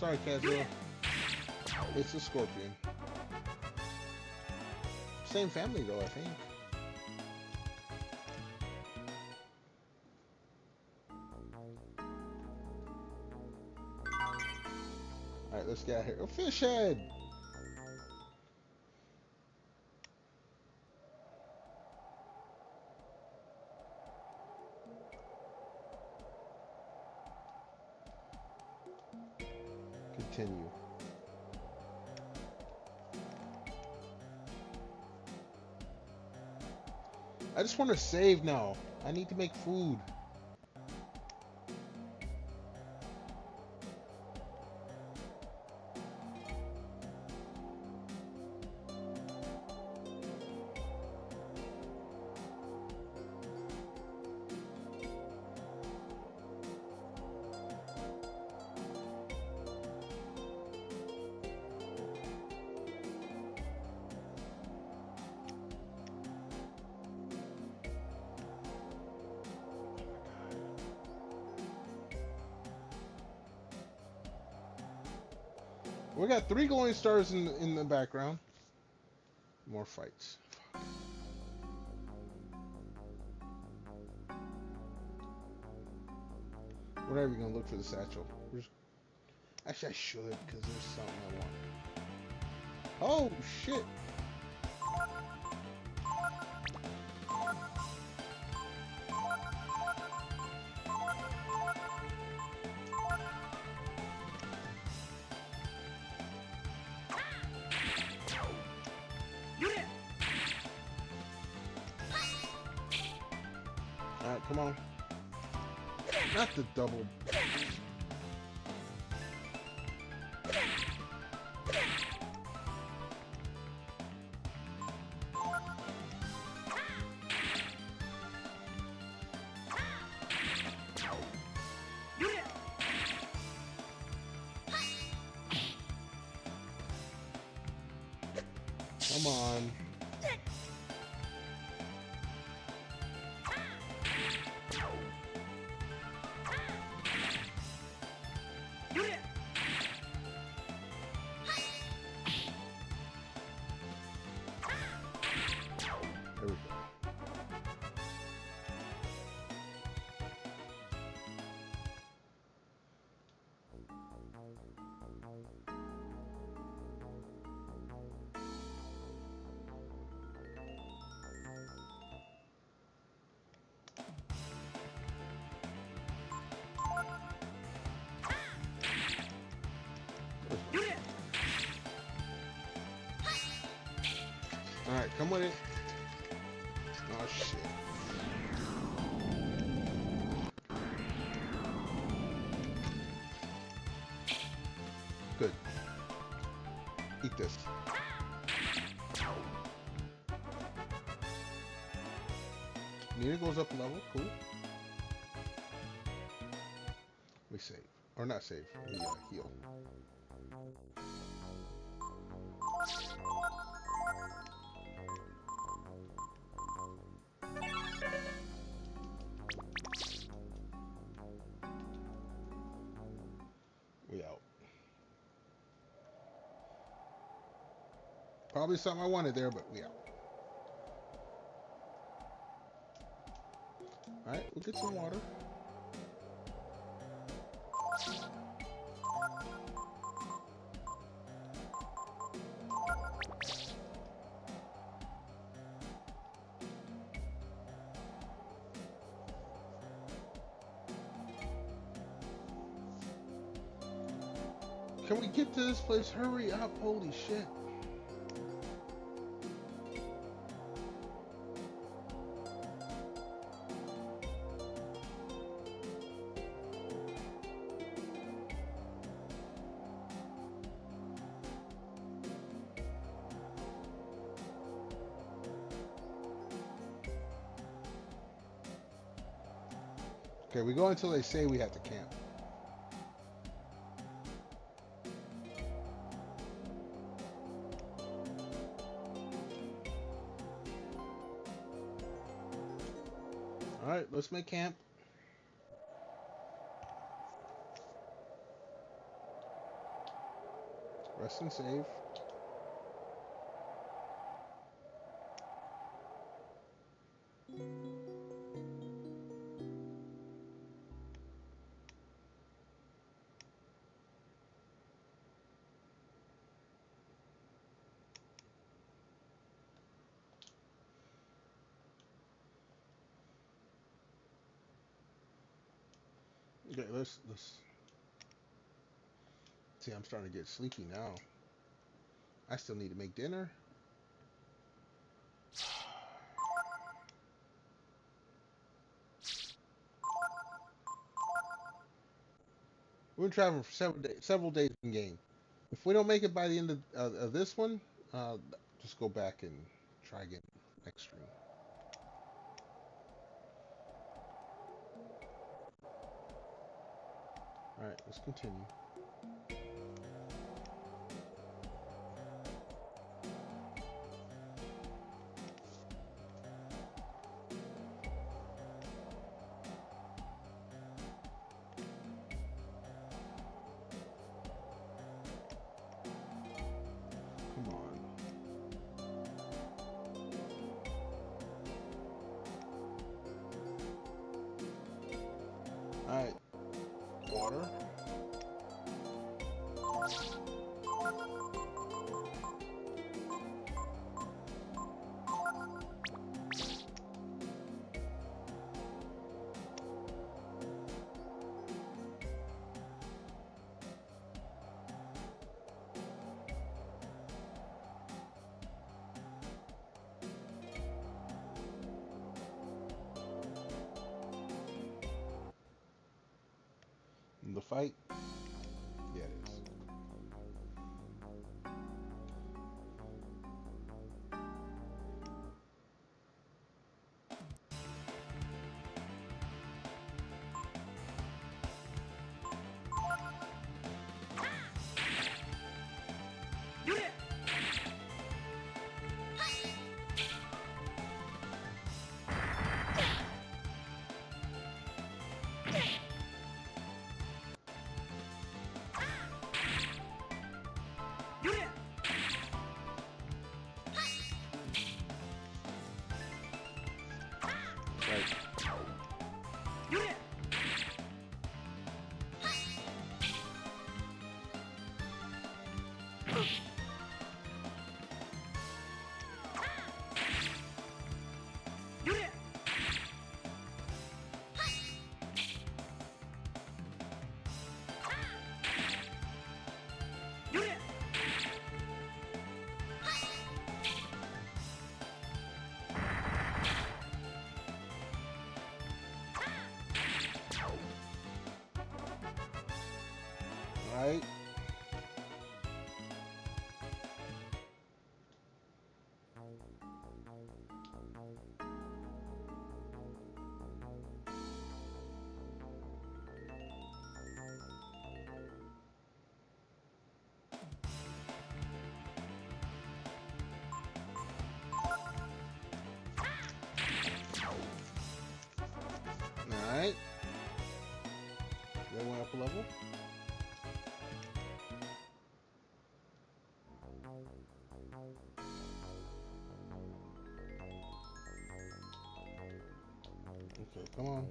Sorry, Kazuo. It's a scorpion. Same family, though, I think. Alright, let's get out of here. A fish head! Continue. I just want to save now. I need to make food. We got 3 glowing stars in the background. More fights. Fuck. Whatever, you're gonna look for the satchel. Actually, I should, because there's something I want. Oh, shit. Alright, come on. Not the double. Come on. There we go. Come with it. Oh shit. Good. Eat this. Nina goes up a level. Cool. We save. Or not save. We heal. We out. Probably something I wanted there, but we out. Alright, we'll get some water. Can we get to this place? Hurry up. Holy shit. Okay, we go until they say we have to camp. Alright, let's make camp. Rest and save. Okay, let's see. I'm starting to get sleepy now. I still need to make dinner. We've been traveling for several days in game. If we don't make it by the end of this one, just go back and try again next stream. All right, let's continue. Come on. All right, water. The fight? Yeah, it is. Okay, come on.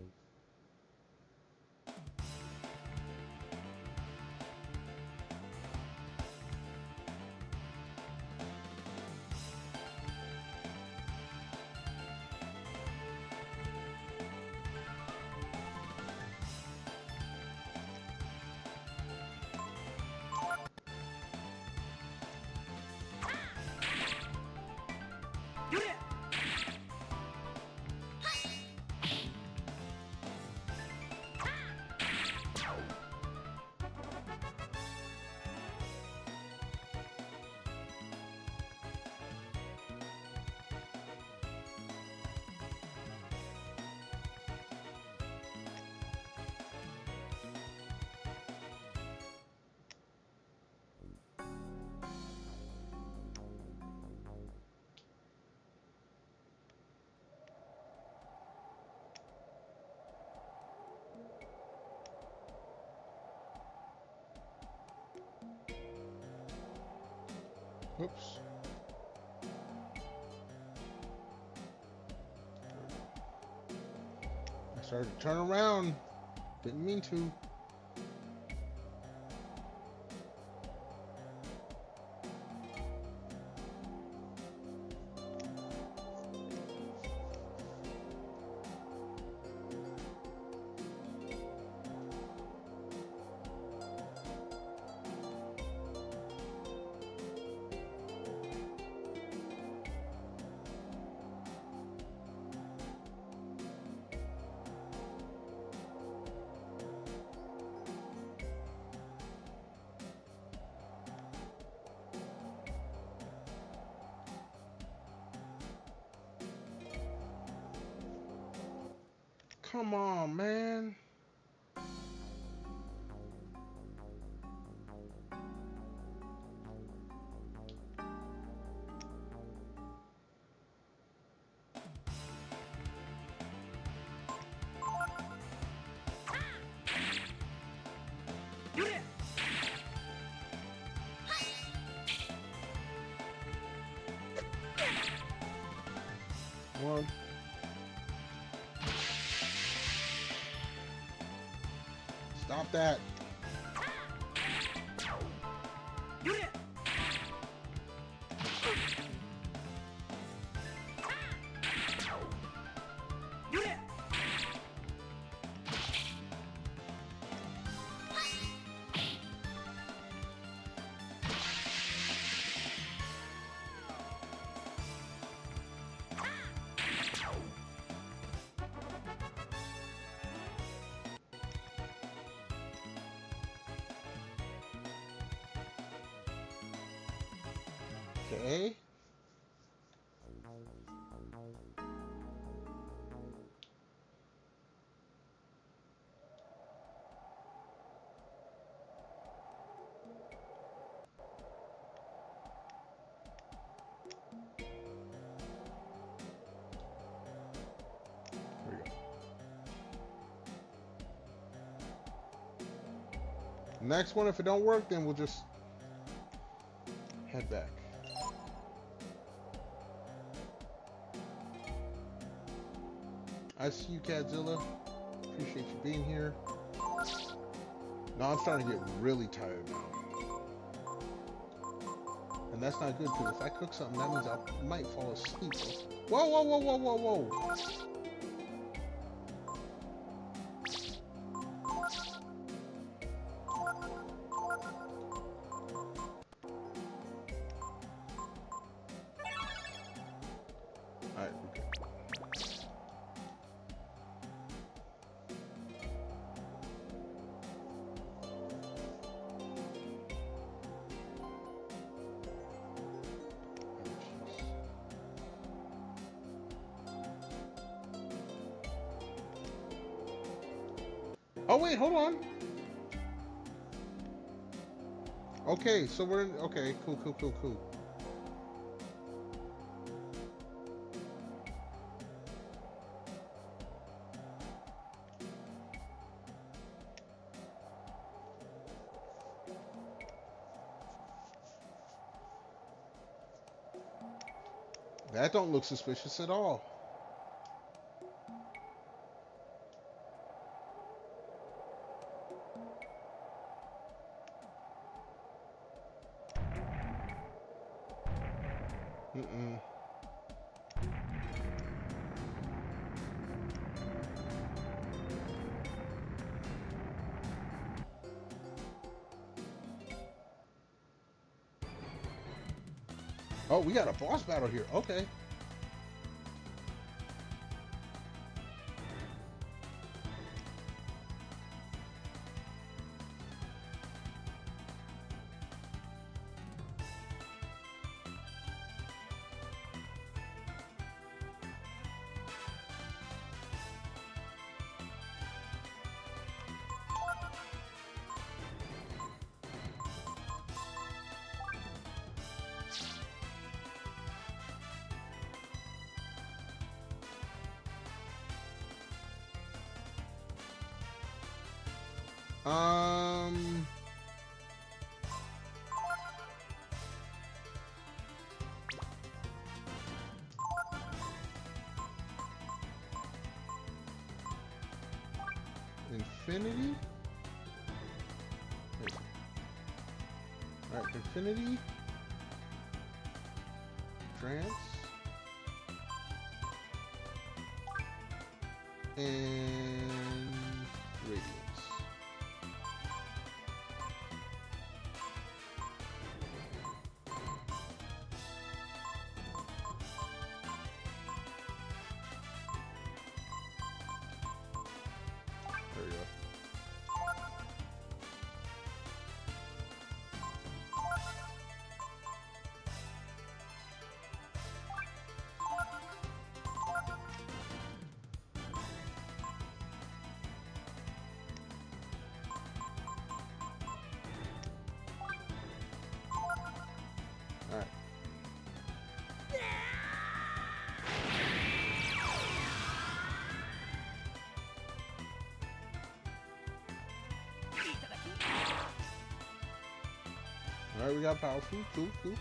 Oops. I started to turn around. Didn't mean to. Come on, man. One. Stop that. Okay. There we go. Next one, if it don't work, then we'll just head back. I see you, Cadzilla. Appreciate you being here. Now I'm starting to get really tired now. And that's not good, because if I cook something, that means I might fall asleep. Whoa, whoa, whoa, whoa, whoa, whoa. Alright, we're good. Oh wait, hold on. Okay, so we're in, okay, cool, cool, cool, cool. That don't look suspicious at all. Mm-mm. Oh, we got a boss battle here. Okay. Um, Infinity? Alright, Infinity. Trance. And Radiance. There we go. Alright. Alright, we got powerful. Cool, cool.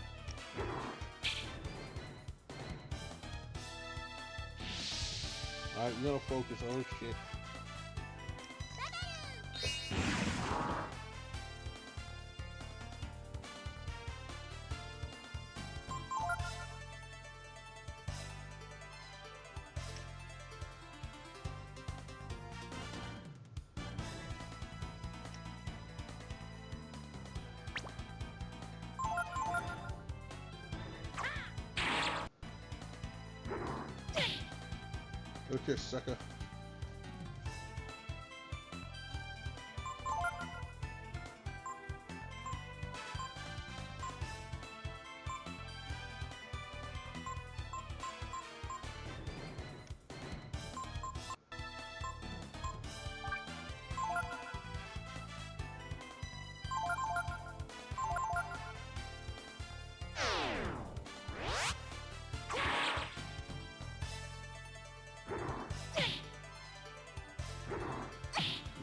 Alright, you gotta focus. Oh shit. Okay, sucker.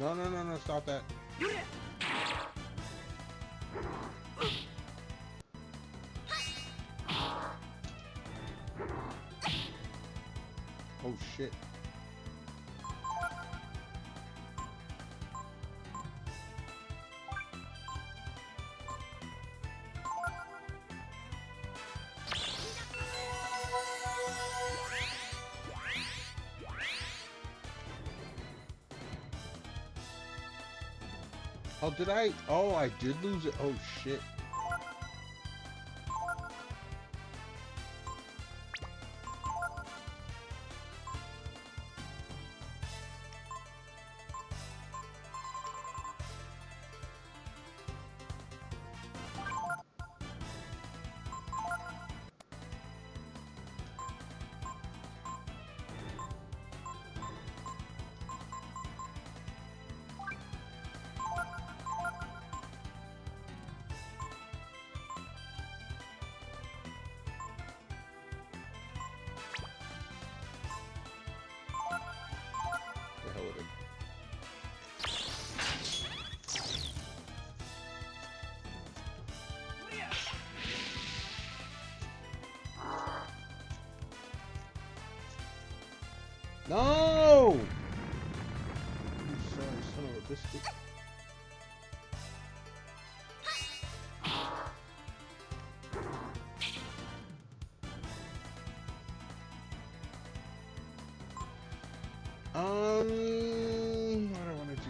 No, no, no, no, stop that. Oh shit. Oh, did I? Oh, I did lose it. Oh shit. No! You sorry son of a biscuit. What do I want to do?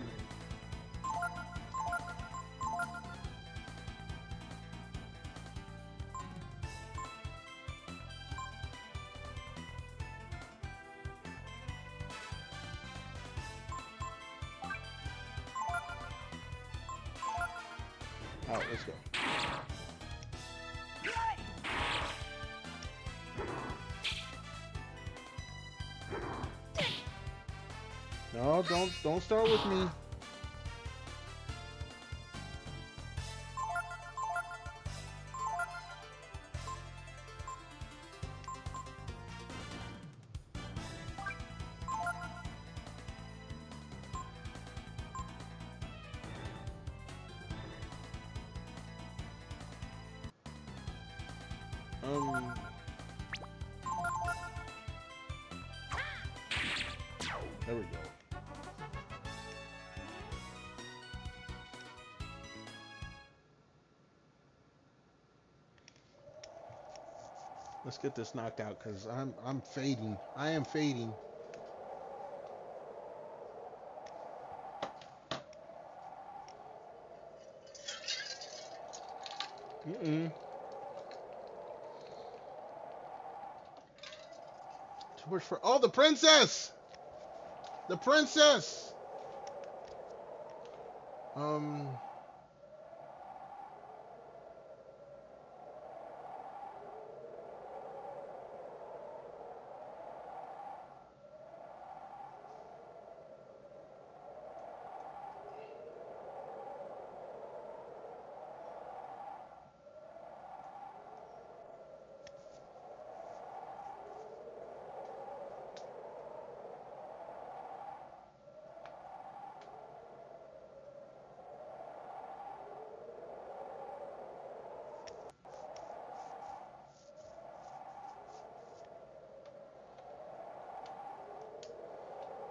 All right, let's go. No, don't start with me. There we go. Let's get this knocked out because I'm fading. I am fading. Too much for the princess! The princess!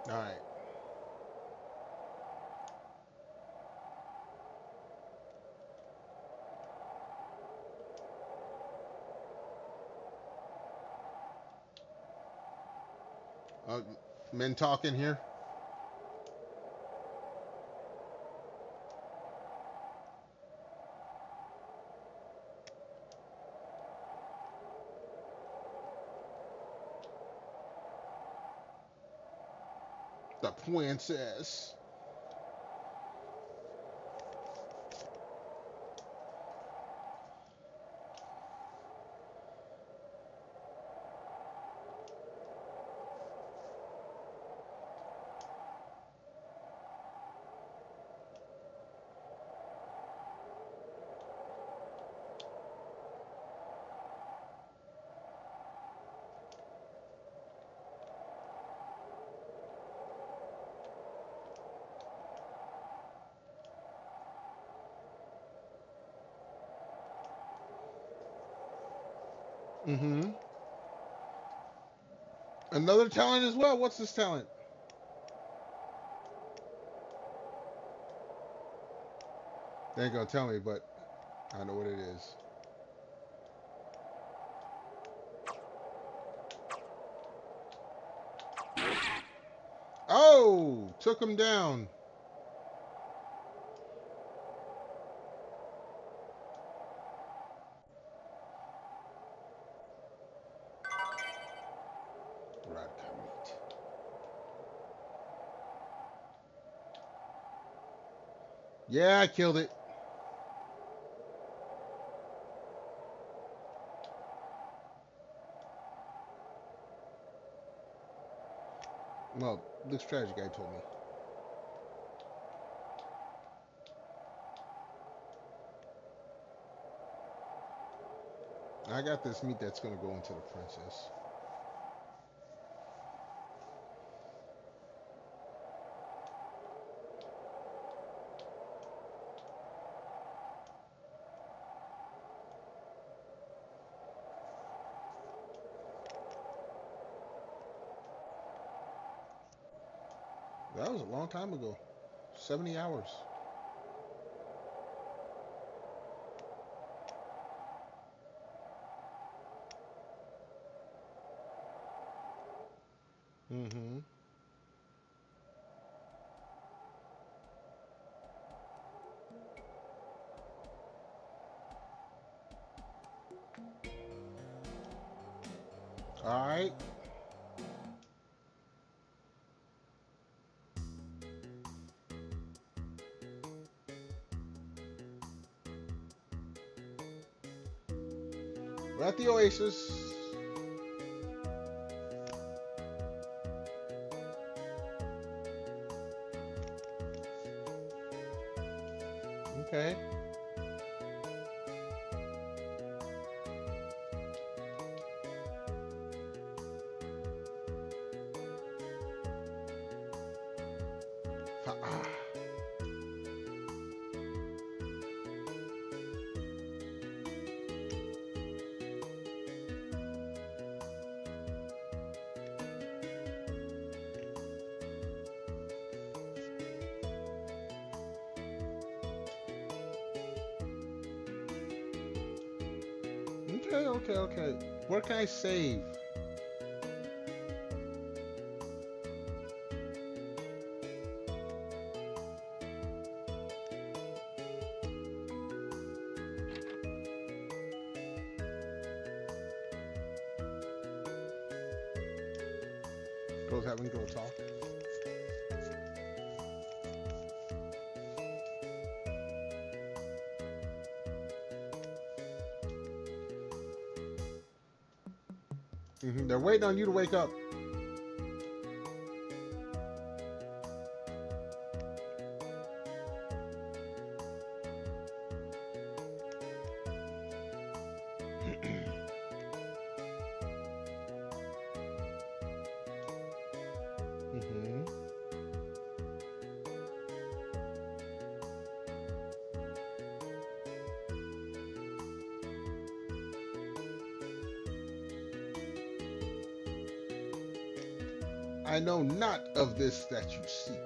All right. Men talking here. The princess. Another talent as well. What's this talent? They ain't gonna tell me, but I know what it is. Oh, took him down. Yeah, I killed it. Well, the strategy guy told me. I got this meat that's gonna go into the princess. That was a long time ago. 70 hours. Mm-hmm. All right. We're at the Oasis. Okay. Ah. Okay, okay, okay. Where can I save? Girls having girl talk. They're waiting on you to wake up. hmm I know not of this that you seek.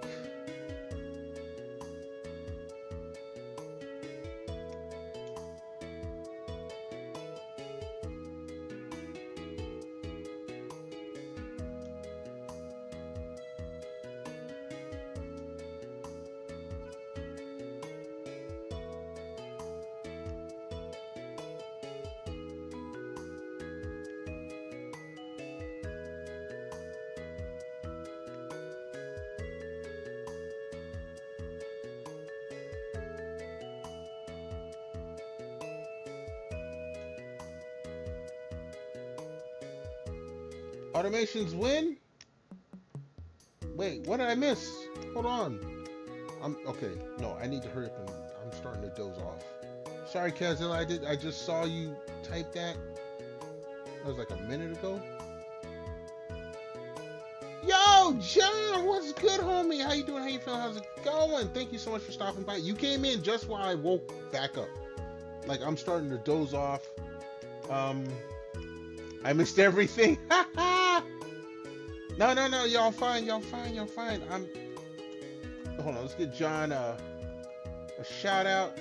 Automations win? Wait, what did I miss? Hold on. I'm okay. No, I need to hurry up and I'm starting to doze off. Sorry, Kazil, I just saw you type that. That was like a minute ago. Yo, John, what's good, homie? How you doing? How you feeling? How's it going? Thank you so much for stopping by. You came in just while I woke back up. Like I'm starting to doze off. I missed everything. No, y'all fine, y'all fine. Hold on, let's get John a shout out.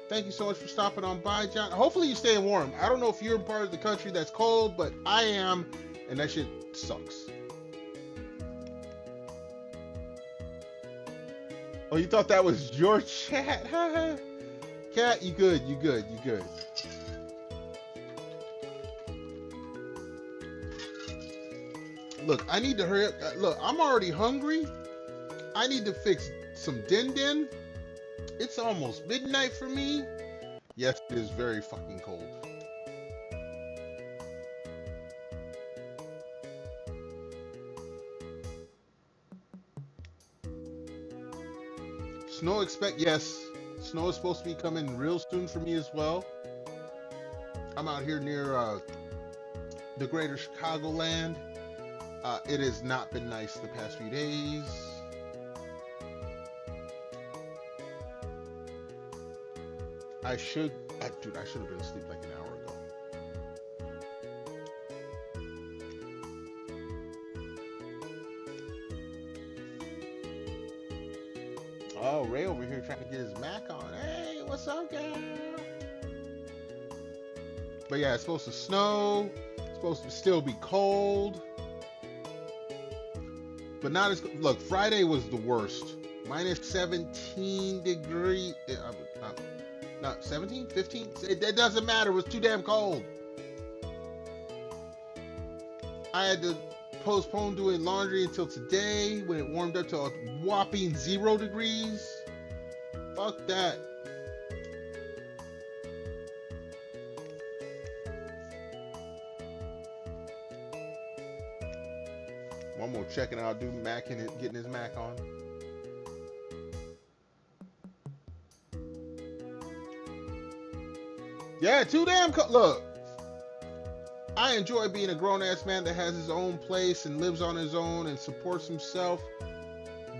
Thank you so much for stopping on by, John. Hopefully you're staying warm. I don't know if you're a part of the country that's cold, but I am, and that shit sucks. Oh, you thought that was your chat? Cat, you good. Look, I need to hurry up. Look, I'm already hungry. I need to fix some din. It's almost midnight for me. Yes, it is very fucking cold. Yes, snow is supposed to be coming real soon for me as well. I'm out here near the greater Chicagoland. It has not been nice the past few days. I should have been asleep like an hour ago. Oh, Ray over here trying to get his Mac on. Hey, what's up, girl? But yeah, it's supposed to snow. It's supposed to still be cold. But not as, look, Friday was the worst. Minus 17 degrees. Not 17, 15? It doesn't matter. It was too damn cold. I had to postpone doing laundry until today when it warmed up to a whopping 0 degrees. Fuck that. One more checking out, do Mac and getting his Mac on. Yeah, too damn cold. Look, I enjoy being a grown-ass man that has his own place and lives on his own and supports himself.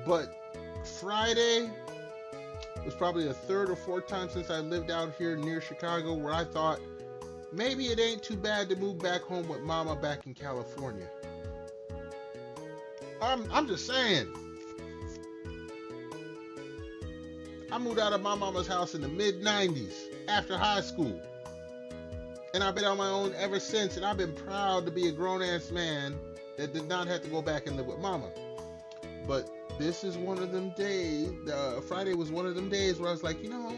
But Friday was probably the 3rd or 4th time since I lived out here near Chicago where I thought maybe it ain't too bad to move back home with mama back in California. I'm just saying. I moved out of my mama's house in the mid-90s after high school. And I've been on my own ever since, and I've been proud to be a grown-ass man that did not have to go back and live with mama. But this is one of them days, Friday was one of them days where I was like, you know,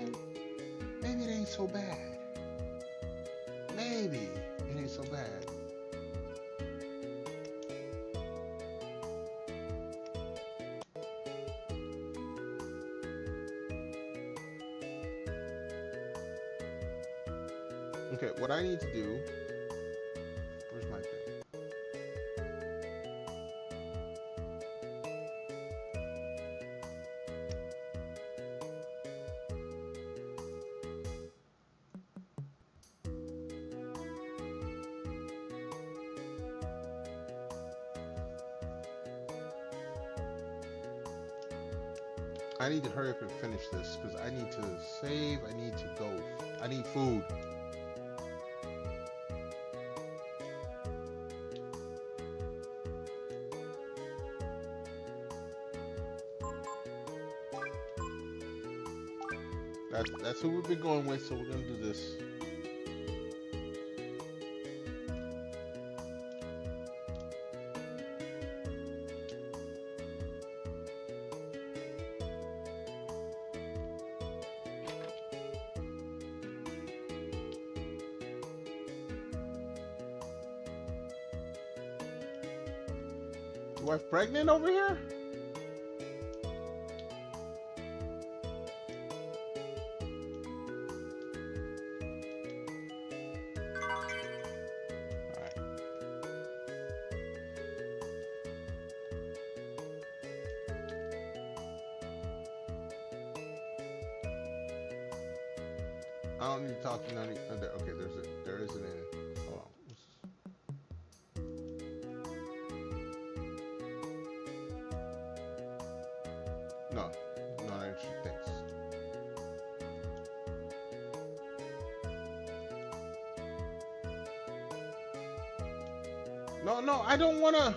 maybe it ain't so bad. Maybe it ain't so bad. Okay, what I need to do, where's my thing? I need to hurry up and finish this because I need to save, I need to go, I need food. That's who we've been going with, so we're gonna do this. Your wife pregnant over here? I don't need to talk to none of you. Okay, there isn't any. Hold on. No, not interesting things. No, I don't want to.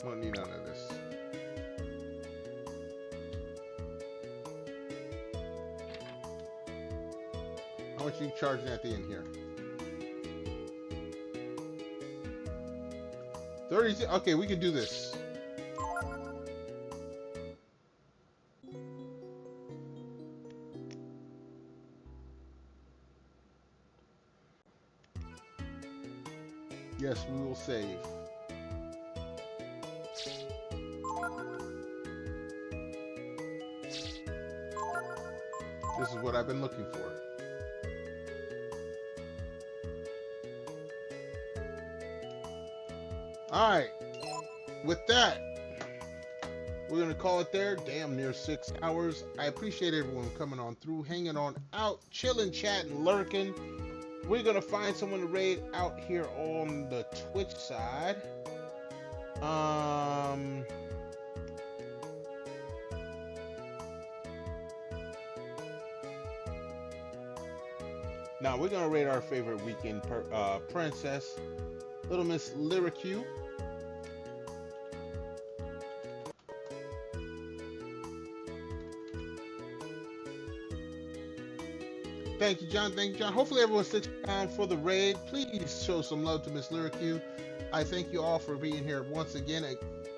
Don't need none of this. How much are you charging at the end here? 30. Okay, we can do this. Yes, we will save. This is what I've been looking for. Alright. With that, we're going to call it there. Damn near 6 hours. I appreciate everyone coming on through, hanging on out, chilling, chatting, lurking. We're going to find someone to raid out here on the Twitch side. Now we're gonna rate our favorite weekend princess, Little Miss Lyricu. Thank you, John. Thank you, John. Hopefully everyone sticks around for the raid. Please show some love to Miss Lyricu. I thank you all for being here once again.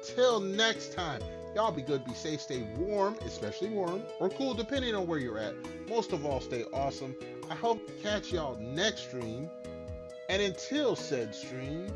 Until next time, y'all be good, be safe, stay warm, especially warm, or cool, depending on where you're at. Most of all, stay awesome. I hope to catch y'all next stream. And until said stream,